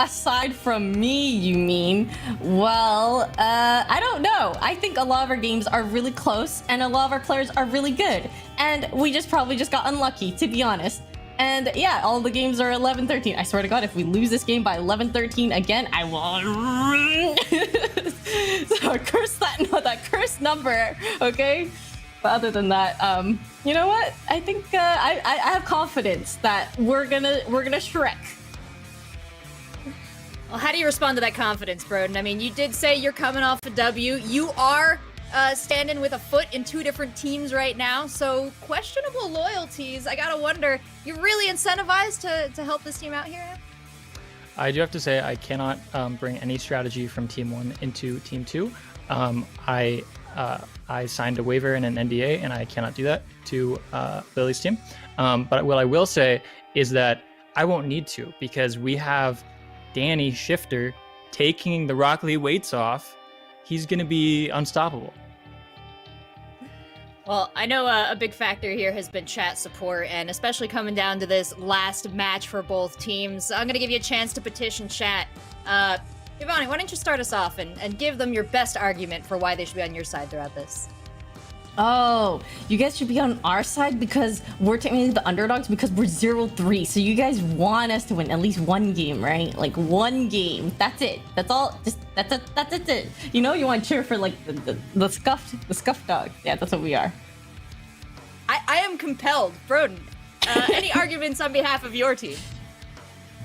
aside from me, you mean? Well, I don't know. I think a lot of our games are really close, and a lot of our players are really good. And we probably just got unlucky, to be honest. And yeah, all the games are 11-13. I swear to God, if we lose this game by 11-13 again, I will... So curse that cursed number, okay? But other than that, you know what? I think I have confidence that we're gonna Shrek. Well, how do you respond to that confidence, Broden? I mean, you did say you're coming off a W. You are standing with a foot in two different teams right now, so questionable loyalties. I gotta wonder, you're really incentivized to help this team out here now? I do have to say I cannot bring any strategy from Team 1 into Team 2. I signed a waiver and an NDA, and I cannot do that to Lily's team. But what I will say is that I won't need to, because we have Danny Shifter taking the Rock Lee weights off. He's going to be unstoppable. Well, I know a big factor here has been chat support, and especially coming down to this last match for both teams. I'm going to give you a chance to petition chat. Ivani, why don't you start us off and give them your best argument for why they should be on your side throughout this? Oh, you guys should be on our side because we're technically the underdogs, because we're 0-3. So you guys want us to win at least one game, right? Like one game. That's it. That's all. Just that's it. You know, you want to cheer for like the scuffed dog. Yeah, that's what we are. I am compelled. Broden, any arguments on behalf of your team?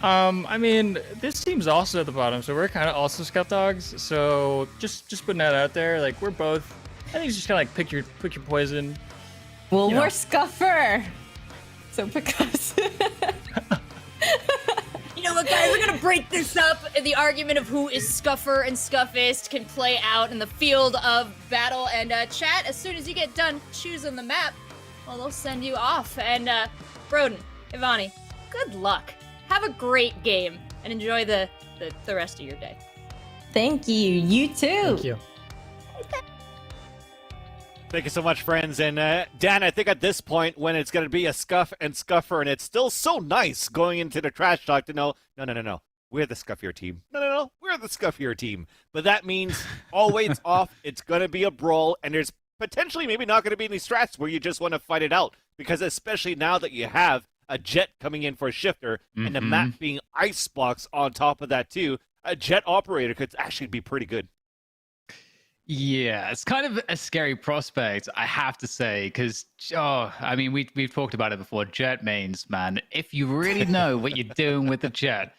I mean, this team's also at the bottom, so we're kind of also scuff dogs. So just putting that out there, like we're both. I think it's just kind of like pick your poison. Well, we're scuffer, so pick us. You know what, guys? We're gonna break this up. The argument of who is scuffer and scuffist can play out in the field of battle. And chat, as soon as you get done choosing the map, well, they'll send you off. And Broden, Ivani, good luck. Have a great game and enjoy the rest of your day. Thank you. You too. Thank you. Thank you so much, friends. And Dan, I think at this point, when it's going to be a scuff and scuffer, and it's still so nice going into the trash talk to know, no, we're the scuffier team. No, we're the scuffier team. But that means all weights off, it's going to be a brawl, and there's potentially maybe not going to be any strats where you just want to fight it out, because especially now that you have a Jet coming in for a shifter, and the map being icebox on top of that too, a Jet operator could actually be pretty good. Yeah, it's kind of a scary prospect, I have to say, because, I mean, we've talked about it before. Jet mains, man. If you really know what you're doing with the Jet,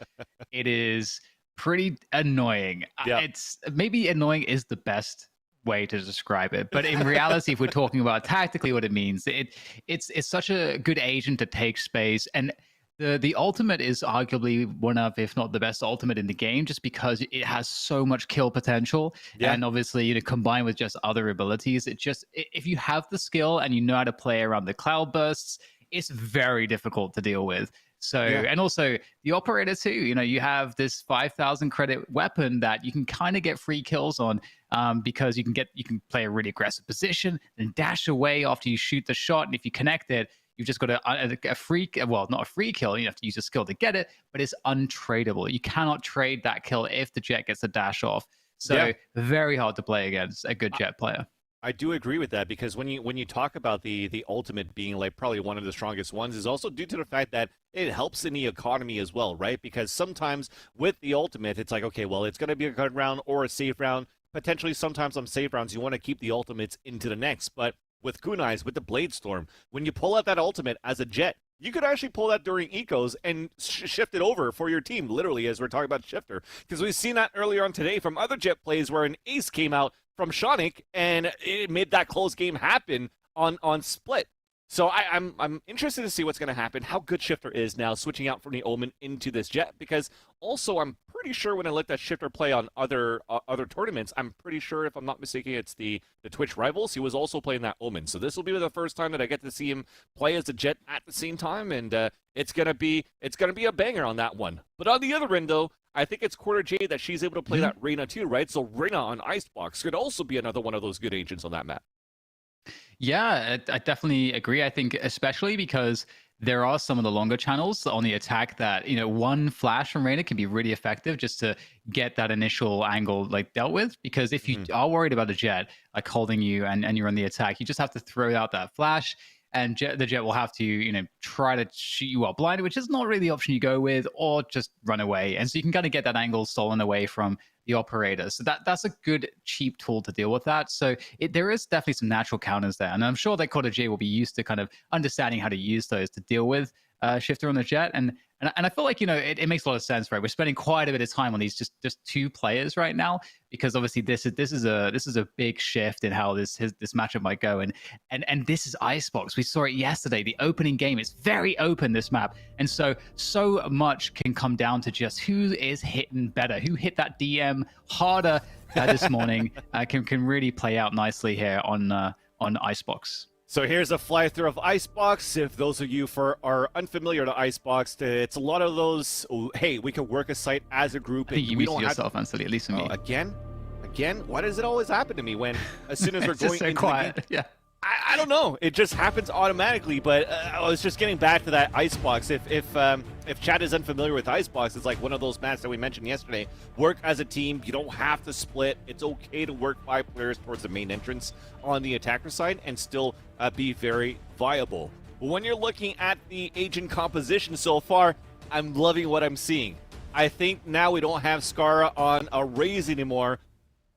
it is pretty annoying. Yep. It's maybe annoying is the best way to describe it, but in reality, if we're talking about tactically what it means, it's such a good agent to take space, and The ultimate is arguably one of, if not the best ultimate in the game, just because it has so much kill potential, and obviously, combined with just other abilities, if you have the skill and you know how to play around the cloud bursts, it's very difficult to deal with. So, and also the operator too, you have this 5,000 credit weapon that you can kind of get free kills on, because you can play a really aggressive position and dash away after you shoot the shot, and if you connect it, you've just got a free, well, not a free kill. You have to use a skill to get it, but it's untradeable. You cannot trade that kill if the Jet gets a dash off. So very hard to play against a good Jet player. I do agree with that, because when you talk about the ultimate being like probably one of the strongest ones, is also due to the fact that it helps in the economy as well, right? Because sometimes with the ultimate, it's like, okay, well, it's going to be a good round or a safe round. Potentially sometimes on safe rounds, you want to keep the ultimates into the next, but with Kunai's, with the Blade Storm, when you pull out that ultimate as a Jet, you could actually pull that during ecos and shift it over for your team, literally, as we're talking about Shifter. Because we've seen that earlier on today from other Jet plays where an ace came out from Shonik and it made that close game happen on Split. So I'm interested to see what's going to happen, how good Shifter is now switching out from the Omen into this Jet, because also I'm pretty sure when I looked at Shifter play on other tournaments, I'm pretty sure, if I'm not mistaken, it's the Twitch Rivals, he was also playing that Omen. So this will be the first time that I get to see him play as a Jet at the same time, and it's gonna be a banger on that one. But on the other end, though, I think it's Quarter J that she's able to play that Reyna too, right? So Reyna on Icebox could also be another one of those good agents on that map. Yeah, I definitely agree. I think especially because there are some of the longer channels on the attack that, one flash from Reyna can be really effective just to get that initial angle dealt with. Because if you are worried about a Jet holding you and you're on the attack, you just have to throw out that flash, and the Jet will have to, try to shoot you while blinded, which is not really the option you go with, or just run away. And so you can kind of get that angle stolen away from the operator. So that's a good, cheap tool to deal with that. So there is definitely some natural counters there. And I'm sure that Quarter J will be used to kind of understanding how to use those to deal with Shifter on the Jet. And I feel like, it makes a lot of sense, right? We're spending quite a bit of time on these just two players right now, because obviously this is a big shift in how this matchup might go. And this is Icebox. We saw it yesterday. The opening game is very open, this map. And so much can come down to just who is hitting better, who hit that DM harder this morning, can really play out nicely here on Icebox. So here's a fly through of Icebox. If those of you are unfamiliar to Icebox, it's a lot of those, hey, we can work a site as a group. I think you muted yourself, Anthony, at least for me. Again? Why does it always happen to me when, as soon as we're going so into quiet. the game? Yeah. I don't know. It just happens automatically. But I was just getting back to that Icebox. If Chad is unfamiliar with Icebox, it's like one of those maps that we mentioned yesterday. Work as a team. You don't have to split. It's okay to work 5 players towards the main entrance on the attacker side and still be very viable. But when you're looking at the agent composition so far, I'm loving what I'm seeing. I think now we don't have Scarra on a Raze anymore.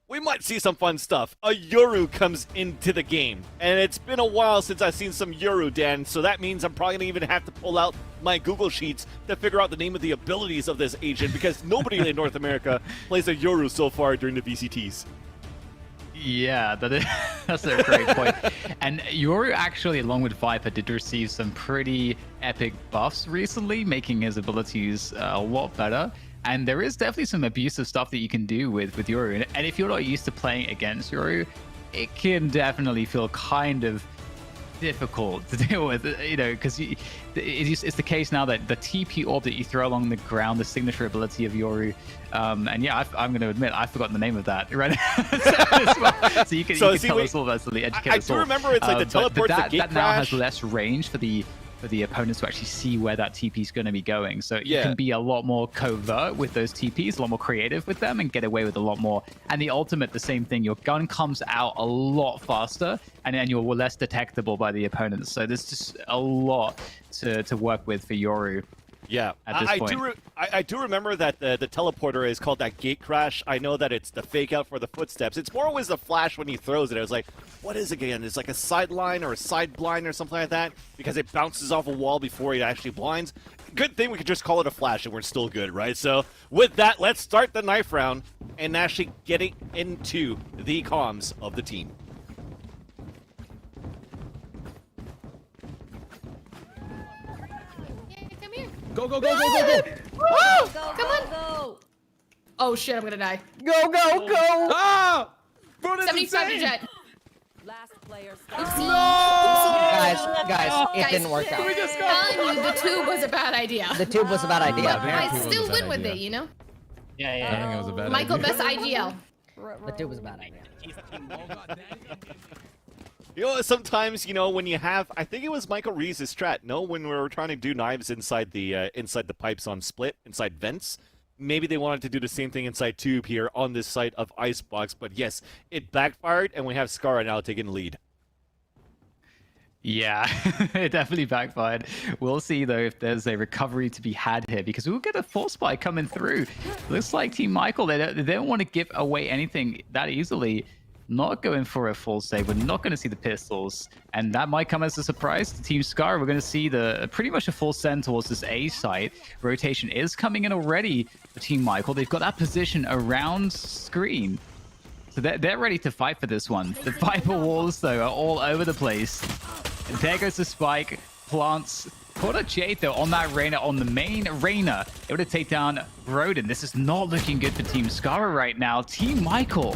We might see some fun stuff. A Yoru comes into the game. And it's been a while since I've seen some Yoru, Dan, so that means I'm probably going to even have to pull out my Google Sheets to figure out the name of the abilities of this agent, because nobody in North America plays a Yoru so far during the VCTs. Yeah, that's a great point. And Yoru actually, along with Viper, did receive some pretty epic buffs recently, making his abilities a lot better. And there is definitely some abusive stuff that you can do with Yoru. And if you're not used to playing against Yoru, it can definitely feel kind of difficult to deal with, because it's the case now that the TP orb that you throw along the ground, the signature ability of Yoru, and yeah, I'm going to admit, I've forgotten the name of that right now. So you can tell us all about the educate I do remember it's like the teleport, the gate that now has less range for the opponents to actually see where that TP is going to be going. So you can be a lot more covert with those TPs, a lot more creative with them, and get away with a lot more. And the ultimate, the same thing. Your gun comes out a lot faster, and then you're less detectable by the opponents. So there's just a lot to work with for Yoru. Yeah, at this point. I do remember that the teleporter is called that gate crash. I know that it's the fake out for the footsteps. It's more always the flash when he throws it. I was like, what is it again? It's like a sideline or a side blind or something like that, because it bounces off a wall before it actually blinds. Good thing we could just call it a flash and we're still good, right? So with that, let's start the knife round and actually getting into the comms of the team. Go, go, go, go, go, go. Woo! Come on. Oh shit, I'm gonna die. Go, go, go. Ah! 75 to jet. Last player Guys, it didn't work out. Telling you, the tube was a bad idea. The tube was a bad idea. But I still win with it, you know? Yeah. I think it was a bad Michael, idea. best IGL. The tube was a bad idea. You know, sometimes, you know, when you have, I think it was Michael Reeves' strat, no, when we were trying to do knives inside the pipes on split, inside vents, maybe they wanted to do the same thing inside tube here on this site of Icebox, but yes, it backfired, and we have Scarra now taking the lead. Yeah, it definitely backfired. We'll see, though, if there's a recovery to be had here, because we'll get a force spike coming through. Looks like Team Michael, they don't want to give away anything that easily. Not going for a full save. We're not going to see the pistols, and that might come as a surprise to Team Scarra. We're going to see pretty much a full send towards this A site. Rotation is coming in already for Team Michael. They've got that position around screen. So they're ready to fight for this one. The Viper walls, though, are all over the place. And there goes the spike. Plants. Caught a Jade, though, on that Reyna, on the main Reyna. Able to take down Rodin. This is not looking good for Team Scarra right now. Team Michael,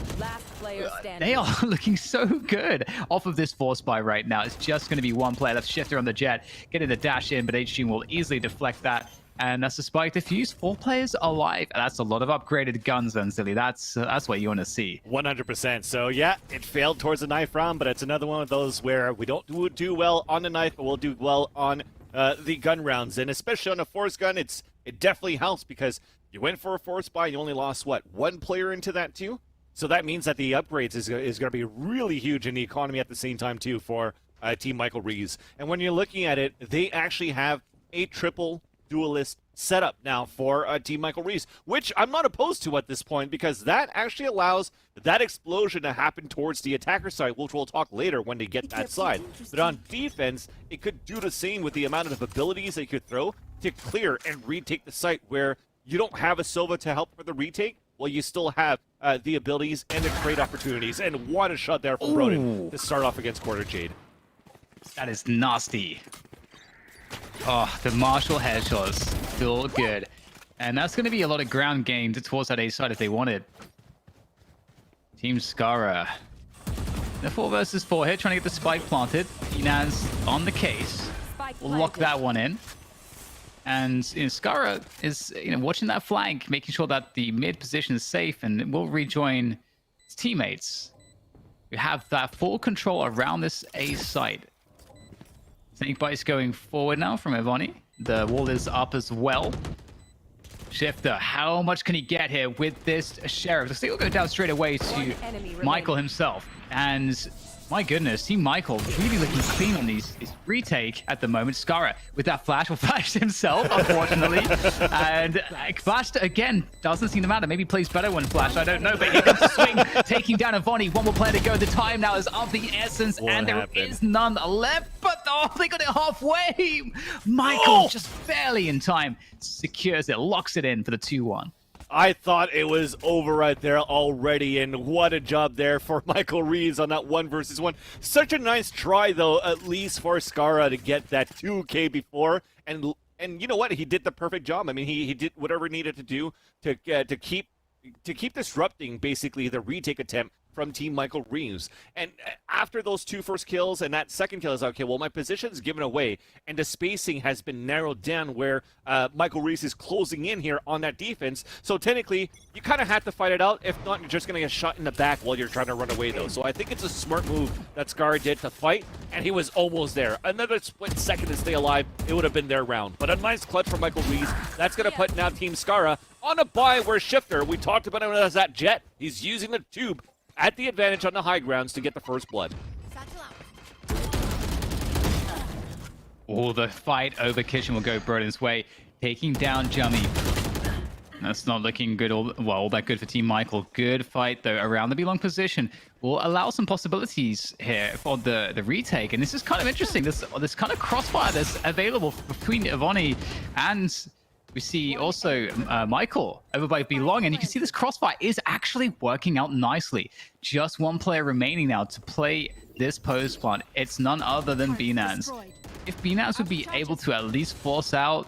they are looking so good off of this force buy right now. It's just going to be one player left. Shifter on the jet, getting the dash in, but HG will easily deflect that. And that's a spike defuse. 4 players alive. That's a lot of upgraded guns then, Silly. That's what you want to see. 100%. So yeah, it failed towards the knife round, but it's another one of those where we don't do well on the knife, but we'll do well on the gun rounds. And especially on a force gun, it definitely helps because you went for a force buy, you only lost, what, 1 player into that too? So that means that the upgrades is going to be really huge in the economy at the same time too for Team Michael Reeves. And when you're looking at it, they actually have a triple duelist setup now for Team Michael Reeves, which I'm not opposed to at this point because that actually allows that explosion to happen towards the attacker side, which we'll talk later when they get that side. But on defense, it could do the same with the amount of abilities they could throw to clear and retake the site where you don't have a Sova to help for the retake. Well, you still have the abilities and the trade opportunities. And what a shot there from Rodin to start off against Quarter Jade. That is nasty. Oh, the Marshall headshots still good. And that's going to be a lot of ground game towards that A side if they want it. Team Scarra. The 4 versus 4 here, trying to get the spike planted. Inaz on the case. We'll lock that one in. And Scarra is watching that flank, making sure that the mid position is safe, and will rejoin his teammates. We have that full control around this A site. Snake Bite's going forward now from Evony. The wall is up as well. Shifter, how much can he get here with this Sheriff? The stick will go down straight away to Michael himself. And my goodness, Team Michael really looking clean on these retake at the moment. Scarra with that flash will flash himself, unfortunately. And flash again doesn't seem to matter. Maybe plays better when flash, I don't know. But here comes the swing, taking down Evony. One more player to go. The time now is of the essence, and there is none left. But they got it halfway. Michael just barely in time secures it, locks it in for the 2-1. I thought it was over right there already, and what a job there for Michael Reeves on that 1 versus 1. Such a nice try, though, at least for Scarra to get that 2K before, and you know what? He did the perfect job. I mean, he did whatever he needed to do to keep disrupting basically the retake attempt from Team Michael Reeves. And after those 2 first kills and that second kill is okay, well, my position's given away and the spacing has been narrowed down where Michael Reeves is closing in here on that defense. So technically, you kind of have to fight it out. If not, you're just going to get shot in the back while you're trying to run away, though. So I think it's a smart move that Scarra did to fight, and he was almost there. Another split second to stay alive, it would have been their round. But a nice clutch from Michael Reeves. That's going to put now Team Scarra on a buy where Shifter, we talked about him as that jet, he's using the tube at the advantage on the high grounds to get the first blood. Oh, the fight over Kitchen will go Broden's way, taking down Jummy. That's not looking good, all that good for Team Michael. Good fight, though, around the B-long position. Will allow some possibilities here for the retake. And this is kind of interesting, this kind of crossfire that's available between Evony and... we see also Michael over by B-long, and you can see this crossfire is actually working out nicely. Just 1 player remaining now to play this post plant. It's none other than Binance. If Binance would be able to at least force out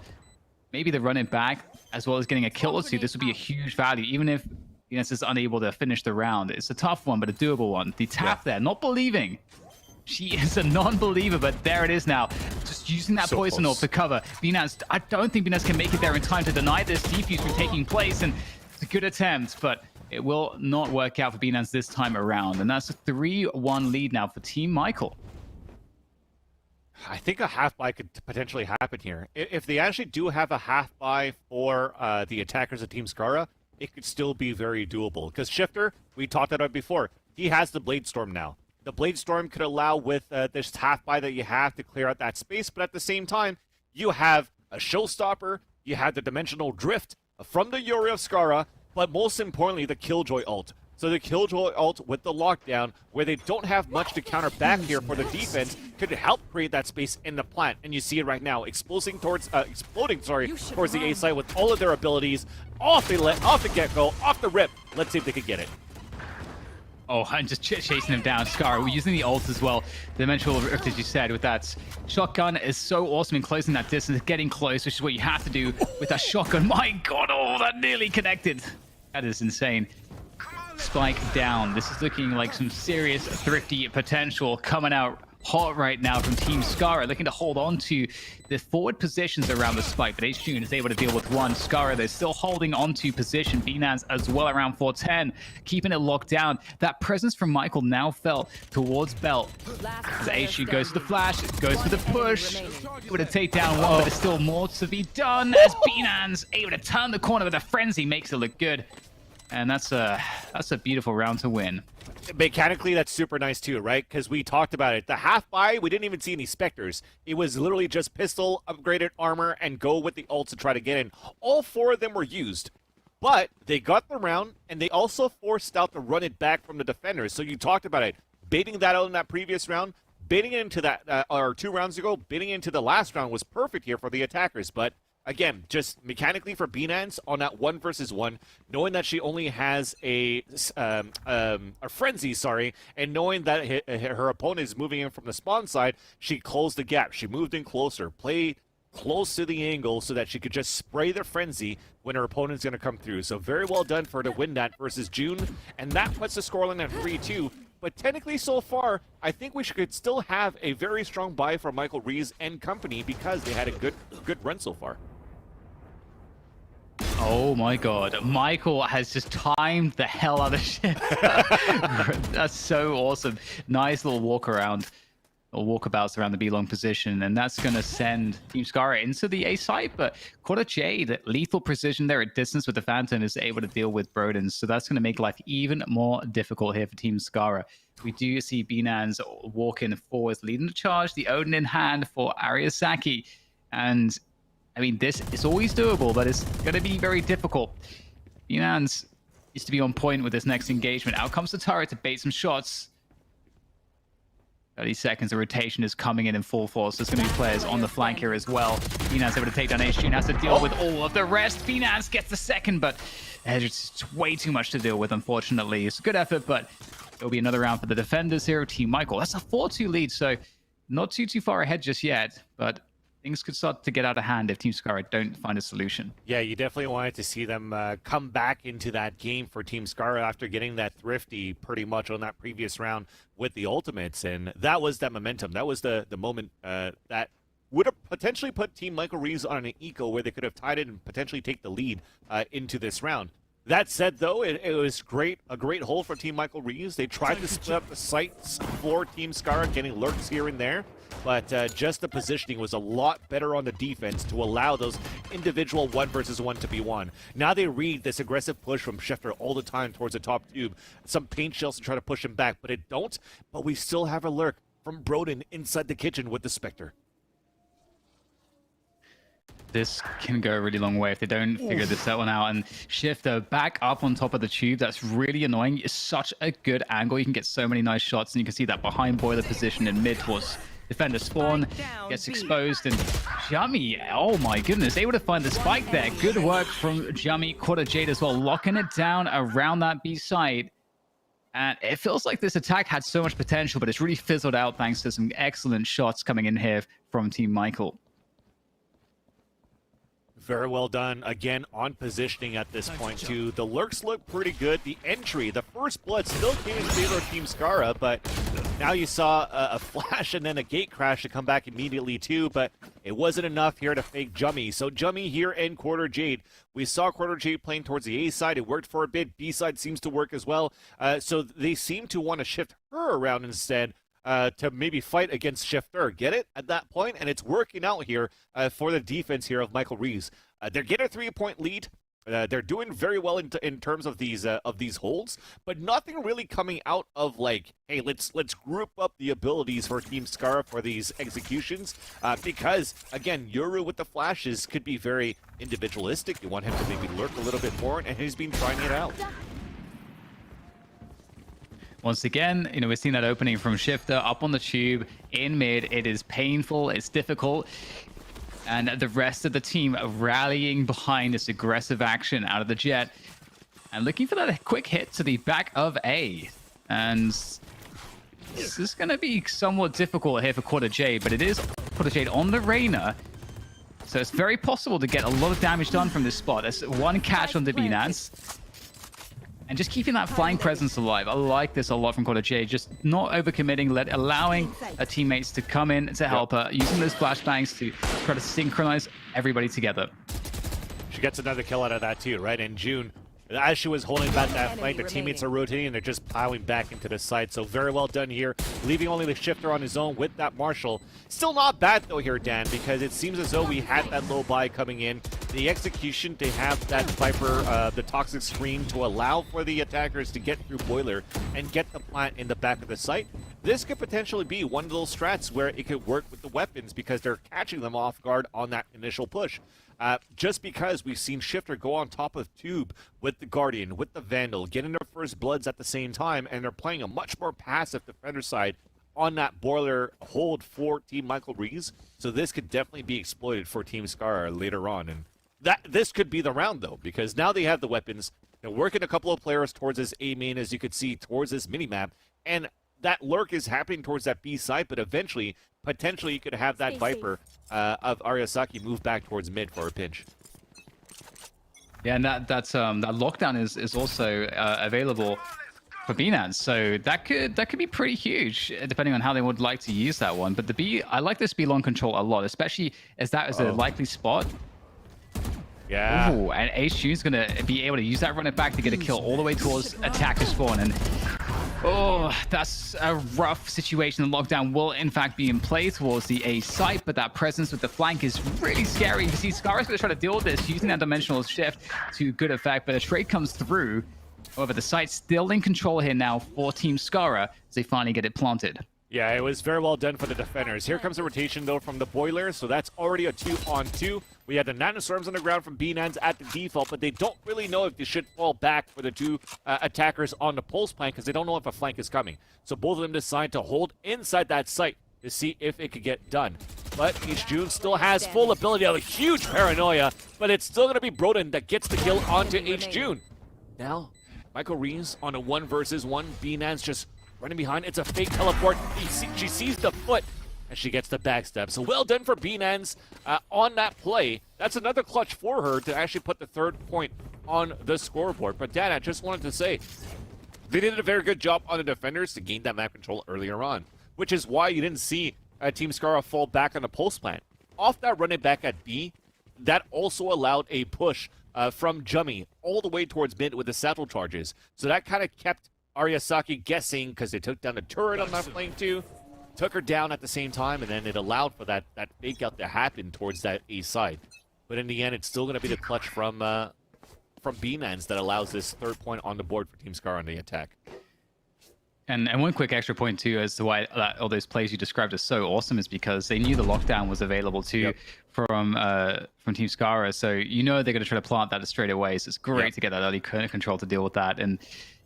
maybe the run it back, as well as getting a kill or two, this would be a huge value, even if Venus is unable to finish the round. It's a tough one, but a doable one. The tap there, not believing. She is a non-believer, but there it is now. Just using that poison orb to cover. Venus, I don't think Venus can make it there in time to deny this defuse from taking place, and it's a good attempt, but it will not work out for Binance this time around. And that's a 3-1 lead now for Team Michael. I think a half buy could potentially happen here. If they actually do have a half buy for the attackers of Team Scarra, it could still be very doable. Because Shifter, we talked about it before, he has the Blade Storm now. The Blade Storm could allow with this half buy that you have to clear out that space, but at the same time, you have a Showstopper, you have the Dimensional Drift from the Yuri of Scarra, but most importantly, the Killjoy ult. So the Killjoy ult with the lockdown, where they don't have much to counter back here for the defense, could help create that space in the plant. And you see it right now, exploding towards the A site with all of their abilities, off the get-go, off the rip. Let's see if they can get it. Oh, and just chasing him down. Scarra, we're using the ult as well. The Dimensional Rift, as you said, with that shotgun is so awesome in closing that distance, getting close, which is what you have to do with that shotgun. My God, oh, that nearly connected. That is insane. Spike down. This is looking like some serious thrifty potential coming out hot right now from Team Scarra, looking to hold on to the forward positions around the spike, but H-June is able to deal with one. Scarra, they're still holding on to position. Binance as well around 410, keeping it locked down. That presence from Michael now fell towards Belt. As H-June goes for the flash, goes for the push. Able to take down one, but there's still more to be done as Binance able to turn the corner with a frenzy, makes it look good. And that's a beautiful round to win. Mechanically, that's super nice too, right? Because we talked about it. The half buy, we didn't even see any Spectres. It was literally just pistol, upgraded armor, and go with the ult to try to get in. All 4 of them were used. But they got the round, and they also forced out to run it back from the defenders. So you talked about it. Baiting that out in that previous round, baiting into that, or 2 rounds ago, baiting into the last round was perfect here for the attackers. But again, just mechanically for Binance on that 1 versus 1, knowing that she only has a frenzy, and knowing that her opponent is moving in from the spawn side, she closed the gap. She moved in closer, played close to the angle so that she could just spray the frenzy when her opponent's going to come through. So very well done for her to win that versus June, and that puts the scoreline at 3-2. But technically, so far, I think we could still have a very strong buy for Michael Rees and company because they had a good run so far. Oh my God, Michael has just timed the hell out of shit. That's so awesome. Nice little walk around, or walkabouts around the B-long position, and that's going to send Team Scarra into the A site, but Quarter Jade, lethal precision there at distance with the Phantom, is able to deal with Broden, so that's going to make life even more difficult here for Team Scarra. We do see Binance walking forwards, leading the charge, the Odin in hand for Ariasaki, and I mean, this is always doable, but it's going to be very difficult. Binance needs to be on point with this next engagement. Out comes the turret to bait some shots. 30 seconds, the rotation is coming in full force. There's going to be players on the flank here as well. Binance able to take down H-June, has to deal with all of the rest. Binance gets the second, but there's just way too much to deal with, unfortunately. It's a good effort, but it'll be another round for the defenders here of Team Michael. That's a 4-2 lead, so not too far ahead just yet, but things could start to get out of hand if Team Scarra don't find a solution. Yeah, you definitely wanted to see them come back into that game for Team Scarra after getting that thrifty pretty much on that previous round with the ultimates, and that was that momentum. That was the moment that would have potentially put Team Michael Rees on an eco where they could have tied it and potentially take the lead into this round. That said, though, it was a great hold for Team Michael Rees. They tried to split up the sites for Team Scarra, getting lurks here and there, but just the positioning was a lot better on the defense to allow those individual 1 versus 1 to be won. Now they read this aggressive push from Shifter all the time towards the top tube. Some paint shells to try to push him back, but it don't. But we still have a lurk from Broden inside the kitchen with the Spectre. This can go a really long way if they don't figure this one out. And Shifter back up on top of the tube. That's really annoying. It's such a good angle. You can get so many nice shots, and you can see that behind boiler position in mid towards defender spawn. Gets exposed, and Jummy, oh my goodness, able to find the spike there. Good work from Jummy. Quarter Jade as well, locking it down around that B side. And it feels like this attack had so much potential, but it's really fizzled out thanks to some excellent shots coming in here from Team Michael. Very well done. Again, on positioning at this point, too. The lurks look pretty good. The entry, the first blood still came in favor of Team Scarra, but now you saw a flash and then a gate crash to come back immediately, too, but it wasn't enough here to fake Jummy. So Jummy here in Quarter Jade. We saw Quarter Jade playing towards the A side. It worked for a bit. B side seems to work as well. So they seem to want to shift her around instead. To maybe fight against Shifter. Get it? At that point, and it's working out here for the defense here of Michael Reeves. They're getting a 3-point lead. They're doing very well in terms of these holds, but nothing really coming out of like, hey, let's group up the abilities for Team Scarra for these executions, because again, Yoru with the flashes could be very individualistic. You want him to maybe lurk a little bit more, and he's been trying it out. Once again, we're seeing that opening from Shifter up on the tube in mid. It is painful, it's difficult, and the rest of the team rallying behind this aggressive action out of the Jet and looking for that quick hit to the back of A. And this is going to be somewhat difficult here for Quarter Jade, but it is Quarter Jade on the Reyna. So it's very possible to get a lot of damage done from this spot. There's one catch on the Binance. And just keeping that flying presence alive. I like this a lot from Quarter Jade. Just not overcommitting, allowing her teammates to come in to help her, using those flashbangs to try to synchronize everybody together. She gets another kill out of that too, right? In June, as she was holding back that flank, the teammates are rotating and they're just plowing back into the side. So very well done here, leaving only the Shifter on his own with that Marshall. Still not bad though here, Dan, because it seems as though we had that low buy coming in. The execution to have that Viper, the toxic screen to allow for the attackers to get through Boiler and get the plant in the back of the site. This could potentially be one of those strats where it could work with the weapons because they're catching them off guard on that initial push. Just because we've seen Shifter go on top of Tube with the Guardian, with the Vandal, getting their first bloods at the same time, and they're playing a much more passive defender side on that Boiler hold for Team Michael Reeves. So this could definitely be exploited for Team Scarra later on. And this could be the round, though, because now they have the weapons. They're working a couple of players towards this A main, as you could see, towards this minimap. And that lurk is happening towards that B side, but eventually, potentially, you could have that Viper of Ariasaki move back towards mid for a pinch. Yeah, and that lockdown is also available for Binance, so that could be pretty huge depending on how they would like to use that one. But the B, I like this B long control a lot, especially as that is a likely spot. Yeah. Ooh, and HG's gonna be able to use that run it back to get a kill all the way towards attacker spawn. And oh, that's a rough situation. The lockdown will in fact be in play towards the A site, but that presence with the flank is really scary. You see Scarra's gonna try to deal with this using that dimensional shift to good effect, but a trade comes through. However, the site's still in control here now for Team Scarra as they finally get it planted. Yeah, it was very well done for the defenders. Here comes a rotation, though, from the Boiler, so that's already a 2-on-2. We had the Nanostorms on the ground from B-Nans at the default, but they don't really know if they should fall back for the two attackers on the pulse flank because they don't know if a flank is coming. So both of them decide to hold inside that site to see if it could get done. But H-June still has full ability of a huge paranoia, but it's still going to be Broden that gets the kill onto H-June. Now, Michael Reeves on a 1 versus 1. B-Nans just running behind. It's a fake teleport. She sees the foot, and she gets the backstab. So well done for B-Nans on that play. That's another clutch for her to actually put the 3rd point on the scoreboard. But Dan, I just wanted to say, they did a very good job on the defenders to gain that map control earlier on, which is why you didn't see Team Scarra fall back on the pulse plant. Off that running back at B, that also allowed a push from Jummy all the way towards mid with the satchel charges. So that kind of kept Ariasaki guessing because they took down the turret on that flank too, took her down at the same time, and then it allowed for that fake out to happen towards that A side. But in the end, it's still going to be the clutch from B-Nans that allows this 3rd point on the board for Team Scarra on the attack. And one quick extra point too as to why all those plays you described are so awesome is because they knew the lockdown was available too from Team Scarra, so you know they're going to try to plant that straight away. So it's great to get that early control to deal with that. And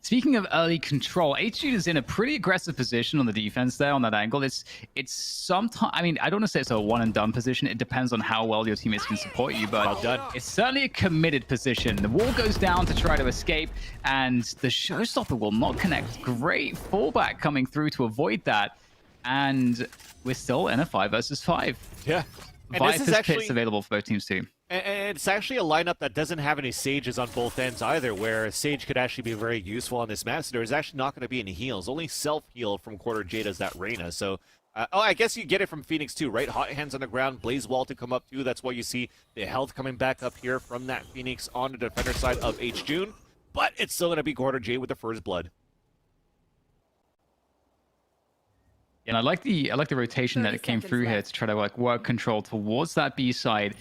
speaking of early control, HG is in a pretty aggressive position on the defense there on that angle. It's sometimes, I mean, I don't want to say it's a one and done position. It depends on how well your teammates can support you, but it's certainly a committed position. The wall goes down to try to escape, and the showstopper will not connect. Great fallback coming through to avoid that, and we're still in a 5 versus 5. Yeah. And Viper's this is actually pits available for both teams too. And it's actually a lineup that doesn't have any Sages on both ends either, where Sage could actually be very useful on this map. So there's actually not going to be any heals. Only self-heal from Quarter J does that Reyna. So, I guess you get it from Phoenix too, right? Hot hands on the ground, Blaze Wall to come up too. That's why you see the health coming back up here from that Phoenix on the defender side of H. June. But it's still going to be Quarter J with the first blood. And I like the rotation that it came through here to try to like work control towards that B side.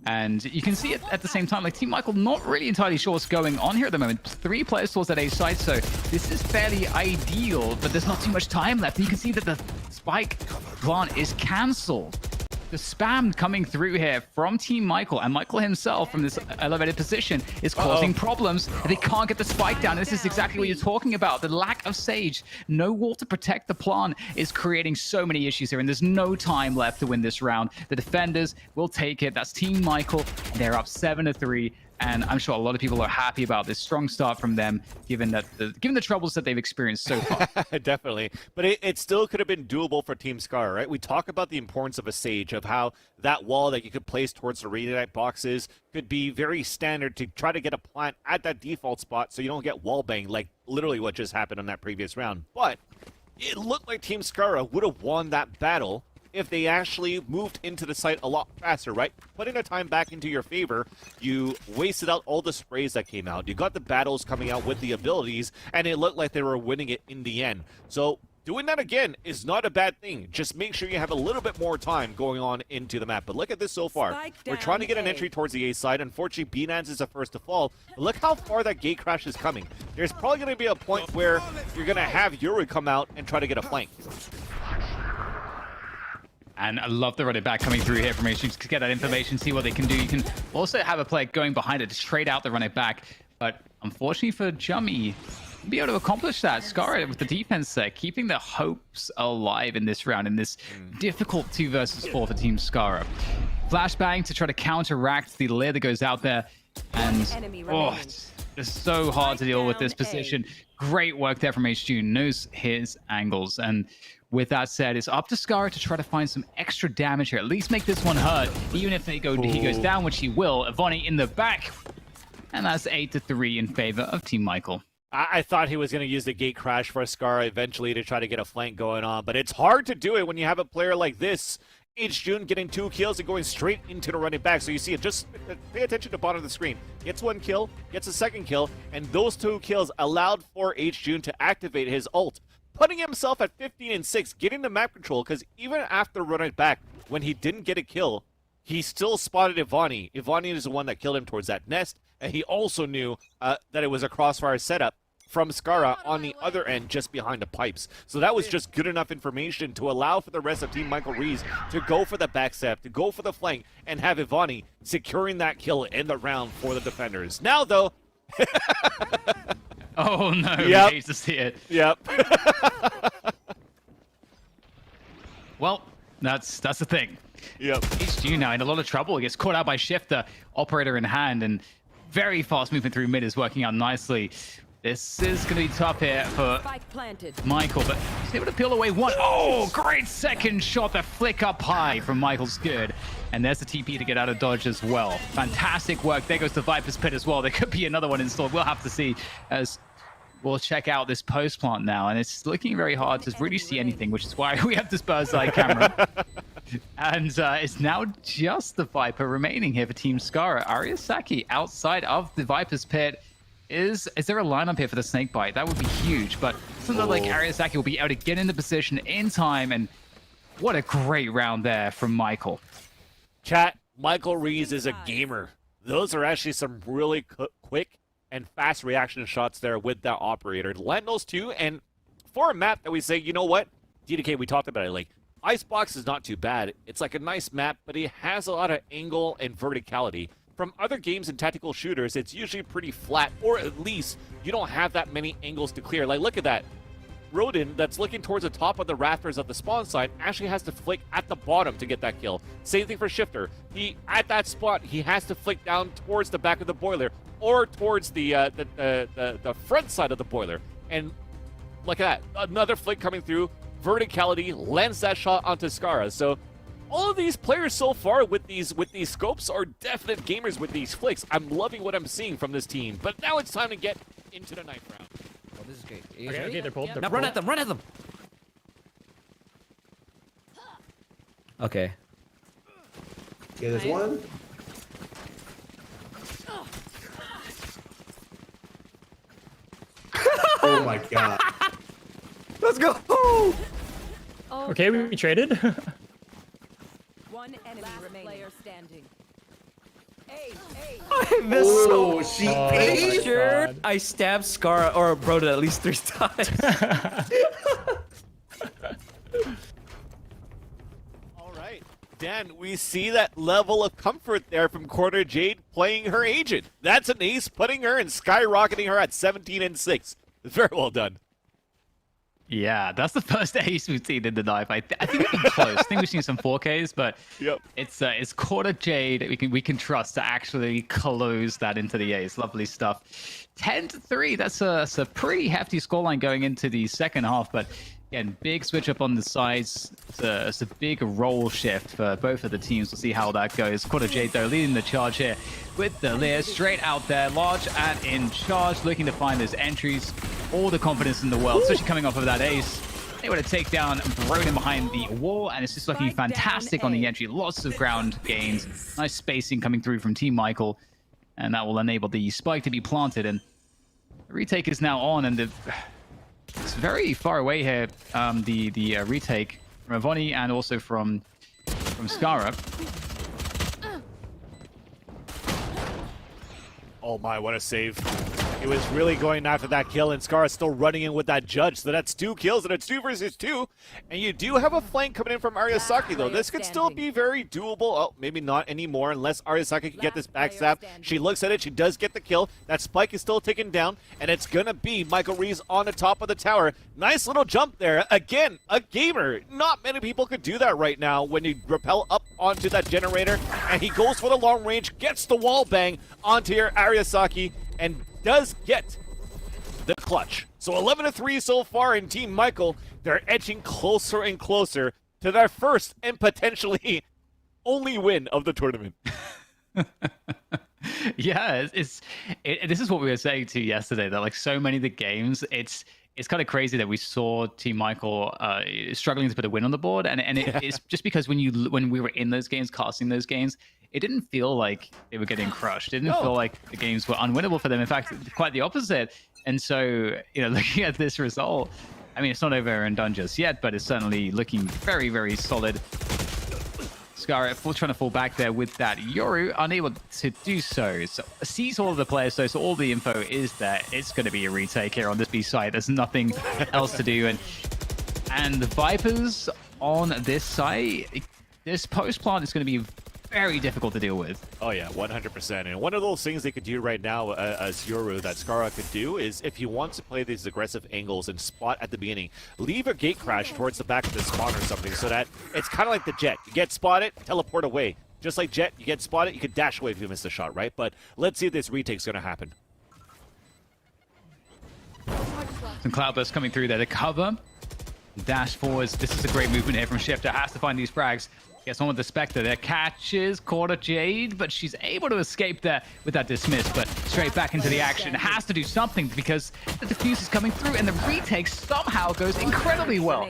And you can see it at the same time, like Team Michael not really entirely sure what's going on here at the moment. 3 players towards that A side, so this is fairly ideal, but there's not too much time left. And you can see that the spike plant is cancelled. The spam coming through here from Team Michael, and Michael himself from this elevated position is causing problems. They can't get the spike down. This is exactly what you're talking about. The lack of Sage, no wall to protect the plant is creating so many issues here, and there's no time left to win this round. The defenders will take it. That's Team Michael. They're up 7-3. And I'm sure a lot of people are happy about this strong start from them, given the troubles that they've experienced so far. Definitely. But it still could have been doable for Team Scarra, right? We talk about the importance of a Sage, of how that wall that you could place towards the Radiant boxes could be very standard to try to get a plant at that default spot so you don't get wall bang, like literally what just happened on that previous round. But it looked like Team Scarra would have won that battle if they actually moved into the site a lot faster, right? Putting the time back into your favor, you wasted out all the sprays that came out. You got the battles coming out with the abilities, and it looked like they were winning it in the end. So doing that again is not a bad thing. Just make sure you have a little bit more time going on into the map. But look at this so far. We're trying to get an entry towards the A side. Unfortunately, B-Nans is the first to fall. But look how far that gate crash is coming. There's probably going to be a point where you're going to have Yuri come out and try to get a flank. And I love the running back coming through here from H to get that information, see what they can do. You can also have a player going behind it to trade out the running back. But unfortunately for Jummy, be able to accomplish that. Scarra with the defense there, keeping the hopes alive in this round, in this difficult 2 versus 4 for Team Scarra. Flashbang to try to counteract the layer that goes out there. And it's so hard to deal with this position. Great work there from H2, knows his angles. And with that said, it's up to Scarra to try to find some extra damage here. At least make this one hurt, even if he goes down, which he will. Ivani in the back. And that's 8-3 in favor of Team Michael. I thought he was going to use the gate crash for Scarra eventually to try to get a flank going on, but it's hard to do it when you have a player like this. H. June getting 2 kills and going straight into the running back. So you see it, just pay attention to the bottom of the screen. Gets 1 kill, gets a 2nd kill, and those 2 kills allowed for H. June to activate his ult, putting himself at 15-6, getting the map control, because even after running back, when he didn't get a kill, he still spotted Ivani. Ivani is the one that killed him towards that nest, and he also knew that it was a crossfire setup from Scarra on the other end, just behind the pipes. So that was just good enough information to allow for the rest of Team Michael Rees to go for the backstep, to go for the flank, and have Ivani securing that kill in the round for the defenders. Now, though... Oh no, yep. He hates to see it. Yep. Well, that's the thing. Yep. HG now in a lot of trouble. He gets caught out by Shifter, operator in hand, and very fast movement through mid is working out nicely. This is going to be tough here for Michael, but he's able to peel away one. Oh, great second shot. The flick up high from Michael's good. And there's the TP to get out of dodge as well. Fantastic work. There goes the Viper's Pit as well. There could be another one installed. We'll have to see as we'll check out this post plant now. And it's looking very hard to really see anything, which is why we have this bird's eye camera. And it's now just the Viper remaining here for Team Scarra. Ariasaki outside of the Viper's Pit. Is there a lineup here for the snake bite? That would be huge, but something like Ariasaki will be able to get into position in time, and what a great round there from Michael. Chat, Michael Rees is a gamer. Those are actually some really quick and fast reaction shots there with that operator. Land those 2, and for a map that we say, you know what? DDK, we talked about it, like, Icebox is not too bad. It's like a nice map, but it has a lot of angle and verticality. From other games and tactical shooters, it's usually pretty flat, or at least you don't have that many angles to clear. Like, look at that. Rodin, that's looking towards the top of the rafters of the spawn side, actually has to flick at the bottom to get that kill. Same thing for Shifter. At that spot, he has to flick down towards the back of the boiler, or towards the front side of the boiler. And look at that. Another flick coming through. Verticality lands that shot onto Scarra. So all of these players so far with these scopes are definite gamers with these flicks. I'm loving what I'm seeing from this team. But now it's time to get into the ninth round. Oh, this is great. Okay, they're pulled. Now run at them. Run at them. Okay. Okay, there's one. Oh my god. Let's go. Okay, we traded. One enemy player standing. I missed Oh, she paid? sure. I stabbed Scarra or Broda at least 3 times. All right. Dan, we see that level of comfort there from Corner Jade playing her agent. That's an ace, putting her and skyrocketing her at 17-6. Very well done. Yeah, that's the first ace we've seen in the knife. I think we've been close. I think we've seen some 4Ks, but it's Corner Jade that we can trust to actually close that into the ace. Lovely stuff. 10-3. That's a pretty hefty scoreline going into the second half, but again, big switch up on the sides. It's a big role shift for both of the teams. We'll see how that goes. Corner Jade, though, leading the charge here with the Lear straight out there. Large and in charge, looking to find those entries. All the confidence in the world, especially coming off of that ace. They want to take down Broden behind the wall, and it's just looking fantastic on the entry. Lots of ground gains. Nice spacing coming through from Team Michael, and that will enable the spike to be planted. And the retake is now on, and it's very far away here, the retake from Avoni and also from Scarra. Oh my, what a save. It was really going after that kill, and Scarra still running in with that judge. So that's 2 kills, and it's 2 versus 2. And you do have a flank coming in from Ariasaki, though. This could still be very doable. Oh, maybe not anymore, unless Ariasaki can get this backstab. She looks at it. She does get the kill. That spike is still taken down, and it's going to be Michael Reeves on the top of the tower. Nice little jump there. Again, a gamer. Not many people could do that right now when you rappel up onto that generator, and he goes for the long range, gets the wall bang onto your Ariasaki, and does get the clutch. So 11-3 so far in Team Michael. They're edging closer and closer to their first and potentially only win of the tournament. Yeah, this is what we were saying to you yesterday, that like so many of the games, it's kind of crazy that we saw Team Michael struggling to put a win on the board, and it's just because when we were in those games, casting those games, it didn't feel like they were getting crushed. It didn't feel like the games were unwinnable for them. In fact, quite the opposite. And so, looking at this result, I mean, it's not over and done just yet, but it's certainly looking very, very solid. Scarra trying to fall back there with that Yoru, unable to do so. So sees all of the players, so all the info is there. It's going to be a retake here on this B side. There's nothing else to do. And the Vipers on this side, this post plant is going to be very difficult to deal with. Oh yeah, 100%. And one of those things they could do right now as Yoru that Scarra could do is if he wants to play these aggressive angles and spot at the beginning, leave a gate crash towards the back of the spawn or something so that it's kind of like the Jet. You get spotted, teleport away. Just like Jet, you get spotted, you could dash away if you miss the shot, right? But let's see if this retake's going to happen. Some Cloudburst coming through there to cover. Dash forwards. This is a great movement here from Shifter. Has to find these frags. Gets on with the Spectre there. Catches Corner Jade, but she's able to escape there with that dismiss. But straight back into the action. Has to do something because the defuse is coming through, and the retake somehow goes incredibly well.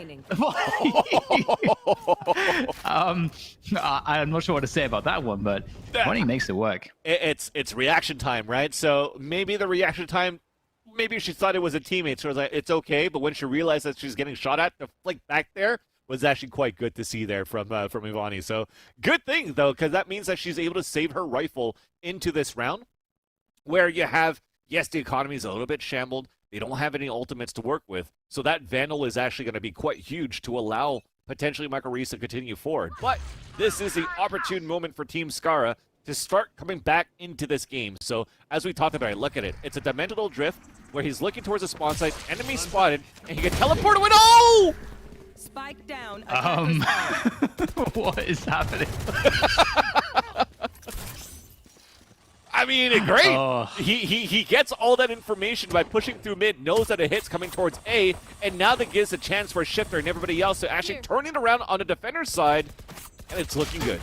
I'm not sure what to say about that one, but Bonnie makes it work. It's reaction time, right? So maybe the reaction time, maybe she thought it was a teammate, so it was like, it's okay. But when she realized that she's getting shot at, the flick back there was actually quite good to see there from Ivani. So good thing, though, because that means that she's able to save her rifle into this round, where you have, yes, the economy is a little bit shambled. They don't have any ultimates to work with. So that Vandal is actually going to be quite huge to allow potentially Michael Reese to continue forward. But this is the opportune moment for Team Scarra to start coming back into this game. So as we talked about it, look at it. It's a dimensional drift where he's looking towards a spawn site, enemy spotted, and he can teleport away. Oh! Spike down. What is happening? I mean, great. He gets all that information by pushing through mid, knows that a hit's coming towards A, and now that gives a chance for Shifter and everybody else to actually turn it around on the defender's side. and it's looking good.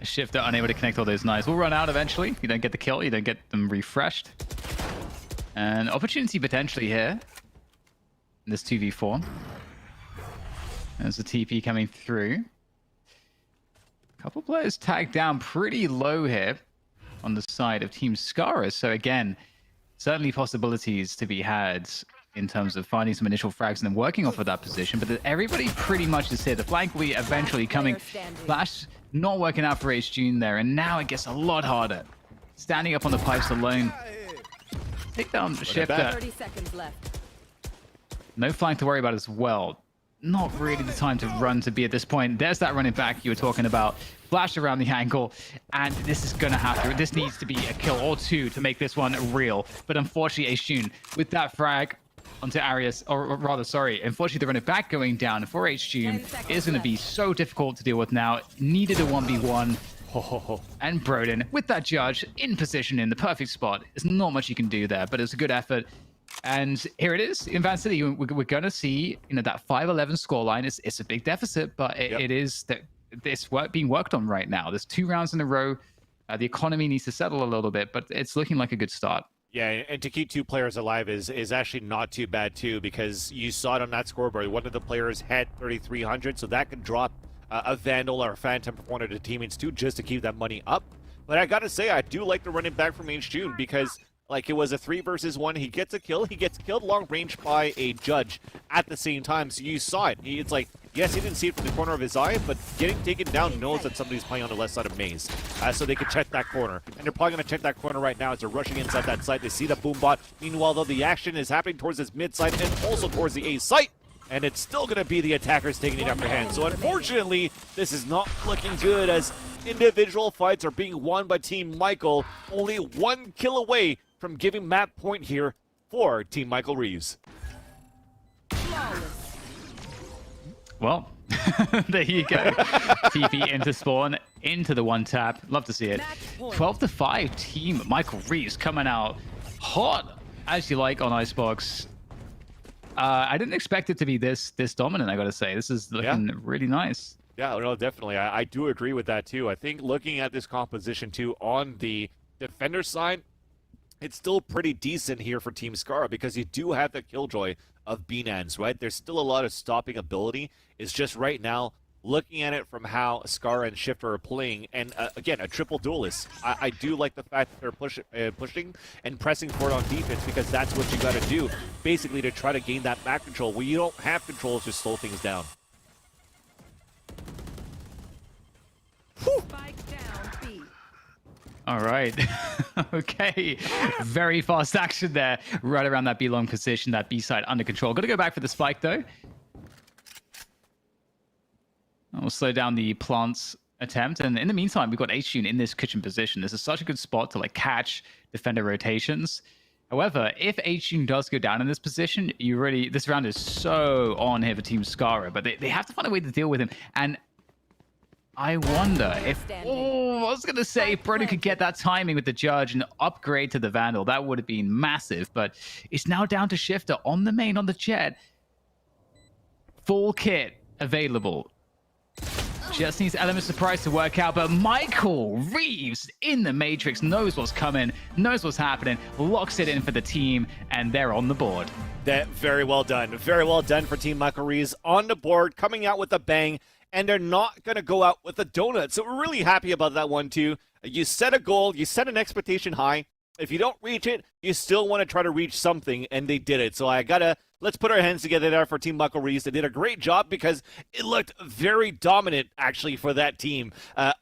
Shifter unable to connect all those knives. Will run out eventually. You don't get the kill. You don't get them refreshed. And opportunity potentially here. In this 2v4. There's a TP coming through. Couple players tagged down pretty low here on the side of Team Scarra. So again, certainly possibilities to be had in terms of finding some initial frags and then working off of that position. But everybody pretty much is here. The flank will be eventually coming. Flash not working out for H-June there. And now it gets a lot harder. Standing up on the pipes alone. Take down the Shifter. 30 seconds left. No flank to worry about as well. Not really the time to run to be at this point. There's that running back you were talking about. Flash around the angle. And this is going to have to... This needs to be a kill or two to make this one real. But unfortunately, H-June with that frag onto Arius, or rather, sorry, unfortunately, the running back going down for H-June is going to be so difficult to deal with now. Needed a 1v1. And Broden with that judge in position in the perfect spot. There's not much you can do there, but it's a good effort. And here it is in Van City. We're going to see, that 5-11 scoreline. It's a big deficit, but it is that it's being worked on right now. There's 2 rounds in a row. The economy needs to settle a little bit, but it's looking like a good start. Yeah, and to keep 2 players alive is actually not too bad too, because you saw it on that scoreboard. One of the players had 3,300, so that could drop a Vandal or a Phantom for one of the teammates too, just to keep that money up. But I gotta say, I do like the running back from H-June, because like it was a 3 versus 1. He gets a kill. He gets killed long range by a judge at the same time. So you saw it. It's like, yes, he didn't see it from the corner of his eye, but getting taken down knows that somebody's playing on the left side of Maze. So they can check that corner. And they're probably going to check that corner right now as they're rushing inside that site. They see the boom bot. Meanwhile, though, the action is happening towards this mid site and also towards the A site. And it's still going to be the attackers taking it upper hand. So unfortunately, this is not looking good as individual fights are being won by Team Michael. Only 1 kill away from giving map point here for Team Michael Reeves. Well, there you go. TP into spawn, into the 1-tap. Love to see it. 12-5 Team Michael Reeves coming out hot, as you like, on Icebox. I didn't expect it to be this dominant, I gotta say. This is looking really nice. Yeah, no, definitely. I do agree with that too. I think looking at this composition too on the defender side, it's still pretty decent here for Team Scarra, because you do have the Killjoy of Binance, right? There's still a lot of stopping ability. It's just right now, looking at it from how Scarra and Shifter are playing, and again, a triple duelist. I do like the fact that they're pushing and pressing forward on defense, because that's what you got to do, basically, to try to gain that map control. Where you don't have control, just slow things down. All right. Okay. Very fast action there. Right around that B-long position, that B side under control. Got to go back for the spike, though. We'll slow down the plants attempt. And in the meantime, we've got H-June in this kitchen position. This is such a good spot to catch defender rotations. However, if H-June does go down in this position, this round is so on here for Team Scarra. But they have to find a way to deal with him. And I wonder if... Oh, I was going to say, if Broden could get that timing with the judge and upgrade to the Vandal. That would have been massive. But it's now down to Shifter on the main, on the jet. Full kit available. Just needs Element Surprise to work out. But Michael Reeves in the Matrix knows what's coming, knows what's happening, locks it in for the team, and they're on the board. That very well done. Very well done for Team Michael Reeves on the board, coming out with a bang. And they're not going to go out with a donut. So we're really happy about that one, too. You set a goal. You set an expectation high. If you don't reach it, you still want to try to reach something, and they did it. So let's put our hands together there for Team Michael Reeves. They did a great job, because it looked very dominant, actually, for that team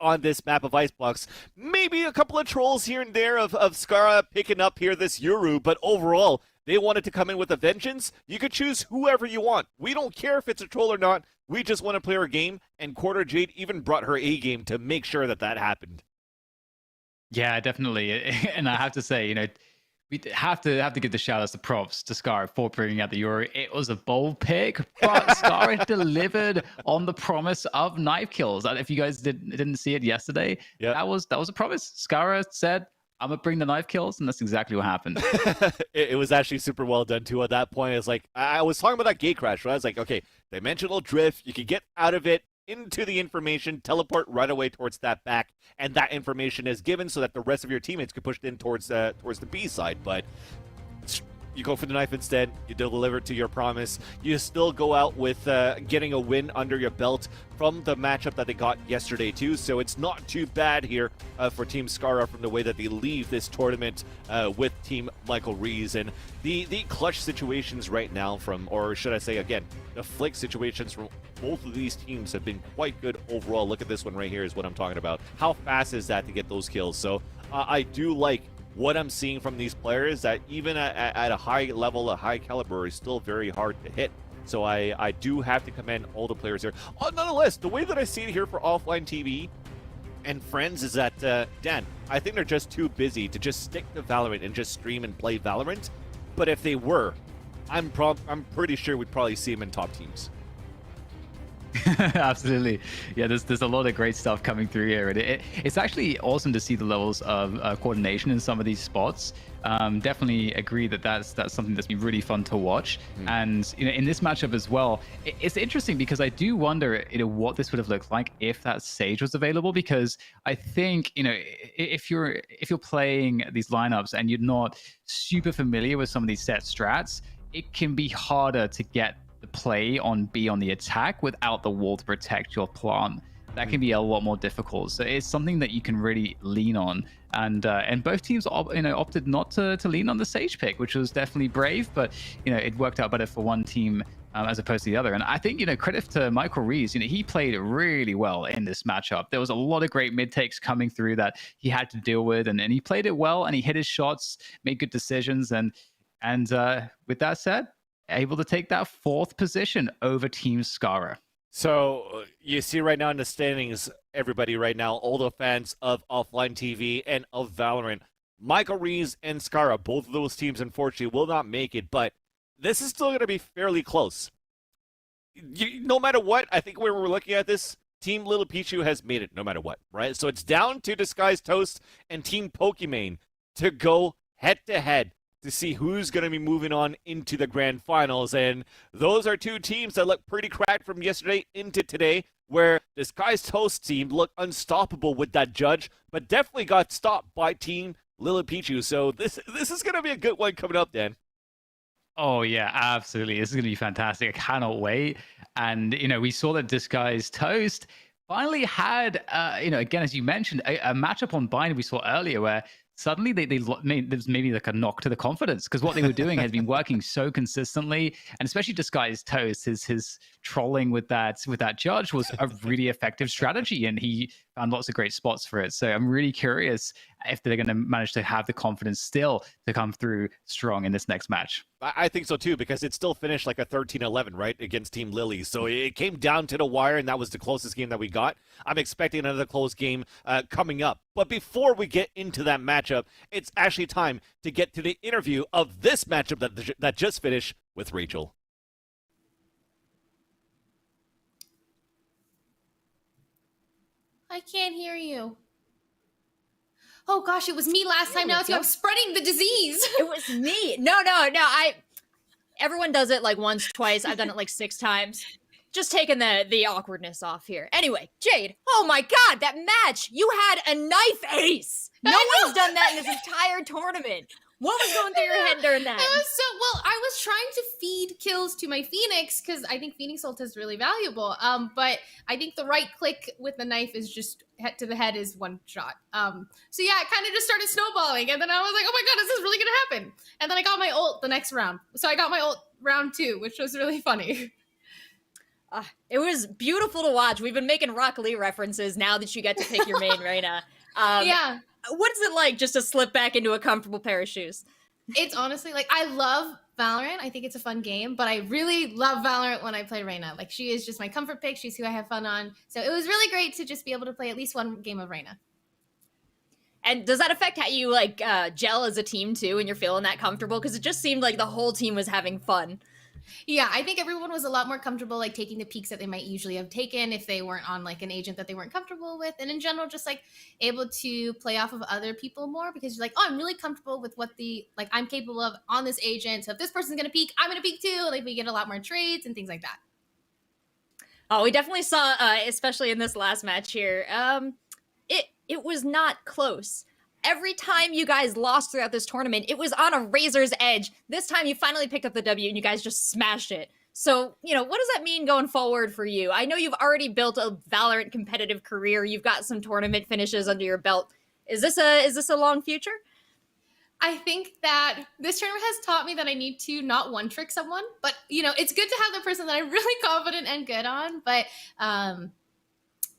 on this map of Icebox. Maybe a couple of trolls here and there of Scarra picking up here this Yoru, but overall, they wanted to come in with a vengeance. You could choose whoever you want. We don't care if it's a troll or not. We just want to play our game, and Quarter Jade even brought her A game to make sure that happened. Yeah, definitely. And I have to say, we have to give the shout-outs, the props to Scarra for bringing out the Yoru. It was a bold pick, but Scarra delivered on the promise of knife kills. If you guys didn't see it yesterday, that was a promise. Scarra said, I'm going to bring the knife kills, and that's exactly what happened. It was actually super well done, too. At that point, it's like, I was talking about that gate crash, right? I was like, okay, dimensional drift, you can get out of it into the information, teleport right away towards that back, and that information is given so that the rest of your teammates can push in towards the B side. But you go for the knife instead. You deliver to your promise. You still go out with getting a win under your belt from the matchup that they got yesterday too. So it's not too bad here for Team Scarra from the way that they leave this tournament with Team Michael Rees. And the clutch situations right now from, or should I say again, the flick situations from both of these teams have been quite good overall. Look at this one right here is what I'm talking about. How fast is that to get those kills? So I do like what I'm seeing from these players, that even at a high level, a high caliber, is still very hard to hit. So I do have to commend all the players here. Nonetheless, the way that I see it here for OfflineTV and friends is that, Dan, I think they're just too busy to just stick to Valorant and just stream and play Valorant. But if they were, I'm pretty sure we'd probably see them in top teams. Absolutely. Yeah, there's a lot of great stuff coming through here. And it's actually awesome to see the levels of coordination in some of these spots. Definitely agree that that's something that's been really fun to watch. And in this matchup as well, it's interesting because I do wonder what this would have looked like if that Sage was available, because I think if you're playing these lineups and you're not super familiar with some of these set strats, it can be harder to get the play on B on the attack without the wall to protect your plant. That can be a lot more difficult. So it's something that you can really lean on. And both teams opted not to lean on the Sage pick, which was definitely brave, but it worked out better for one team as opposed to the other. And I think credit to Michael Rees, he played really well in this matchup. There was a lot of great mid takes coming through that he had to deal with, and he played it well, and he hit his shots, made good decisions, and with that said, able to take that 4th position over Team Scarra. So you see right now in the standings, everybody right now, all the fans of OfflineTV and of Valorant, Michael Rees and Scarra, both of those teams unfortunately will not make it, but this is still going to be fairly close. No matter what, I think when we're looking at this, Team Little Pichu has made it no matter what, right? So it's down to Disguised Toast and Team Pokimane to go head-to-head to see who's going to be moving on into the grand finals. And those are two teams that look pretty cracked from yesterday into today, where Disguised Toast team looked unstoppable with that judge, but definitely got stopped by Team Lil Pichu. So this is going to be a good one coming up, Dan. Oh, yeah, absolutely. This is going to be fantastic. I cannot wait. And, we saw that Disguised Toast finally had, again, as you mentioned, a matchup on Bind we saw earlier where suddenly there's maybe like a knock to the confidence, because what they were doing has been working so consistently, and especially Disguised Toast, his trolling with that judge was a really effective strategy, and he found lots of great spots for it. So I'm really curious if they're going to manage to have the confidence still to come through strong in this next match. I think so too, because it still finished like a 13-11, right, against Team Lily. So it came down to the wire, and that was the closest game that we got. I'm expecting another close game coming up. But before we get into that matchup, it's actually time to get to the interview of this matchup that just finished with Rachel. I can't hear you. Oh gosh, it was me last time. Now it's you. I'm spreading the disease. It was me. No. Everyone does it like once, twice. I've done it like 6 times. Just taking the awkwardness off here. Anyway, Jade, oh my god, that match! You had a knife ace! No one's done that in this entire tournament. What was going through your head during that? It was I was trying to feed kills to my Phoenix because I think Phoenix ult is really valuable. But I think the right click with the knife is just head to the head is one shot. So yeah, it kind of just started snowballing, and then I was like, oh my god, this is really gonna happen. And then I got my ult the next round. So I got my ult round 2, which was really funny. It was beautiful to watch. We've been making Rock Lee references now that you get to pick your main Reyna. Yeah. What is it like just to slip back into a comfortable pair of shoes? It's honestly like, I love Valorant. I think it's a fun game, but I really love Valorant when I play Reyna. Like, she is just my comfort pick. She's who I have fun on. So it was really great to just be able to play at least one game of Reyna. And does that affect how you gel as a team too, and you're feeling that comfortable? Because it just seemed like the whole team was having fun. Yeah, I think everyone was a lot more comfortable like taking the peaks that they might usually have taken if they weren't on like an agent that they weren't comfortable with, and in general just like able to play off of other people more, because you're like, oh, I'm really comfortable with what I'm capable of on this agent, so if this person's gonna peak, I'm gonna peak too. Like, we get a lot more trades and things like that. Oh, we definitely saw, especially in this last match here, it was not close. Every time you guys lost throughout this tournament, it was on a razor's edge. This time you finally picked up the W and you guys just smashed it. So, you know, what does that mean going forward for you? I know you've already built a Valorant competitive career. You've got some tournament finishes under your belt. Is this a long future? I think that this tournament has taught me that I need to not one trick someone, but you know, it's good to have the person that I'm really confident and good on. But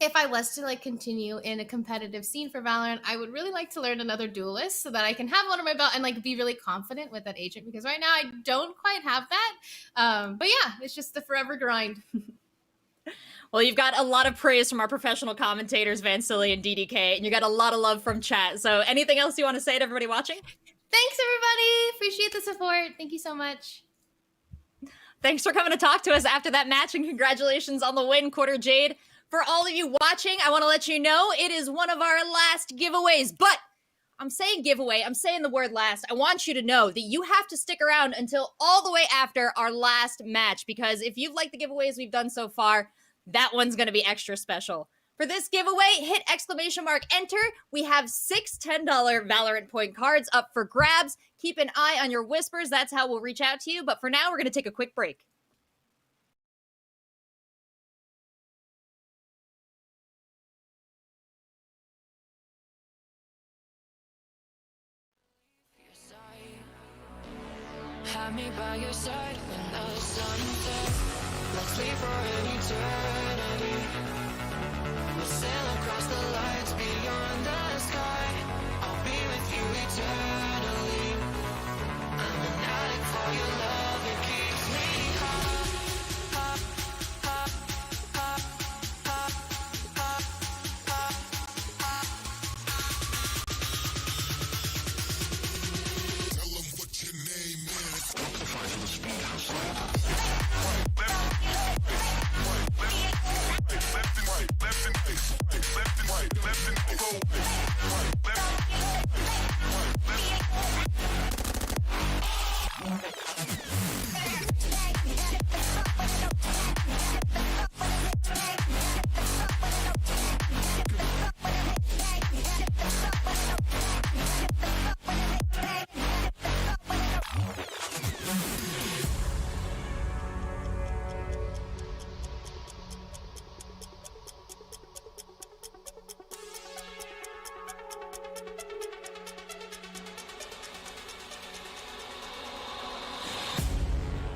if I was to like continue in a competitive scene for Valorant, I would really like to learn another duelist so that I can have one on my belt and like be really confident with that agent, because right now I don't quite have that. But yeah, it's just the forever grind. Well, you've got a lot of praise from our professional commentators, Vansili and DDK, and you got a lot of love from chat. So anything else you want to say to everybody watching? Thanks, everybody. Appreciate the support. Thank you so much. Thanks for coming to talk to us after that match, and congratulations on the win, Quarter Jade. For all of you watching, I want to let you know it is one of our last giveaways, but I'm saying giveaway, I'm saying the word last. I want you to know that you have to stick around until all the way after our last match, because if you've liked the giveaways we've done so far, that one's going to be extra special. For this giveaway, hit !enter. We have 6 $10 Valorant point cards up for grabs. Keep an eye on your whispers. That's how we'll reach out to you. But for now, we're going to take a quick break. Have me by your side when the sun sets. Let's leave for an eternity. We'll sail across the lights beyond the sky. I'll be with you eternally. I'm an addict for your love, it keeps me high.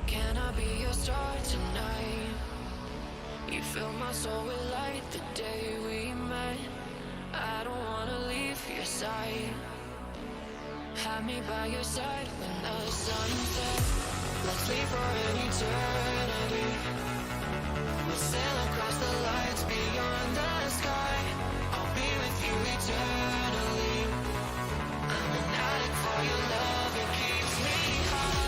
Can I be your star tonight? You fill my soul with light the day we met. I don't wanna leave your side. Have me by your side when the sun sets. Let's leave for an eternity. We'll sail across the lights beyond the sky. I'll be with you eternally. I'm an addict for your love, it keeps me high.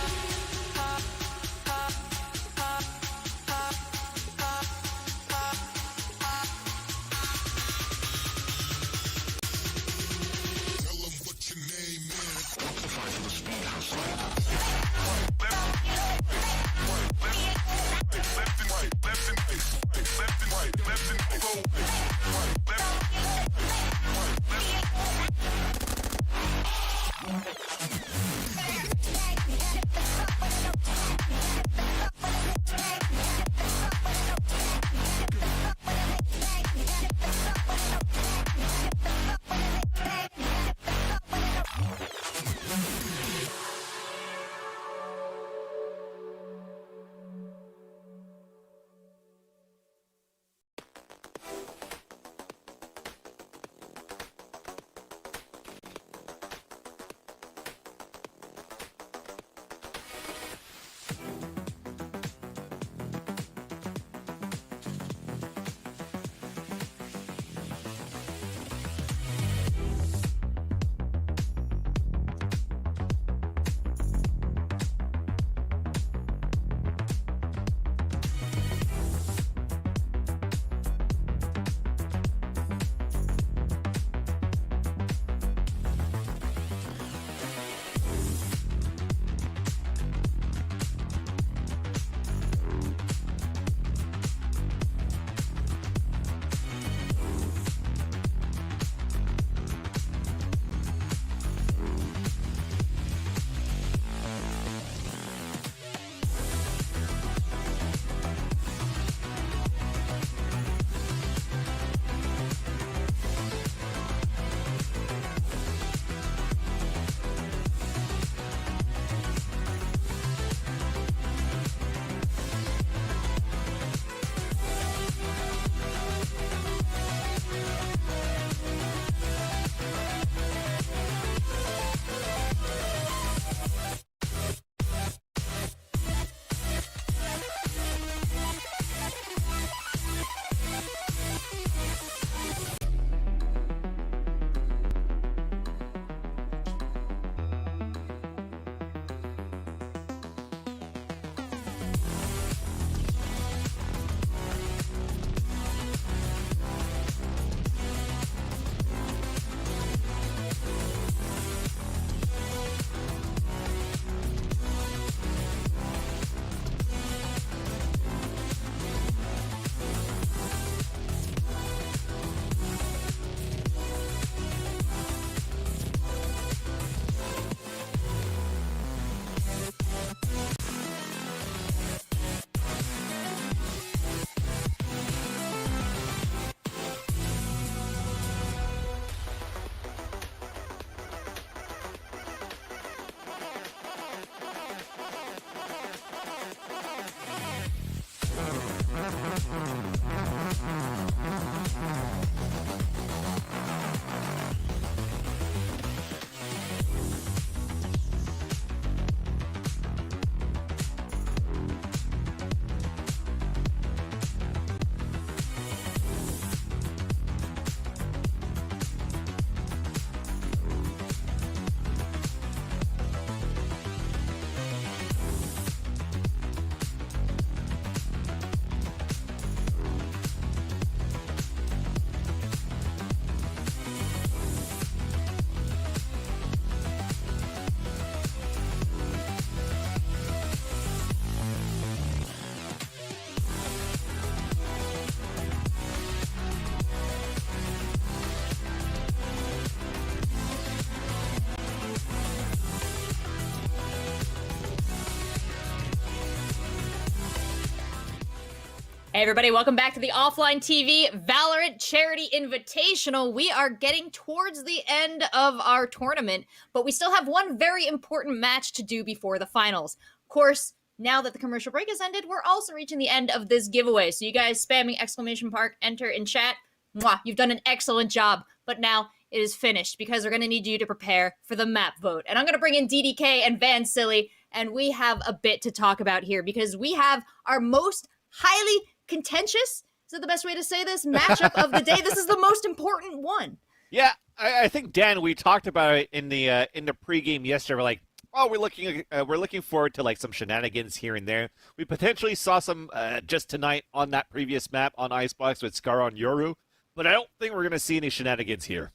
Hey everybody, welcome back to the OfflineTV Valorant Charity Invitational. We are getting towards the end of our tournament, but we still have one very important match to do before the finals. Of course, now that the commercial break has ended, we're also reaching the end of this giveaway. So you guys spamming exclamation mark enter in chat. Mwah, you've done an excellent job, but now it is finished because we're going to need you to prepare for the map vote. And I'm going to bring in DDK and Van Silly, and we have a bit to talk about here because we have our most highly contentious, is that the best way to say this, matchup of the day. This is the most important one. Yeah, I think, Dan, we talked about it in the pregame yesterday. We're like, oh, we're looking forward to like some shenanigans here and there. We potentially saw some just tonight on that previous map on Icebox with Scarra and Yoru, but I don't think we're going to see any shenanigans here.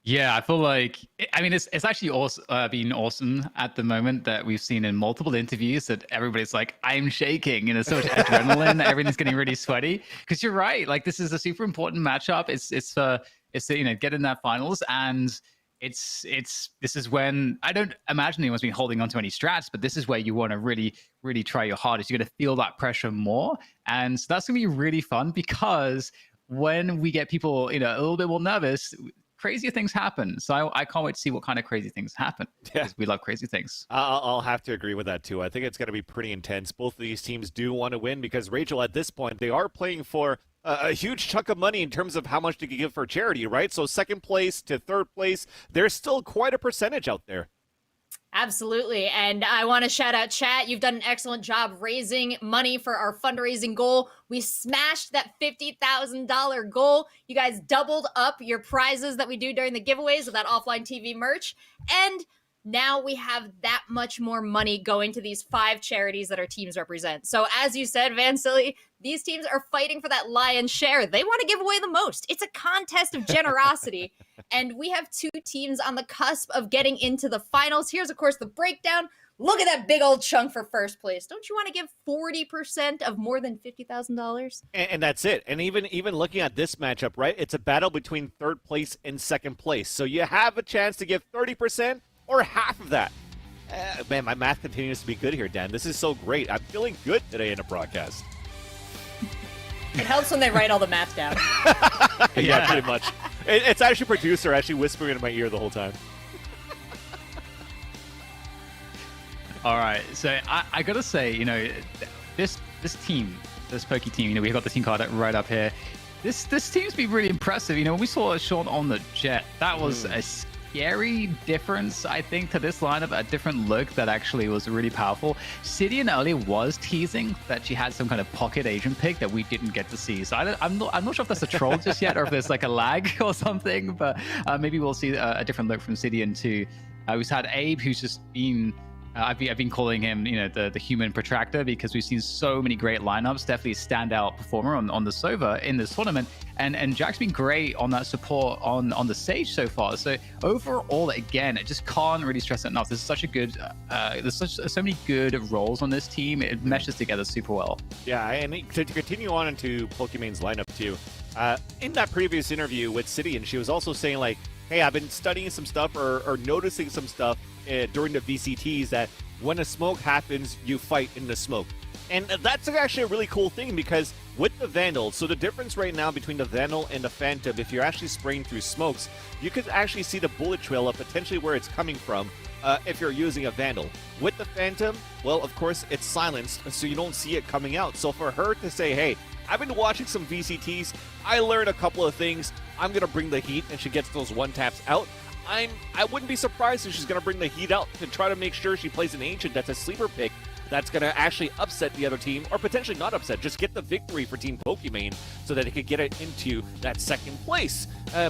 Yeah, I feel like, I mean, it's actually also been awesome at the moment that we've seen in multiple interviews that everybody's like, I'm shaking, so much adrenaline, everything's getting really sweaty. Because you're right, like this is a super important matchup. It's get in that finals, and this is when I don't imagine anyone's been holding on to any strats, but this is where you want to really, really try your hardest. You're going to feel that pressure more, and so that's going to be really fun because when we get people, a little bit more nervous, crazier things happen. So I can't wait to see what kind of crazy things happen. Yeah. We love crazy things. I'll have to agree with that too. I think it's going to be pretty intense. Both of these teams do want to win because, Rachel, at this point, they are playing for a huge chunk of money in terms of how much they can give for charity, right? So second place to third place, there's still quite a percentage out there. Absolutely. And I want to shout out chat. You've done an excellent job raising money for our fundraising goal. We smashed that $50,000 goal. You guys doubled up your prizes that we do during the giveaways of that OfflineTV merch. And now we have that much more money going to these 5 charities that our teams represent. So as you said, Van Silly, these teams are fighting for that lion's share. They want to give away the most. It's a contest of generosity. And we have 2 teams on the cusp of getting into the finals. Here's, of course, the breakdown. Look at that big old chunk for first place. Don't you want to give 40% of more than $50,000? And that's it. And even looking at this matchup, right, it's a battle between third place and second place. So you have a chance to give 30% or half of that. Man, my math continues to be good here, Dan. This is so great. I'm feeling good today in a broadcast. It helps when they write all the math down. Yeah, pretty much. It's actually producer actually whispering in my ear the whole time. All right, so I gotta say, this team, this Poki team, we've got the team card right up here. This team's been really impressive. When we saw Sean on the jet, that was a scary difference, I think, to this lineup, a different look that actually was really powerful. Sidian earlier was teasing that she had some kind of pocket Asian pick that we didn't get to see. So I'm not sure if that's a troll just yet or if there's like a lag or something, but maybe we'll see a different look from Sidian too. We've had Abe, who's just been I've been calling him, the human protractor, because we've seen so many great lineups. Definitely a standout performer on the Sova in this tournament, and Jack's been great on that support on the Sage so far. So overall, again, I just can't really stress it enough. There's such a good, there's so many good roles on this team. It meshes together super well. Yeah, and to continue on into Pokimane's lineup too. In that previous interview with City, and she was also saying like, hey, I've been studying some stuff or noticing some stuff during the VCTs that when a smoke happens, you fight in the smoke. And that's actually a really cool thing because with the Vandal, so the difference right now between the Vandal and the Phantom, if you're actually spraying through smokes, you could actually see the bullet trail of potentially where it's coming from if you're using a Vandal. With the Phantom, well, of course, it's silenced, so you don't see it coming out. So for her to say, hey, I've been watching some VCTs, I learned a couple of things, I'm going to bring the heat, and she gets those one-taps out. I wouldn't be surprised if she's going to bring the heat out to try to make sure she plays an Ancient that's a sleeper pick that's going to actually upset the other team, or potentially not upset, just get the victory for Team Pokimane so that it could get it into that second place.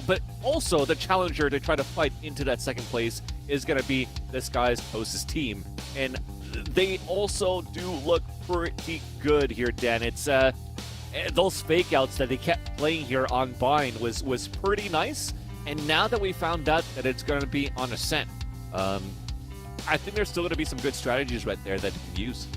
But also the challenger to try to fight into that second place is going to be this guy's closest team. And they also do look pretty good here, Dan. It's those fake outs that they kept playing here on Bind was pretty nice. And now that we found out that it's going to be on Ascent, I think there's still going to be some good strategies right there that you can use.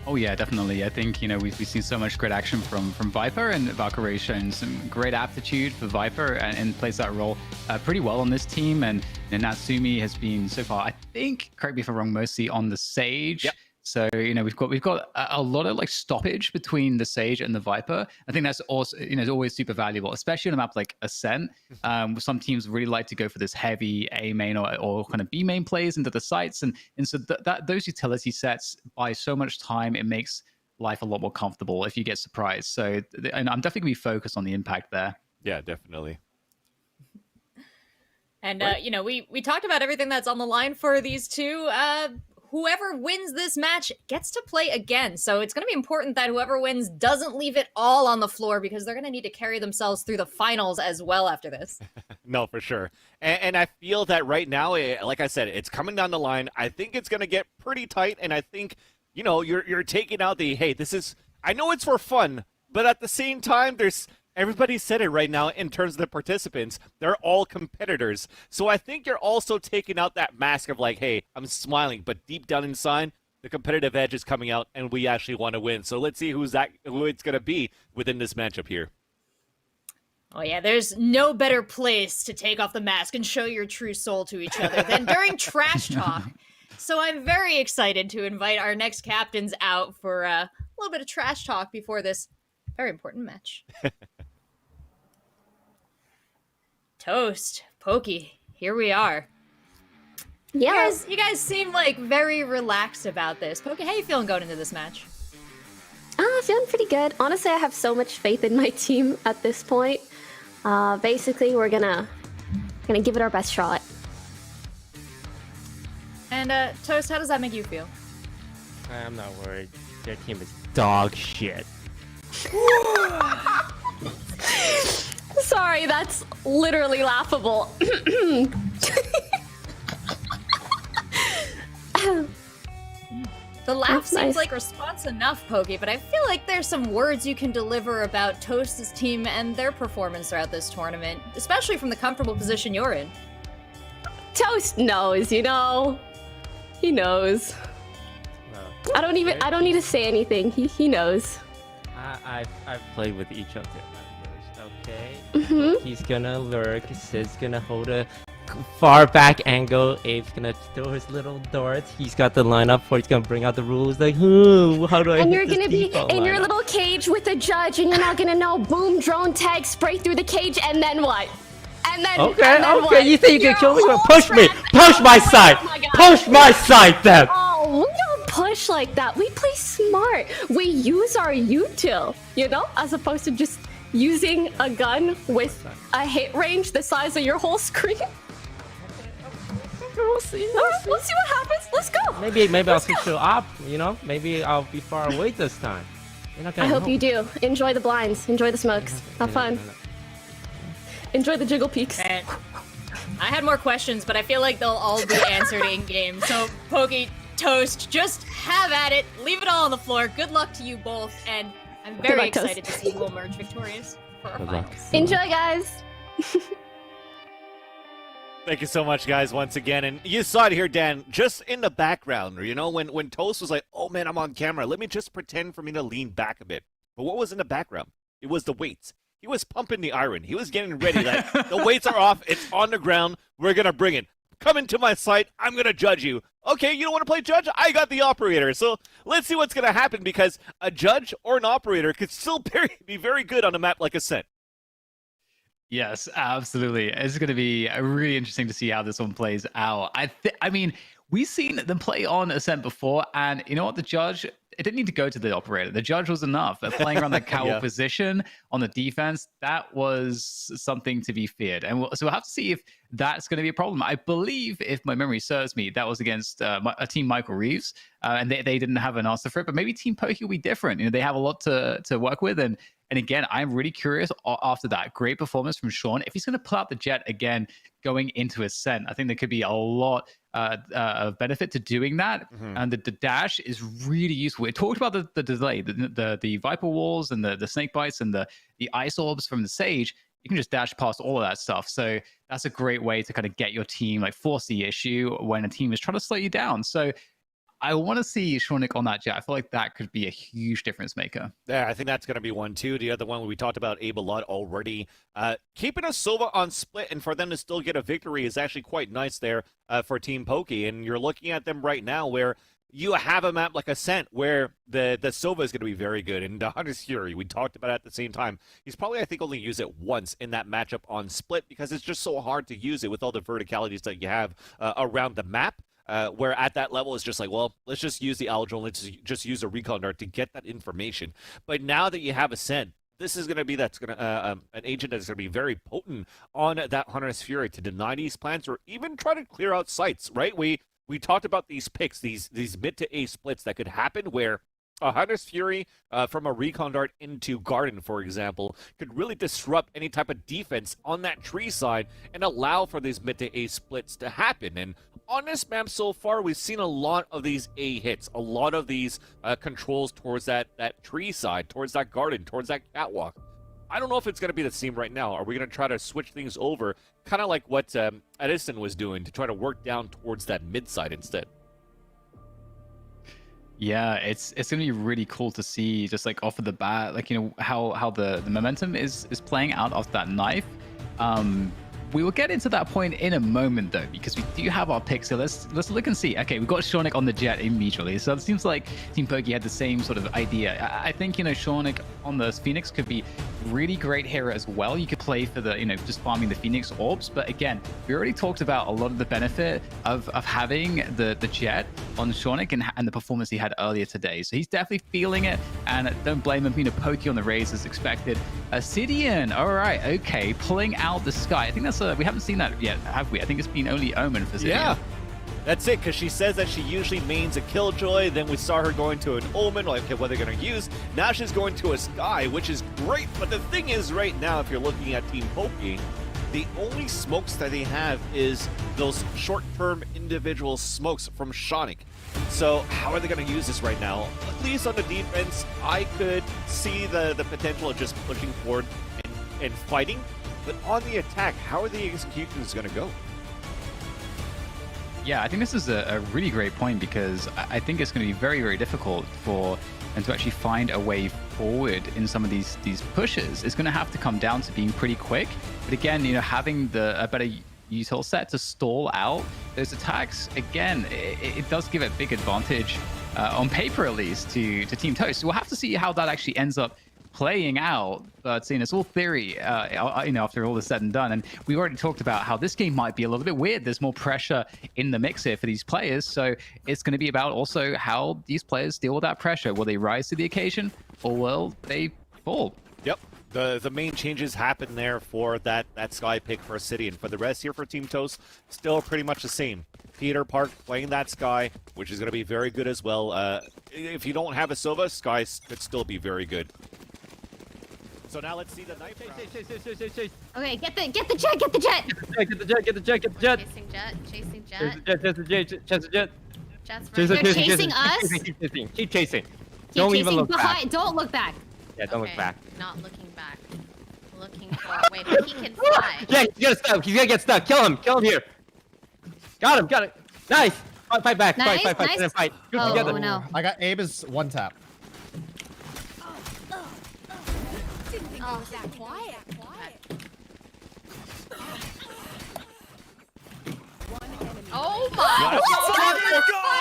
Oh yeah, definitely. I think, we've seen so much great action from Viper, and Valkyrie's shown some great aptitude for Viper and plays that role pretty well on this team. And Natsumi has been so far, I think, correct me if I'm wrong, mostly on the Sage. Yep. So we've got a lot of like stoppage between the Sage and the Viper. I think that's also is always super valuable, especially on a map like Ascent. Some teams really like to go for this heavy A main or kind of B main plays into the sites, and so those utility sets buy so much time. It makes life a lot more comfortable if you get surprised. So and I'm definitely gonna be focused on the impact there. Yeah, definitely. And we talked about everything that's on the line for these two. Whoever wins this match gets to play again. So it's going to be important that whoever wins doesn't leave it all on the floor, because they're going to need to carry themselves through the finals as well after this. No, for sure. And I feel that right now, like I said, it's coming down the line. I think it's going to get pretty tight. And I think, you're taking out hey, I know it's for fun, but at the same time, everybody said it right now in terms of the participants. They're all competitors. So I think you're also taking out that mask of hey, I'm smiling, but deep down inside, the competitive edge is coming out and we actually want to win. So let's see who it's going to be within this matchup here. Oh yeah, there's no better place to take off the mask and show your true soul to each other than during trash talk. So I'm very excited to invite our next captains out for a little bit of trash talk before this very important match. Toast, Poki, here we are. Yeah. You guys seem very relaxed about this. Poki, how you feeling going into this match? Feeling pretty good. Honestly, I have so much faith in my team at this point. Basically, we're gonna give it our best shot. And Toast, how does that make you feel? I'm not worried. Their team is dog shit. Sorry, that's literally laughable. The laugh seems like response enough, Poki, but I feel like there's some words you can deliver about Toast's team and their performance throughout this tournament, especially from the comfortable position you're in. Toast knows, He knows. I don't need to say anything. He knows. I've played with each of their members, okay? Mhm. He's gonna lurk, Sid's gonna hold a far back angle, Abe's gonna throw his little darts, he's got the lineup for he's gonna bring out the rules how do I And hit you're this gonna be default in your lineup? little cage with a judge, and you're not gonna know. Boom, drone tag, spray through the cage, and then what? And then Okay, what? you think you can kill me? Your Push me! Push my side! Oh my God. Push my side then! Oh, we don't push like that. We play smart. We use our util, as opposed to just using a gun with a hit range the size of your whole screen. We'll see. Let's see what happens. Let's go. Maybe I'll switch you up, Maybe I'll be far away this time. You're not I gonna hope know. you do. Enjoy the blinds. Enjoy the smokes. Have fun. Enjoy the jiggle peaks. And I had more questions, but I feel like they'll all be answered in game. So, Poki, Toast, just have at it. Leave it all on the floor. Good luck to you both, and I'm very luck, Toast. excited to see who will emerge victorious for our finals. Enjoy, guys. Thank you so much, guys, once again. And you saw it here, Dan, just in the background, when Toast was like, oh, man, I'm on camera. Let me just pretend for me to lean back a bit. But what was in the background? It was the weights. He was pumping the iron. He was getting ready. The weights are off. It's on the ground. We're going to bring it. Come into my site. I'm going to judge you. Okay, you don't want to play judge? I got the operator. So let's see what's going to happen, because a judge or an operator could still be very good on a map like Ascent. Yes, absolutely. It's going to be really interesting to see how this one plays out. I mean, we've seen them play on Ascent before, and you know what? The judge, it didn't need to go to the operator. The judge was enough. Playing around the cowl position on the defense, that was something to be feared. And so we'll have to see if that's going to be a problem. I believe, if my memory serves me, that was against a team Michael Reeves, and they didn't have an answer for it. But maybe Team Poki will be different. They have a lot to work with, and again, I'm really curious after that great performance from Sean, if he's going to pull out the jet again going into Ascent. I think there could be a lot of benefit to doing that. Mm-hmm. And the dash is really useful. We talked about the delay, the Viper walls and the snake bites and the ice orbs from the Sage. You can just dash past all of that stuff. So that's a great way to kind of get your team, force the issue when a team is trying to slow you down. So I want to see Shonik on that jet. I feel like that could be a huge difference maker. Yeah, I think that's going to be one, too. The other one we talked about Abe a lot already. Keeping a Sova on split and for them to still get a victory is actually quite nice there for Team Poki. And you're looking at them right now where you have a map like Ascent where the Sova is going to be very good, and the Hunter's Fury, we talked about it at the same time. He's probably, I think, only used it once in that matchup on Split because it's just so hard to use it with all the verticalities that you have around the map. Where at that level it's just like, well, let's just use the Aldrone, let's just use a recon dart to get that information. But now that you have Ascent, this is going to be an agent that's going to be very potent on that Hunter's Fury to deny these plants or even try to clear out sites, right? We talked about these picks, these mid to A splits that could happen where a Hunter's Fury from a recon dart into Garden, for example, could really disrupt any type of defense on that tree side and allow for these mid to A splits to happen. And on this map so far, we've seen a lot of these A hits, a lot of these controls towards that tree side, towards that garden, towards that catwalk. I don't know if it's going to be the same right now. Are we going to try to switch things over, kind of like what Edison was doing, to try to work down towards that mid side instead? Yeah, it's going to be really cool to see, just like off of the bat, like, you know, how the momentum is playing out off that knife. We will get into that point in a moment, though, because we do have our picks. So let's look and see. Okay, we got Shonik on the Jet immediately. So it seems like Team Poki had the same sort of idea. I think, you know, Shonik on the Phoenix could be really great here as well. You could play for the, you know, just farming the Phoenix orbs. But again, we already talked about a lot of the benefit of having the Jet on Shonik and the performance he had earlier today. So he's definitely feeling it, and don't blame him. You know, Poki on the raise as expected. Sidian, all right, okay, pulling out the Sky. I think that's we haven't seen that yet, have we? I think it's been only Omen for Sidian. Yeah, that's it, because she says that she usually mains a Killjoy. Then we saw her going to an Omen, like, okay, what are they going to use? Now she's going to a Sky, which is great. But the thing is, right now, if you're looking at Team Poki, the only smokes that they have is those short-term individual smokes from Shonik. So how are they going to use this right now? At least on the defense, I could see the potential of just pushing forward and fighting. But on the attack, how are the executions going to go? Yeah, I think this is a really great point, because I think it's going to be very, very difficult for them to actually find a way forward in some of these pushes. It's going to have to come down to being pretty quick. But again, you know, having a better util set to stall out those attacks, again, it does give a big advantage on paper, at least, to Team Toast. So we'll have to see how that actually ends up playing out, but seeing it's all theory, you know, after all is said and done. And we already talked about how this game might be a little bit weird. There's more pressure in the mix here for these players, so it's going to be about also how these players deal with that pressure. Will they rise to the occasion, or will they fall? Yep. The main changes happen there for that Sky pick for City, and for the rest here for Team Toast, still pretty much the same. Peter Park playing that Sky, which is going to be very good as well. If you don't have a Sova, Sky could still be very good. So now let's see the knife. Okay, get the jet, get the jet. Get the jet. Chasing jet, chasing jet. Chase the jet. Jet's right. They're chasing us. Keep chasing. Don't even look back. Don't look back. Yeah, don't look back. Not looking back. Looking for. Wait, but he can fly. Yeah, he's gonna stuck. He's gonna get stuck. Kill him here. Got him. Got it. Nice. Fight back. Nice, Fight. nice. Fight. Good Oh, together. no. I got Abe's one tap. Oh, quiet. Oh my! Let's go!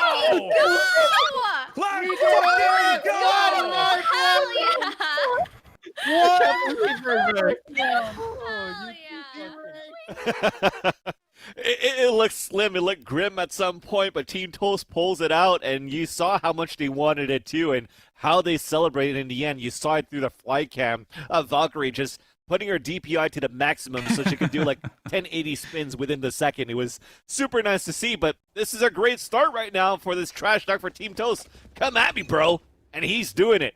It looked slim, it looked grim at some point, but Team Toast pulls it out, and you saw how much they wanted it too, and how they celebrated in the end. You saw it through the fly cam of Valkyrie just putting her DPI to the maximum so she could do like 1080 spins within the second. It was super nice to see, but this is a great start right now for this trash talk for Team Toast. Come at me, bro. And he's doing it.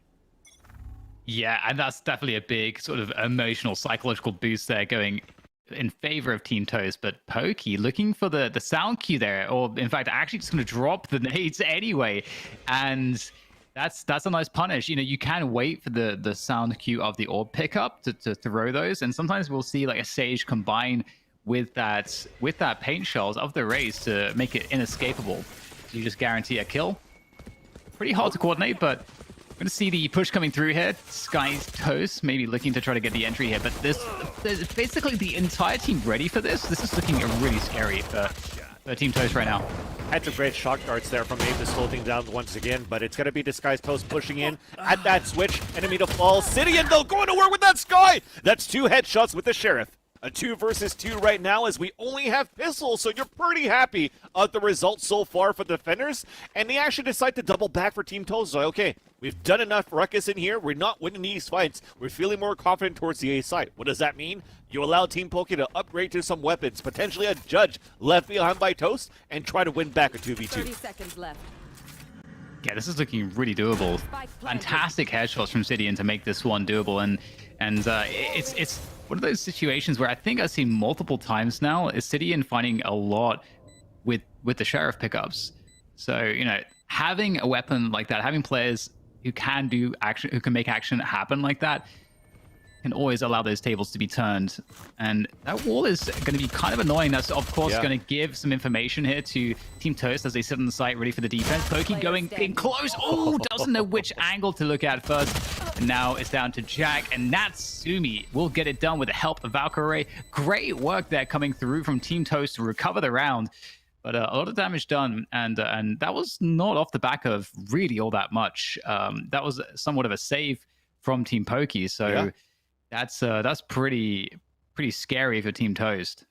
Yeah, and that's definitely a big sort of emotional, psychological boost there going in favor of Team Toast. But Poki looking for the sound cue there, or in fact, actually just going to drop the nades anyway. And that's a nice punish. You know, you can wait for the sound cue of the orb pickup to throw those. And sometimes we'll see like a Sage combine with that paint shells of the race to make it inescapable. So you just guarantee a kill. Pretty hard to coordinate, but we're going to see the push coming through here. Sky's Toast maybe looking to try to get the entry here, but there's basically the entire team ready for this. This is looking really scary for Team Toast right now. Had some great shock darts there from Abe to slow things down once again, but it's going to be Disguised Toast pushing in at that switch. Enemy to fall. Sidian, though, going to work with that Sky. That's 2 headshots with the Sheriff. A 2 versus 2 right now as we only have pistols, so you're pretty happy of the results so far for the defenders. And they actually decide to double back for Team Toast. So, okay, we've done enough ruckus in here. We're not winning these fights. We're feeling more confident towards the A side. What does that mean? You allow Team Poki to upgrade to some weapons, potentially a Judge left behind by Toast, and try to win back a 2v2. 30 seconds left. Yeah, this is looking really doable. Fantastic headshots from Sidian to make this one doable, and it's one of those situations where I think I've seen multiple times now is Sidian finding a lot with the Sheriff pickups. So, you know, having a weapon like that, having players who can do action, who can make action happen like that, can always allow those tables to be turned. And that wall is going to be kind of annoying. That's, of course, going to give some information here to Team Toast as they sit on the site ready for the defense. Poki going in close. Oh, doesn't know which angle to look at first. And now it's down to Jack, and Natsumi will get it done with the help of Valkyrie. Great work there coming through from Team Toast to recover the round. But a lot of damage done, and that was not off the back of really all that much. That was somewhat of a save from Team Poki. So that's pretty scary for Team Toast.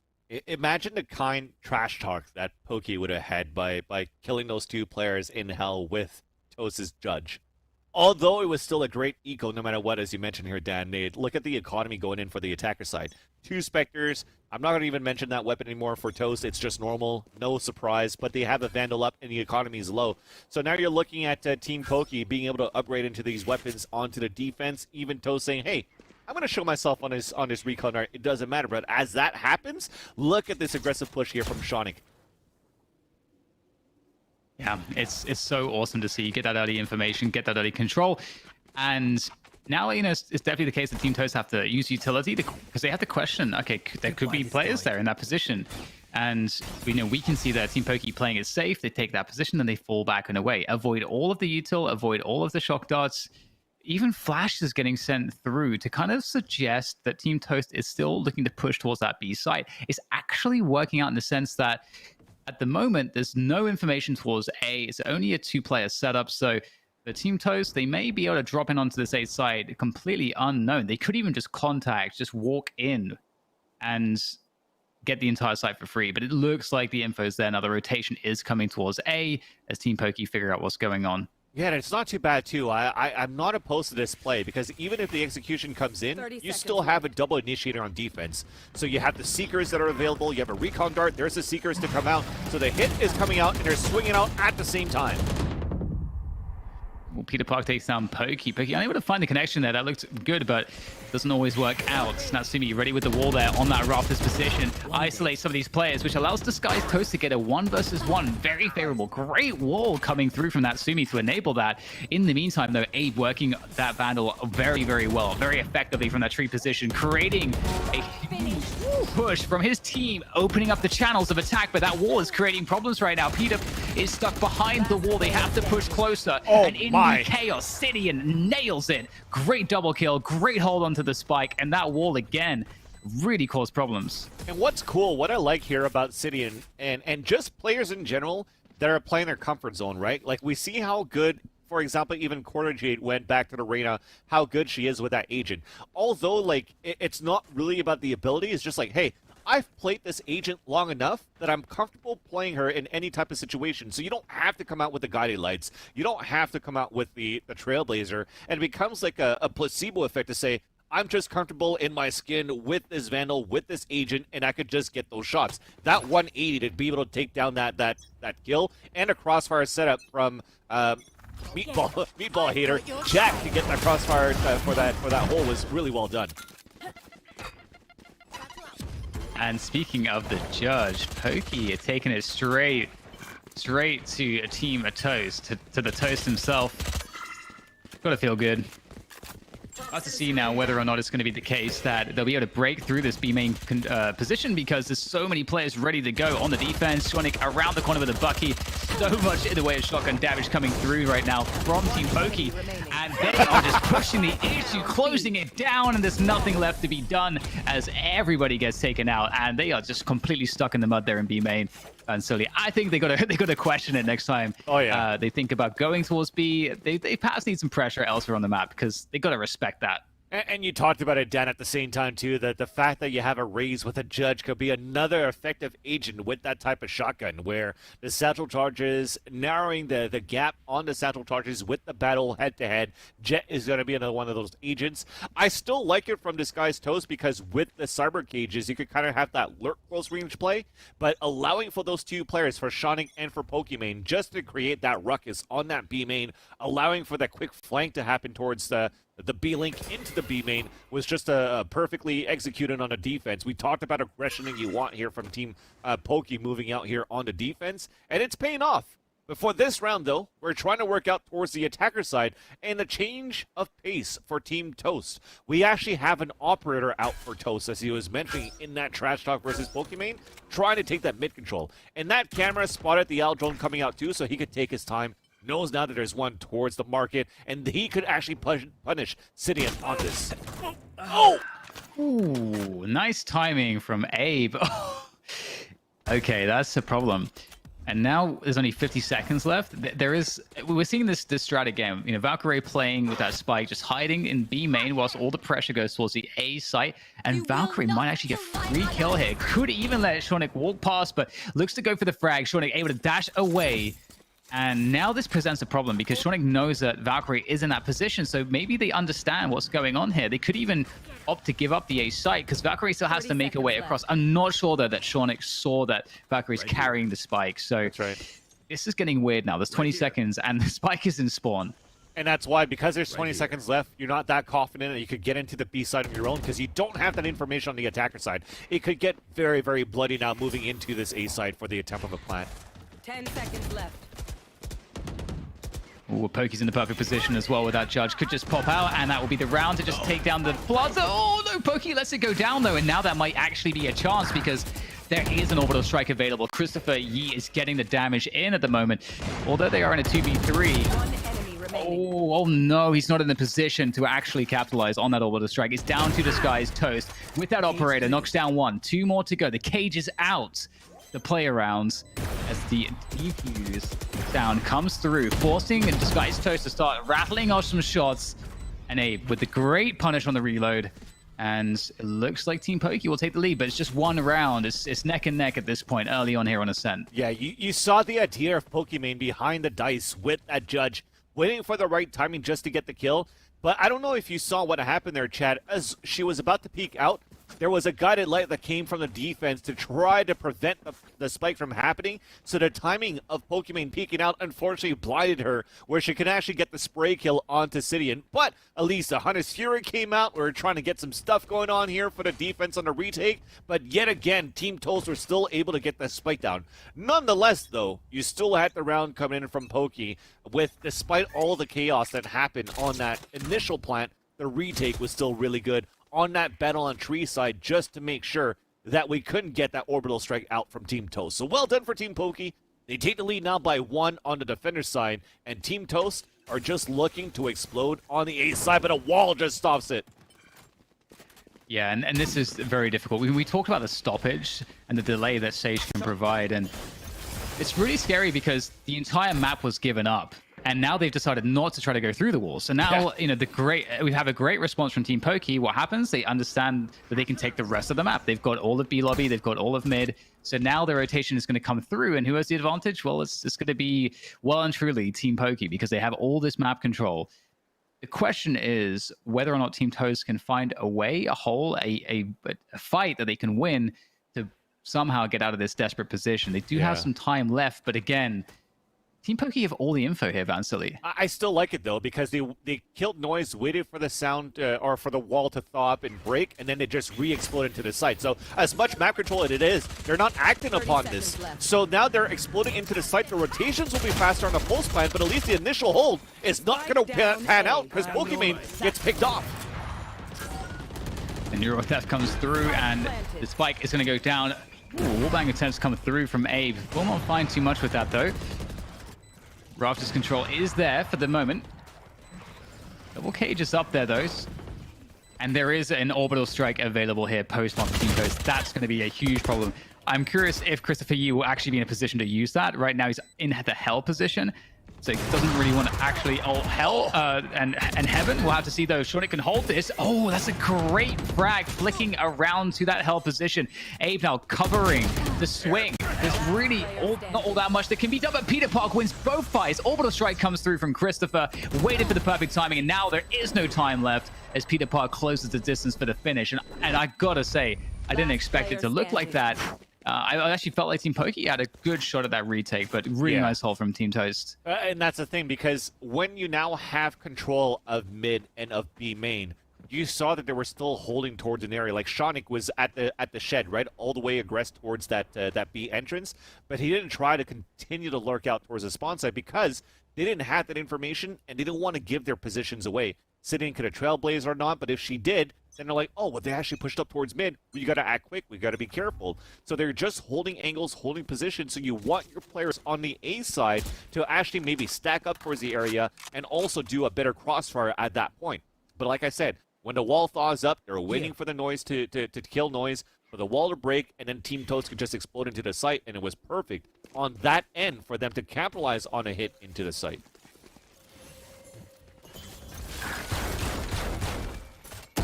Imagine the kind trash talk that Poki would have had by killing those 2 players in hell with Toast's Judge. Although it was still a great eco no matter what, as you mentioned here, Dan. Look at the economy going in for the attacker side. 2 Spectres. I'm not going to even mention that weapon anymore for Toast. It's just normal. No surprise. But they have a Vandal up and the economy is low. So now you're looking at Team Poki being able to upgrade into these weapons onto the defense. Even Toast saying, hey, I'm going to show myself on this recon art. It doesn't matter. But as that happens, look at this aggressive push here from Shonik. Yeah, it's so awesome to see. Get that early information, get that early control. And now, you know, it's definitely the case that Team Toast have to use utility because they have to question, okay, there could be players there in that position. And, you know, we can see that Team Poki playing it safe. They take that position and they fall back and away. Avoid all of the util, avoid all of the shock darts. Even Flash is getting sent through to kind of suggest that Team Toast is still looking to push towards that B site. It's actually working out in the sense that at the moment, there's no information towards A. It's only a 2-player setup. So the Team Toast, they may be able to drop in onto this A side completely unknown. They could even just walk in and get the entire site for free. But it looks like the info's there. Now the rotation is coming towards A as Team Poki figure out what's going on. Yeah, and it's not too bad, too. I'm not opposed to this play, because even if the execution comes in, you still have a double initiator on defense. So you have the Seekers that are available, you have a Recon Dart, there's the Seekers to come out. So the hit is coming out, and they're swinging out at the same time. Well, Peter Park takes down Poki. Poki unable to find the connection there. That looked good, but doesn't always work out. Natsumi ready with the wall there on that Rafters position. Isolate some of these players, which allows Disguised Toast to get a 1 versus 1. Very favorable. Great wall coming through from Natsumi to enable that. In the meantime, though, Abe working that Vandal very, very well. Very effectively from that tree position, creating a push from his team, opening up the channels of attack, but that wall is creating problems right now. Peter is stuck behind the wall. They have to push closer. And in the chaos, Sidian nails it. Great double kill, great hold onto the spike, and that wall again really caused problems. And what's cool, what I like here about Sidian and just players in general that are playing their comfort zone, right? Like, we see how good, for example, even Quarter Jade went back to the arena, how good she is with that agent. Although, like, it's not really about the ability, it's just like, hey, I've played this agent long enough that I'm comfortable playing her in any type of situation. So you don't have to come out with the guided lights. You don't have to come out with the Trailblazer. And it becomes like a placebo effect to say, I'm just comfortable in my skin with this Vandal, with this agent, and I could just get those shots. That 180 to be able to take down that kill, and a crossfire setup from Meatball Hater Jack to get that crossfire for that hole was really well done. And speaking of the judge, Poki are taking it straight to a team of Toast, to the Toast himself. Gotta feel good. Hard to see now whether or not it's going to be the case that they'll be able to break through this B main position, because there's so many players ready to go on the defense. Shonik around the corner with a Bucky. So much in the way of shotgun damage coming through right now from Team Poki. And They are just pushing the issue, closing it down, and there's nothing left to be done as everybody gets taken out, and they are just completely stuck in the mud there in B main. And so I think they gotta question it next time. Oh yeah. They think about going towards B. They perhaps need some pressure elsewhere on the map because they gotta respect that. And you talked about it, Dan, at the same time, too, that the fact that you have a raise with a judge could be another effective agent with that type of shotgun, where the satchel charges, narrowing the gap on the satchel charges with the battle head-to-head. Jet is going to be another one of those agents. I still like it from Disguised Toast because with the cyber cages, you could kind of have that lurk close range play, but allowing for those two players, for Shonik and for Pokimane, just to create that ruckus on that B main, allowing for that quick flank to happen towards the B link into the B main was just perfectly executed on a defense. We talked about aggressioning you want here from Team Poki moving out here on the defense, and it's paying off. But for this round, though, we're trying to work out towards the attacker side and the change of pace for Team Toast. We actually have an operator out for Toast, as he was mentioning in that Trash Talk versus Pokimane, trying to take that mid control. And that camera spotted the L drone coming out too, so he could take his time. Knows now that there's one towards the market, and he could actually punish Sidian on this. Oh! Ooh, nice timing from Abe. Okay, that's a problem. And now there's only 50 seconds left. We're seeing this strat again. You know, Valkyrie playing with that spike, just hiding in B main whilst all the pressure goes towards the A site. And Valkyrie might actually get free kill here. Could even let Shonik walk past, but looks to go for the frag. Shonik able to dash away. And now this presents a problem because Shonik knows that Valkyrie is in that position, so maybe they understand what's going on here. They could even opt to give up the A site because Valkyrie still has to make her way across. I'm not sure though that Shonik saw that Valkyrie's carrying the spike, so this is getting weird now. There's 20 seconds and the spike is in spawn. And that's why, because there's 20 seconds left, you're not that confident that you could get into the B side of your own because you don't have that information on the attacker side. It could get very, very bloody now moving into this A side for the attempt of a plant. 10 seconds left. Ooh, Poki's in the perfect position as well with that judge. Could just pop out, and that will be the round to just take down the Plaza. Oh, no, Poki lets it go down, though, and now that might actually be a chance because there is an orbital strike available. Christopher Yi is getting the damage in at the moment, although they are in a 2v3. Oh, no, he's not in the position to actually capitalize on that orbital strike. It's down to Disguised Toast with that operator. Knocks down one. 2 more to go. The cage is out. The play arounds as the defuse sound comes through, forcing Disguised Toast to start rattling off some shots. And Abe with the great punish on the reload. And it looks like Team Poki will take the lead, but it's just one round. It's neck and neck at this point, early on here on Ascent. Yeah, you saw the idea of Pokimane behind the dice with that judge, waiting for the right timing just to get the kill. But I don't know if you saw what happened there, Chad. As she was about to peek out, there was a guided light that came from the defense to try to prevent the spike from happening. So the timing of Pokimane peeking out unfortunately blinded her, where she could actually get the spray kill onto Sidian. But at least the Hunter's Fury came out. We were trying to get some stuff going on here for the defense on the retake. But yet again, Team Toast were still able to get the spike down. Nonetheless, though, you still had the round coming in from Poki. Despite all the chaos that happened on that initial plant, the retake was still really good on that battle on tree side, just to make sure that we couldn't get that orbital strike out from Team Toast. So well done for Team Poki. They take the lead now by 1 on the defender side, and Team Toast are just looking to explode on the A side, but a wall just stops it. Yeah, and this is very difficult. We talked about the stoppage and the delay that Sage can provide, and it's really scary because the entire map was given up. And now they've decided not to try to go through the walls. So now, you know, we have a great response from Team Poki. What happens? They understand that they can take the rest of the map. They've got all of B lobby. They've got all of mid. So now the rotation is going to come through. And who has the advantage? Well, it's going to be well and truly Team Poki because they have all this map control. The question is whether or not Team Toast can find a way, a hole, a fight that they can win to somehow get out of this desperate position. They do have some time left, but again, Team Poki have all the info here, Van Silly. I still like it, though, because they killed Noise, waited for the sound or for the wall to thaw up and break, and then they just re-explode into the site. So as much map control as it is, they're not acting upon this. So now they're exploding into the site. The rotations will be faster on the pulse plan, but at least the initial hold is not going to pan out because Pokimane gets picked off. The Neural Theft comes through, and the spike is going to go down. Ooh, wallbang attempts come through from Abe. Will not find too much with that, though. Rafters control is there for the moment. Double cage is up there, though. And there is an orbital strike available here post-bomb Team Toast. That's going to be a huge problem. I'm curious if Christopher Yu will actually be in a position to use that. Right now, he's in the hell position. So he doesn't really want to actually ult hell and heaven. We'll have to see though. Shonik can hold this. Oh, that's a great frag flicking around to that hell position. Abe now covering the swing. There's really not all that much that can be done, but Peter Park wins both fights. Orbital strike comes through from Christopher. Waited for the perfect timing, and now there is no time left as Peter Park closes the distance for the finish. And I gotta say, I didn't expect it to look like that. I actually felt like Team Poki had a good shot at that retake, but really nice hold from Team Toast. And that's the thing, because when you now have control of mid and of B main, you saw that they were still holding towards an area. Like Shonik was at the shed, right, all the way aggressed towards that B entrance, but he didn't try to continue to lurk out towards the spawn side because they didn't have that information and they didn't want to give their positions away. Sidian could have trailblazed or not, but if she did, then they're like, oh, well, they actually pushed up towards mid. You got to act quick. We got to be careful. So they're just holding angles, holding positions. So you want your players on the A side to actually maybe stack up towards the area and also do a better crossfire at that point. But like I said, when the wall thaws up, they're waiting for the noise to kill noise, for the wall to break, and then Team Toast could just explode into the site, and it was perfect on that end for them to capitalize on a hit into the site.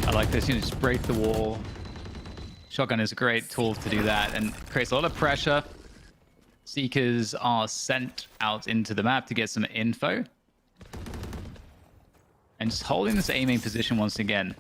I like this, just break the wall. Shotgun is a great tool to do that and creates a lot of pressure. Seekers are sent out into the map to get some info. And just holding this A main position once again.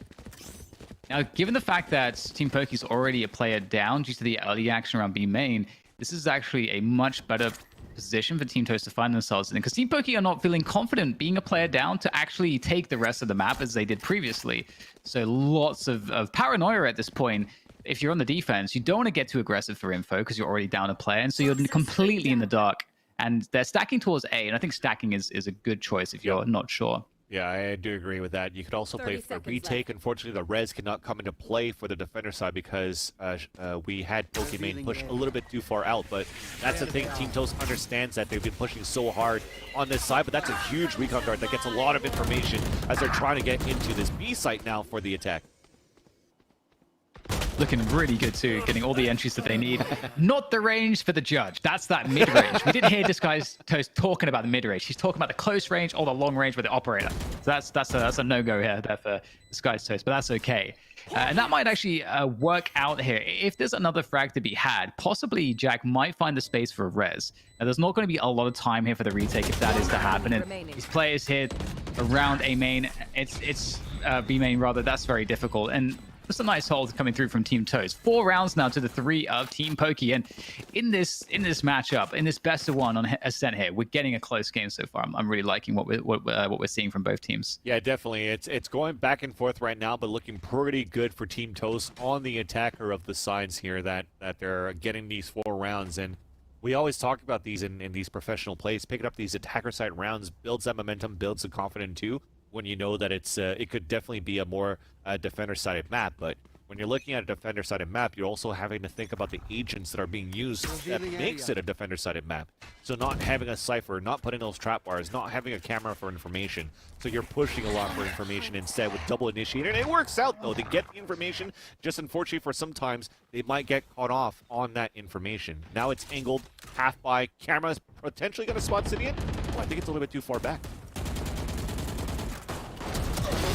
Now, given the fact that Team Poki is already a player down due to the early action around B main, this is actually a much better position for Team Toast to find themselves in, because Team Poki are not feeling confident being a player down to actually take the rest of the map as they did previously. So lots of paranoia at this point. If you're on the defense, you don't want to get too aggressive for info because you're already down a player, and so you're completely in the dark. And they're stacking towards A, and I think stacking is a good choice if you're not sure. Yeah, I do agree with that. You could also play for retake. Unfortunately, the res cannot come into play for the defender side because we had Pokimane push a little bit too far out. But that's the thing. Team Toast understands that they've been pushing so hard on this side. But that's a huge recon guard that gets a lot of information as they're trying to get into this B site now for the attack. Looking really good too, getting all the entries that they need. Not the range for the judge. That's that mid-range. We didn't hear this guy's Toast talking about the mid-range. He's talking about the close range or the long range with the operator. So that's a no-go here there for this guy's Toast, but that's okay. And that might actually work out here. If there's another frag to be had, possibly Jack might find the space for a res. Now, there's not going to be a lot of time here for the retake if that is to happen. And these players here around A main, it's B main rather, that's very difficult. And just a nice hold coming through from Team Toast. 4 rounds now to the 3 of Team Poki, and in this matchup, in this best of 1 on Ascent here, we're getting a close game so far. I'm really liking what we're seeing from both teams. Yeah, definitely. It's going back and forth right now, but looking pretty good for Team Toast on the attacker of the sides here. That they're getting these 4 rounds, and we always talk about these in these professional plays. Picking up these attacker side rounds builds that momentum, builds the confidence too. When you know that it could definitely be a more defender-sided map, but when you're looking at a defender-sided map, you're also having to think about the agents that are being used that makes it a defender-sided map. So not having a cipher, not putting those trap bars, not having a camera for information. So you're pushing a lot for information instead with double initiator, and it works out though. They get the information, just unfortunately for sometimes they might get caught off on that information. Now it's angled, half by, camera's potentially going to spot Sidian. Oh, I think it's a little bit too far back.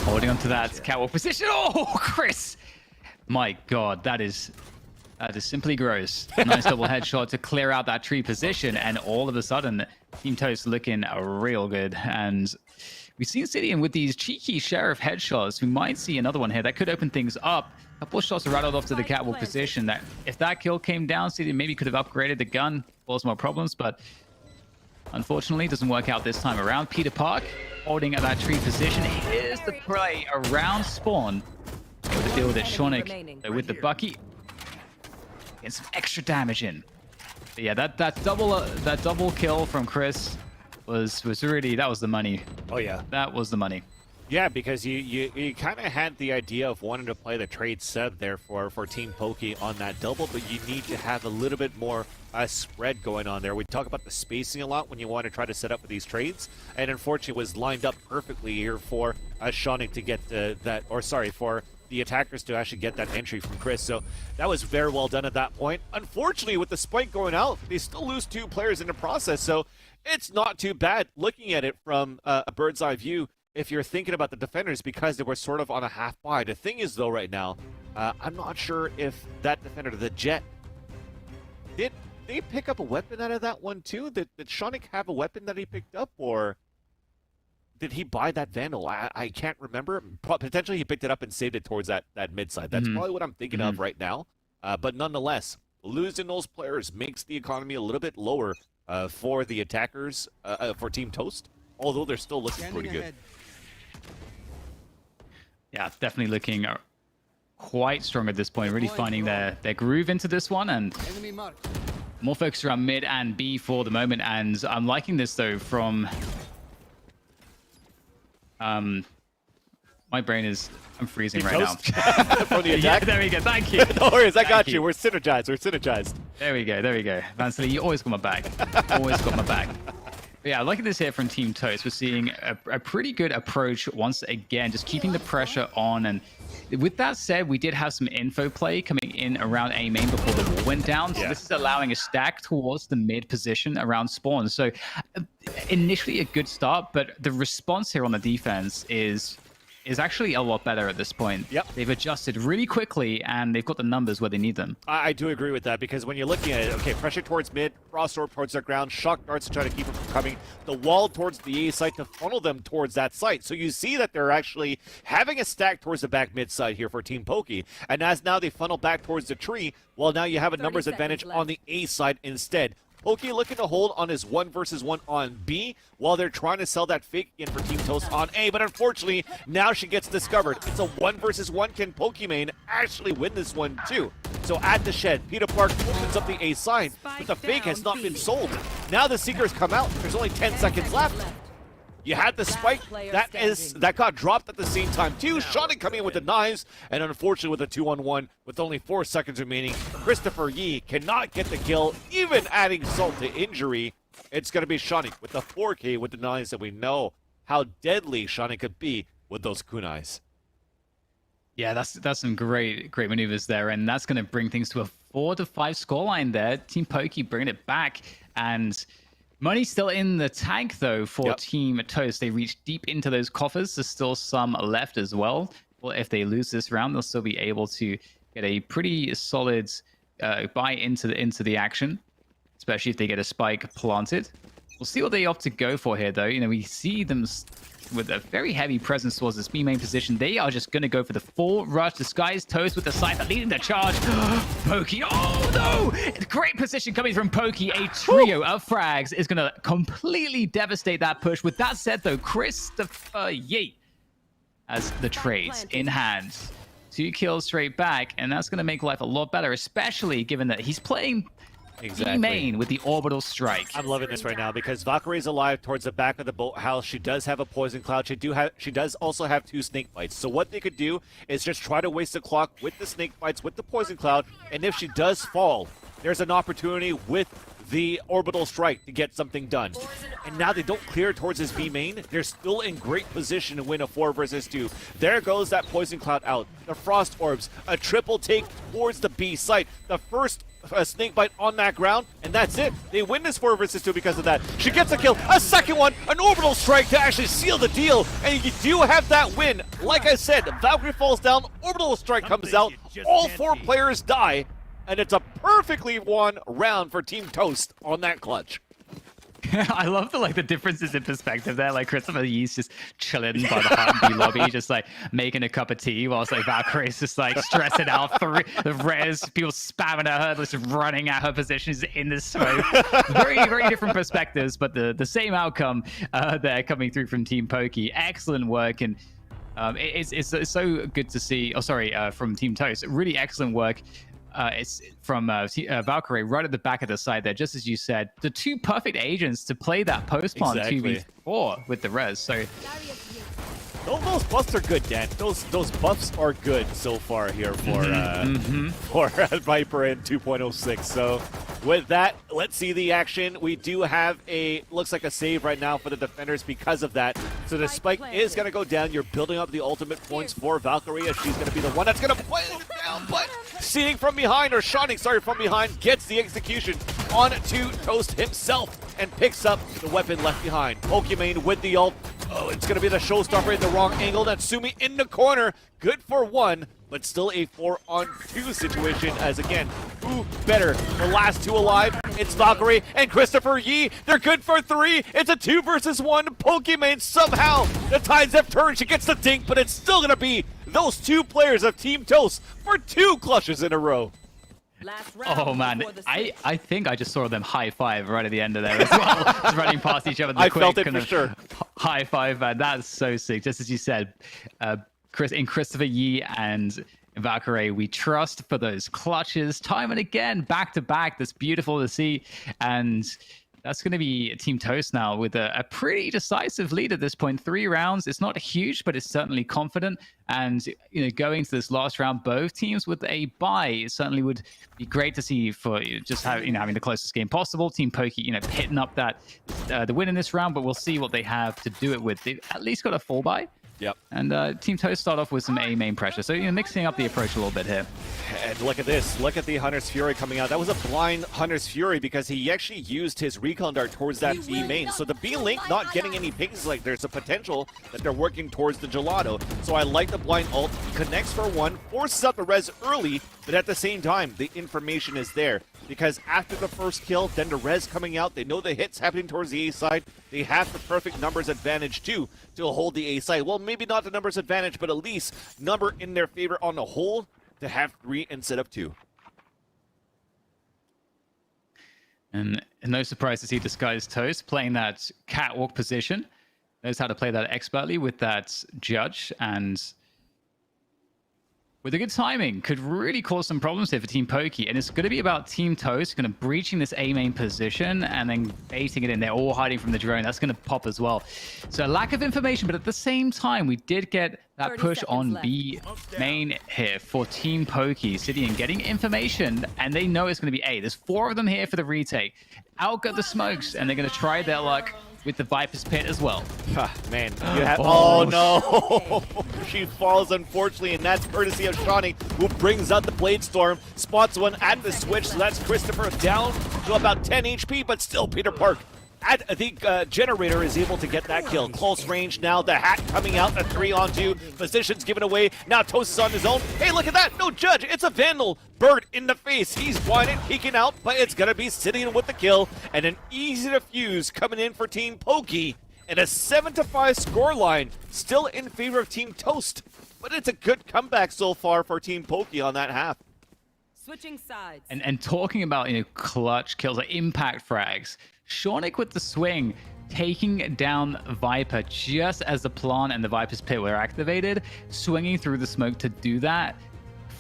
Holding on to that catwalk position. Oh, Chris! My God, that is simply gross. Nice double headshot to clear out that tree position, and all of a sudden, Team Toast looking real good. And we've seen Sidian with these cheeky sheriff headshots. We might see another one here that could open things up. A couple of shots rattled off to the catwalk position. That if that kill came down, Sidian maybe could have upgraded the gun, caused more problems, but unfortunately, doesn't work out this time around. Peter Park holding at that tree position. Here's the play around spawn. Able to deal with it. Shonik with the Bucky. Getting some extra damage in. But yeah, that double kill from Chris was really, that was the money. Oh yeah. That was the money. Yeah, because you kind of had the idea of wanting to play the trade set there for Team Poki on that double, but you need to have a little bit more spread going on there. We talk about the spacing a lot when you want to try to set up with these trades, and unfortunately it was lined up perfectly here for Shonik to get that, or sorry, for the attackers to actually get that entry from Chris. So that was very well done at that point. Unfortunately, with the spike going out, they still lose 2 players in the process. So it's not too bad looking at it from a bird's eye view if you're thinking about the defenders, because they were sort of on a half buy. The thing is, though, right now, I'm not sure if that defender, the Jet, did they pick up a weapon out of that one too? Did Shonik have a weapon that he picked up, or did he buy that Vandal? I can't remember. Potentially he picked it up and saved it towards that mid side. That's probably what I'm thinking of right now. But nonetheless, losing those players makes the economy a little bit lower for the attackers, for Team Toast, although they're still looking pretty good. Yeah, definitely looking quite strong at this point, really finding their groove into this one, and more focus around mid and B for the moment. And I'm liking this though from my brain is, I'm freezing right now. From the attack? Yeah, there we go, thank you. No worries, I got you. We're synergized, we're synergized. There we go, Vansily, you always got my back. Always got my back. But yeah, liking this here from Team Toast. We're seeing a pretty good approach once again, just keeping the pressure on. And with that said, we did have some info play coming in around A main before the wall went down. So this is allowing a stack towards the mid position around spawn. So initially a good start, but the response here on the defense is actually a lot better at this point. Yep. They've adjusted really quickly, and they've got the numbers where they need them. I do agree with that, because when you're looking at it, okay, pressure towards mid, Frost Orb towards their ground, Shock Darts to try to keep them from coming, the wall towards the A site to funnel them towards that site. So you see that they're actually having a stack towards the back mid side here for Team Poki. And as now they funnel back towards the tree, well, now you have a numbers advantage on the A side instead. Poki looking to hold on his 1v1 on B while they're trying to sell that fake in for Team Toast on A, but unfortunately, now she gets discovered. It's a 1v1. Can Pokimane actually win this one too? So at the shed, Peter Park opens up the A side, but the fake has not been sold. Now the Seekers come out. There's only 10 seconds left. You had the spike that got dropped at the same time too. Shonik coming in with the knives, and unfortunately with a 2-on-1 with only 4 seconds remaining, Christopher Yee cannot get the kill, even adding salt to injury. It's going to be Shonik with the 4K with the knives, and we know how deadly Shonik could be with those kunais. Yeah, that's some great maneuvers there, and that's going to bring things to a 4-5 scoreline there. Team Poki bringing it back, and money's still in the tank, though, for Team Toast. They reach deep into those coffers. There's still some left as well. Well, if they lose this round, they'll still be able to get a pretty solid buy into the action, especially if they get a spike planted. We'll see what they opt to go for here, though. You know, we see them with a very heavy presence towards this B main position. They are just going to go for the full rush. Disguised Toast with the Scythe leading the charge. Poki, oh no! Great position coming from Poki. A trio of frags is going to completely devastate that push. With that said, though, Christopher Yee has the trades in hand. 2 kills straight back, and that's going to make life a lot better, especially given that he's playing main with the orbital strike. I'm loving this right now because Valkyrie's alive towards the back of the boathouse. She does have a poison cloud. She does also have 2 snake bites. So what they could do is just try to waste the clock with the snake bites, with the poison cloud, and if she does fall, there's an opportunity with the orbital strike to get something done. And now they don't clear towards his B main. They're still in great position to win a 4 versus 2. There goes that poison cloud out. The frost orbs, a triple take towards the B site. The first snake bite on that ground, and that's it. They win this 4 versus 2 because of that. She gets a kill, a second one, an orbital strike to actually seal the deal, and you do have that win. Like I said, Valkyrie falls down, orbital strike comes out, all 4 players die, and it's a perfectly won round for Team Toast on that clutch. I love the differences in perspective there. Like Christopher Yee's just chilling by the Heart B lobby, just like making a cup of tea, whilst like Valkyrie's just like stressing out for the res, people spamming at her, just running at her position. She's in the smoke. Very, very different perspectives, but the same outcome there coming through from Team Poki. Excellent work, and it's so good to see. Oh, sorry, from Team Toast. Really excellent work. It's from Valkyrie right at the back of the side there, just as you said. The 2 perfect agents to play that post-plant 2v4 with the res. So those buffs are good, Dan. Those buffs are good so far here for for Viper and 2.06. So With that, let's see the action. We do have looks like a save right now for the defenders because of that. So the spike is going to go down. You're building up the ultimate points for Valkyrie, as she's going to be the one that's going to play it down. But seeing from behind, or shotting, sorry, from behind, gets the execution on to Toast himself and picks up the weapon left behind. Pokimane with the ult. Oh, it's going to be the showstopper in the wrong angle. Natsumi in the corner. Good for one, but still a 4-on-2 situation, as again, who better? The last two alive, it's Valkyrie and Christopher Yi. They're good for 3. It's a 2 versus 1. Pokimane somehow, the tides have turned. She gets the dink, but it's still going to be those 2 players of Team Toast for 2 clutches in a row. Oh man, I think I just saw them high five right at the end of there as well. Just running past each other. I felt it for sure. High five, man. That's so sick. Just as you said, Christopher Yi and Valkyrie, we trust for those clutches time and again, back to back. That's beautiful to see. And that's going to be Team Toast now with a pretty decisive lead at this point. 3 rounds. It's not huge, but it's certainly confident. And going to this last round, both teams with a bye, it certainly would be great to see for just having the closest game possible. Team Poki, hitting up that the win in this round, but we'll see what they have to do it with. They've at least got a full bye. Yep. And Team Toast start off with some A main pressure. So, mixing up the approach a little bit here. And look at this. Look at the Hunter's Fury coming out. That was a blind Hunter's Fury because he actually used his recon dart towards that B main. So the B link not getting any pings, like there's a potential that they're working towards the gelato. So I like the blind ult. He connects for 1, forces out the res early, but at the same time, the information is there. Because after the first kill, then the res coming out, they know the hits happening towards the A side. They have the perfect numbers advantage too to hold the A side. Well, maybe not the numbers advantage, but at least number in their favor on the whole to have 3 instead of 2. And no surprise to see Disguised Toast playing that catwalk position. Knows how to play that expertly with that judge, and with a good timing, could really cause some problems here for Team Poki. And it's going to be about Team Toast kind of breaching this A main position and then baiting it in. They're all hiding from the drone. That's going to pop as well. So a lack of information, but at the same time, we did get that push on B main here for Team Poki. Sidian getting information, and they know it's going to be A. There's 4 of them here for the retake. Out got the smokes, and they're going to try their luck with the Viper's Pit as well. Man, you have... Oh, no! She falls, unfortunately, and that's courtesy of Shawnee, who brings out the Blade Storm, spots one at the switch, so that's Christopher down to about 10 HP, but still Peter Park at the generator is able to get that kill. Close range now, the hat coming out, a 3-on-2, positions given away, now Toast is on his own. Hey, look at that, no judge, it's a Vandal. Bird in the face, he's blinded, peeking out, but it's gonna be sitting with the kill, and an easy defuse coming in for Team Poki, and a 7-5 scoreline, still in favor of Team Toast. But it's a good comeback so far for Team Poki on that half. Switching sides. And talking about clutch kills, like impact frags, Shawnick with the swing, taking down Viper just as the plant and the Viper's Pit were activated, swinging through the smoke to do that,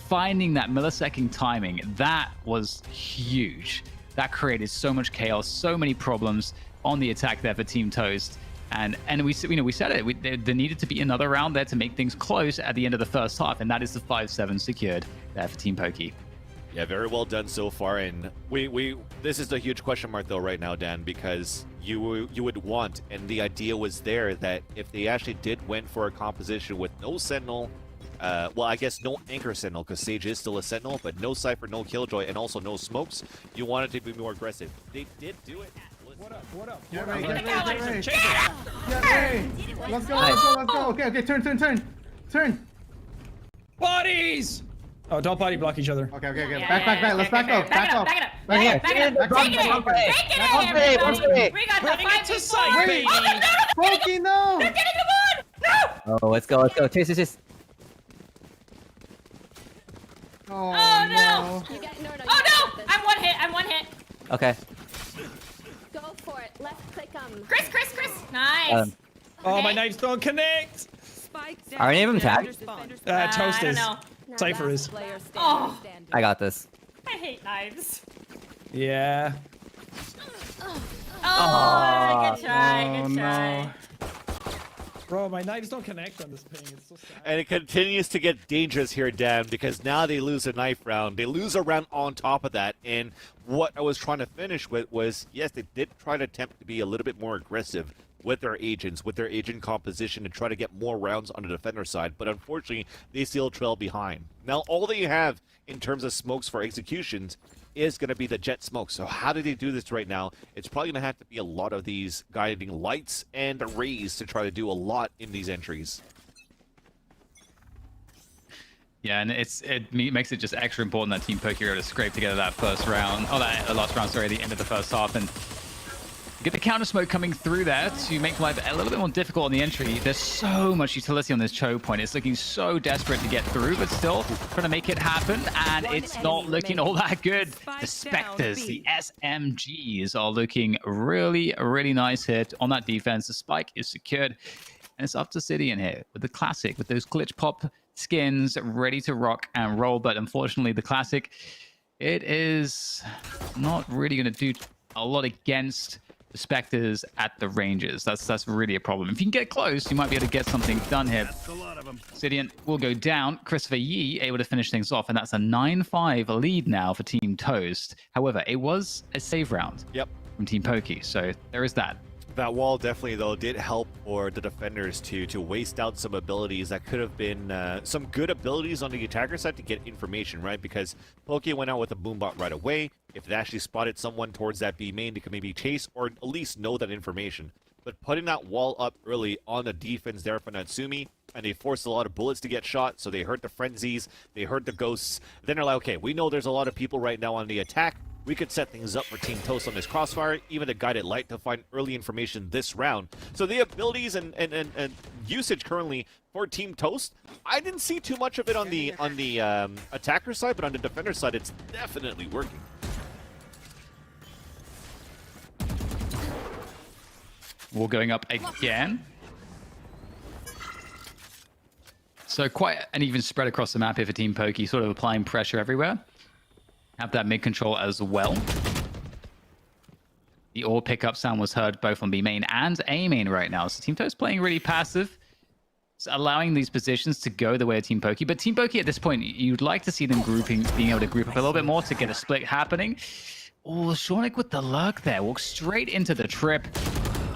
finding that millisecond timing, that was huge. That created so much chaos, so many problems on the attack there for Team Toast. And we said it, there needed to be another round there to make things close at the end of the first half, and that is the 5-7 secured there for Team Poki. Yeah, very well done so far, and this is the huge question mark though right now, Dan, because you would want, and the idea was there, that if they actually did win for a composition with no Sentinel, well, I guess no Anchor Sentinel, because Sage is still a Sentinel, but no Cypher, no Killjoy, and also no Smokes, you wanted to be more aggressive. They did do it. What up? What up? Get ready, get ready, get ready. Let's go, let's go. Okay, turn. Bodies! Oh, don't body block each other. Okay. Back. Let's back up. Back up. Back it up. Take it in. We got the 5v4. Wait. Poki, no. They're getting the wood. No. Oh, let's go. Chase. Oh, no. Oh, no. I'm one hit. Okay. Go for it. Left click Chris. Nice. Oh, my knives don't connect. Are any of them tagged? Toast I is. don't know. Cypher is. Oh. I got this. I hate knives. Yeah. Oh, good try. Bro, my knives don't connect on this ping. It's so sad. And it continues to get dangerous here, Dan, because now they lose a knife round. They lose a round on top of that. And what I was trying to finish with was, yes, they did try to attempt to be a little bit more aggressive with their agents, with their agent composition, and try to get more rounds on the defender side. But unfortunately, they still trail behind. Now, all that you have in terms of smokes for executions is going to be the jet smoke. So how do they do this right now? It's probably going to have to be a lot of these guiding lights and arrays to try to do a lot in these entries. Yeah, and it makes it just extra important that Team Poki are able to scrape together that first round, that last round, sorry, at the end of the first half, and get the counter smoke coming through there to make life a little bit more difficult on the entry. There's so much utility on this choke point. It's looking so desperate to get through, but still trying to make it happen, and it's not looking all that good. The Spectres, the SMGs are looking really, really nice hit on that defense. The spike is secured, and it's up to City in here with the Classic, with those glitch pop skins ready to rock and roll. But unfortunately, the Classic, it is not really going to do a lot against the Spectres at the ranges. That's really a problem. If you can get close, you might be able to get something done here. Sidian will go down. Christopher Yee able to finish things off, and that's a 9-5 lead now for Team Toast. However, it was a save round from Team Poki, so there is that. That wall definitely, though, did help for the defenders to waste out some abilities that could have been some good abilities on the attacker side to get information, right? Because Poki went out with a boombot right away. If they actually spotted someone towards that B main, they could maybe chase or at least know that information. But putting that wall up early on the defense there for Natsumi, and they forced a lot of bullets to get shot, so they heard the frenzies, they heard the ghosts. Then they're like, okay, we know there's a lot of people right now on the attack. We could set things up for Team Toast on this crossfire, even a guided light to find early information this round. So the abilities and usage currently for Team Toast, I didn't see too much of it on the attacker side, but on the defender side, it's definitely working. Wall going up again. So quite an even spread across the map here for Team Poki, sort of applying pressure everywhere. Have that mid control as well. The ore pickup sound was heard both on B main and A main right now. So Team Toast playing really passive. It's allowing these positions to go the way of Team Poki. But Team Poki at this point, you'd like to see them being able to group up a little bit more to get a split happening. Oh, Shornik with the lurk there. Walks straight into the trip.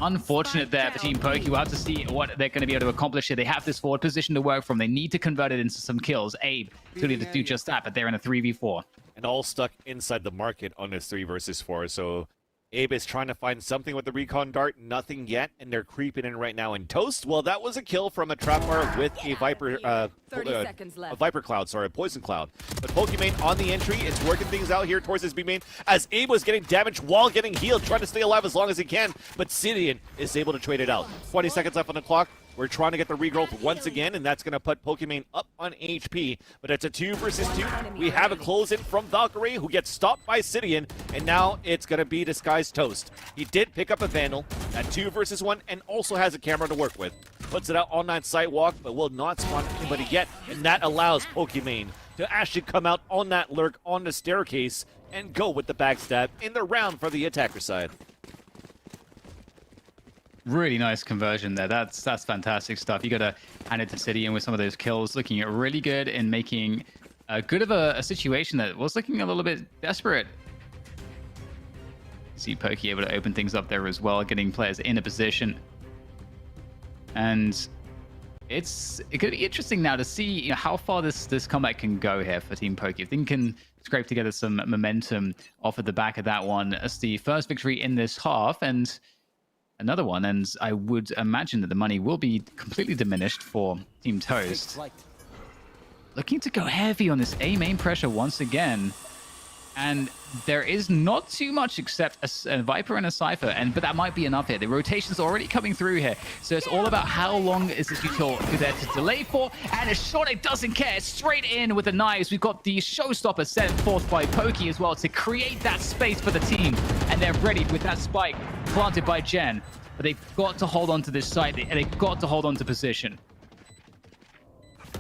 Unfortunate there for Team Poki. We'll have to see what they're going to be able to accomplish here. They have this forward position to work from. They need to convert it into some kills. Abe, to do just that, but they're in a 3v4. And all stuck inside the market on this 3 versus 4. So Abe is trying to find something with the recon dart. Nothing yet, and they're creeping in right now. And Toast, well, that was a kill from a trap bar with a Viper, a Viper Cloud, sorry, a Poison Cloud. But Pokimane on the entry, it's working things out here towards his B main as Abe was getting damaged while getting healed, trying to stay alive as long as he can. But Sidian is able to trade it out. 20 seconds left on the clock. We're trying to get the regrowth once again, and that's going to put Pokimane up on HP. But it's a 2 versus 2. We have a close-in from Valkyrie, who gets stopped by Sidian, and now it's going to be Disguised Toast. He did pick up a Vandal at 2 versus 1, and also has a camera to work with. Puts it out on that sidewalk, but will not spawn anybody yet, and that allows Pokimane to actually come out on that lurk on the staircase and go with the backstab in the round for the attacker side. Really nice conversion there. That's fantastic stuff. You got to hand it to Sidian with some of those kills, looking really good in making a good of a situation that was looking a little bit desperate. See Poki able to open things up there as well, getting players in a position. And it could be interesting now to see how far this comeback can go here for Team Poki. If they can scrape together some momentum off of the back of that one as the first victory in this half, and another one, and I would imagine that the money will be completely diminished for Team Toast. Looking to go heavy on this A main pressure once again, and there is not too much except a Viper and a Cypher, but that might be enough here. The rotation's already coming through here, so it's all about how long is this util there to delay for, and a Shornik doesn't care. Straight in with the knives. We've got the showstopper set forth by Poki as well to create that space for the team, and they're ready with that spike planted by Jen. But they've got to hold on to this site, and they've got to hold on to position.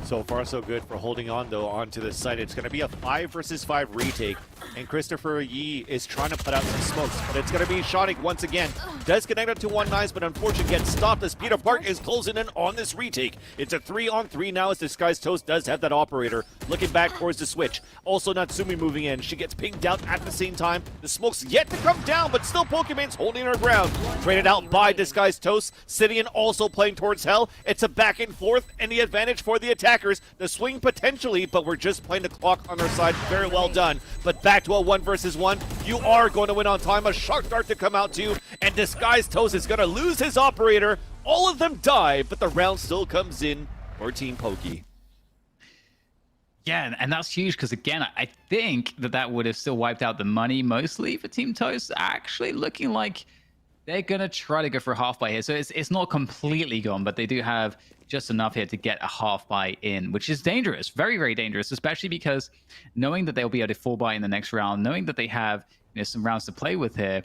So far, so good for holding on, though, onto the site. It's going to be a 5 versus 5 retake, and Christopher Yee is trying to put out some smokes, but it's going to be Shonik once again. Does connect up to one nice, but unfortunately gets stopped as Peter Park is closing in on this retake. It's a 3-on-3 now as Disguised Toast does have that operator looking back towards the switch. Also, Natsumi moving in. She gets pinged out at the same time. The smoke's yet to come down, but still Pokemon's holding her ground. Traded out by Disguised Toast. Sidian also playing towards Hell. It's a back and forth, and the advantage for the attackers. The swing potentially, but we're just playing the clock on our side. Very well done. But back to a 1 versus 1. You are going to win on time. A shark dart to come out too, and Disguised Toast is going to lose his operator. All of them die, but the round still comes in for Team Poki. Yeah, and that's huge because, again, I think that would have still wiped out the money mostly for Team Toast. Actually looking like they're going to try to go for a half buy here. So it's not completely gone, but they do have just enough here to get a half buy in, which is dangerous. Very, very dangerous, especially because knowing that they'll be able to full buy in the next round, knowing that they have some rounds to play with here,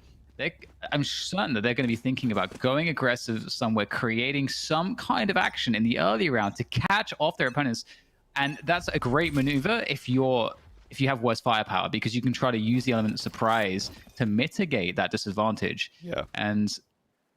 I'm certain that they're going to be thinking about going aggressive somewhere, creating some kind of action in the early round to catch off their opponents. And that's a great maneuver if you have worse firepower, because you can try to use the element of surprise to mitigate that disadvantage. Yeah. And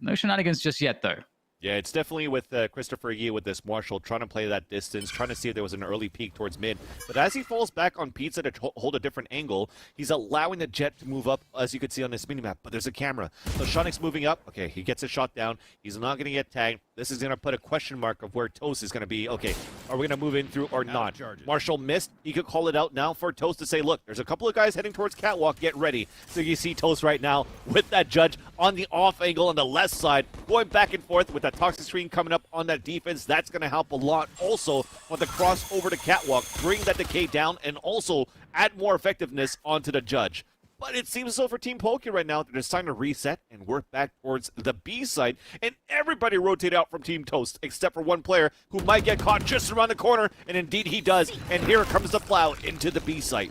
no shenanigans just yet, though. Yeah, it's definitely with Christopher Yee with this Marshall trying to play that distance, trying to see if there was an early peek towards mid. But as he falls back on Pizza to hold a different angle, he's allowing the Jet to move up, as you can see on this minimap. But there's a camera. So Shonik's moving up. Okay, he gets a shot down. He's not going to get tagged. This is going to put a question mark of where Toast is going to be. Okay, are we going to move in through or not? Marshall missed. He could call it out now for Toast to say, look, there's a couple of guys heading towards Catwalk. Get ready. So you see Toast right now with that Judge on the off angle on the left side, going back and forth with that toxic screen coming up on that defense. That's going to help a lot. Also, on the cross over to Catwalk, bring that decay down and also add more effectiveness onto the Judge. But it seems as though for Team Poki right now, they're just trying to reset and work back towards the B side. And everybody rotate out from Team Toast, except for one player who might get caught just around the corner. And indeed he does. And here comes the plow into the B site.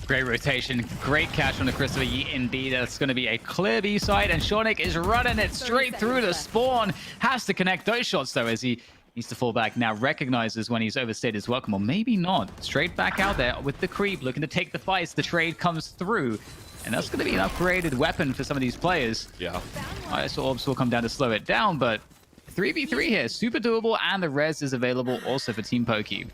Great rotation, great catch on the Christopher Yee. Indeed, that's going to be a clear B side, and Shonik is running it straight through the spawn. Has to connect those shots, though, as he needs to fall back. Now recognizes when he's overstayed his welcome, or maybe not. Straight back out there with the creep, looking to take the fights. The trade comes through, and that's going to be an upgraded weapon for some of these players. Yeah. ISO Orbs will come down to slow it down, but 3v3 here, super doable, and the res is available also for Team Poki.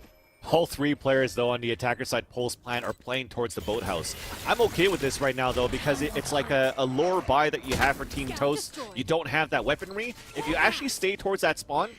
All three players, though, on the attacker side, Pulse Plant, are playing towards the boathouse. I'm okay with this right now, though, because it's like a lure buy that you have for Team Toast. You don't have that weaponry. If you actually stay towards that spawn,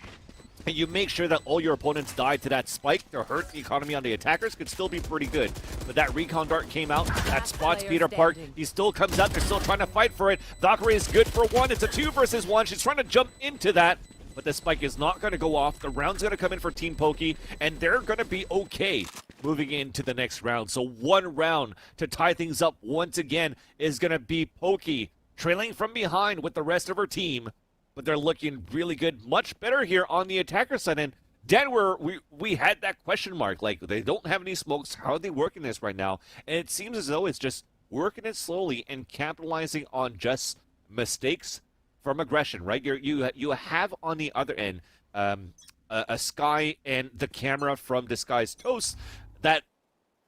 and you make sure that all your opponents die to that spike to hurt the economy on the attackers, could still be pretty good. But that recon dart came out, that spots Peter Park. He still comes out, they're still trying to fight for it. Valkyrie is good for one, it's a 2 versus 1. She's trying to jump into that, but the spike is not going to go off. The round's going to come in for Team Poki, and they're going to be okay moving into the next round. So one round to tie things up once again is going to be Poki trailing from behind with the rest of her team, but they're looking really good, much better here on the attacker side. And Denver, we had that question mark, like they don't have any smokes. How are they working this right now? And it seems as though it's just working it slowly and capitalizing on just mistakes from aggression, right? You have on the other end a Sky and the camera from Disguised Toast that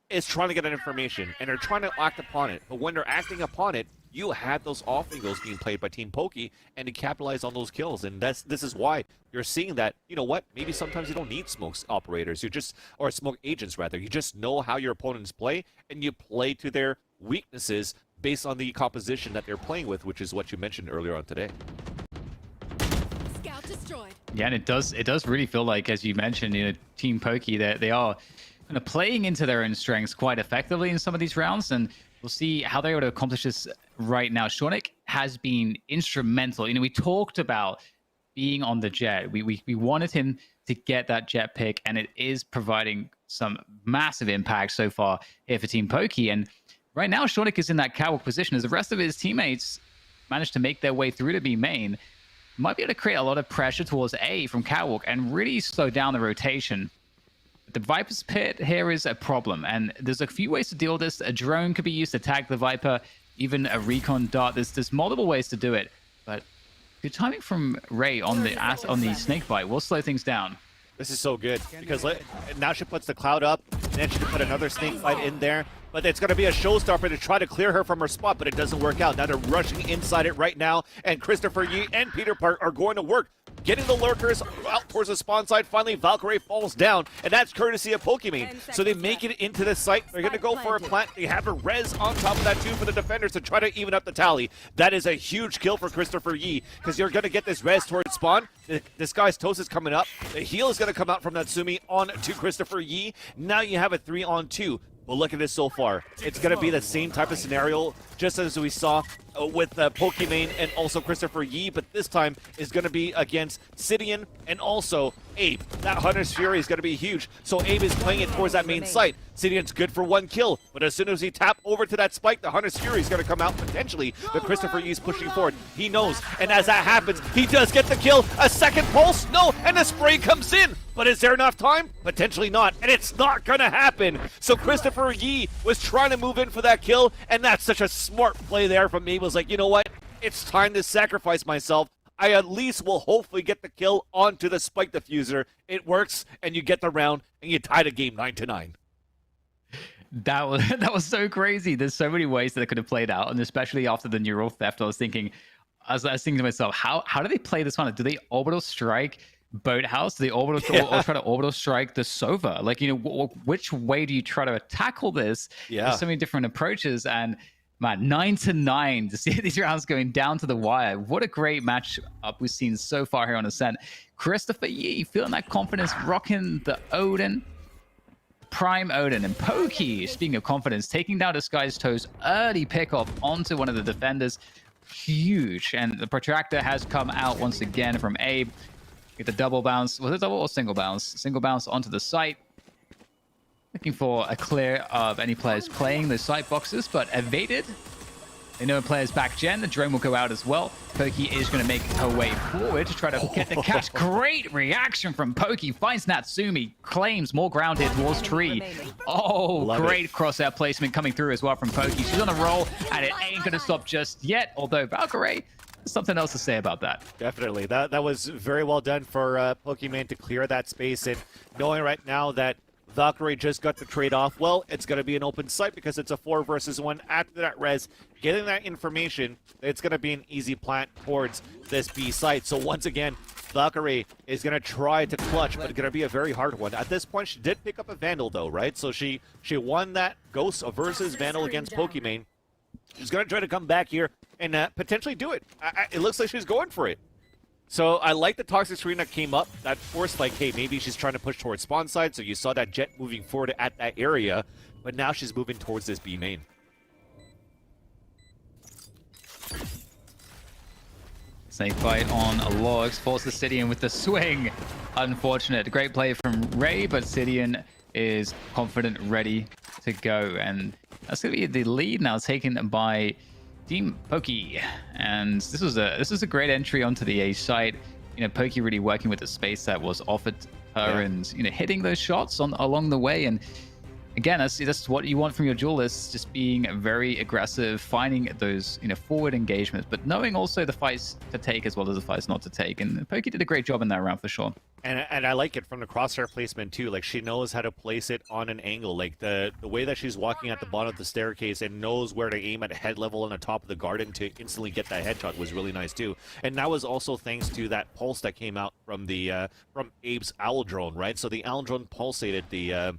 is trying to get that information, and they're trying to act upon it. But when they're acting upon it, you have those off angles being played by Team Poki, and to capitalize on those kills. And this is why you're seeing that, you know what, maybe sometimes you don't need smokes operators, or smoke agents rather. You just know how your opponents play, and you play to their weaknesses based on the composition that they're playing with, which is what you mentioned earlier on today. Scout destroyed. Yeah, and it does really feel like, as you mentioned, Team Poki, they are kind of playing into their own strengths quite effectively in some of these rounds, and we'll see how they're able to accomplish this right now. Shonik has been instrumental. We talked about being on the Jet. We wanted him to get that Jet pick, and it is providing some massive impact so far here for Team Poki. And right now, Shonik is in that catwalk position as the rest of his teammates managed to make their way through to B main. Might be able to create a lot of pressure towards A from catwalk and really slow down the rotation. The Viper's Pit here is a problem, and there's a few ways to deal with this. A drone could be used to tag the Viper, even a recon dart. There's multiple ways to do it, but good timing from Ray on the snake bite will slow things down. This is so good because now she puts the cloud up, and then she can put another snake fight in there. But it's going to be a showstopper to try to clear her from her spot, but it doesn't work out. Now they're rushing inside it right now, and Christopher Yi and Peter Park are going to work, getting the lurkers out towards the spawn side. Finally, Valkyrie falls down, and that's courtesy of Pokimane. So they make it into the site. They're going to go for a plant. They have a res on top of that too for the defenders to try to even up the tally. That is a huge kill for Christopher Yi, because you're going to get this res towards spawn. This guy's toast is coming up. The heal is going to come out from Natsumi on to Christopher Yi. Now you have a 3-on-2. Well, look at this so far. It's going to be the same type of scenario, just as we saw with Pokimane and also Christopher Yi, but this time is going to be against Sidian and also Abe. That Hunter's Fury is going to be huge, so Abe is playing it towards that main site. Sidian's good for 1 kill, but as soon as he tap over to that spike, the Hunter's Fury is going to come out potentially, but Christopher Yi is pushing forward. He knows, and as that happens, he does get the kill. A second pulse? No, and the spray comes in. But is there enough time? Potentially not, and it's not gonna happen. So Christopher Yi was trying to move in for that kill, and that's such a smart play there from me. Was like, you know what? It's time to sacrifice myself. I at least will hopefully get the kill onto the spike diffuser. It works, and you get the round, and you tie the game 9-9. That was so crazy. There's so many ways that it could have played out, and especially after the neural theft, I was thinking to myself, how do they play this one? Do they orbital strike Boathouse? Do they orbital or try to orbital strike the Sova? Like, you know, which way do you try to tackle this? Yeah, there's so many different approaches, and man, 9-9 to see these rounds going down to the wire. What a great match up we've seen so far here on Ascent. Christopher Yi feeling that confidence, rocking the Odin. Prime Odin and Poki, speaking of confidence, taking down Disguised Toast, early pickup onto one of the defenders. Huge. And the protractor has come out once again from Abe. Get the double bounce. Was it double or single bounce? Single bounce onto the site. Looking for a clear of any players playing those site boxes, but evaded. They know players back gen. The drone will go out as well. Poki is going to make her way forward to try to get the catch. Great reaction from Poki. Finds Natsumi. Claims more ground hit towards tree. Oh, great crosshair placement coming through as well from Poki. She's on a roll, and it ain't going to stop just yet. Although Valkyrie, something else to say about that. Definitely. That was very well done for Pokimane to clear that space. And knowing right now that Valkyrie just got the trade off, well, it's going to be an open site because it's a 4 versus 1 after that res. Getting that information, it's going to be an easy plant towards this B site. So once again, Valkyrie is going to try to clutch, but it's going to be a very hard one. At this point, she did pick up a Vandal though, right? So she won that Ghost versus Vandal against Pokimane. She's going to try to come back here and potentially do it. It looks like she's going for it. So I like the toxic screen that came up that forced, like, hey, maybe she's trying to push towards spawn side. So you saw that Jet moving forward at that area, but now she's moving towards this B main. Snake fight on a logs, forces Sidian with the swing. Unfortunate. Great play from Ray, but Sidian is confident, ready to go. And that's going to be the lead now taken by Team Poki. And this was a great entry onto the A site. You know, Poki really working with the space that was offered her, and you know, hitting those shots along the way. And again, that's what you want from your duelists, just being very aggressive, finding those, you know, forward engagements, but knowing also the fights to take as well as the fights not to take. And Poki did a great job in that round for sure. And I like it from the crosshair placement too. Like, she knows how to place it on an angle. Like the way that she's walking at the bottom of the staircase and knows where to aim at head level on the top of the garden to instantly get that headshot was really nice too. And that was also thanks to that pulse that came out from the from Abe's owl drone, right? So the owl drone pulsated the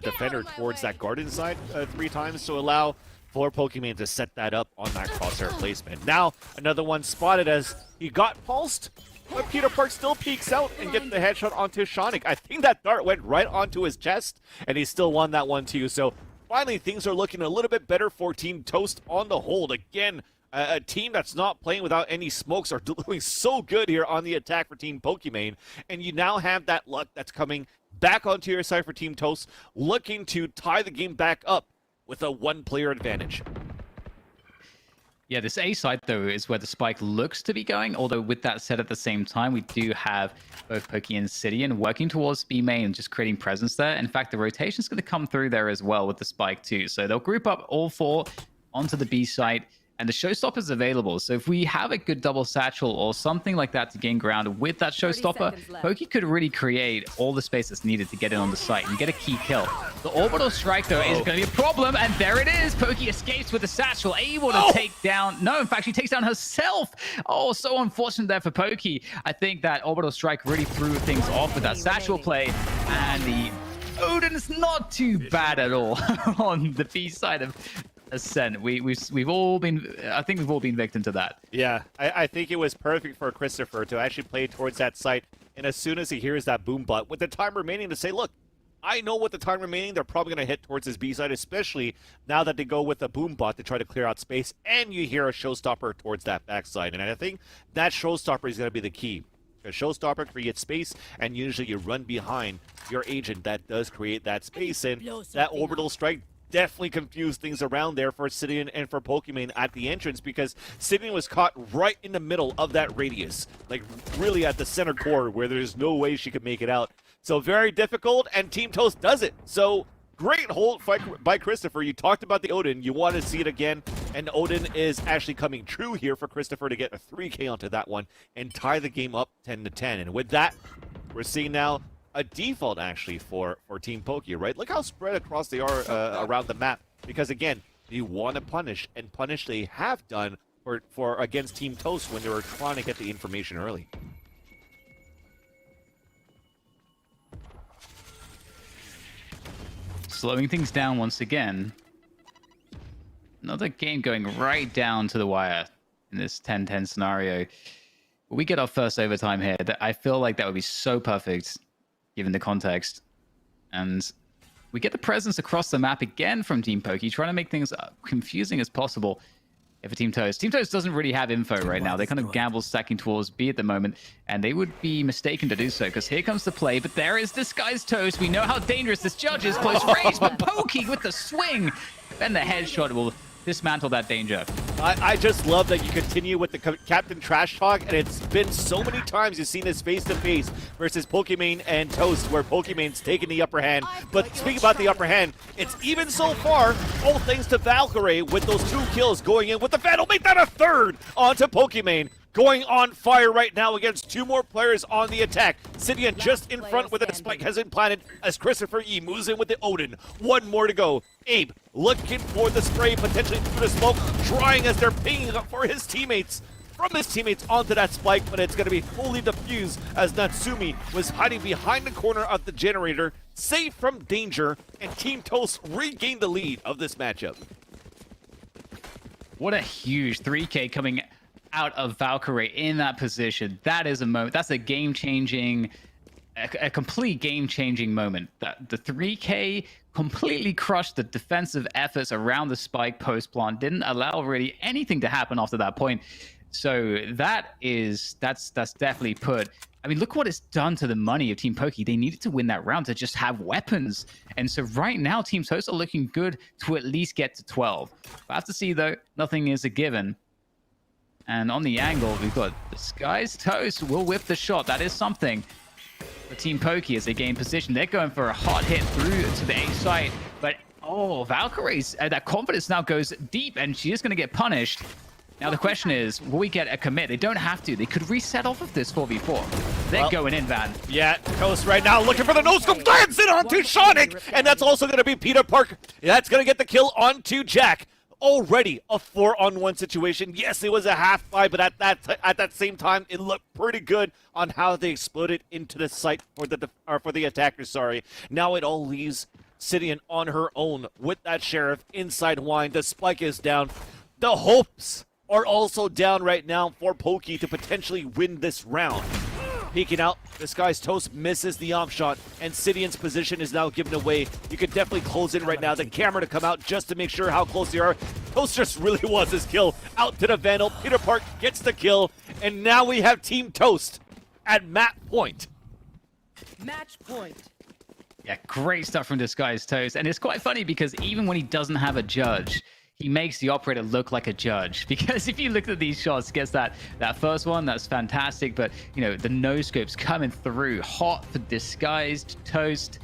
defender towards that garden side 3 times to allow for Pokimane to set that up on that crosshair placement. Now another one spotted as he got pulsed, but Peter Park still peeks out and gets the headshot onto Shonik. I think that dart went right onto his chest, and he still won that one too. So finally, things are looking a little bit better for Team Toast on the hold. Again, a team that's not playing without any smokes are doing so good here on the attack for Team Pokimane. And you now have that luck that's coming back onto your side for Team Toast, looking to tie the game back up with a 1-player advantage. Yeah, this A side, though, is where the spike looks to be going. Although, with that said, at the same time, we do have both Poki and Sidian working towards B main and just creating presence there. In fact, the rotation's going to come through there as well with the spike, too. So they'll group up all 4 onto the B site. and the showstopper's available. So if we have a good double satchel or something like that to gain ground with that showstopper, Poki could really create all the space that's needed to get in on the site and get a key kill. The orbital strike, though, is going to be a problem, and there it is. Poki escapes with the satchel, able to take down... No, in fact, she takes down herself. Oh, so unfortunate there for Poki. I think that orbital strike really threw things off with that satchel play, and the Odin's not too bad at all on the B side of Ascent. We've all been, I think we've all been victim to that. Yeah, I think it was perfect for Christopher to actually play towards that site, and as soon as he hears that boom bot with the time remaining to say, look, I know with the time remaining, they're probably going to hit towards his B side, especially now that they go with the boom bot to try to clear out space, and you hear a showstopper towards that backside. And I think that showstopper is going to be the key. A showstopper creates space, and usually you run behind your agent that does create that space, and that orbital strike definitely confused things around there for Sidian and for Pokimane at the entrance, because Sidian was caught right in the middle of that radius, like really at the center core where there's no way she could make it out. So very difficult, and Team Toast does it. So great hold fight by Christopher. You talked about the Odin. You want to see it again, and Odin is actually coming true here for Christopher to get a 3K onto that one and tie the game up 10-10. And with that, we're seeing now a default actually for Team Poki, right? Look how spread across they are around the map, because again, you want to punish, and punish they have done for against Team Toast when they were trying to get the information early. Slowing things down once again. Another game going right down to the wire in this 10-10 scenario. We get our first overtime here. I feel like that would be so perfect given the context. And we get the presence across the map again from Team Poki, trying to make things confusing as possible for Team Toast. Team Toast doesn't really have info right now. They kind of gamble stacking towards B at the moment, and they would be mistaken to do so, because here comes the play, but there is Disguised Toast. We know how dangerous this judge is close range, but Poki with the swing, and the headshot will dismantle that danger. I just love that you continue with the Captain Trash Talk, and it's been so many times you've seen this face-to-face versus Pokimane and Toast, where Pokimane's taking the upper hand. But speaking about the upper hand, it's even so far, all thanks to Valkyrie with those 2 kills going in with the Vandal. Make that a 3rd onto Pokimane. Going on fire right now against 2 more players on the attack. Sidian just in front with a spike has been planted as Christopher E moves in with the Odin. 1 more to go. Abe looking for the spray, potentially through the smoke, trying as they're pinging up for his teammates. From his teammates onto that spike, but it's going to be fully diffused as Natsumi was hiding behind the corner of the generator, safe from danger, and Team Toast regained the lead of this matchup. What a huge 3K coming out of Valkyrie in that position. That is a moment. That's a game-changing, a complete game-changing moment. That the 3K completely crushed the defensive efforts around the spike post plant. Didn't allow really anything to happen after that point. So that's definitely put. I mean, look what it's done to the money of Team Poki. They needed to win that round to just have weapons. And so right now, Team Toast are looking good to at least get to 12. I have to see, though, nothing is a given. And on the angle, we've got Disguised Toast will whip the shot. That is something for Team Poki as they gain position. They're going for a hot hit through to the A site. But, Valkyrie's, that confidence now goes deep, and she is going to get punished. Now the question is, will we get a commit? They don't have to. They could reset off of this 4v4. They're going in, Van. Yeah, Toast right now looking for the no-scope. Lands it onto Sonic, and that's also going to be Peter Park. That's going to get the kill onto Jack. Already a 4-on-1 situation. Yes, it was a half buy, but at that same time, it looked pretty good on how they exploded into the site for the attackers. Sorry. Now it all leaves Sidian on her own with that Sheriff inside wine. The spike is down. The hopes are also down right now for Poki to potentially win this round. Peeking out, Disguised Toast misses the off shot, and Sidian's position is now given away. You could definitely close in right now. The camera to come out just to make sure how close they are. Toast just really wants his kill. Out to the Vandal. Peter Park gets the kill, and now we have Team Toast at map point. Match point. Yeah, great stuff from Disguised Toast. And it's quite funny because even when he doesn't have a judge, he makes the operator look like a judge, because if you look at these shots, gets that first one, that's fantastic, but the no-scopes coming through hot for Disguised Toast,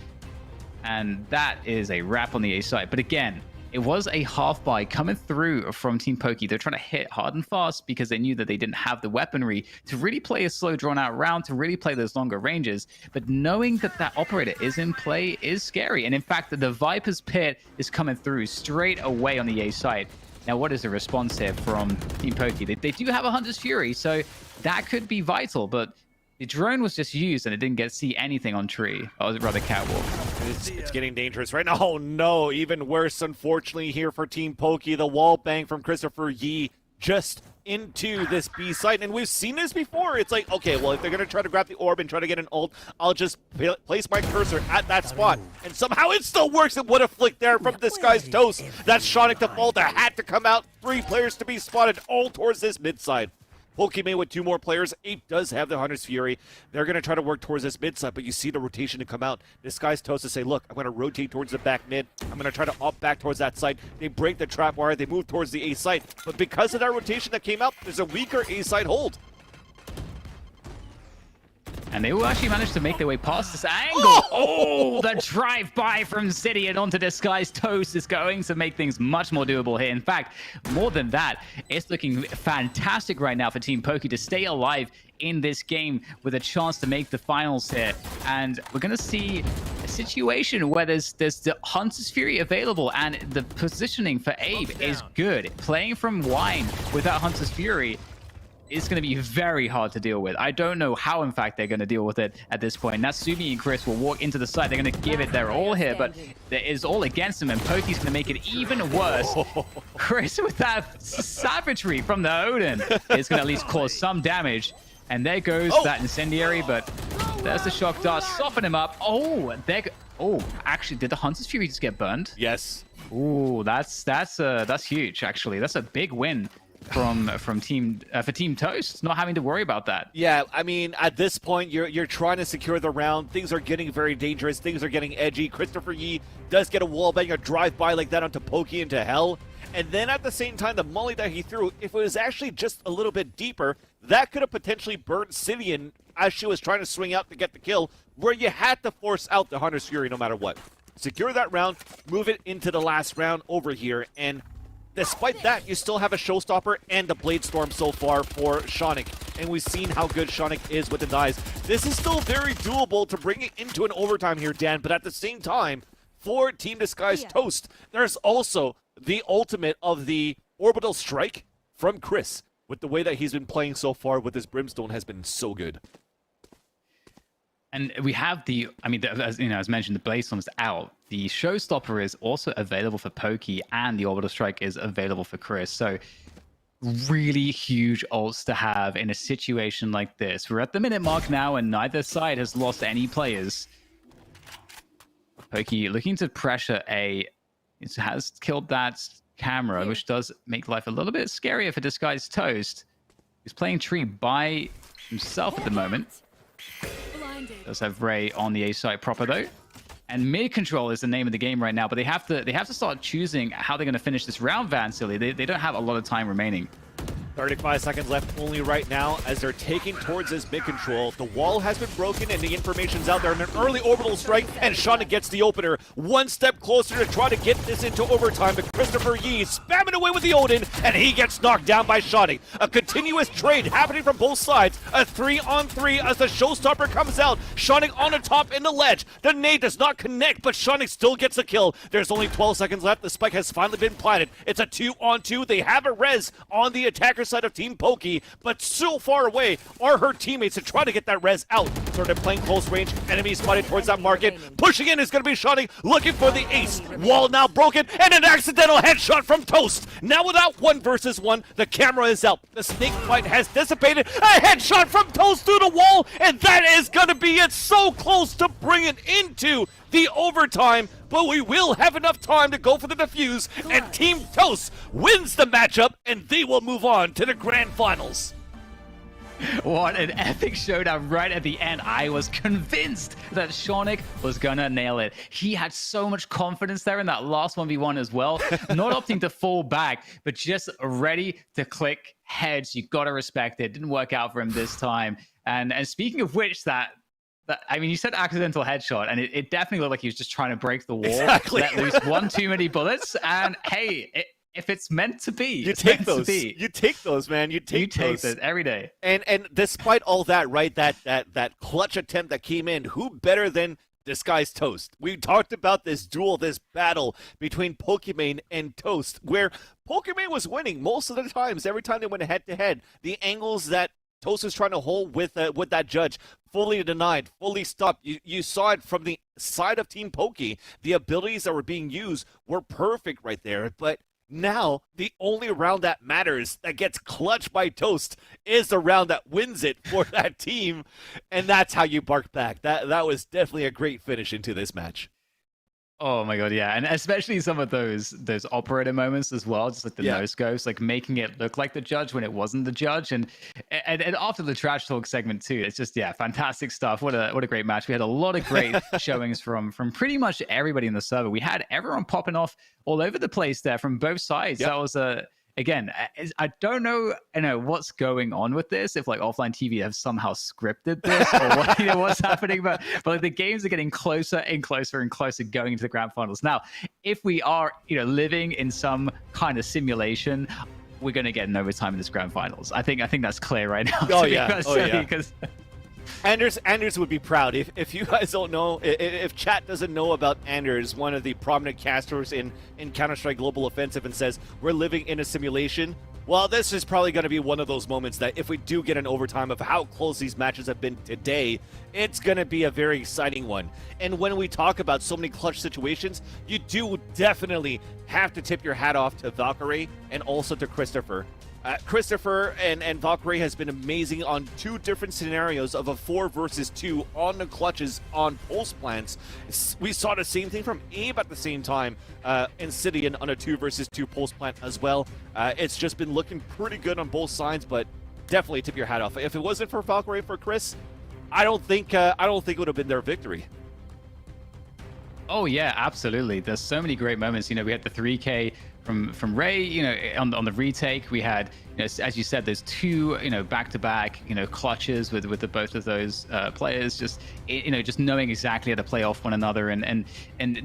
and that is a wrap on the A side. But again, it was a half buy coming through from Team Poki. They're trying to hit hard and fast because they knew that they didn't have the weaponry to really play a slow, drawn-out round, to really play those longer ranges. But knowing that that operator is in play is scary. And in fact, the Viper's Pit is coming through straight away on the A side. Now, what is the response here from Team Poki? They do have a Hunter's Fury, so that could be vital, but the drone was just used and it didn't get to see anything on tree, or rather catwalk. It's getting dangerous right now. Oh no, even worse, unfortunately, here for Team Poki. The wall bang from Christopher Yee just into this B site, and we've seen this before. It's like, okay, well, if they're going to try to grab the orb and try to get an ult, I'll just place my cursor at that spot, and somehow it still works. And what a flick there from this guy's Toast. That's Shonik to fall. There had to come out. 3 players to be spotted all towards this mid side. Poki with 2 more players. Ape does have the Hunter's Fury. They're going to try to work towards this mid side, but you see the rotation to come out. This guy's Toast to say, look, I'm going to rotate towards the back mid. I'm going to try to opt back towards that side. They break the trap wire. They move towards the A side. But because of that rotation that came out, there's a weaker A side hold. And they will actually manage to make their way past this angle. Oh, the drive-by from City and onto this guy's Toast is going to make things much more doable here. In fact, more than that, it's looking fantastic right now for Team Poki to stay alive in this game with a chance to make the finals here. And we're going to see a situation where there's the Hunter's Fury available, and the positioning for Abe is good. Playing from Wine without Hunter's Fury is going to be very hard to deal with. I don't know how, in fact, they're going to deal with it at this point. Natsumi and Chris will walk into the site. They're going to give it their all here, but it is all against them, and Poki's going to make it even worse. Chris, with that savagery from the Odin, is going to at least cause some damage. And there goes that incendiary, but there's the shock dart, soften him up. Actually, did the Hunter's Fury just get burned? Yes. Ooh, that's huge, actually. That's a big win for Team Toast, not having to worry about that. Yeah, I mean, at this point, you're trying to secure the round. Things are getting very dangerous. Things are getting edgy. Christopher Yee does get a wallbang, a drive-by like that onto Poki into hell. And then at the same time, the molly that he threw, if it was actually just a little bit deeper, that could have potentially burned Sidian as she was trying to swing out to get the kill, where you had to force out the Hunter's Fury no matter what. Secure that round, move it into the last round over here, and despite that, you still have a showstopper and a Blade Storm so far for Shonik. And we've seen how good Shonik is with the dies. This is still very doable to bring it into an overtime here, Dan, but at the same time, for Team Disguised Toast, there's also the ultimate of the Orbital Strike from Chris. With the way that he's been playing so far with his Brimstone has been so good. And we have as mentioned, the Blade Storm is out. The Showstopper is also available for Poki, and the Orbital Strike is available for Chris. So really huge ults to have in a situation like this. We're at the minute mark now, and neither side has lost any players. Poki looking to pressure A. It has killed that camera, which does make life a little bit scarier for Disguised Toast. He's playing Tree by himself at the moment. Does have Ray on the A site proper though. And mid control is the name of the game right now, but they have to start choosing how they're going to finish this round, Van Silly. They don't have a lot of time remaining. 35 seconds left only right now as they're taking towards this mid control. The wall has been broken and the information's out there. And an early orbital strike, and Shauna gets the opener. One step closer to try to get this into overtime, but Christopher Yee spamming away with the Odin, and he gets knocked down by Shauna. A continuous trade happening from both sides. A 3-on-3 as the showstopper comes out. Shauna on the top in the ledge. The nade does not connect, but Shauna still gets a kill. There's only 12 seconds left. The spike has finally been planted. It's a 2-on-2. They have a res on the attacker side of Team Poki, but so far away are her teammates to try to get that res out. Sort of playing close range, enemy spotted towards that market. Pushing in is going to be Shawnee, looking for the ace. Wall now broken, and an accidental headshot from Toast. Now without 1 versus 1, the camera is out. The snake fight has dissipated. A headshot from Toast through the wall, and that is going to be it. So close to bring it into the overtime, but we will have enough time to go for the defuse, and Team Toast wins the matchup, and they will move on to the grand finals. What an epic showdown right at the end. I was convinced that Shonik was gonna nail it. He had so much confidence there in that last 1v1 as well. Not opting to fall back, but just ready to click heads. You gotta respect it. Didn't work out for him this time. And speaking of which, that I mean, you said accidental headshot, and it definitely looked like he was just trying to break the wall, Exactly. let loose one too many bullets, and hey, if it's meant to be, you it's take meant those. to be. You take those, man. You take those every day. And despite all that, right? That clutch attempt that came in, who better than Disguised Toast? We talked about this duel, this battle between Pokimane and Toast, where Pokimane was winning most of the times. Every time they went head to head, the angles that Toast was trying to hold with that judge, fully denied, fully stopped. You saw it from the side of Team Poki. The abilities that were being used were perfect right there. But now, the only round that matters, that gets clutched by Toast, is the round that wins it for that team. And that's how you bark back. That was definitely a great finish into this match. Oh my god, yeah, and especially some of those operator moments as well, just like the no scopes, like making it look like the judge when it wasn't the judge, and after the trash talk segment too, it's just fantastic stuff. What a great match. We had a lot of great showings from pretty much everybody in the server. We had everyone popping off all over the place there from both sides. That was again, I don't know, what's going on with this. If like OfflineTV have somehow scripted this, or what, what's happening, but like, the games are getting closer and closer and closer going into the grand finals. Now, if we are, living in some kind of simulation, we're going to get an overtime in this grand finals. I think that's clear right now. Oh yeah, because Anders would be proud. If you guys don't know, if chat doesn't know about Anders, one of the prominent casters in Counter-Strike Global Offensive, and says we're living in a simulation, well, this is probably going to be one of those moments that if we do get an overtime of how close these matches have been today, it's going to be a very exciting one. And when we talk about so many clutch situations, you do definitely have to tip your hat off to Valkyrie and also to Christopher. Christopher and Valkyrie has been amazing on two different scenarios of a 4 versus 2 on the clutches on pulse plants. We saw the same thing from Abe at the same time in Sidian on a 2 versus 2 pulse plant as well. It's just been looking pretty good on both sides, but definitely tip your hat off. If it wasn't for Valkyrie, for Chris, I don't think it would have been their victory. Oh yeah, absolutely. There's so many great moments. We had the 3K from Ray, on the retake. We had, as you said, there's two, back-to-back, clutches with the both of those players. Just, just knowing exactly how to play off one another, and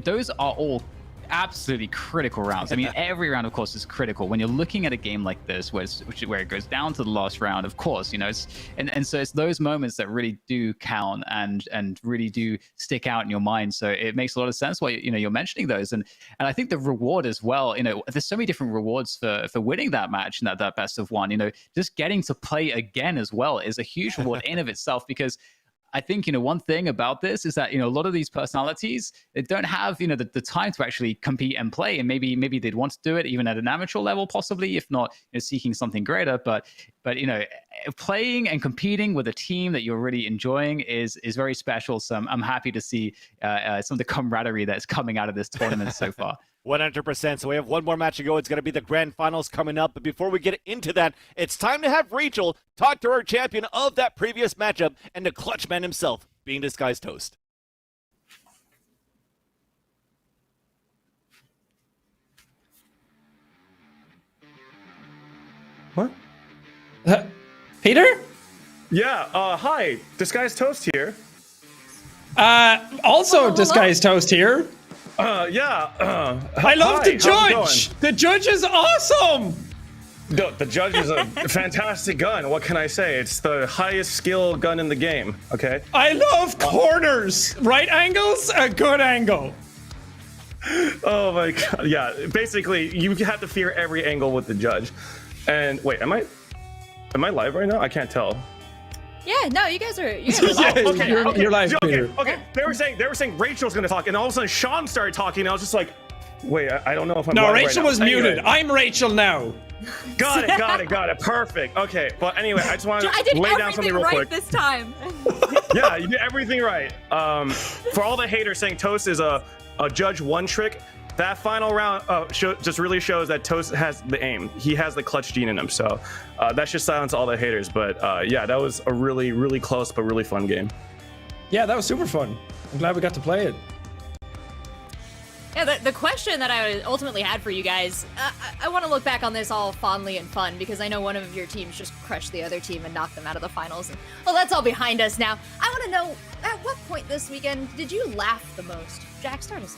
those are all absolutely critical rounds. I mean, every round, of course, is critical when you're looking at a game like this, where it goes down to the last round. Of course, and so it's those moments that really do count and really do stick out in your mind. So it makes a lot of sense why you're mentioning those, and I think the reward as well. There's so many different rewards for winning that match and that best of one. Just getting to play again as well is a huge reward in of itself, because I think, one thing about this is that, a lot of these personalities, they don't have, the time to actually compete and play. And maybe they'd want to do it even at an amateur level, possibly, if not seeking something greater. But playing and competing with a team that you're really enjoying is very special. So I'm happy to see some of the camaraderie that's coming out of this tournament so far. 100%. So we have one more match to go. It's going to be the grand finals coming up. But before we get into that, it's time to have Rachel talk to our champion of that previous matchup and the clutch man himself, being Disguised Toast. What? Peter? Yeah, hi. Disguised Toast here. Also Disguised Toast here. Yeah. I love the judge. The judge is awesome. The judge is a fantastic gun. What can I say? It's the highest skill gun in the game. Okay. I love corners. Right angles, a good angle. Oh my god. Yeah. Basically, you have to fear every angle with the judge. And wait, am I live right now? I can't tell. Yeah, no, you guys are. Okay, you're live, Peter. Okay. They were saying Rachel's gonna talk, and all of a sudden Sean started talking. And I was just like, wait, I don't know if I'm. No, live Rachel right was now. muted. Anyway. I'm Rachel now. Got it. Perfect. Okay, but anyway, I just want to lay down something real quick. This time. Yeah, you did everything right. For all the haters saying Toast is a judge one trick, that final round just really shows that Toast has the aim. He has the clutch gene in him. So that should silence all the haters. But yeah, that was a really, really close but really fun game. Yeah, that was super fun. I'm glad we got to play it. Yeah, the question that I ultimately had for you guys, I want to look back on this all fondly and fun because I know one of your teams just crushed the other team and knocked them out of the finals. And, well, that's all behind us now. I want to know, at what point this weekend did you laugh the most? Jack, start us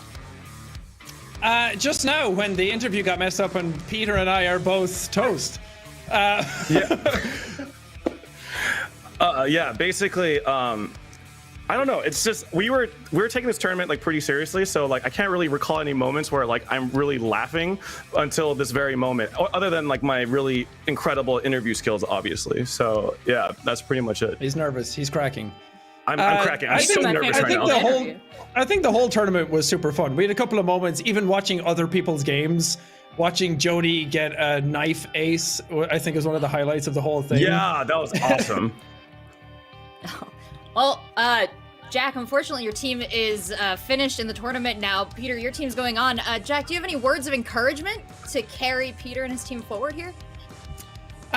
off. Just now, when the interview got messed up and Peter and I are both toast. Yeah, basically, I don't know. It's just we were taking this tournament like pretty seriously, so like I can't really recall any moments where like I'm really laughing until this very moment, other than like my really incredible interview skills, obviously. So yeah, that's pretty much it. He's nervous. He's cracking. I'm cracking. I'm so nervous right now. I think the whole tournament was super fun. We had a couple of moments, even watching other people's games. Watching Jodi get a knife ace, I think, is one of the highlights of the whole thing. Yeah, that was awesome. Well, Jack, unfortunately, your team is finished in the tournament now. Peter, your team's going on. Jack, do you have any words of encouragement to carry Peter and his team forward here?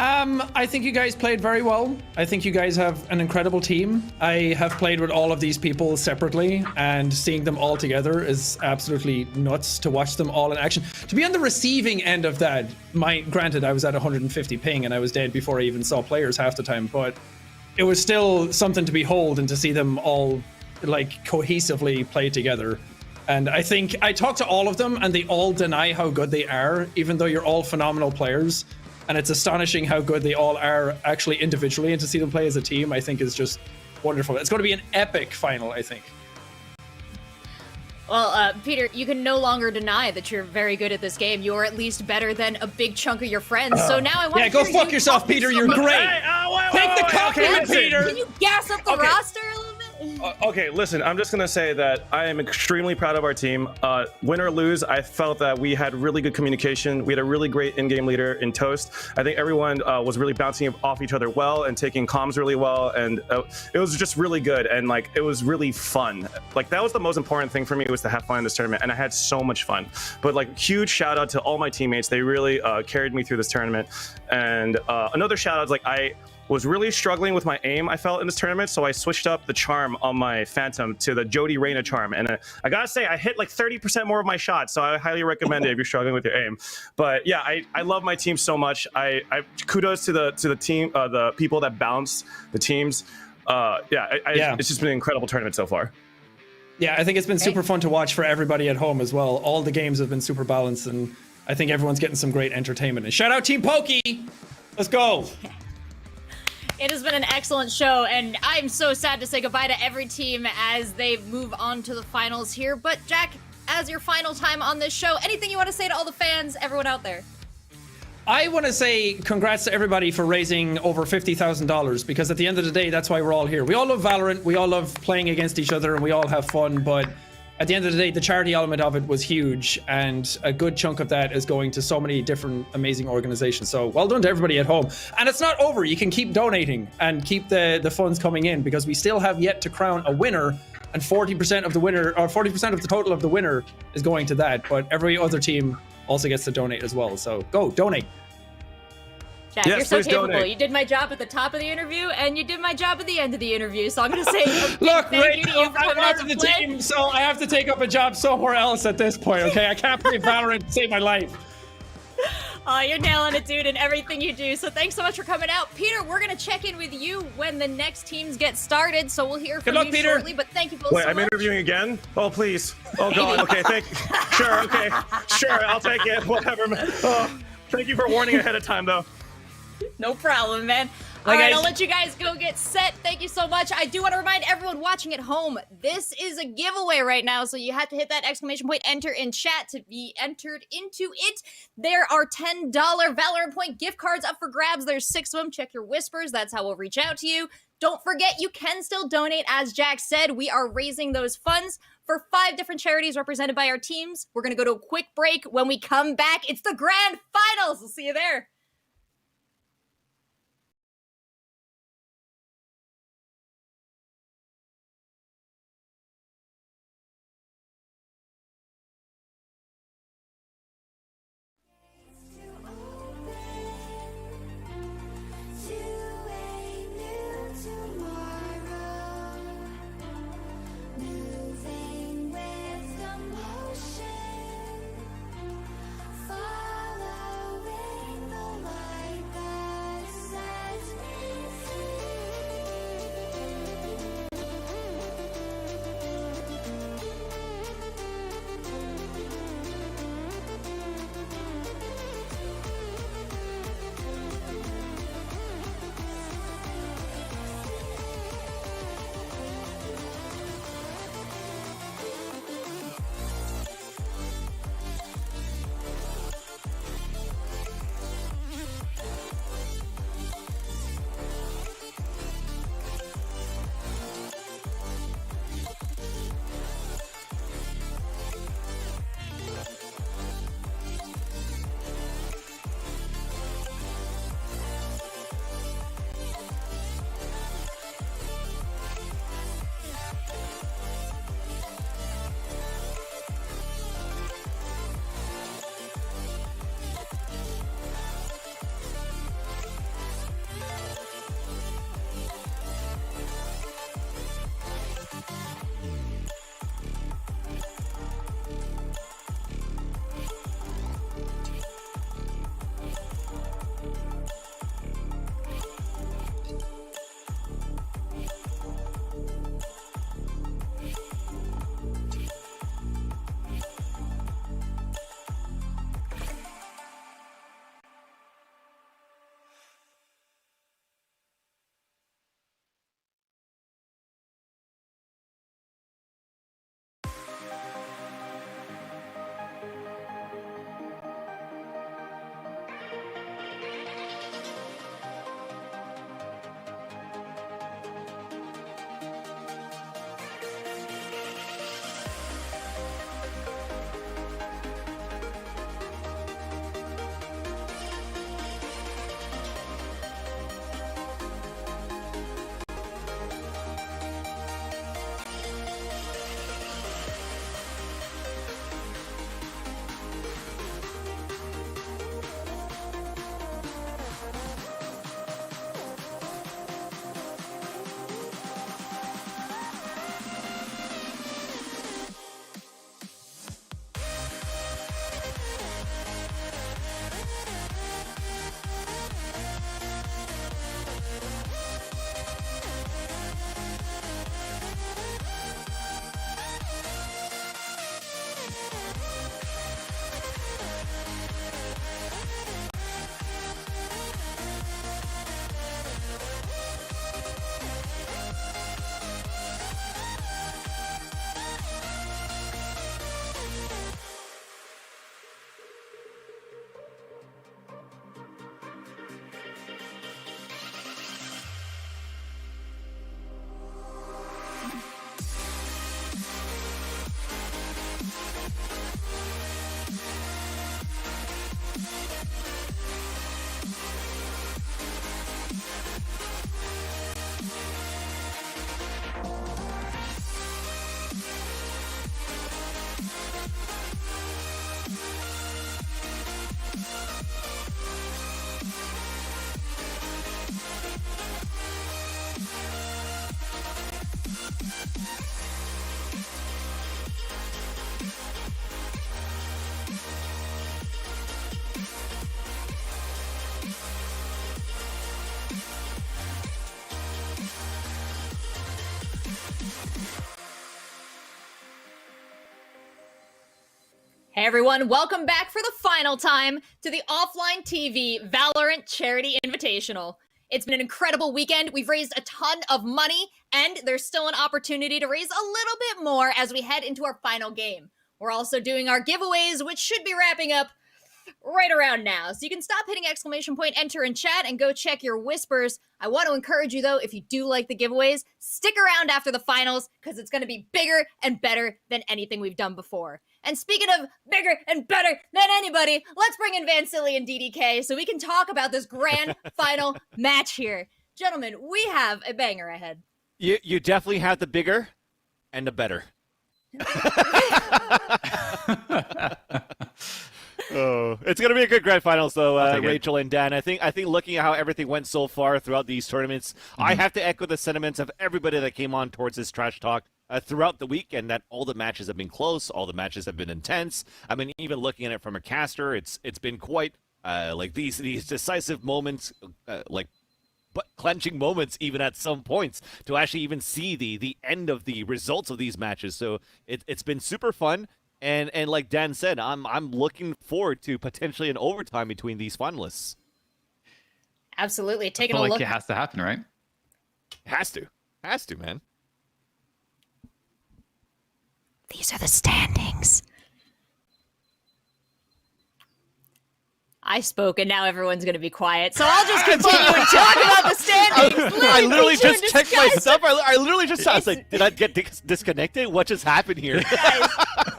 I think you guys played very well. I think you guys have an incredible team. I have played with all of these people separately, and seeing them all together is absolutely nuts to watch them all in action. To be on the receiving end of that, granted, I was at 150 ping and I was dead before I even saw players half the time, but it was still something to behold and to see them all like cohesively play together. And I think I talked to all of them and they all deny how good they are, even though you're all phenomenal players. And it's astonishing how good they all are actually individually, and to see them play as a team, I think is just wonderful. It's going to be an epic final, I think. Well, Peter, you can no longer deny that you're very good at this game. You're at least better than a big chunk of your friends. So now I want to go fuck yourself, Peter. You're great. Take the compliment, Peter. Can you gas up the roster a little bit? Okay, listen, I'm just going to say that I am extremely proud of our team. Win or lose, I felt that we had really good communication. We had a really great in-game leader in Toast. I think everyone was really bouncing off each other well and taking comms really well. And it was just really good. And like, it was really fun. Like, that was the most important thing for me, was to have fun in this tournament. And I had so much fun. But like, huge shout out to all my teammates. They really carried me through this tournament. And another shout out is like, I was really struggling with my aim, I felt, in this tournament, so I switched up the charm on my Phantom to the Jodi Reyna charm, and I gotta say, I hit like 30% more of my shots, so I highly recommend it if you're struggling with your aim. But yeah, I love my team so much. I kudos to the team, the people that bounce the teams. It's just been an incredible tournament so far. Yeah, I think it's been super fun to watch for everybody at home as well. All the games have been super balanced, and I think everyone's getting some great entertainment. And shout out Team Poki! Let's go! It has been an excellent show, and I'm so sad to say goodbye to every team as they move on to the finals here. But Jack, as your final time on this show, anything you want to say to all the fans, everyone out there? I want to say congrats to everybody for raising over $50,000, because at the end of the day, that's why we're all here. We all love Valorant, we all love playing against each other, and we all have fun, but at the end of the day, the charity element of it was huge, and a good chunk of that is going to so many different amazing organizations. So well done to everybody at home. And it's not over. You can keep donating and keep the funds coming in, because we still have yet to crown a winner, and 40% of the winner, or 40% of the total of the winner, is going to that. But every other team also gets to donate as well. So go donate. Jack, you're so capable. Donate. You did my job at the top of the interview, and you did my job at the end of the interview. So I'm going to say look, thank you to you for coming out to the play. team, so I have to take up a job somewhere else at this point, okay? I can't play Valorant to save my life. Oh, you're nailing it, dude, in everything you do. So thanks so much for coming out. Peter, we're going to check in with you when the next teams get started, so we'll hear from you shortly. But thank you both so much. Wait, I'm interviewing again? Oh, please. Oh, God. Okay, Sure, okay. Sure, I'll take it. Whatever. Oh, thank you for warning ahead of time, though. No problem, man. All right, I'll let you guys go get set. Thank you so much. I do want to remind everyone watching at home, this is a giveaway right now, so you have to hit that exclamation point, enter in chat to be entered into it. There are $10 Valorant point gift cards up for grabs. There's 6 of them. Check your whispers. That's how we'll reach out to you. Don't forget, you can still donate. As Jack said, we are raising those funds for 5 different charities represented by our teams. We're going to go to a quick break. When we come back, it's the grand finals. We'll see you there. Moving with the motion. Hey everyone, welcome back for the final time to the OfflineTV Valorant Charity Invitational. It's been an incredible weekend. We've raised a ton of money, and there's still an opportunity to raise a little bit more as we head into our final game. We're also doing our giveaways, which should be wrapping up right around now. So you can stop hitting exclamation point, enter in chat, and go check your whispers. I want to encourage you, though, if you do like the giveaways, stick around after the finals, because it's going to be bigger and better than anything we've done before. And speaking of bigger and better than anybody, let's bring in Vansili and DDK so we can talk about this grand final match here. Gentlemen, we have a banger ahead. You definitely have the bigger and the better. Oh, it's gonna be a good grand finals, though, Rachel and Dan. I think looking at how everything went so far throughout these tournaments, I have to echo the sentiments of everybody that came on towards this trash talk throughout the weekend. That all the matches have been close, all the matches have been intense. I mean, even looking at it from a caster, it's been quite like these decisive moments, but clenching moments even at some points to actually even see the end of the results of these matches. So it's been super fun. And like Dan said, I'm looking forward to potentially an overtime between these finalists. Absolutely. Taking I a feel look. like it has to happen, right? Has to, man. These are the standings. I spoke, and now everyone's going to be quiet. So I'll just continue and talk about the standings. I literally just checked my stuff. I literally just I was like, did I get disconnected? What just happened here? Guys,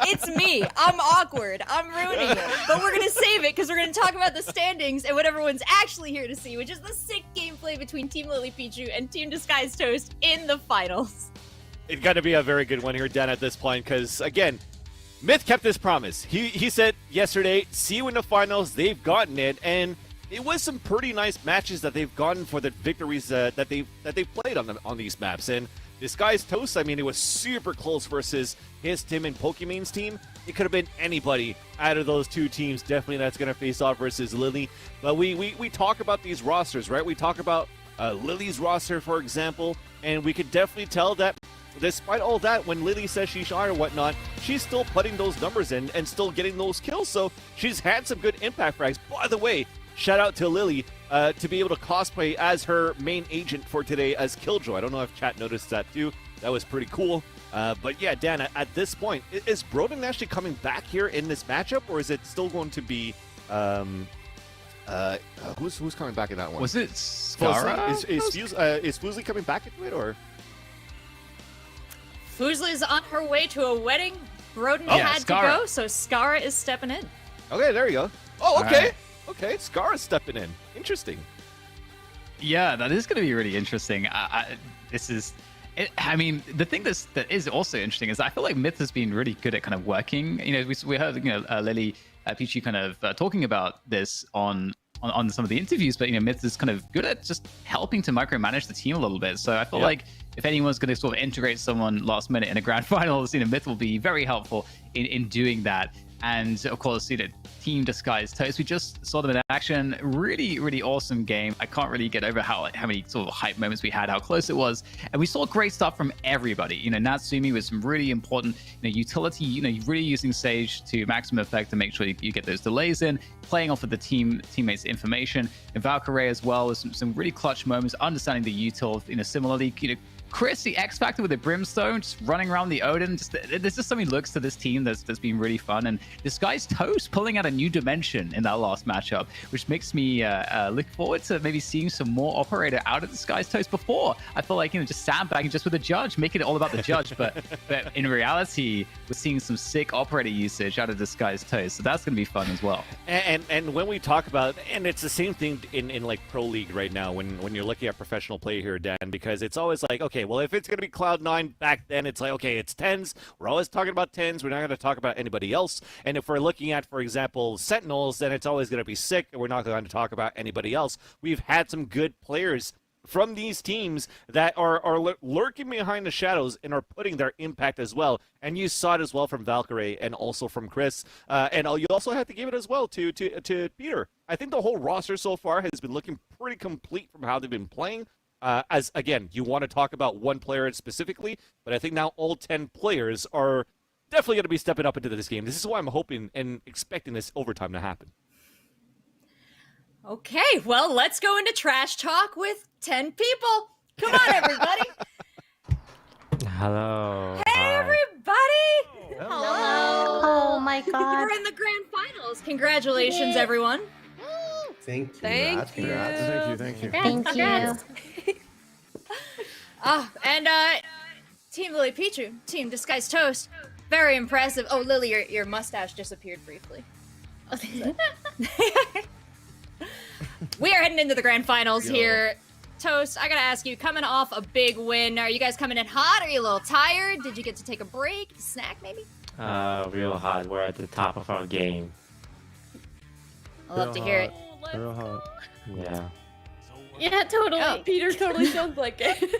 it's me. I'm awkward. I'm ruining it. But we're going to save it because we're going to talk about the standings and what everyone's actually here to see, which is the sick gameplay between Team Lily Pichu and Team Disguised Toast in the finals. It's got to be a very good one here, Dan, at this point, because, again, Myth kept his promise. He said yesterday, see you in the finals. They've gotten it, and it was some pretty nice matches that they've gotten for the victories that they played on these maps. And Disguised Toast, I mean, it was super close versus his team and Pokemon's team. It could have been anybody out of those two teams, definitely, that's going to face off versus Lily. But we talk about these rosters, right? We talk about Lily's roster, for example, and we could definitely tell that despite all that, when Lily says she's shy or whatnot, she's still putting those numbers in and still getting those kills. So she's had some good impact frags. By the way, shout out to Lily to be able to cosplay as her main agent for today as Killjoy. I don't know if chat noticed that too. That was pretty cool. But yeah, Dan, at this point, is Broden actually coming back here in this matchup, or is it still going to be who's coming back in that one? Was it Scarra? Is Fuslie coming back into it, or? Fusli's on her way to a wedding. Broden had to go, so Scarra is stepping in. Okay, there you go. Oh, okay. Right. Okay, Scarra's stepping in. Interesting. Yeah, that is going to be really interesting. I mean, the thing that is also interesting is I feel like Myth has been really good at kind of working. You know, we heard Lily Pichu kind of talking about this on some of the interviews, but Myth is kind of good at just helping to micromanage the team a little bit. So I feel like if anyone's going to sort of integrate someone last minute in a grand finals, Myth will be very helpful in doing that. And of course, Team Disguised Toast, we just saw them in action. Really, really awesome game. I can't really get over how many sort of hype moments we had, how close it was. And we saw great stuff from everybody. Natsumi with some really important utility, really using Sage to maximum effect to make sure you get those delays in, playing off of the teammates' information. And Valkyrie as well with some really clutch moments, understanding the util, similarly, Chris, the X Factor with the Brimstone, just running around the Odin. There's just so many looks to this team that's been really fun. And Disguised Toast pulling out a new dimension in that last matchup, which makes me look forward to maybe seeing some more Operator out of Disguised Toast before. I feel like, just sandbagging just with the judge, making it all about the judge. but in reality, we're seeing some sick Operator usage out of Disguised Toast. So that's going to be fun as well. And when we talk about, and it's the same thing in like Pro League right now, when you're looking at professional play here, Dan, because it's always like, okay, well, if it's going to be Cloud9 back then, it's like, okay, it's 10s. We're always talking about 10s. We're not going to talk about anybody else. And if we're looking at, for example, Sentinels, then it's always going to be sick, and we're not going to talk about anybody else. We've had some good players from these teams that are lurking behind the shadows and are putting their impact as well. And you saw it as well from Valkyrie and also from Chris. And you also have to give it as well to Peter. I think the whole roster so far has been looking pretty complete from how they've been playing. As again, you want to talk about one player specifically, but I think now all 10 players are definitely going to be stepping up into this game. This is why I'm hoping and expecting this overtime to happen. Okay, well, let's go into trash talk with 10 people. Come on, everybody. Hello. Hey, everybody. Hello. Oh my God. We're in the grand finals. Congratulations, everyone. Thank you. Thank you. Thank you. Thank you. And Team Lily Pichu, Team Disguised Toast, very impressive. Oh, Lily, your mustache disappeared briefly. We are heading into the grand finals here. Toast, I gotta ask you, coming off a big win, are you guys coming in hot? Are you a little tired? Did you get to take a break, snack maybe? Real hot. We're at the top of our game. I love to hear it. Real hot. Yeah. Yeah, totally. Oh. Peter totally sounds like it.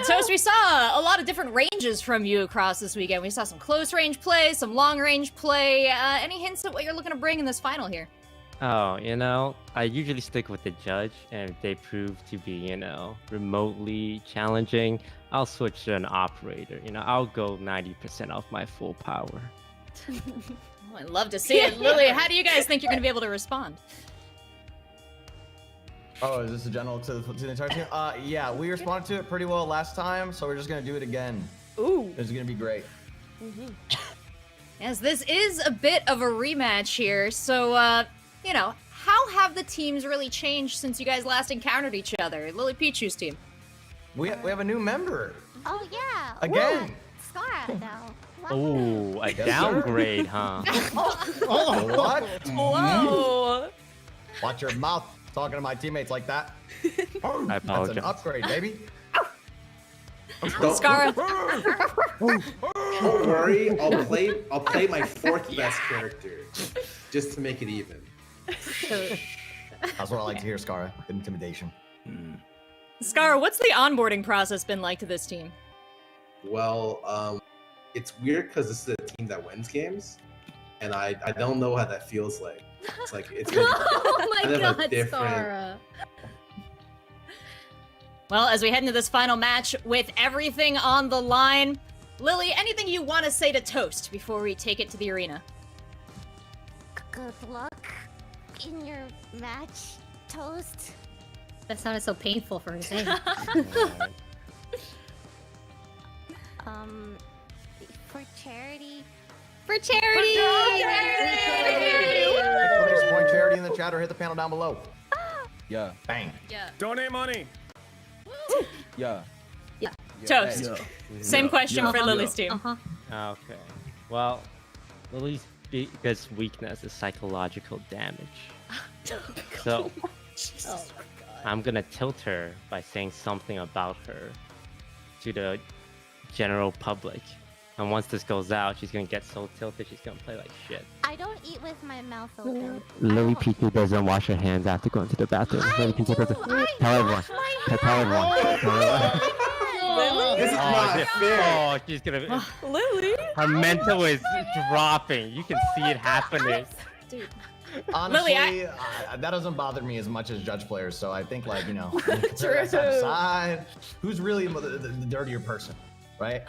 Toast, we saw a lot of different ranges from you across this weekend. We saw some close range play, some long range play. Any hints at what you're looking to bring in this final here? Oh, I usually stick with the judge, and if they prove to be, remotely challenging, I'll switch to an operator. I'll go 90% off my full power. Oh, I'd love to see it. Lily, how do you guys think you're going to be able to respond? Oh, is this a general to the entire team? Yeah, we responded to it pretty well last time, so we're just gonna do it again. Ooh. It's gonna be great. Yes, this is a bit of a rematch here, so, how have the teams really changed since you guys last encountered each other? Lily Pichu's team. We have a new member. Oh yeah. Again. Scarra though. Oh, a Yes, downgrade, huh? Oh, what? Whoa. Watch your mouth talking to my teammates like that. I That's apologize. an upgrade, baby. Scarra. Don't worry, I'll play my fourth best character just to make it even. That's what I like to hear, Scarra. Intimidation. Scarra, what's the onboarding process been like to this team? Well, it's weird because this is a team that wins games, and I don't know how that feels like. It's like it's Oh my kind of a God, different. Scarra. Well, as we head into this final match with everything on the line, Lily, anything you want to say to Toast before we take it to the arena? Good luck in your match, Toast. That sounded so painful for her to say. For charity. For charity! Support charity in the chat or hit the panel down below. Yeah. Bang. Yeah. Donate money. Yeah. Toast. Same question for Lily's team. Okay. Well, Lily's biggest weakness is psychological damage. So, I'm gonna tilt her by saying something about her to the general public. And once this goes out, she's gonna get so tilted, she's gonna play like shit. I don't eat with my mouth open. Lily Pichu doesn't wash her hands after going to the bathroom. Lily Pichu doesn't. Tell everyone. Tell everyone. This is not fair. Oh, she's gonna. Lily. Her mental is dropping. You can see it happening. Dude. Honestly, Lily, that doesn't bother me as much as judge players. So I think, like, aside, who's really the dirtier person, right?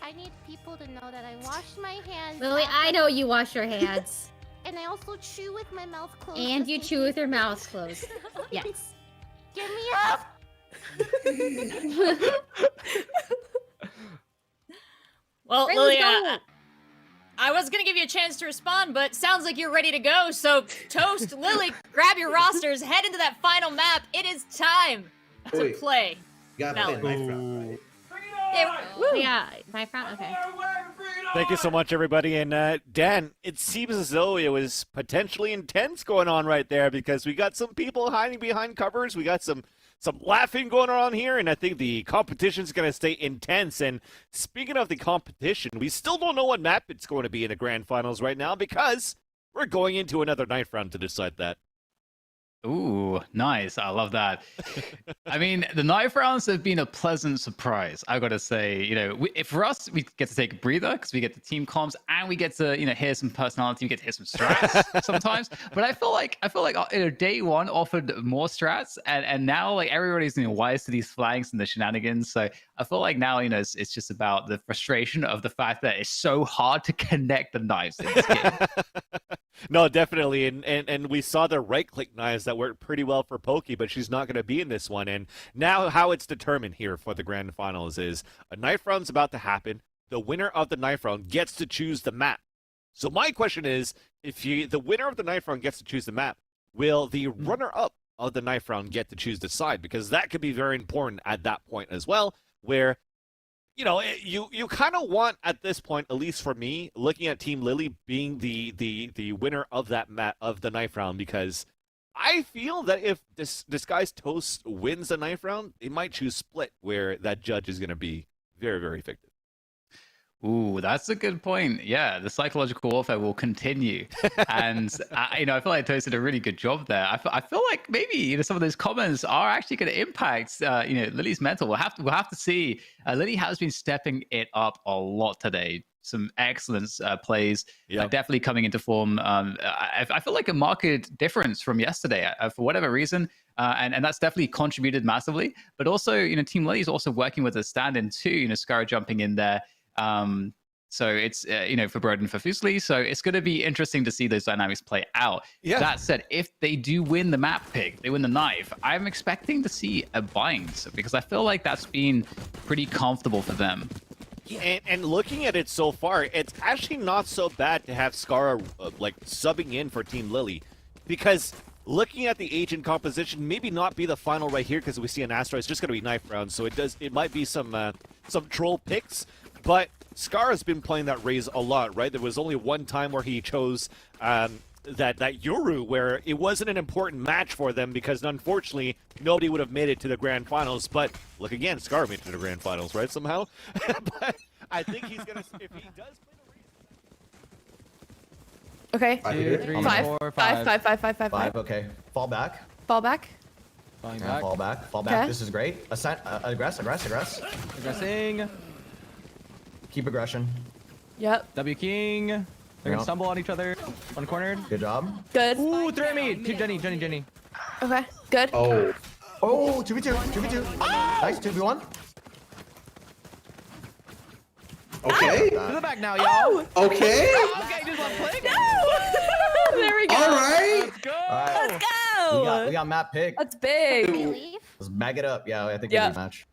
I need people to know that I wash my hands. Lily, I know you wash your hands. And I also chew with my mouth closed. And you chew with your mouth closed. Yes. Give me up. Well, Right, Lily, let's go. I was gonna give you a chance to respond, but sounds like you're ready to go. So, Toast, Lily, grab your rosters, head into that final map. It is time to Wait. play. You gotta play Valorant. knife round, right? Yeah, my front. Okay. Thank you so much, everybody. And Dan, it seems as though it was potentially intense going on right there because we got some people hiding behind covers. We got some laughing going on here, and I think the competition's going to stay intense. And speaking of the competition, we still don't know what map it's going to be in the grand finals right now because we're going into another knife round to decide that. Ooh, nice. I love that. I mean, the knife rounds have been a pleasant surprise. I got to say, for us, we get to take a breather because we get the team comms and we get to, hear some personality. We get to hear some strats sometimes. But I feel like day one offered more strats, and now like everybody's wise to these flanks and the shenanigans. So I feel like now, it's just about the frustration of the fact that it's so hard to connect the knives in this game. No, definitely, and we saw the right-click knives that worked pretty well for Poki, but she's not going to be in this one. And now how it's determined here for the grand finals is a knife round's about to happen. The winner of the knife round gets to choose the map. So my question is, if the winner of the knife round gets to choose the map, will the runner-up of the knife round get to choose the side? Because that could be very important at that point as well, where you kind of want at this point, at least for me, looking at Team Lily being the winner of that of the knife round, because I feel that if Disguised Toast wins the knife round, they might choose Split, where that judge is going to be very, very effective. Ooh, that's a good point. Yeah, the psychological warfare will continue, and I feel like Toast did a really good job there. I feel like maybe some of those comments are actually going to impact Lily's mental. We'll have to see. Lily has been stepping it up a lot today. Some excellent plays, definitely coming into form. I feel like a marked difference from yesterday for whatever reason. And that's definitely contributed massively. But also, Team Lily is also working with a stand-in too. Scarra jumping in there. So it's, for Broden for Fusli. So it's going to be interesting to see those dynamics play out. Yeah. That said, if they do win the map pick, they win the knife, I'm expecting to see a bind because I feel like that's been pretty comfortable for them. And looking at it so far, it's actually not so bad to have Scarra subbing in for Team Lily, because looking at the agent composition, maybe not be the final right here because we see an Astra. It's just going to be knife round, so it might be some troll picks. But Scarra's been playing that Raze a lot, right? There was only one time where he chose that Yoru, where it wasn't an important match for them because unfortunately nobody would have made it to the grand finals. But look again, Scarra made it to the grand finals, right? Somehow. But I think he's gonna, if he does play the Raze. Okay. Five. Okay. Fall back. Fall back. Falling back. Fall back. Fall back. Okay. This is great. Aggress. Aggressing. Keep aggression. Yep. W King. They're gonna stumble on each other. One cornered. Good job. Good. Ooh, throw me. Jenny. Okay. Good. Oh. 2v2. Nice. 2v1. Okay. To the back now, y'all. Okay. Okay, just one play. No. There we go. All right. Let's go. All right. Let's go. We got map pick. That's big. Let's bag it up. Yeah, I think it's a match.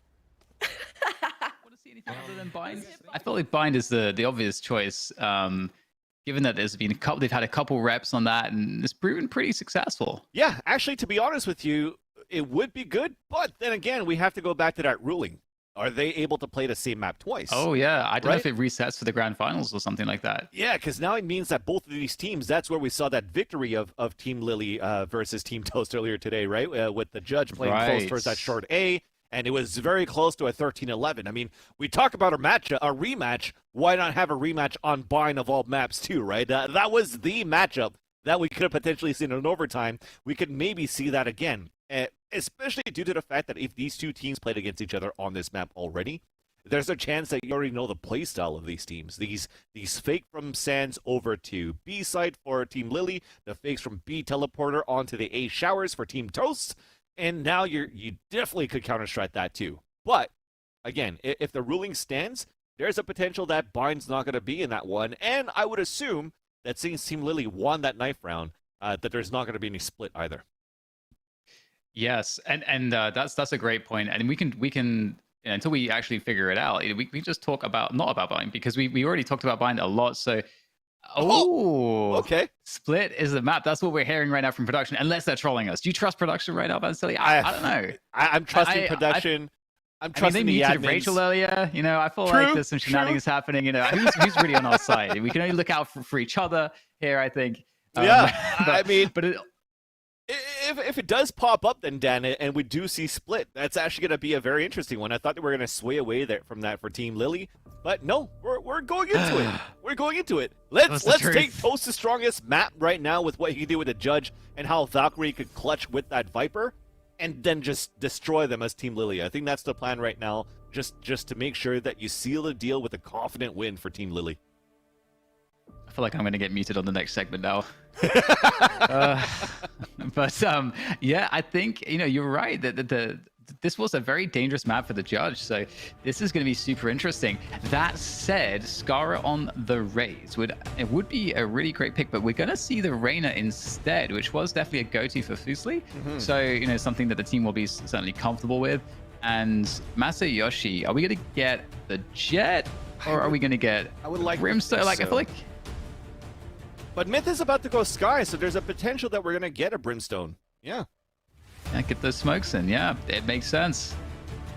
Other than Bind, I feel like Bind is the obvious choice, given that there's been they've had a couple reps on that, and it's proven pretty successful. Yeah, actually, to be honest with you, it would be good, but then again, we have to go back to that ruling. Are they able to play the same map twice? Oh yeah, I don't know if it resets for the grand finals or something like that. Yeah, because now it means that both of these teams, that's where we saw that victory of Team Lily versus Team Toast earlier today, right? With the judge playing close towards that short A. And it was very close to a 13-11. I mean, we talk about a rematch. Why not have a rematch on Bind of all maps too, right? That was the matchup that we could have potentially seen in overtime. We could maybe see that again, especially due to the fact that if these two teams played against each other on this map already, there's a chance that you already know the playstyle of these teams. These fake from Sands over to B side for Team Lily, the fakes from B teleporter onto the A showers for Team Toast. And now you definitely could counter-strike that too. But, again, if the ruling stands, there's a potential that Bind's not going to be in that one. And I would assume that since Team Lily won that knife round, that there's not going to be any split either. Yes, and that's a great point. And we can until we actually figure it out, we just talk not about Bind, because we already talked about Bind a lot. So. Oh, okay. Split is the map. That's what we're hearing right now from production, unless they're trolling us. Do you trust production right now, Vansilli? I don't know. I'm trusting production. I'm trusting they the muted admins. Rachel earlier. I feel like there's some shenanigans happening. Who's really on our side? We can only look out for each other here, I think. Yeah, I mean, but if it does pop up, then Dan, and we do see split, that's actually going to be a very interesting one. I thought that we were going to sway away from that for Team Lily, but no, we're going into it. We're going into it. Let's take Toast's strongest map right now with what he can do with the Judge and how Valkyrie could clutch with that Viper, and then just destroy them as Team Lily. I think that's the plan right now, just to make sure that you seal the deal with a confident win for Team Lily. I feel like I'm going to get muted on the next segment now. But yeah, I think you're right that this was a very dangerous map for the Judge, so this is going to be super interesting. That said, Scarra on the Raze would be a really great pick, but we're going to see the Reyna instead, which was definitely a go-to for Fuslie. So something that the team will be certainly comfortable with. And Masayoshi, are we going to get the Jet, or are we going to get Brimstone? Like, I feel like. But Myth is about to go Sky, so there's a potential that we're going to get a Brimstone. Yeah. Yeah, get those smokes in. Yeah, it makes sense.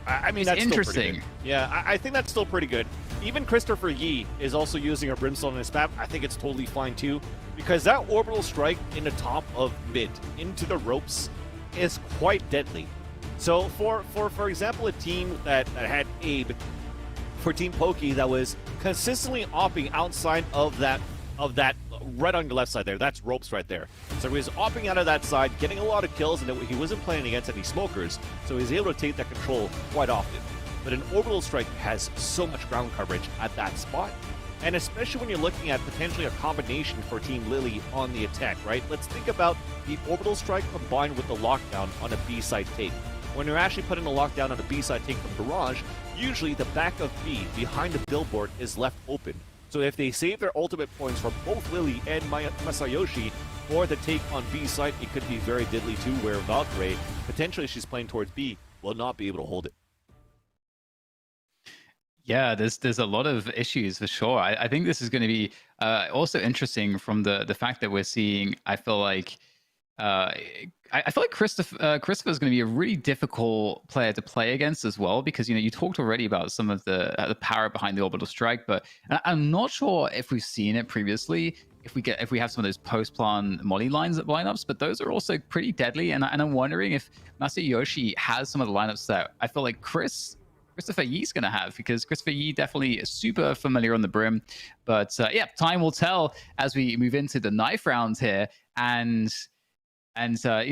I mean, it's that's interesting. Still pretty good. Yeah, I think that's still pretty good. Even Christopher Yee is also using a Brimstone in his map. I think it's totally fine too, because that orbital strike in the top of mid into the ropes is quite deadly. So for example, a team that had Abe, for Team Poki that was consistently opping outside of that right on your left side there, that's ropes right there. So he was opping out of that side, getting a lot of kills, and he wasn't playing against any smokers, so he was able to take that control quite often. But an orbital strike has so much ground coverage at that spot, and especially when you're looking at potentially a combination for Team Lily on the attack, right? Let's think about the orbital strike combined with the lockdown on a B-side take. When you're actually putting a lockdown on a B-side take from Garage, usually the back of B behind the billboard is left open. So if they save their ultimate points from both Lily and Masayoshi for the take on B side, it could be very deadly too, where Valkyrie, potentially she's playing towards B, will not be able to hold it. Yeah, there's a lot of issues for sure. I think this is going to be also interesting from the fact that we're seeing, I feel like Christopher is going to be a really difficult player to play against as well, because you talked already about some of the power behind the orbital strike, but I'm not sure if we've seen it previously. If we have some of those post-plan molly lineups, but those are also pretty deadly, and I'm wondering if Masayoshi has some of the lineups that I feel like Christopher Yee's going to have, because Christopher Yee definitely is super familiar on the brim. But yeah, time will tell as we move into the knife rounds here, and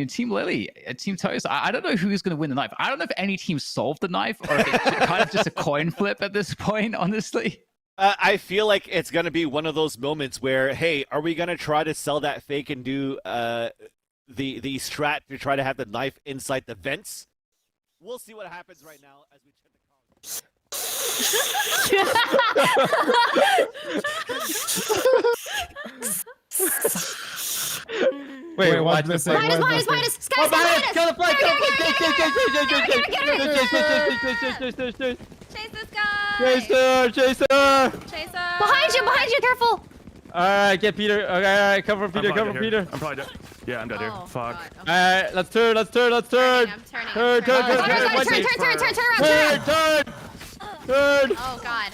Team Lily, Team Toast, I don't know who's going to win the knife. I don't know if any team solved the knife, or if it's kind of just a coin flip at this point, honestly. I feel like it's going to be one of those moments where, hey, are we going to try to sell that fake and do the strat to try to have the knife inside the vents? We'll see what happens right now as we check the Wait, what's missing? Minus! Sky, Kill the flag! Chase this guy! Chaser! Behind you, careful! Alright, get Peter. Okay, alright, cover Peter, Peter. I'm probably dead. Yeah, I'm dead here. Fuck. Alright, let's turn. I'm turning. Turn around. Oh god.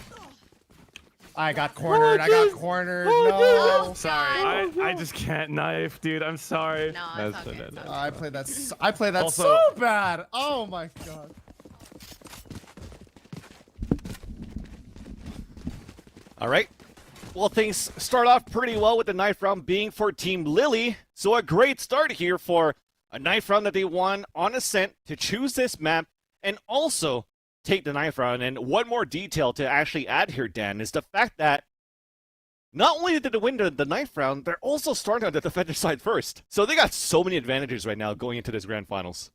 I got cornered. No. Sorry. I just can't knife, dude. I'm sorry. No, it's okay. I played that Also, so bad. Oh my god. All right. Well, things start off pretty well with the knife round being for Team Lily. So a great start here for a knife round that they won on Ascent to choose this map and also take the knife round. And one more detail to actually add here, Dan, is the fact that not only did they win the knife round, they're also starting on the defender side first. So they got so many advantages right now going into this grand finals.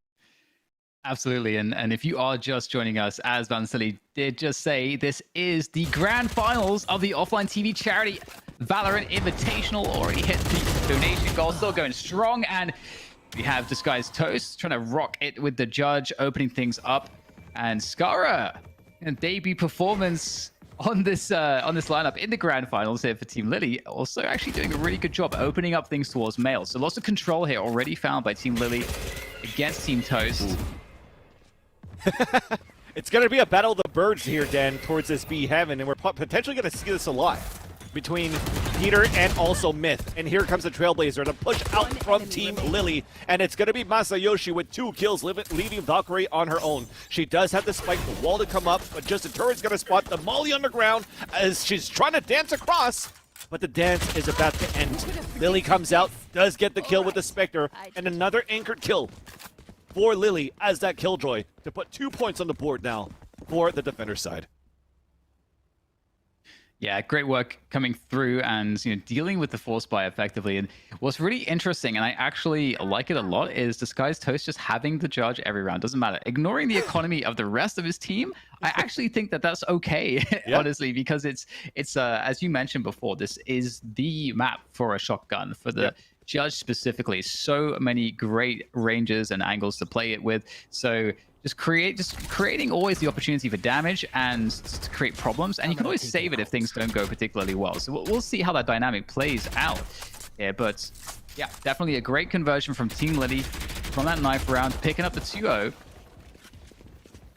Absolutely, and if you are just joining us, as Vansili did just say, this is the grand finals of the OfflineTV charity Valorant Invitational. Already hit the donation goal, still going strong, and we have Disguised Toast trying to rock it with the Judge, opening things up, and Scarra, and debut performance on this lineup in the grand finals here for Team Lily, also actually doing a really good job opening up things towards male. So lots of control here already found by Team Lily against Team Toast. Ooh. It's going to be a battle of the birds here, Dan, towards this B heaven, and we're potentially going to see this a lot between Peter and also Myth. And here comes the Trailblazer to push out from Team Lily. And it's going to be Masayoshi with 2 kills, leaving Valkyrie on her own. She does have the spike, the wall to come up, but just the turret's going to spot the Molly on the ground as she's trying to dance across. But the dance is about to end. Lily comes out, does get the kill with the Spectre, and another anchored kill for Lily as that Killjoy to put 2 points on the board now for the defender side. Yeah, great work coming through and dealing with the force buy effectively. And what's really interesting, and I actually like it a lot, is Disguised Toast just having the judge every round. Doesn't matter. Ignoring the economy of the rest of his team, I actually think that that's okay, honestly, because it's as you mentioned before, this is the map for a shotgun for the judge specifically. So many great ranges and angles to play it with. So just creating always the opportunity for damage and to create problems, and you can always save it if things don't go particularly well. So we'll see how that dynamic plays out here, but yeah, definitely a great conversion from Team Lily from that knife round, picking up the 2-0,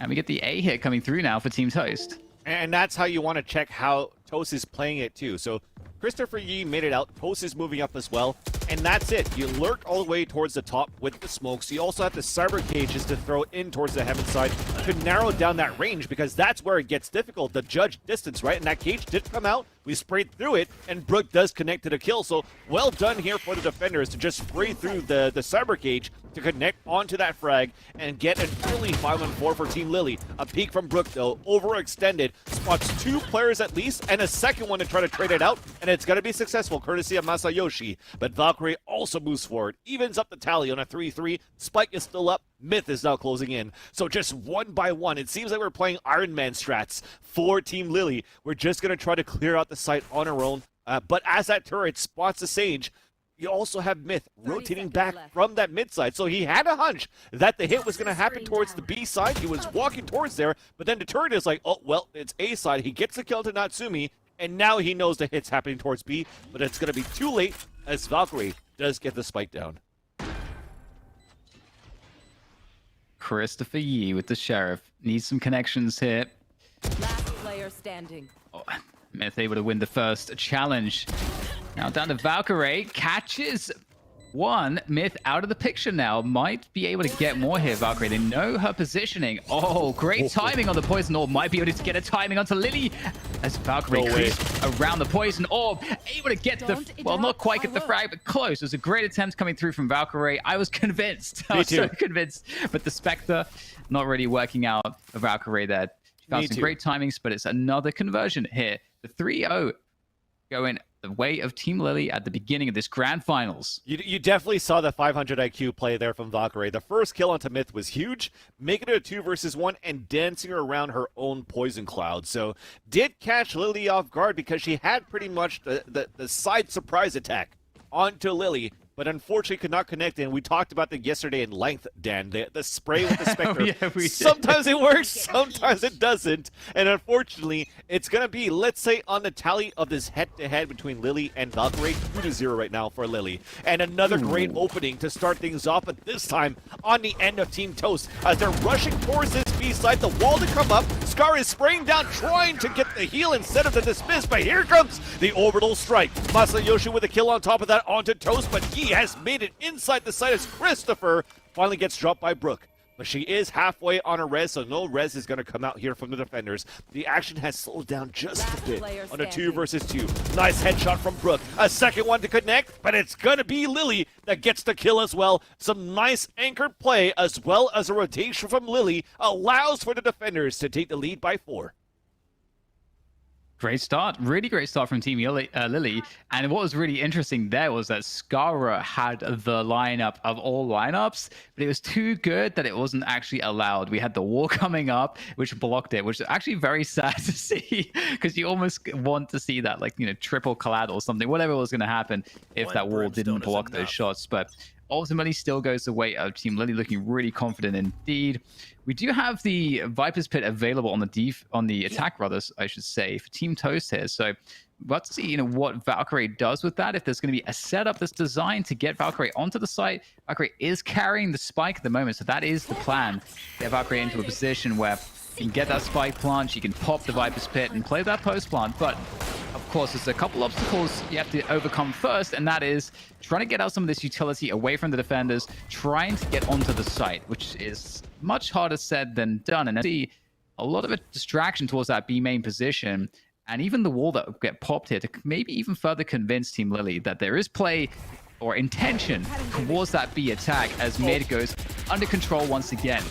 and we get the A hit coming through now for Team Toast. And that's how you want to check how Toast is playing it too. So Christopher Yee made it out. Toast is moving up as well. And that's it. You lurk all the way towards the top with the smokes. You also have the cyber cages to throw in towards the heaven side to narrow down that range, because that's where it gets difficult. The judge distance, right? And that cage did come out. We sprayed through it, and Brooke does connect to the kill. So well done here for the defenders to just spray through the cyber cage to connect onto that frag and get an early 5-on-4 for Team Lily. A peek from Brooke, though, overextended, spots 2 players at least, and a second one to try to trade it out, and it's going to be successful, courtesy of Masayoshi. But Valkyrie also moves forward, evens up the tally on a 3-3. Spike is still up. Myth is now closing in. So just one by one, it seems like we're playing Iron Man strats for Team Lily. We're just going to try to clear out the site on our own. But as that turret spots the Sage, you also have Myth rotating back from that mid side. So he had a hunch that the hit was going to happen towards the B side. He was walking towards there, but then the turret is like, oh, well, it's A side. He gets the kill to Natsumi, and now he knows the hit's happening towards B, but it's going to be too late as Valkyrie does get the spike down. Christopher Yee with the Sheriff. Needs some connections here. Last player standing. Oh, Myth able to win the first challenge. Now down to Valkyrie. Catches one. Myth out of the picture now. Might be able to get more here, Valkyrie. They know her positioning. Oh, great timing on the poison orb. Might be able to get a timing onto Lily as Valkyrie creeps around the poison orb. Able to get the, well, not quite get the frag, but close. It was a great attempt coming through from Valkyrie. I was convinced. I was so convinced. But the Spectre not really working out for Valkyrie there. She found some great timings, but it's another conversion here. The 3-0 going the way of Team Lily at the beginning of this grand finals. You definitely saw the 500 IQ play there from Valkyrie. The first kill onto Myth was huge, making it a 2 versus 1 and dancing around her own poison cloud. So did catch Lily off guard because she had pretty much the side surprise attack onto Lily, but unfortunately could not connect. And we talked about that yesterday in length, Dan. The spray with the Spectre. Sometimes it works, sometimes it doesn't. And unfortunately, it's going to be, let's say, on the tally of this head-to-head between Lily and Valkyrie, 2-0 right now for Lily. And another great opening to start things off, but this time on the end of Team Toast. As they're rushing towards this B side, the wall to come up. Scarra is spraying down, trying to get the heal instead of the dismiss, but here comes the orbital strike. Masayoshi with a kill on top of that onto Toast, but he has made it inside the site as Christopher finally gets dropped by Brooke. But she is halfway on a res, so no res is going to come out here from the defenders. The action has slowed down just a bit on a 2 versus 2. Nice headshot from Brooke. A second one to connect, but it's going to be Lily that gets the kill as well. Some nice anchored play as well as a rotation from Lily allows for the defenders to take the lead by 4. Great start. Really great start from Team Lily. And what was really interesting there was that Scarra had the lineup of all lineups, but it was too good that it wasn't actually allowed. We had the wall coming up, which blocked it, which is actually very sad to see, because you almost want to see that, like, triple collab or something, whatever was going to happen if that wall didn't block those shots. But ultimately still goes the way of Team Lily, looking really confident indeed. We do have the Viper's Pit available on the attack, brothers, I should say, for Team Toast here. So let's see, what Valkyrie does with that. If there's going to be a setup that's designed to get Valkyrie onto the site, Valkyrie is carrying the spike at the moment, so that is the plan. Get Valkyrie into a position where You can get that spike plant, you can pop the Viper's Pit and play that post plant, but of course, there's a couple obstacles you have to overcome first, and that is trying to get out some of this utility away from the defenders, trying to get onto the site, which is much harder said than done. And I see a lot of a distraction towards that B main position, and even the wall that will get popped here to maybe even further convince Team Lily that there is play or intention towards that B attack as mid goes under control once again.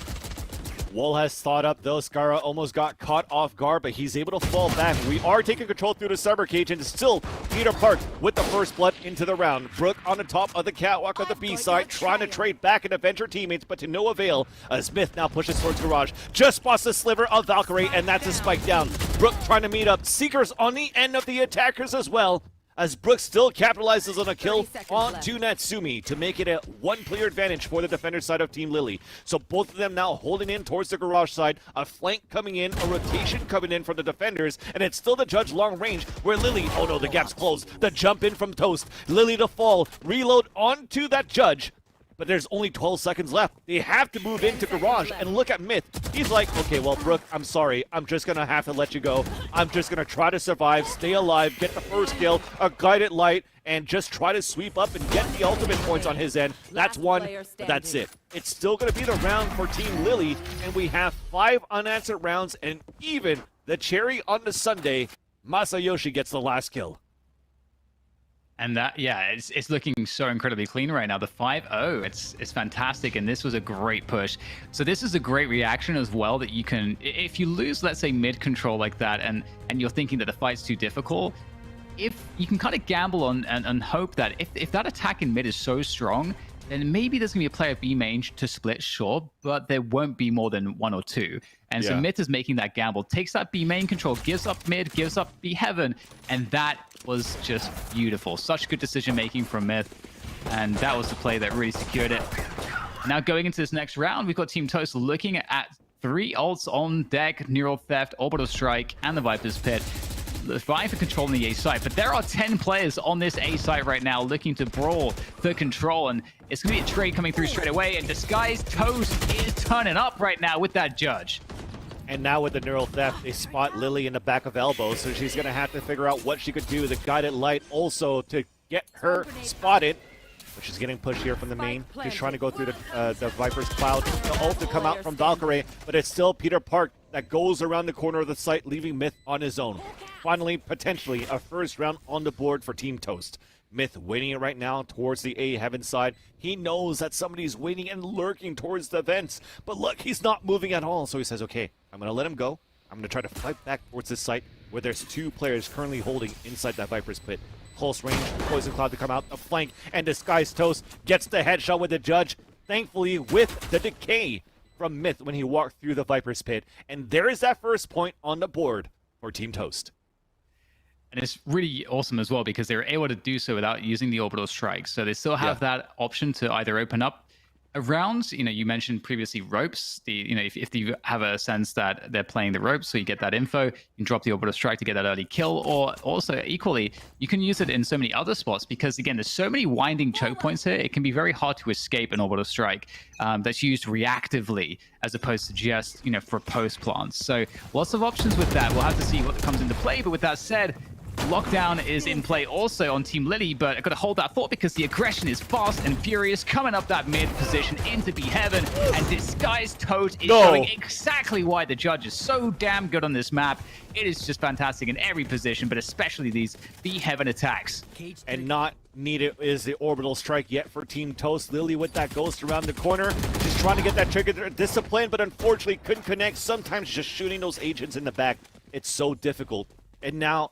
Wall has thought up though. Scarra almost got caught off guard, but he's able to fall back. We are taking control through the summer cage, and still Peter Park with the first blood into the round. Brook on the top of the catwalk of the B side, trying to trade back and avenge her teammates, but to no avail. Smith now pushes towards Garage. Just spots the sliver of Valkyrie, and that's a spike down. Brook trying to meet up. Seekers on the end of the attackers as well, as Brook still capitalizes on a kill onto Natsumi to make it a one-player advantage for the defender side of Team Lily. So both of them now holding in towards the garage side, a flank coming in, a rotation coming in from the defenders, and it's still the Judge long range where Lily, oh no, the gap's closed. The jump in from Toast, Lily to fall, reload onto that Judge. But there's only 12 seconds left. They have to move into Garage, and look at Myth. He's like, okay, well, Brook, I'm sorry. I'm just going to have to let you go. I'm just going to try to survive, stay alive, get the first kill, a guided light, and just try to sweep up and get the ultimate points on his end. That's one, but that's it. It's still going to be the round for Team Lily, and we have 5 unanswered rounds, and even the cherry on the sundae, Masayoshi gets the last kill. And that, yeah, it's looking so incredibly clean right now. The 5-0, it's fantastic, and this was a great push. So this is a great reaction as well that you can, if you lose, let's say, mid control like that, and you're thinking that the fight's too difficult, if you can kind of gamble on and hope that if that attack in mid is so strong, then maybe there's going to be a player B main to split, sure, but there won't be more than 1 or 2. And so Myth is making that gamble, takes that B main control, gives up mid, gives up B heaven, and that was just beautiful. Such good decision making from Myth, and that was the play that really secured it. Now going into this next round, we've got Team Toast looking at 3 ults on deck: Neural Theft, Orbital Strike, and the Viper's Pit. Vying for control on the A site, but there are 10 players on this A site right now looking to brawl for control, and it's going to be a trade coming through straight away, and Disguised Toast is turning up right now with that Judge. And now with the Neural Theft, they spot Lily in the back of elbow, so she's going to have to figure out what she could do. The Guided Light also to get her spotted, but she's getting pushed here from the main. She's trying to go through the Viper's Cloud. The ult to come out from Valkyrie, but it's still Peter Park that goes around the corner of the site, leaving Myth on his own. Finally, potentially, a first round on the board for Team Toast. Myth waiting it right now towards the A heaven side. He knows that somebody's waiting and lurking towards the vents. But look, he's not moving at all. So he says, okay, I'm going to let him go. I'm going to try to fight back towards this site where there's 2 players currently holding inside that Viper's Pit. Close range, Poison Cloud to come out, a flank, and Disguised Toast gets the headshot with the Judge. Thankfully, with the decay from Myth when he walked through the Viper's Pit. And there is that first point on the board for Team Toast. And it's really awesome as well because they were able to do so without using the orbital strike. So they still have that option to either open up rounds. You know, you mentioned previously ropes. If you have a sense that they're playing the ropes, so you get that info, you can drop the orbital strike to get that early kill. Or also equally, you can use it in so many other spots because again, there's so many winding choke points here. It can be very hard to escape an orbital strike that's used reactively as opposed to just for post plants. So lots of options with that. We'll have to see what comes into play. But with that said, Lockdown is in play also on Team Lily, but I've got to hold that thought because the aggression is fast and furious, coming up that mid position into B Heaven, and Disguised Toad is showing exactly why the Judge is so damn good on this map. It is just fantastic in every position, but especially these B Heaven attacks. And not needed is the orbital strike yet for Team Toast. Lily with that ghost around the corner. She's trying to get that trigger discipline, but unfortunately couldn't connect. Sometimes just shooting those agents in the back, it's so difficult. And now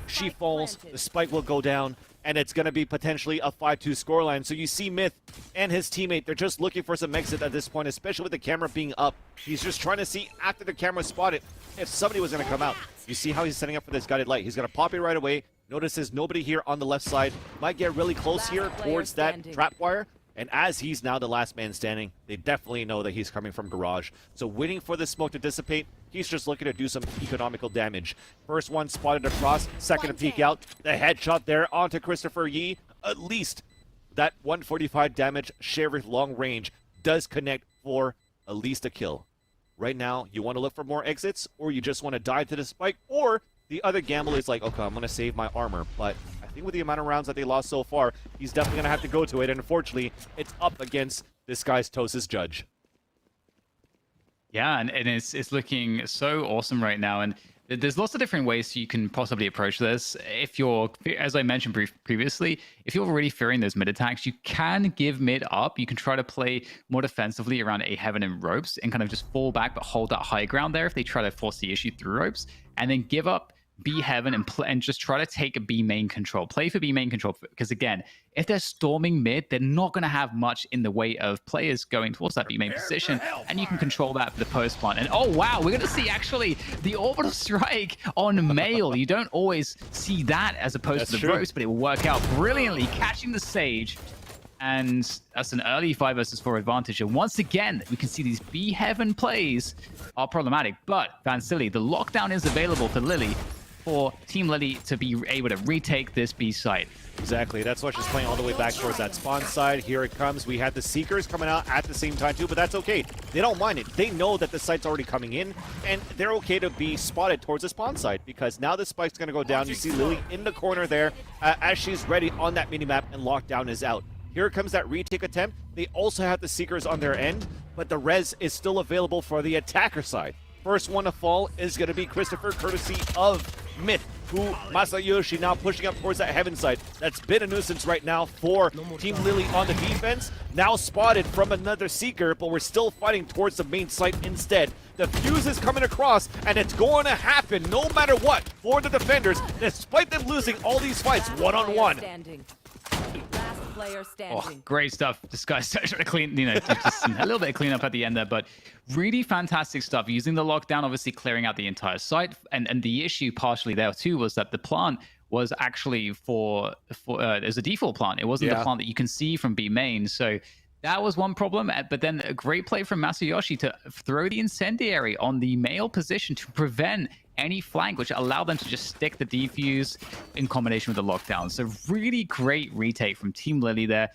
she falls, the spike will go down, and it's going to be potentially a 5-2 scoreline. So you see Myth and his teammate, they're just looking for some exit at this point, especially with the camera being up. He's just trying to see after the camera spotted if somebody was going to come out. You see how he's setting up for this guided light. He's going to pop it right away. Notice there's nobody here on the left side. Might get really close here towards that trap wire. And as he's now the last man standing, they definitely know that he's coming from Garage. So waiting for the smoke to dissipate, he's just looking to do some economical damage. First one spotted across, second to peek out. The headshot there onto Christopher Yee. At least that 145 damage Sheriff long range does connect for at least a kill. Right now, you want to look for more exits, or you just want to dive to the spike, or the other gamble is like, okay, I'm going to save my armor. But I think with the amount of rounds that they lost so far, he's definitely going to have to go to it. And unfortunately, it's up against this guy's Toast's judge. Yeah, and it's looking so awesome right now. And there's lots of different ways you can possibly approach this. If you're, as I mentioned previously, if you're already fearing those mid attacks, you can give mid up. You can try to play more defensively around A Heaven and ropes and kind of just fall back, but hold that high ground there if they try to force the issue through ropes, and then give up B Heaven and just try to take a B main control. Play for B main control, because again, if they're storming mid, they're not going to have much in the way of players going towards that B main position, and you can control that for the post plant. And oh wow, we're going to see actually the orbital strike on Mail. You don't always see that as opposed to the ropes, but it will work out brilliantly, catching the Sage. And that's an early 5 versus 4 advantage. And once again, we can see these B Heaven plays are problematic. But Vansili, the lockdown is available to Lily for Team Lily to be able to retake this B site. Exactly. That's why she's playing all the way back towards that spawn side. Here it comes. We had the Seekers coming out at the same time too, but that's okay. They don't mind it. They know that the site's already coming in, and they're okay to be spotted towards the spawn side, because now the spike's going to go down. You see Lily in the corner there as she's ready on that minimap, and lockdown is out. Here comes that retake attempt. They also have the Seekers on their end, but the res is still available for the attacker side. First one to fall is going to be Christopher, courtesy of Myth, who Masayoshi now pushing up towards that heaven side. That's been a nuisance right now for Team Lily on the defense. Now spotted from another Seeker, but we're still fighting towards the main site instead. The fuse is coming across, and it's going to happen no matter what for the defenders, despite them losing all these fights one-on-one. Oh, great stuff. This guy's trying to clean, just a little bit of cleanup at the end there, but really fantastic stuff. Using the lockdown, obviously clearing out the entire site. And the issue partially there too was that the plant was actually as a default plant. It wasn't the plant that you can see from B main. So that was one problem. But then a great play from Masayoshi to throw the incendiary on the male position to prevent any flank, which allowed them to just stick the defuse in combination with the lockdown. So really great retake from Team Lily there.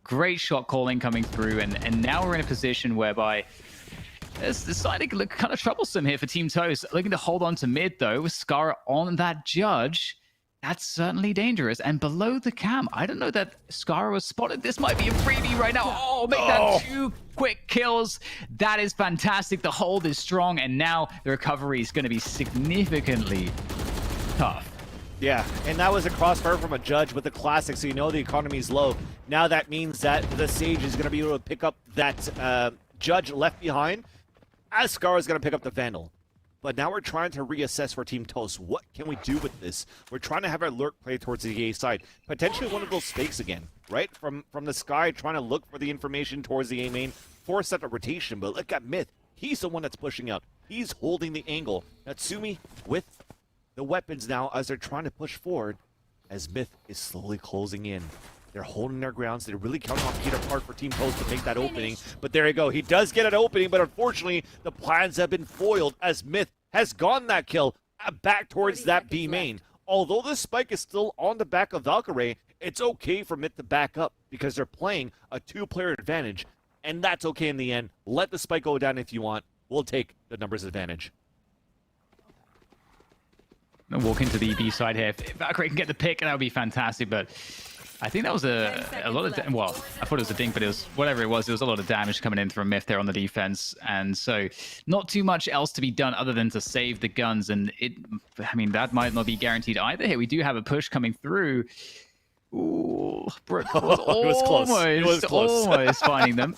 Great shot calling coming through, and now we're in a position whereby it's deciding to look kind of troublesome here for Team Toast. Looking to hold on to mid though, with Scarra on that judge. That's certainly dangerous. And below the cam, I don't know that Scarra was spotted. This might be a freebie right now. Oh, make that 2 quick kills. That is fantastic. The hold is strong, and now the recovery is going to be significantly tough. Yeah, and that was a crossfire from a judge with the classic, so you know the economy is low. Now that means that the Sage is going to be able to pick up that judge left behind, as Scarra is going to pick up the Vandal. But now we're trying to reassess for Team Toast. What can we do with this? We're trying to have our lurk play towards the A side. Potentially one of those fakes again, right? From the sky, trying to look for the information towards the A main, force that rotation. But look at Myth. He's the one that's pushing out. He's holding the angle. Natsumi with the weapons now as they're trying to push forward, as Myth is slowly closing in. They're holding their grounds. They're really counting on Peter Park for Team Toast to make that opening. But there you go. He does get an opening, but unfortunately, the plans have been foiled as Myth has gotten that kill back towards that B main. Although the spike is still on the back of Valkyrie, it's okay for Myth to back up because they're playing a 2-player advantage, and that's okay in the end. Let the spike go down if you want. We'll take the numbers advantage. Walk into the B side here. If Valkyrie can get the pick, that would be fantastic, but I think that was a lot of, well, I thought it was a dink, but it was whatever it was a lot of damage coming in from Myth there on the defense. And so not too much else to be done other than to save the guns. And I mean, that might not be guaranteed either here. We do have a push coming through. Ooh, it was close. It was close. Almost finding them.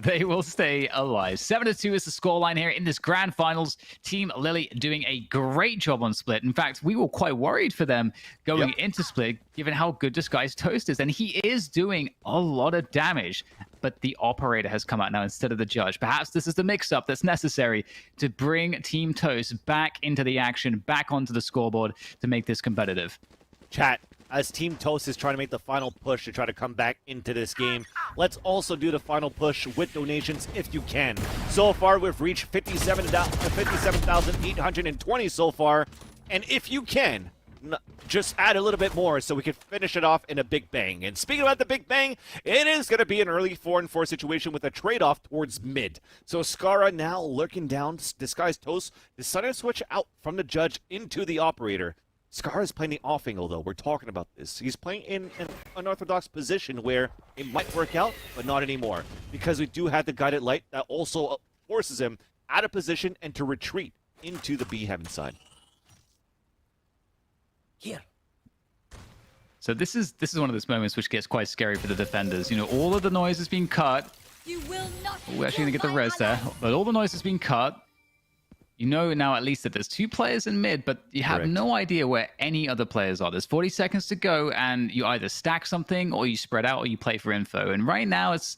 They will stay alive. 7-2 is the scoreline here in this grand finals. Team Lily doing a great job on split. In fact, we were quite worried for them going into split, given how good this guy's Toast is. And he is doing a lot of damage. But the operator has come out now instead of the judge. Perhaps this is the mix-up that's necessary to bring Team Toast back into the action, back onto the scoreboard to make this competitive. Chat, as Team Toast is trying to make the final push to try to come back into this game, let's also do the final push with donations if you can. So far, we've reached 57,820 so far. And if you can, just add a little bit more so we can finish it off in a big bang. And speaking about the big bang, it is going to be an early 4-4 situation with a trade-off towards mid. So Scarra now lurking down, Disguised Toast, deciding to switch out from the Judge into the Operator. Scarra is playing the off angle, though. We're talking about this. He's playing in an unorthodox position where it might work out, but not anymore. Because we do have the Guided Light that also forces him out of position and to retreat into the B heaven side. Here. So this is one of those moments which gets quite scary for the defenders. You know, all of the noise is being cut. We're actually going to get the res there, but all the noise is being cut. You know now at least that there's 2 players in mid, but you have no idea where any other players are. There's 40 seconds to go, and you either stack something, or you spread out, or you play for info. And right now, it's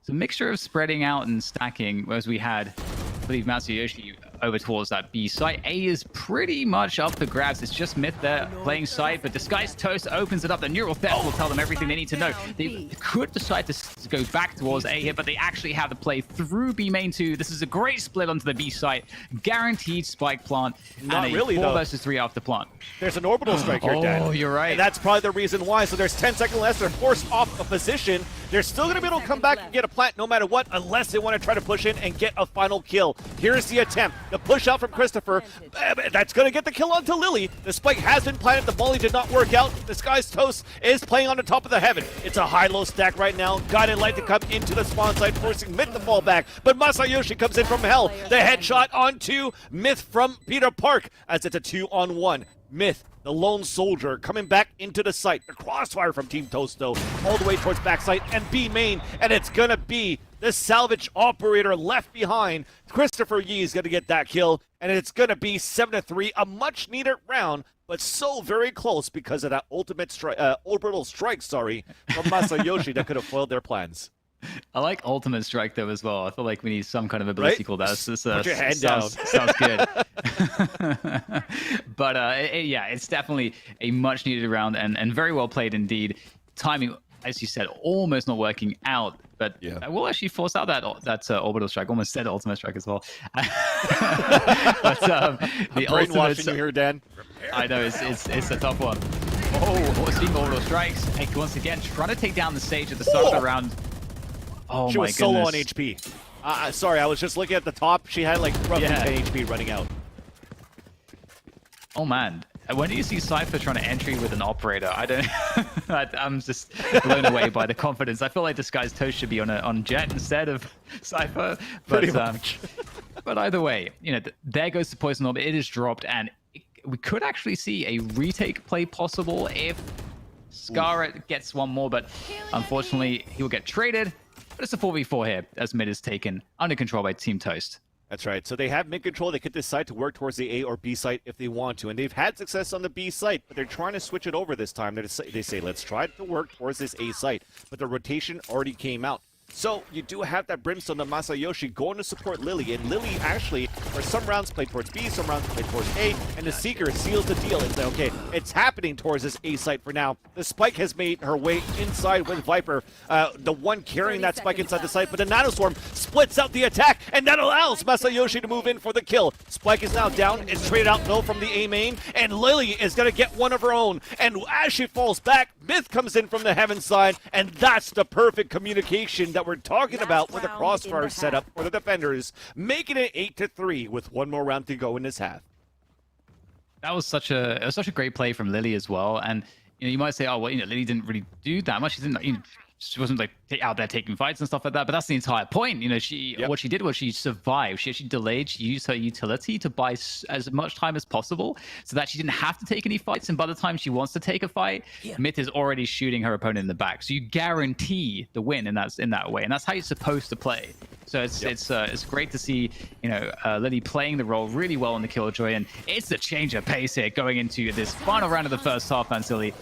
a mixture of spreading out and stacking, whereas we had, I believe, Masayoshi over towards that B site. A is pretty much up for grabs. It's just Myth there playing site, but Disguised Toast opens it up. The Neural Theft will tell them everything they need to know. They could decide to go back towards A here, but they actually have the play through B main 2. This is a great split onto the B site. Guaranteed spike plant. Not and a really, 4 though. versus 3 after plant. There's an orbital strike here, Dan. Oh, you're right. And that's probably the reason why. So there's 10 seconds left. They're forced off a position. They're still going to be able to come back and get a plant no matter what, unless they want to try to push in and get a final kill. Here's the attempt. The push out from Christopher. That's going to get the kill onto Lily. The spike has been planted. The volley did not work out. Disguised Toast is playing on the top of the heaven. It's a high-low stack right now. Guided Light to come into the spawn side, forcing Myth to fall back. But Masayoshi comes in from hell. The headshot onto Myth from Peter Park as it's a 2-on-1. Myth, the lone soldier, coming back into the site. The crossfire from Team Toast, though, all the way towards backside and B main, and it's gonna be the salvage operator left behind. Christopher Yee is gonna get that kill, and it's gonna be 7-3, a much-needed round, but so very close because of that orbital strike, from Masayoshi that could have foiled their plans. I like ultimate strike though as well. I feel like we need some kind of ability called that. Put your head down. Sounds good. But yeah, it's definitely a much needed round and very well played indeed. Timing, as you said, almost not working out, but I will actually force out that orbital strike. Almost said ultimate strike as well. But the brainwashing you here, Dan. I know it's a tough one. Oh, speaking of orbital strikes, hey, once again trying to take down the stage at the start of the round. Oh she my was solo on goodness. HP. Sorry, I was just looking at the top. She had like roughly 10 HP running out. Oh man, when do you see Cypher trying to entry with an operator? I don't. I'm just blown away by the confidence. I feel like Disguised Toast should be on Jet instead of Cypher. But but either way, you know, there goes the poison orb. It is dropped, and we could actually see a retake play possible if Scarra gets one more, but unfortunately he will get traded. But it's a 4v4 here as mid is taken under control by Team Toast. That's right. So they have mid control. They could decide to work towards the A or B site if they want to. And they've had success on the B site, but they're trying to switch it over this time. They say, let's try to work towards this A site. But the rotation already came out. So you do have that Brimstone of Masayoshi going to support Lily. And Lily actually, for some rounds, played towards B, some rounds played towards A. And the Seeker seals the deal and say, okay, it's happening towards this A site for now. The Spike has made her way inside with Viper, the one carrying that Spike inside the site. But the Nanoswarm splits out the attack, and that allows Masayoshi to move in for the kill. Spike is now down. It's traded out, though, from the A main. And Lily is going to get one of her own. And as she falls back, Myth comes in from the heaven side. And that's the perfect communication that we're talking about with a crossfire setup for the defenders, making it 8-3 with one more round to go in this half. That was such a great play from Lily as well. And you know, you might say, oh well, you know, Lily didn't really do that much. She didn't, you know, she wasn't like out there taking fights and stuff like that. But that's the entire point. You know, what she did was she survived. She actually delayed. She used her utility to buy as much time as possible, so that she didn't have to take any fights. And by the time she wants to take a fight, Myth is already shooting her opponent in the back. So you guarantee the win in that way. And that's how you're supposed to play. So it's great to see, you know, Lily playing the role really well in the Killjoy, and it's a change of pace here going into this final round of the first half, man, Silly.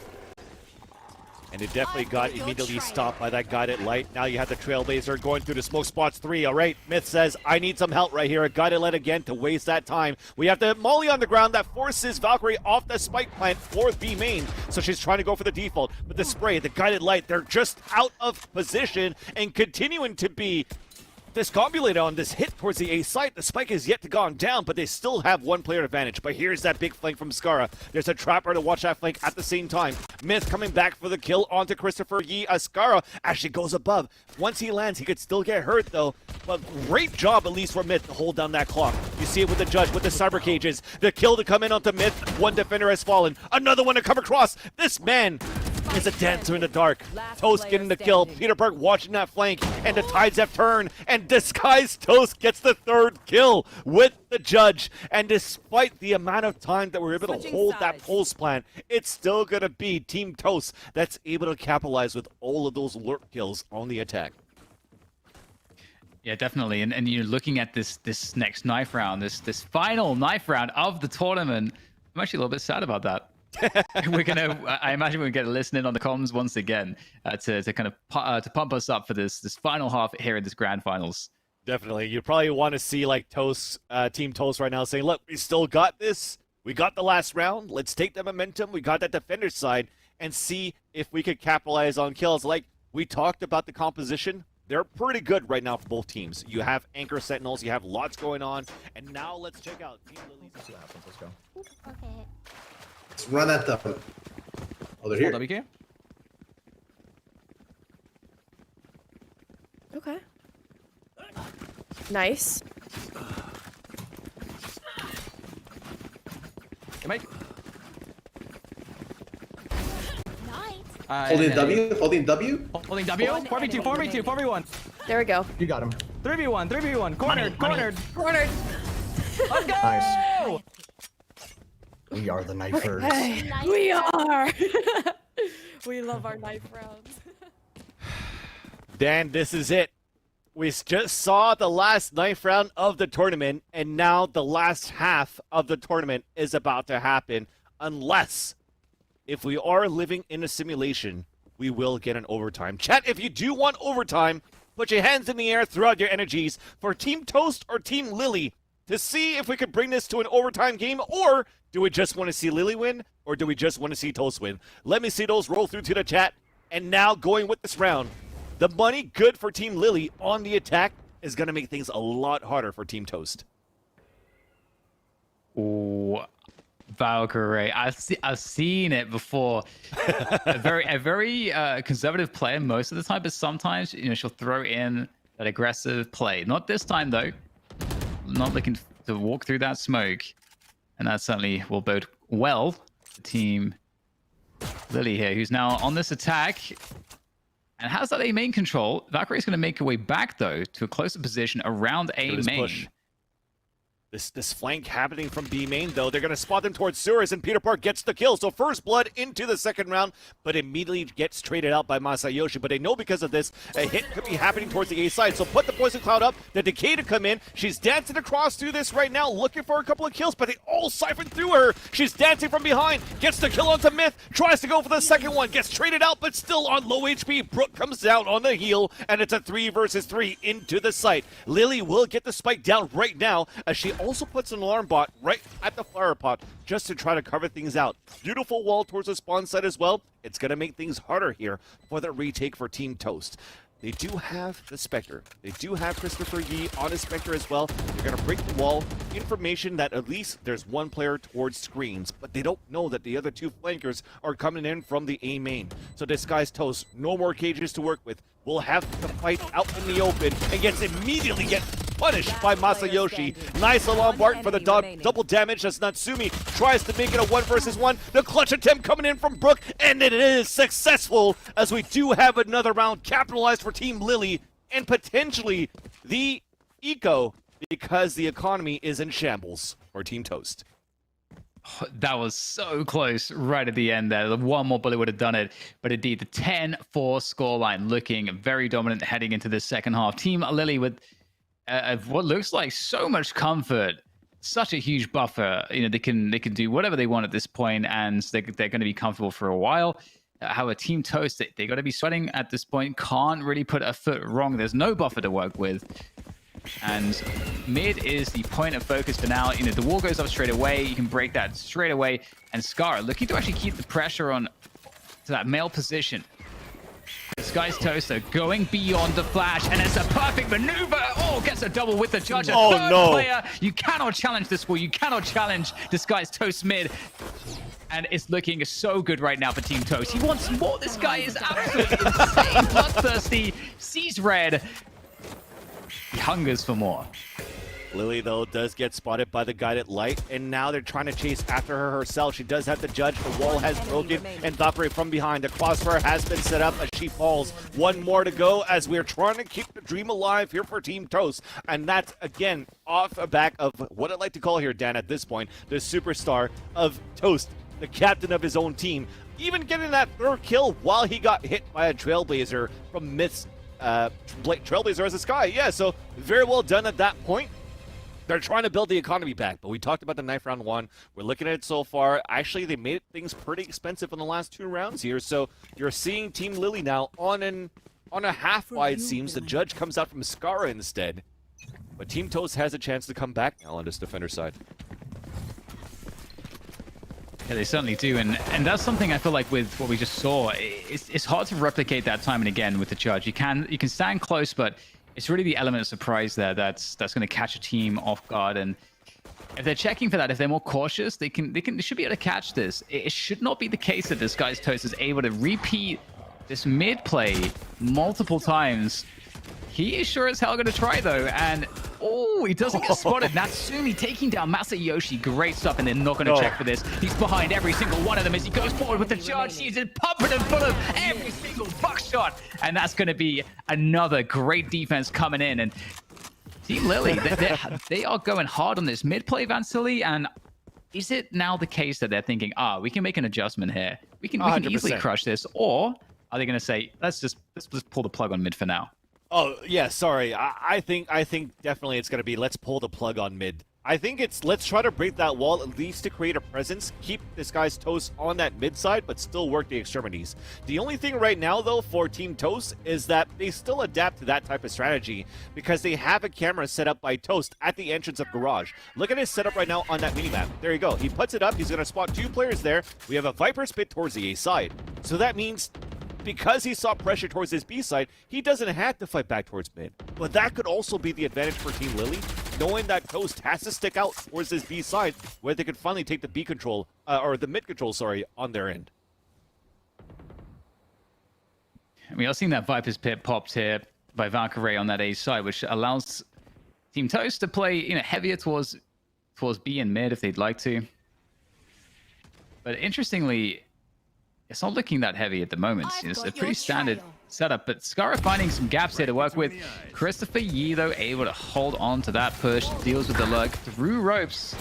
And it definitely got immediately stopped by that Guided Light. Now you have the Trailblazer going through the smoke spots 3. All right, Myth says, I need some help right here. A Guided Light again to waste that time. We have the Molly on the ground that forces Valkyrie off the spike plant for B main. So she's trying to go for the default. But the spray, the Guided Light, they're just out of position and continuing to be discombobulated on this hit towards the A site. The spike is yet to gone down, but they still have one player advantage. But here's that big flank from Scarra. There's a trapper to watch that flank at the same time. Myth coming back for the kill onto Christopher Yi. Scarra actually goes above. Once he lands, he could still get hurt though. But great job at least for Myth to hold down that clock. You see it with the judge, with the cyber cages. The kill to come in onto Myth. One defender has fallen. Another one to come across. This man is a dancer in the dark. Toast getting the kill. Peter Park watching that flank, and the tides have turned, and Disguised Toast gets the third kill with the judge. And despite the amount of time that we're able to hold that pulse plant, it's still going to be Team Toast that's able to capitalize with all of those lurk kills on the attack. Yeah, definitely. And you're looking at this next knife round, this final knife round of the tournament. I'm actually a little bit sad about that. I imagine we're gonna listen in on the comms once again to kind of to pump us up for this final half here in this grand finals. Definitely, you probably want to see like Toast, Team Toast right now saying, "Look, we still got this. We got the last round. Let's take the momentum. We got that defender side and see if we could capitalize on kills." Like we talked about the composition. They're pretty good right now for both teams. You have Anchor Sentinels, you have lots going on, and now let's check out Team Lily's. Let's see what happens. Let's go. Okay. Let's run at them. Oh, they're here. WK? Okay. Nice. Hey, Mike. Holding W? Holding W? Holding W? 4v2, 4v2, 4v1. There we go. You got him. 3v1, 3v1. Cornered, cornered. Cornered. Let's go! Nice. We are the knifers. Okay. We are. We love our knife rounds. Dan, this is it. We just saw the last knife round of the tournament, and now the last half of the tournament is about to happen. Unless, if we are living in a simulation, we will get an overtime. Chat, if you do want overtime, put your hands in the air throughout your energies for Team Toast or Team Lily to see if we could bring this to an overtime game, or do we just want to see Lily win, or do we just want to see Toast win? Let me see those roll through to the chat. And now going with this round, the money good for Team Lily on the attack is going to make things a lot harder for Team Toast. Ooh, Valkyrie, I've seen it before. a very conservative player most of the time, but sometimes she'll throw in that aggressive play. Not this time though. Not looking to walk through that smoke, and that certainly will bode well for Team Lily here, who's now on this attack and has that A main control. Valkyrie's going to make her way back though to a closer position around A main. Push. This flank happening from B main, though. They're going to spot them towards sewers, and Peter Park gets the kill. So first blood into the second round, but immediately gets traded out by Masayoshi. But they know because of this, a hit could be happening towards the A side. So put the Poison Cloud up, the Decay to come in. She's dancing across through this right now, looking for a couple of kills, but they all siphon through her. She's dancing from behind, gets the kill onto Myth, tries to go for the second one, gets traded out, but still on low HP. Brooke comes down on the heel, and it's a 3 versus 3 into the site. Lily will get the spike down right now, as she also puts an alarm bot right at the flower pot just to try to cover things out. Beautiful wall towards the spawn site as well. It's going to make things harder here for the retake for Team Toast. They do have the Spectre. They do have Christopher Yi on his Spectre as well. They're going to break the wall. Information that at least there's one player towards screens, but they don't know that the other two flankers are coming in from the A main. So Disguised Toast, no more cages to work with. We'll have to fight out in the open and immediately get punished by Masayoshi. Nice alarm Bart for the double damage as Natsumi tries to make it a 1 versus 1. The clutch attempt coming in from Brooke, and it is successful as we do have another round capitalized for Team Lily and potentially the eco, because the economy is in shambles for Team Toast. That was so close right at the end there. The one more bullet would have done it. But indeed, the 10-4 scoreline looking very dominant heading into the second half. Team Lily with what looks like so much comfort, such a huge buffer. They can do whatever they want at this point, and they're going to be comfortable for a while. However, Team Toast, they got to be sweating at this point. Can't really put a foot wrong. There's no buffer to work with. And mid is the point of focus for now. The wall goes up straight away. You can break that straight away. And Scarra looking to actually keep the pressure on to that male position. Disguised Toaster going beyond the flash, and it's a perfect maneuver. Oh, gets a double with the judge. A third player. You cannot challenge this wall. You cannot challenge Disguised Toast mid. And it's looking so good right now for Team Toast. He wants more. This guy is absolutely insane. Bloodthirsty, sees red. He hungers for more. Lily, though, does get spotted by the guided light, and now they're trying to chase after her herself. She does have the judge. The wall has broken, and Valkyrie from behind. The crossfire has been set up as she falls. One more to go as we're trying to keep the dream alive here for Team Toast. And that's, again, off the back of what I'd like to call here, Dan, at this point, the superstar of Toast, the captain of his own team, even getting that third kill while he got hit by a Trailblazer from Myth's Trailblazer as a Sky. Yeah, so very well done at that point. They're trying to build the economy back, but we talked about the knife round one. We're looking at it so far. Actually, they made things pretty expensive in the last 2 rounds here, so you're seeing Team Lily now on a half-wide, seems. The judge comes out from Scarra instead. But Team Toast has a chance to come back now on this defender side. Yeah, they certainly do, and that's something I feel like with what we just saw. It's hard to replicate that time and again with the judge. You can stand close, but it's really the element of surprise there that's going to catch a team off guard. And if they're checking for that, if they're more cautious, they should be able to catch this. It should not be the case that Disguised Toast is able to repeat this mid play multiple times. He is sure as hell going to try, though, and oh, he doesn't get spotted. Natsumi taking down Masayoshi. Great stuff, and they're not going to check for this. He's behind every single one of them as he goes forward with the charge. He's pumping them full of every single buckshot, and that's going to be another great defense coming in. And Team Lily, they are going hard on this mid play, Vansili, and is it now the case that they're thinking, we can make an adjustment here? We can easily crush this, or are they going to say, let's just pull the plug on mid for now? Oh, yeah, sorry. I think definitely it's going to be let's pull the plug on mid. I think it's let's try to break that wall at least to create a presence, keep this guy's Toast on that mid side, but still work the extremities. The only thing right now, though, for Team Toast is that they still adapt to that type of strategy because they have a camera set up by Toast at the entrance of Garage. Look at his setup right now on that minimap. There you go. He puts it up. He's going to spot 2 players there. We have a Viper's Pit towards the A side. So that means because he saw pressure towards his B side, he doesn't have to fight back towards mid. But that could also be the advantage for Team Lily, knowing that Toast has to stick out towards his B side, where they could finally take the B control, or the mid control, sorry, on their end. We are seeing that Viper's Pit popped here by Valkyrie on that A side, which allows Team Toast to play, heavier towards B and mid if they'd like to. But interestingly, it's not looking that heavy at the moment. It's a pretty standard setup, but Scarra finding some gaps here to work with. Christopher Yee, though, able to hold on to that push, deals with the lurk through ropes.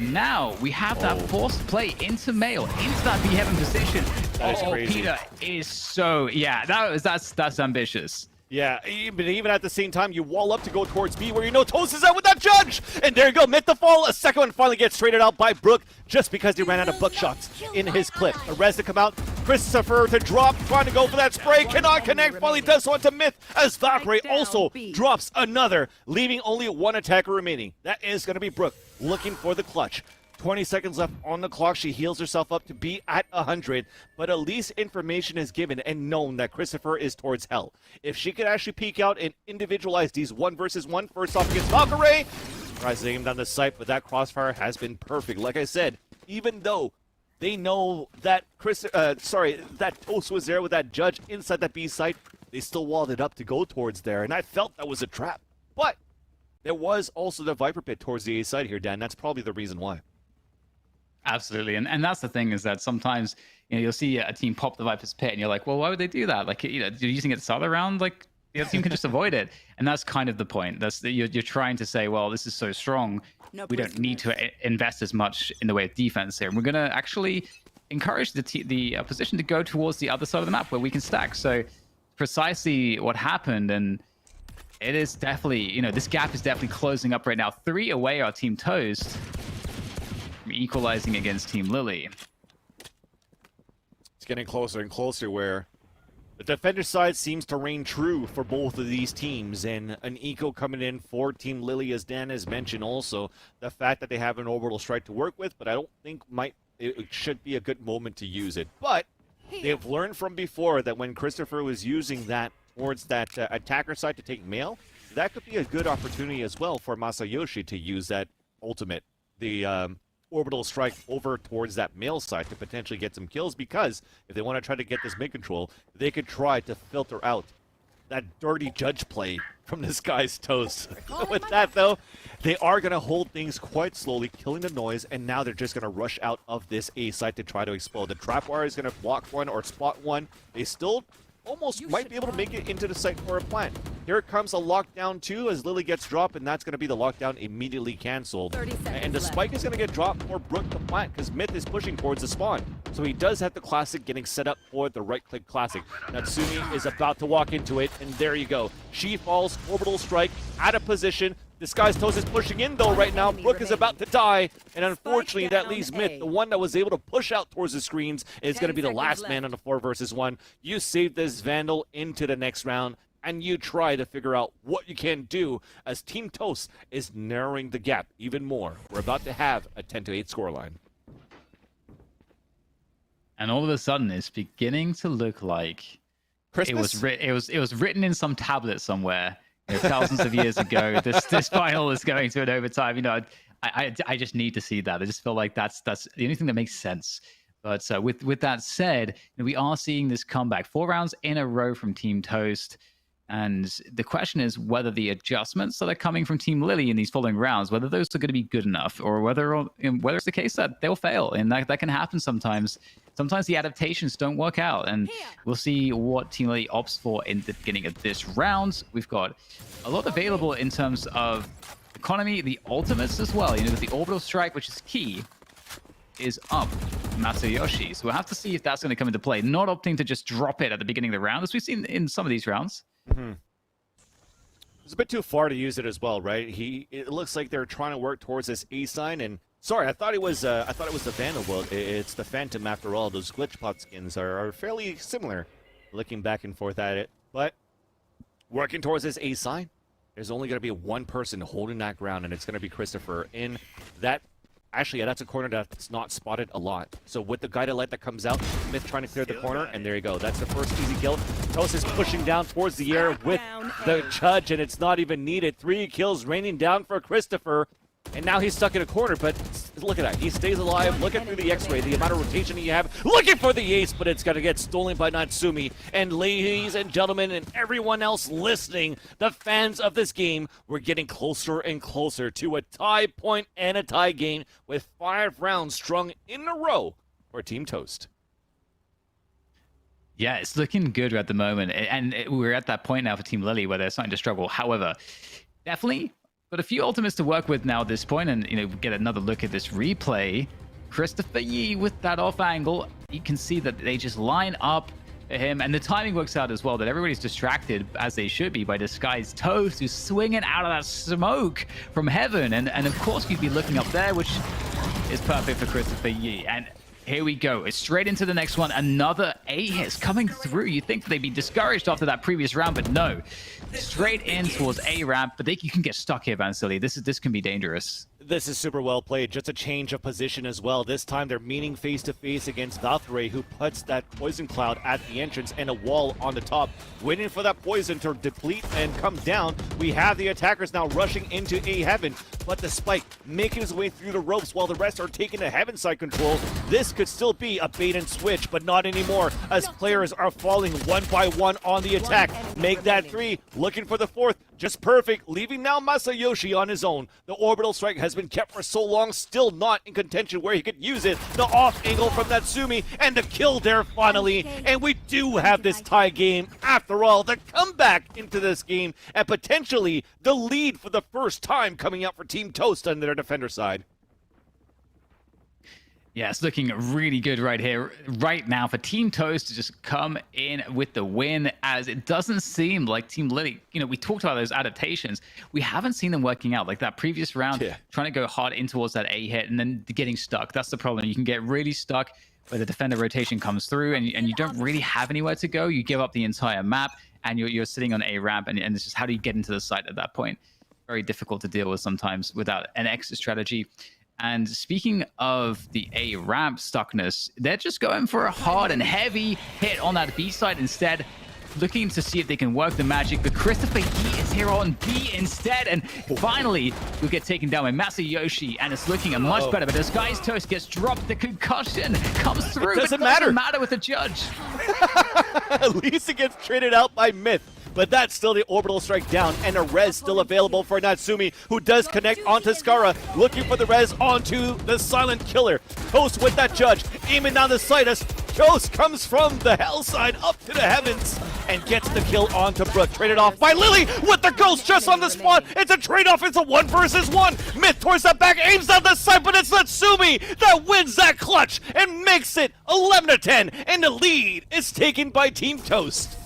Now we have that forced play into Mail, into that B-Heaven position. That is crazy. Peter is so, that's ambitious. Yeah, but even at the same time, you wall up to go towards B, where you know Toast is out with that judge! And there you go, mid the fall. A second one finally gets traded out by Brook, just because they ran out of buckshots in his clip. A res to come out, Christopher to drop, trying to go for that spray, cannot connect, finally does so onto Myth, as Valkyrie also drops another, leaving only 1 attacker remaining. That is going to be Brook, looking for the clutch. 20 seconds left on the clock. She heals herself up to be at 100, but at least information is given and known that Christopher is towards hell. If she could actually peek out and individualize these 1 versus 1, first off against Valkyrie, tries to aim down the sight, but that crossfire has been perfect. Like I said, even though they know that that Toast was there with that judge inside that B site, they still walled it up to go towards there, and I felt that was a trap. But there was also the Viper Pit towards the A side here, Dan. That's probably the reason why. Absolutely, and that's the thing, is that sometimes you'll see a team pop the Viper's Pit, and you're like, well, why would they do that? Like, you're using it to start around, like the other team can just avoid it, and that's kind of the point. You're trying to say, well, this is so strong, we don't need to invest as much in the way of defense here. And we're going to actually encourage the opposition to go towards the other side of the map where we can stack. So precisely what happened, and it is definitely, this gap is definitely closing up right now. 3 away are Team Toast from equalizing against Team Lily. It's getting closer and closer, where the defender side seems to reign true for both of these teams, and an eco coming in for Team Lily, as Dan has mentioned. Also, the fact that they have an orbital strike to work with, but I don't think it should be a good moment to use it. But They've learned from before that when Christopher was using that towards that attacker side to take mail, that could be a good opportunity as well for Masayoshi to use that ultimate, the orbital strike over towards that mail side to potentially get some kills, because if they want to try to get this mid control, they could try to filter out that dirty judge play from this guy's Toast. With that, though, they are going to hold things quite slowly, killing the noise, and now they're just going to rush out of this A site to try to explode. The trap wire is going to block one or spot one. They still almost might be able to make it into the site for a plant. Here comes a lockdown too as Lily gets dropped, and that's going to be the lockdown immediately canceled. And the spike is going to get dropped for Brook the plant because Myth is pushing towards the spawn. So he does have the classic getting set up for the right-click classic. Natsumi is about to walk into it, and there you go. She falls, orbital strike, out of position. This guy's Toast is pushing in though right now. Brook is about to die, and unfortunately that leaves Myth, the one that was able to push out towards the screens, is going to be the last man on the 4 versus 1. You save this Vandal into the next round, and you try to figure out what you can do as Team Toast is narrowing the gap even more. We're about to have a 10-8 scoreline. And all of a sudden, it's beginning to look like Christmas? it was written in some tablet somewhere. Thousands of years ago, this final is going to an overtime. I just need to see that. I just feel like that's the only thing that makes sense. But with that said, we are seeing this comeback 4 rounds in a row from Team Toast, and the question is whether the adjustments that are coming from Team Lily in these following rounds, whether those are going to be good enough, or whether it's the case that they'll fail, and that can happen sometimes. Sometimes the adaptations don't work out, and we'll see what Team Lily opts for in the beginning of this round. We've got a lot available in terms of economy, the ultimates as well. The orbital strike, which is key, is up Masayoshi. So we'll have to see if that's going to come into play. Not opting to just drop it at the beginning of the round, as we've seen in some of these rounds. Mm-hmm. It's a bit too far to use it as well, right? It looks like they're trying to work towards this A sign, and sorry, I thought it was the Vandal. Well, it's the Phantom after all. Those glitch pot skins are fairly similar, looking back and forth at it. But working towards this A sign, there's only going to be one person holding that ground, and it's going to be Christopher in that. Actually, yeah, that's a corner that's not spotted a lot. So with the guided light that comes out, Myth trying to clear the corner, and there you go. That's the first easy kill. Toast is pushing down towards the air with the judge, and it's not even needed. 3 kills raining down for Christopher, and now he's stuck in a corner, but look at that. He stays alive, looking through the X-ray, the amount of rotation you have, looking for the ace, but it's going to get stolen by Natsumi. And ladies and gentlemen, and everyone else listening, the fans of this game, we're getting closer and closer to a tie point and a tie game with 5 rounds strung in a row for Team Toast. Yeah, it's looking good at the moment, and we're at that point now for Team Lily where they're starting to struggle. However, definitely got a few ultimates to work with now at this point, and get another look at this replay. Christopher Yi with that off angle, you can see that they just line up at him, and the timing works out as well, that everybody's distracted, as they should be, by this guy's Toast, who's swinging out of that smoke from heaven, and of course you'd be looking up there, which is perfect for Christopher Yi. And here we go. It's straight into the next one. Another A hit coming through. You'd think they'd be discouraged after that previous round, but no. Straight in towards A ramp, but you can get stuck here, Vansili. This can be dangerous. This is super well played. Just a change of position as well. This time they're meeting face to face against Valkyrie, who puts that poison cloud at the entrance and a wall on the top, waiting for that poison to deplete and come down. We have the attackers now rushing into A heaven, but the spike making his way through the ropes while the rest are taking the heaven side control. This could still be a bait and switch, but not anymore, as players are falling one by one on the attack. Make that 3, looking for the 4th. Just perfect, leaving now Masayoshi on his own. The orbital strike has been kept for so long, still not in contention where he could use it. The off angle from Natsumi, and the kill there finally. And we do have this tie game. After all, the comeback into this game, and potentially the lead for the first time coming out for Team Toast on their defender side. Yeah, it's looking really good right here, right now, for Team Toast to just come in with the win, as it doesn't seem like Team Lily, we talked about those adaptations. We haven't seen them working out. Like that previous round, trying to go hard in towards that A hit and then getting stuck. That's the problem. You can get really stuck where the defender rotation comes through and you don't really have anywhere to go. You give up the entire map and you're sitting on A ramp, and it's just how do you get into the site at that point? Very difficult to deal with sometimes without an exit strategy. And speaking of the A ramp stuckness, they're just going for a hard and heavy hit on that B side instead, looking to see if they can work the magic. But Christopher Yi is here on B instead, and finally we'll get taken down by Masayoshi, and it's looking much better. But Disguised Toast gets dropped. The concussion comes through. It doesn't matter with the judge. At least it gets traded out by Myth. But that's still the orbital strike down, and a res still available for Natsumi, who does connect onto Scarra, looking for the res onto the Silent Killer. Toast with that judge, aiming down the sight as Toast comes from the hell side up to the heavens and gets the kill onto Brook. Traded off by Lily with the ghost just on the spot. It's a trade-off. It's a 1 versus 1. Myth towards that back, aims down the sight, but it's Natsumi that wins that clutch and makes it 11-10, and the lead is taken by Team Toast.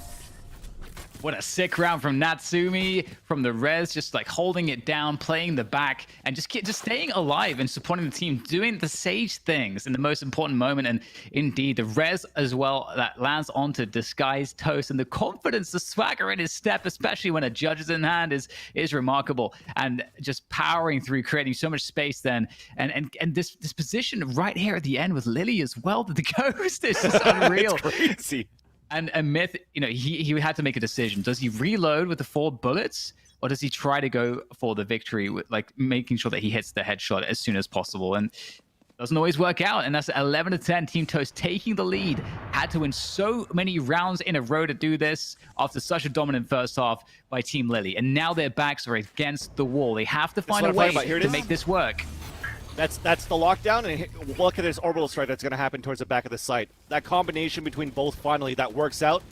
What a sick round from Natsumi, from the res, just like holding it down, playing the back, and just staying alive and supporting the team, doing the Sage things in the most important moment. And indeed, the res as well that lands onto Disguised Toast, and the confidence, the swagger in his step, especially when a judge is in hand, is remarkable. And just powering through, creating so much space then. And this position right here at the end with Lily as well, the ghost is just unreal. It's crazy. And Myth, you know, he had to make a decision. Does he reload with the 4 bullets, or does he try to go for the victory, with like making sure that he hits the headshot as soon as possible? And doesn't always work out. And that's 11-10. Team Toast taking the lead. Had to win so many rounds in a row to do this after such a dominant first half by Team Lily. And now their backs are against the wall. They have to find a way to make this work. That's the lockdown, and look at this orbital strike that's going to happen towards the back of the site. That combination between both, finally, that works out.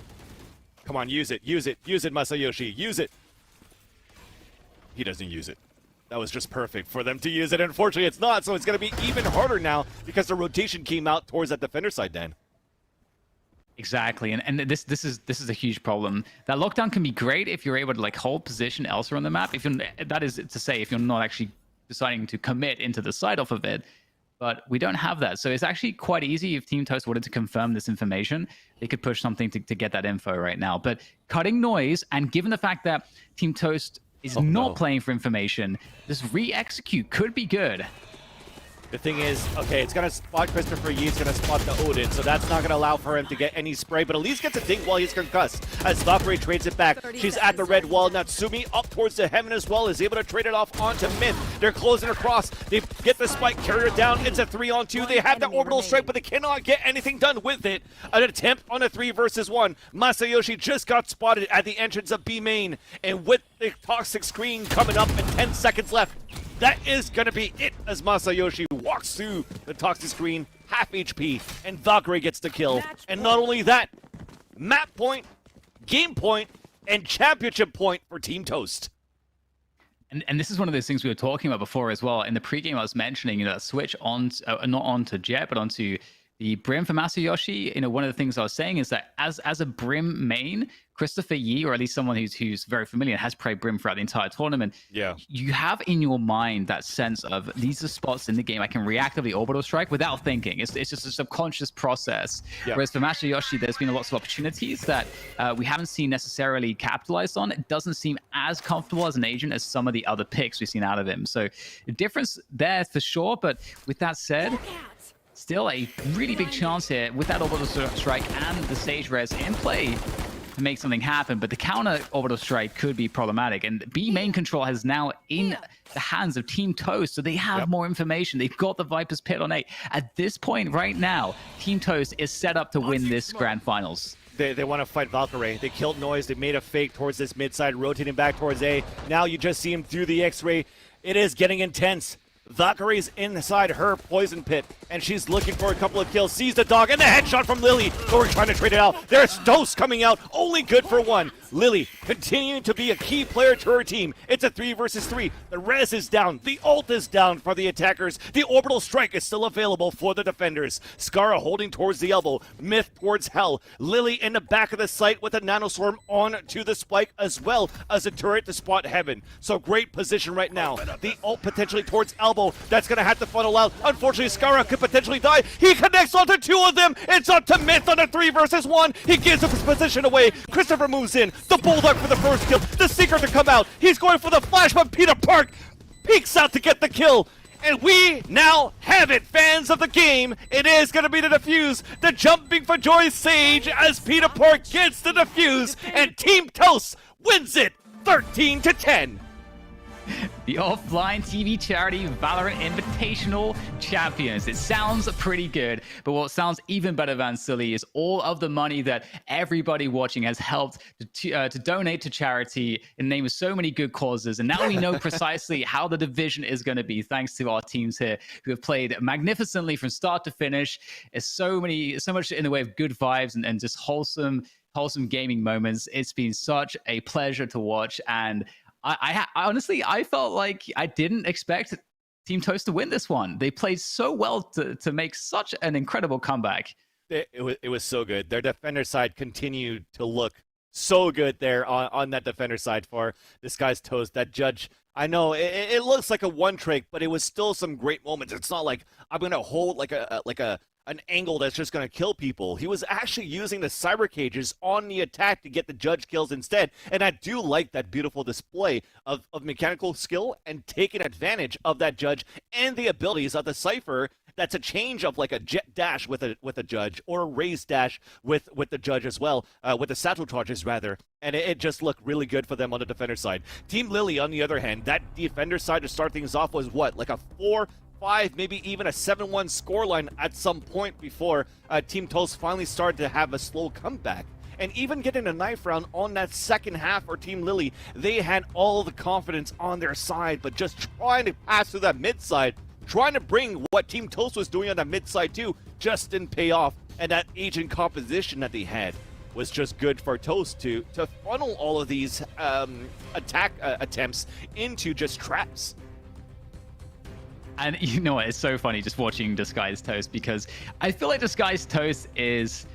Come on, use it, Masayoshi, use it. He doesn't use it. That was just perfect for them to use it. Unfortunately, it's not, so it's going to be even harder now because the rotation came out towards that defender side, Dan. Exactly, and this is a huge problem. That lockdown can be great if you're able to like hold position elsewhere on the map. That is to say, if you're not actually deciding to commit into the side off of it, but we don't have that. So it's actually quite easy if Team Toast wanted to confirm this information. They could push something to get that info right now. But cutting noise, and given the fact that Team Toast is not playing for information, this re-execute could be good. The thing is, okay, it's going to spot Christopher Yi, it's going to spot the Odin, so that's not going to allow for him to get any spray, but at least gets a dink while he's concussed, as Valkyrie trades it back. She's at the red wall. Natsumi up towards the heaven as well, is able to trade it off onto Myth. They're closing across. They get the spike carrier down. It's a 3-on-2. They have the orbital strike, but they cannot get anything done with it. An attempt on a 3 versus 1. Masayoshi just got spotted at the entrance of B main, and with the toxic screen coming up and 10 seconds left, that is going to be it as Masayoshi walks through the toxic screen, half HP, and Valkyrie gets the kill. And not only that, map point, game point, and championship point for Team Toast. And this is one of those things we were talking about before as well. In the pregame, I was mentioning, that switch on, not onto Jet, but onto the Brim for Masayoshi. One of the things I was saying is that as a Brim main, Christopher Yi, or at least someone who's very familiar and has played Brim throughout the entire tournament, you have in your mind that sense of these are spots in the game I can reactively orbital strike without thinking. It's just a subconscious process. Whereas for Masayoshi, there's been lots of opportunities that we haven't seen necessarily capitalized on. It doesn't seem as comfortable as an agent as some of the other picks we've seen out of him. So the difference there for sure. But with that said, still a really big chance here with that orbital strike and the Sage res in play to make something happen, but the counter orbital strike could be problematic. And B main control has now in the hands of Team Toast, so they have more information. They've got the Viper's Pit on A. At this point right now, Team Toast is set up to win this grand finals. They want to fight Valkyrie. They killed Noise. They made a fake towards this mid side, rotating back towards A. Now you just see him through the X-ray. It is getting intense. Valkyrie's inside her poison pit, and she's looking for a couple of kills. Sees the dog, and the headshot from Lily. But we're trying to trade it out. There's Dose coming out, only good for 1. Lily continuing to be a key player to her team. It's a 3 versus 3. The res is down. The ult is down for the attackers. The orbital strike is still available for the defenders. Scarra holding towards the elbow. Myth towards Hell. Lily in the back of the site with a nanoswarm on to the spike, as well as a turret to spot Heaven. So great position right now. The ult potentially towards elbow. That's going to have to funnel out. Unfortunately, Scarra could potentially die. He connects onto 2 of them. It's up to Myth on a 3 versus 1. He gives up his position away. Christopher moves in. The Bulldog for the first kill. The Seeker to come out. He's going for the flash, but Peter Park peeks out to get the kill. And we now have it, fans of the game. It is going to be the defuse, the jumping for joy Sage as Peter Park gets the defuse, and Team Toast wins it 13-10. The OfflineTV charity Valorant Invitational champions. It sounds pretty good, but what sounds even better than silly is all of the money that everybody watching has helped to donate to charity in the name of so many good causes. And now we know precisely how the division is going to be, thanks to our teams here who have played magnificently from start to finish. It's so much in the way of good vibes and just wholesome gaming moments. It's been such a pleasure to watch, and I honestly, I felt like I didn't expect Team Toast to win this one. They played so well to make such an incredible comeback. It was so good. Their defender side continued to look so good there on that defender side for Disguised Toast. That judge, I know it looks like a one trick, but it was still some great moments. It's not like I'm gonna hold like an angle that's just going to kill people. He was actually using the cyber cages on the attack to get the judge kills instead. And I do like that beautiful display of mechanical skill and taking advantage of that judge and the abilities of the Cypher. That's a change of like a jet dash with a judge, or a raised dash with the judge as well, with the satchel charges rather. And it just looked really good for them on the defender side. Team Lily, on the other hand, that defender side to start things off was what, like a 4-5, maybe even a 7-1 scoreline at some point before Team Toast finally started to have a slow comeback. And even getting a knife round on that second half for Team Lily, they had all the confidence on their side, but just trying to pass through that mid side, trying to bring what Team Toast was doing on that mid side too, just didn't pay off. And that agent composition that they had was just good for Toast to funnel all of these attack attempts into just traps. And you know what? It's so funny just watching Disguised Toast, because I feel like Disguised Toast is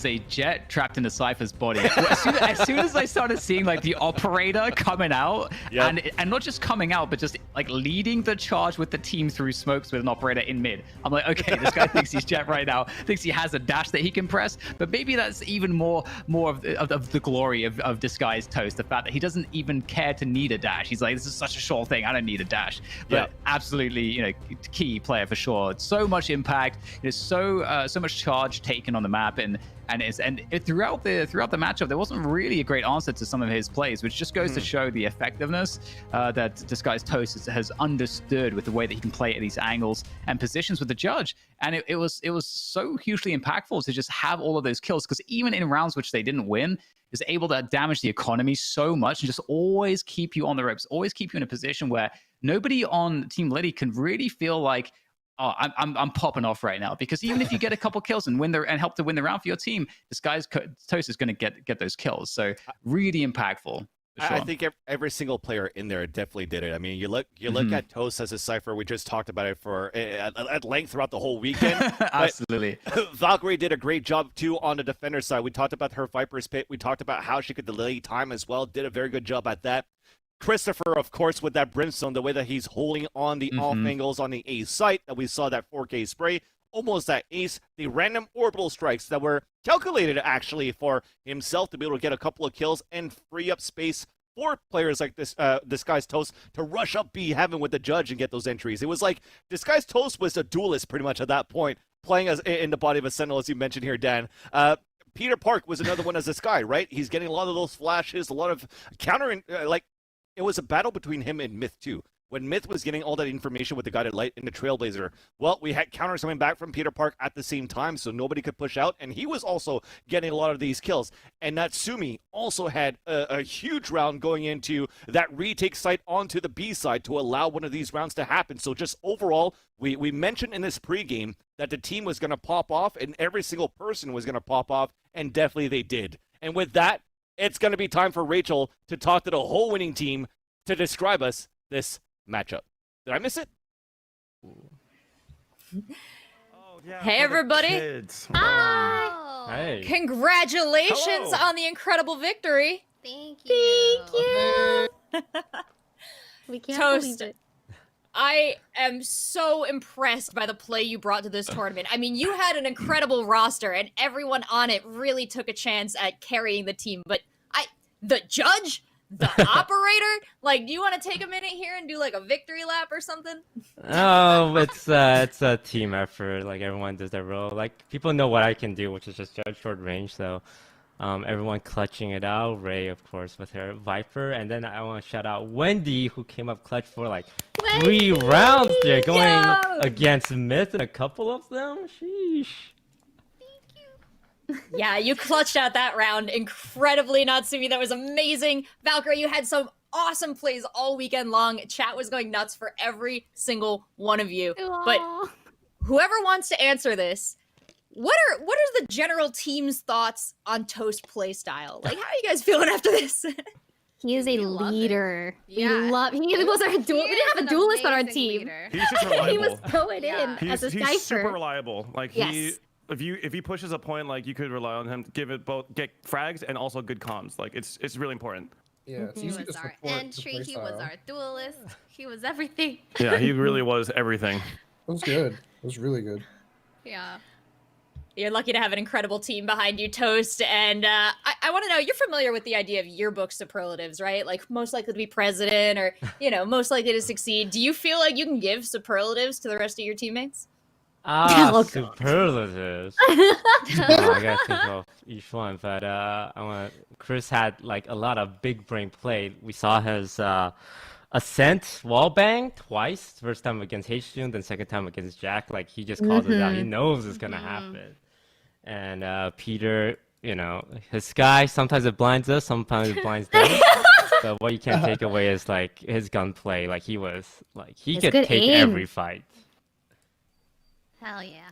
a jet trapped in the Cypher's body. As soon as I started seeing like the operator coming out, and not just coming out, but just like leading the charge with the team through smokes with an operator in mid, I'm like, okay, this guy thinks he's jet right now, thinks he has a dash that he can press, but maybe that's even more of the glory of Disguised Toast, the fact that he doesn't even care to need a dash. He's like, this is such a sure thing, I don't need a dash. But absolutely, key player for sure. So much impact, so much charge taken on the map, and throughout the matchup, there wasn't really a great answer to some of his plays, which just goes to show the effectiveness that Disguised Toast has understood with the way that he can play at these angles and positions with the judge. And it was so hugely impactful to just have all of those kills, because even in rounds which they didn't win, is able to damage the economy so much and just always keep you on the ropes, always keep you in a position where nobody on Team Liddy can really feel like, oh, I'm popping off right now, because even if you get a couple kills and help to win the round for your team, Disguised Toast is going to get those kills. So really impactful. Sure. I think every single player in there definitely did it. I mean, you look at Toast as a Cypher. We just talked about it at length throughout the whole weekend. Absolutely. Valkyrie did a great job too on the defender side. We talked about her Viper's Pit. We talked about how she could delay time as well. Did a very good job at that. Christopher, of course, with that Brimstone, the way that he's holding on the off angles on the ace site, that we saw that 4K spray, almost that ace, the random orbital strikes that were calculated actually for himself to be able to get a couple of kills and free up space for players like this Disguised Toast to rush up B heaven with the judge and get those entries. It was like Disguised Toast was a duelist pretty much at that point, playing as in the body of a Sentinel, as you mentioned here, Dan. Peter Park was another one as this guy, right? He's getting a lot of those flashes, a lot of counter, it was a battle between him and Myth too. When Myth was getting all that information with the Guided Light and the Trailblazer, well, we had counters coming back from Peter Park at the same time, so nobody could push out, and he was also getting a lot of these kills. And Natsumi also had a huge round going into that retake site onto the B side to allow one of these rounds to happen. So just overall, we mentioned in this pregame that the team was going to pop off, and every single person was going to pop off, and definitely they did. And with that, it's going to be time for Rachel to talk to the whole winning team to describe us this matchup. Did I miss it? Hey, everybody. Hi. Hey. Congratulations on the incredible victory. Thank you. We can't Toast, believe it. I am so impressed by the play you brought to this tournament. I mean, you had an incredible roster, and everyone on it really took a chance at carrying the team. But the judge, the operator? Like, do you want to take a minute here and do like a victory lap or something? Oh, it's a team effort. Like everyone does their role. Like people know what I can do, which is just judge short range. So, everyone clutching it out. Ray, of course, with her Viper, and then I want to shout out Wendy, who came up clutch for like 3 rounds there, going against Myth and a couple of them. Sheesh. Yeah, you clutched out that round incredibly, Natsumi. That was amazing. Valkyrie, you had some awesome plays all weekend long. Chat was going nuts for every single one of you. But whoever wants to answer this, what are the general team's thoughts on Toast play style? Like, how are you guys feeling after this? He is a leader. Yeah. He was our duel. We didn't have a duelist on our team. He's just reliable. He was going in as a He's sniper. super reliable. Like Yes. if he pushes a point, like you could rely on him to get frags and also good comms. Like it's really important. Yeah, it's He easy was to our support the entry. He was playstyle. our duelist. He was everything. Yeah, he really was everything. It was good. It was really good. Yeah. You're lucky to have an incredible team behind you, Toast. And I want to know, you're familiar with the idea of yearbook superlatives, right? Like most likely to be president or, most likely to succeed. Do you feel like you can give superlatives to the rest of your teammates? Superlatives. I gotta think of each one, but Chris had like a lot of big brain play. We saw his Ascent wallbang twice. First time against H-Jun, then second time against Jack. Like he just calls it out. He knows it's gonna happen. And Peter, his sky, sometimes it blinds us, sometimes it blinds them. So what you can take away is like his gunplay. Like he could take every fight. Hell yeah.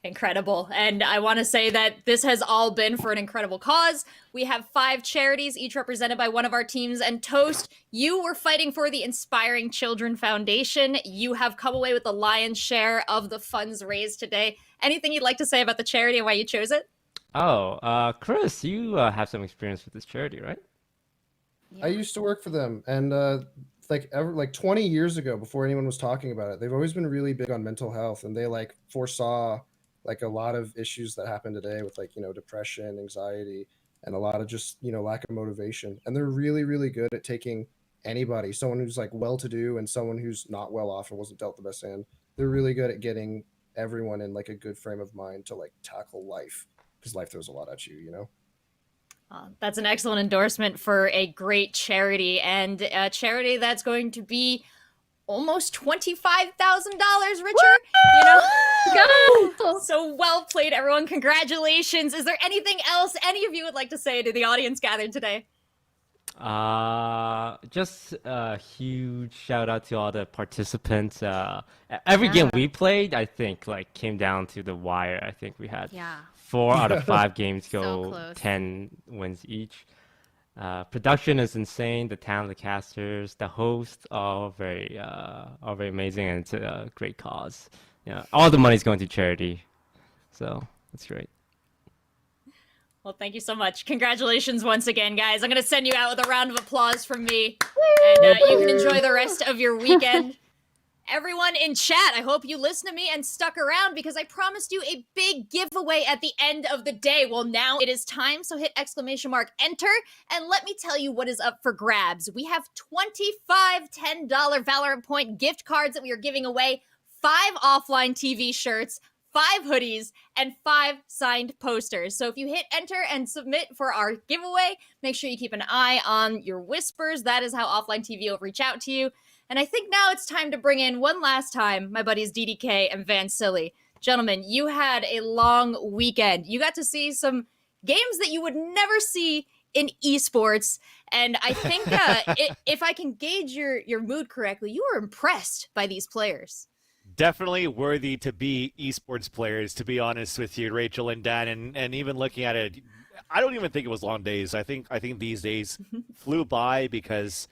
Incredible. And I want to say that this has all been for an incredible cause. We have 5 charities, each represented by one of our teams. And Toast, you were fighting for the Inspiring Children Foundation. You have come away with the lion's share of the funds raised today. Anything you'd like to say about the charity and why you chose it? Oh, Chris, you have some experience with this charity, right? I used to work for them, and like 20 years ago, before anyone was talking about it, they've always been really big on mental health, and they like foresaw like a lot of issues that happen today with like depression, anxiety, and a lot of just lack of motivation. And they're really, really good at taking anybody, someone who's like well-to-do and someone who's not well off and wasn't dealt the best hand. They're really good at getting everyone in like a good frame of mind to like tackle life, because life throws a lot at you. That's an excellent endorsement for a great charity, and a charity that's going to be almost $25,000 richer. So well played, everyone. Congratulations. Is there anything else any of you would like to say to the audience gathered today? Just a huge shout out to all the participants. Every game we played, I think, like came down to the wire. I think we had 4 out of 5 games go 10 wins each. Production is insane. The talent, the casters, the hosts, all very amazing, and it's a great cause. Yeah, all the money's going to charity, so that's great. Well, thank you so much. Congratulations once again, guys. I'm going to send you out with a round of applause from me. And you can enjoy the rest of your weekend. Everyone in chat, I hope you listened to me and stuck around, because I promised you a big giveaway at the end of the day. Well, now it is time, so hit ! Enter, and let me tell you what is up for grabs. We have 25 $10 Valorant point gift cards that we are giving away, 5 OfflineTV shirts, 5 hoodies, and 5 signed posters. So if you hit enter and submit for our giveaway, make sure you keep an eye on your whispers. That is how OfflineTV will reach out to you. And I think now it's time to bring in one last time my buddies DDK and Van Silly. Gentlemen, you had a long weekend. You got to see some games that you would never see in esports. And I think if I can gauge your mood correctly, you were impressed by these players. Definitely worthy to be esports players, to be honest with you, Rachel and Dan. And even looking at it, I don't even think it was long days. I think these days flew by, because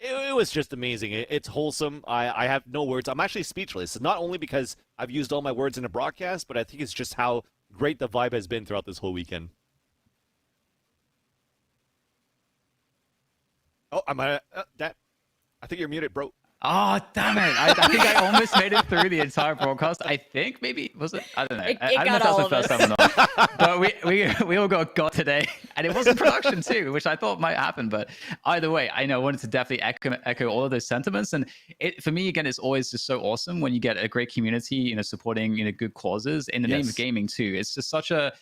it was just amazing. It's wholesome. I have no words. I'm actually speechless. Not only because I've used all my words in a broadcast, but I think it's just how great the vibe has been throughout this whole weekend. Oh, that. I think you're muted, bro. Oh, damn it. I think I almost made it through the entire broadcast. I think maybe, was it? I don't know. I don't know if that was the first time or not. But we all got today. And it was in production too, which I thought might happen. But either way, I know I wanted to definitely echo all of those sentiments. And for me, again, it's always just so awesome when you get a great community, supporting, good causes in the name of gaming too. It's just such a,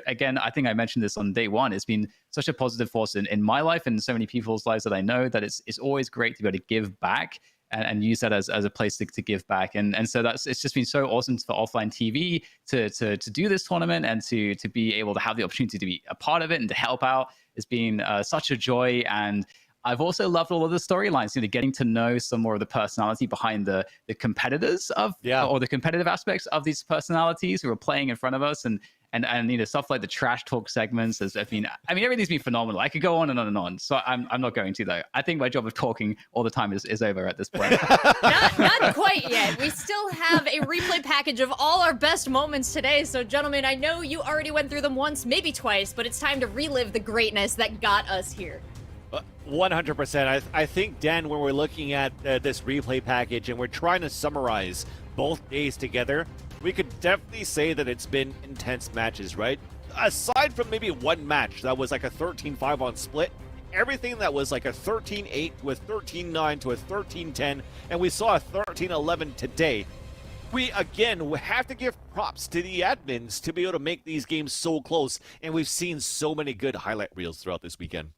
again, I think I mentioned this on day one. It's been such a positive force in my life and so many people's lives that I know that it's always great to be able to give back and use that as a place to give back. And so it's just been so awesome for OfflineTV to do this tournament and to be able to have the opportunity to be a part of it and to help out. It's been such a joy. And I've also loved all of the storylines, getting to know some more of the personality behind the competitors or the competitive aspects of these personalities who are playing in front of us. And stuff like the trash talk segments everything's been phenomenal. I could go on and on and on. So I'm not going to, though. I think my job of talking all the time is over at this point. Not quite yet. We still have a replay package of all our best moments today. So gentlemen, I know you already went through them once, maybe twice, but it's time to relive the greatness that got us here. 100%. I think, Dan, when we're looking at this replay package and we're trying to summarize both days together, we could definitely say that it's been intense matches, right? Aside from maybe one match that was like a 13-5 on split, everything that was like a 13-8 to a 13-9 to a 13-10, and we saw a 13-11 today. We, again, have to give props to the admins to be able to make these games so close, and we've seen so many good highlight reels throughout this weekend.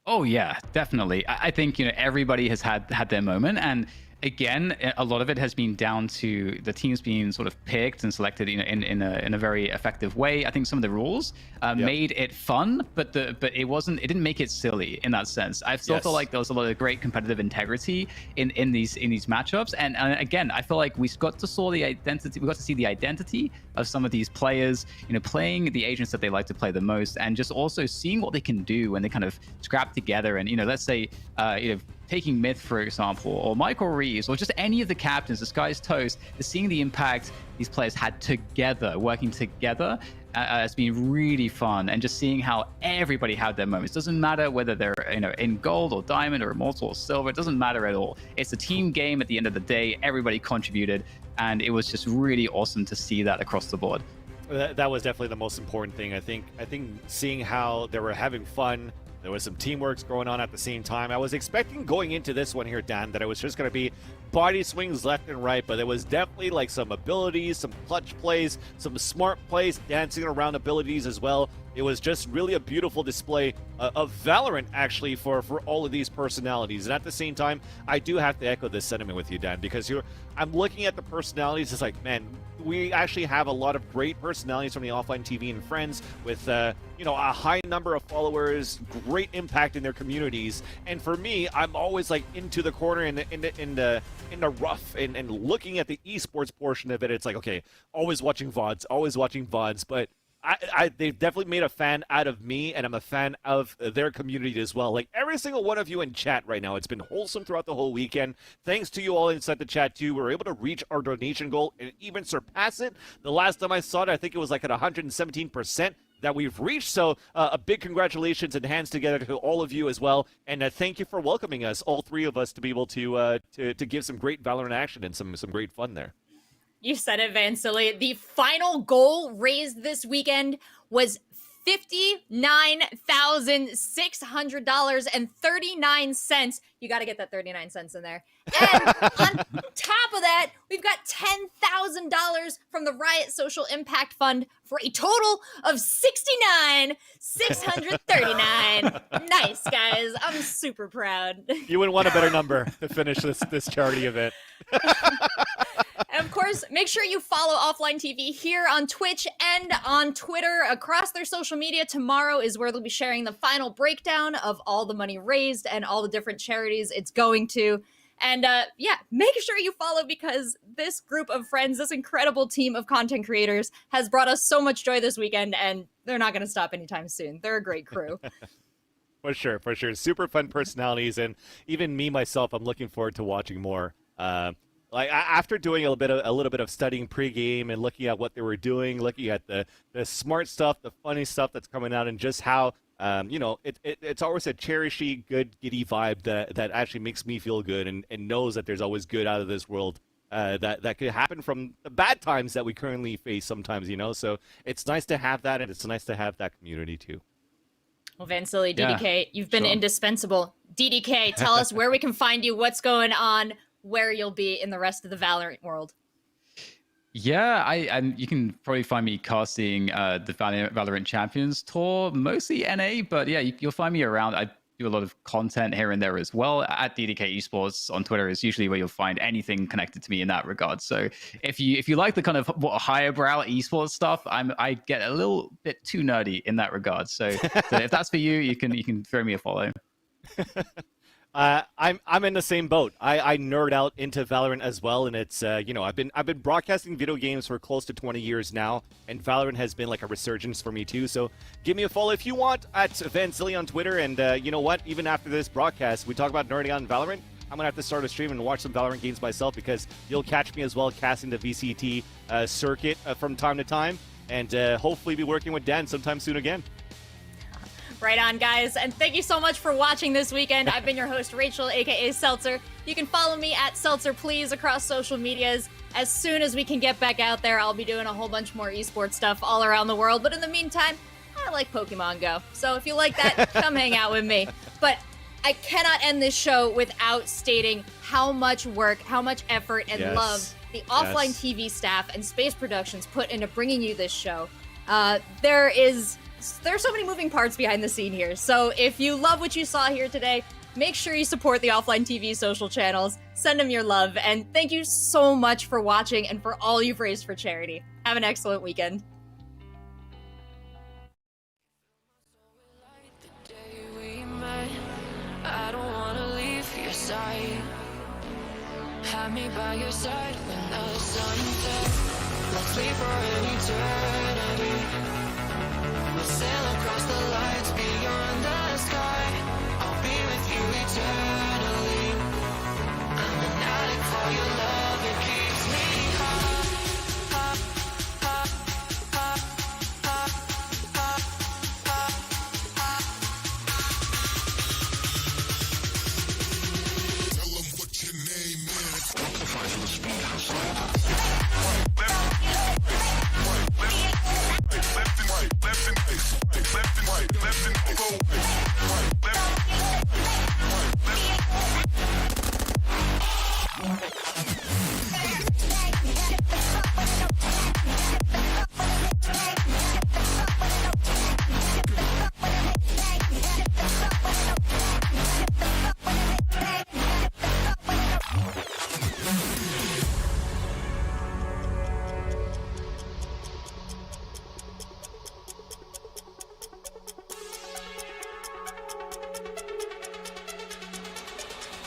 Oh, yeah, definitely. I think, everybody has had their moment. And again, a lot of it has been down to the teams being sort of picked and selected in a very effective way. I think some of the rules made it fun, but it didn't make it silly in that sense. I still feel like there was a lot of great competitive integrity in these matchups. And again, I feel like we got to see the identity of some of these players, playing the agents that they like to play the most, and just also seeing what they can do when they kind of scrap together. And let's say taking Myth, for example, or Michael Reeves, or just any of the captains, the Sky's Toast, seeing the impact these players had together, working together, has been really fun. And just seeing how everybody had their moments. Doesn't matter whether they're in gold or diamond or immortal or silver. It doesn't matter at all. It's a team game at the end of the day. Everybody contributed, and it was just really awesome to see that across the board. That was definitely the most important thing. I think seeing how they were having fun. There was some teamwork going on at the same time. I was expecting going into this one here, Dan, that it was just going to be body swings left and right, but there was definitely like some abilities, some clutch plays, some smart plays, dancing around abilities as well. It was just really a beautiful display of Valorant, actually, for all of these personalities. And at the same time, I do have to echo this sentiment with you, Dan, because I'm looking at the personalities. It's like, man, we actually have a lot of great personalities from the OfflineTV and friends with, a high number of followers, great impact in their communities. And for me, I'm always like into the corner in the rough and looking at the esports portion of it. It's like, okay, always watching VODs, but they've definitely made a fan out of me, and I'm a fan of their community as well. Like every single one of you in chat right now, it's been wholesome throughout the whole weekend. Thanks to you all inside the chat too. We were able to reach our donation goal and even surpass it. The last time I saw it, I think it was like at 117% that we've reached. So a big congratulations and hands together to all of you as well. And thank you for welcoming us, all three of us, to be able to give some great Valorant action and some great fun there. You said it, Vansily. The final goal raised this weekend was $59,600.39. You got to get that 39 cents in there. And on top of that, we've got $10,000 from the Riot Social Impact Fund for a total of $69,639. Nice, guys. I'm super proud. You wouldn't want a better number to finish this charity event. And of course, make sure you follow OfflineTV here on Twitch and on Twitter. Across their social media, tomorrow is where they'll be sharing the final breakdown of all the money raised and all the different charities it's going to. And make sure you follow, because this group of friends, this incredible team of content creators, has brought us so much joy this weekend, and they're not going to stop anytime soon. They're a great crew. For sure. Super fun personalities, and even me myself, I'm looking forward to watching more. Like after doing a little bit of studying pregame and looking at what they were doing, looking at the smart stuff, the funny stuff that's coming out, and just how you know, it's always a cherishy, good, giddy vibe that actually makes me feel good and knows that there's always good out of this world that could happen from the bad times that we currently face sometimes, you know? So it's nice to have that, and it's nice to have that community too. Well, Vansily, DDK, you've been sure. indispensable. DDK, tell us where we can find you, what's going on, where you'll be in the rest of the Valorant world. Yeah, you can probably find me casting the Valorant Champions Tour, mostly NA, but yeah, you'll find me around. I do a lot of content here and there as well. At DDK Esports on Twitter is usually where you'll find anything connected to me in that regard. So if you like the kind of higher brow esports stuff, I get a little bit too nerdy in that regard. So if that's for you, you can throw me a follow. I'm in the same boat. I nerd out into Valorant as well, and it's you know, I've been broadcasting video games for close to 20 years now, and Valorant has been like a resurgence for me too. So give me a follow if you want at Vanzilli on Twitter, and you know what? Even after this broadcast, we talk about nerding out in Valorant. I'm gonna have to start a stream and watch some Valorant games myself, because you'll catch me as well casting the VCT circuit from time to time, and hopefully be working with Dan sometime soon again. Right on, guys, and thank you so much for watching this weekend. I've been your host, Rachel, aka Seltzer. You can follow me at Seltzer Please across social medias. As soon as we can get back out there, I'll be doing a whole bunch more esports stuff all around the world. But in the meantime, I like Pokemon Go. So if you like that, come hang out with me. But I cannot end this show without stating how much work, how much effort and love the Offline TV staff and Space Productions put into bringing you this show. There's so many moving parts behind the scene here. So if you love what you saw here today, make sure you support the Offline TV social channels. Send them your love. And thank you so much for watching and for all you've raised for charity. Have an excellent weekend. I don't wanna leave your side. Have me by your side when the sun sets. Let's leave for an eternity. We'll sail across the lights.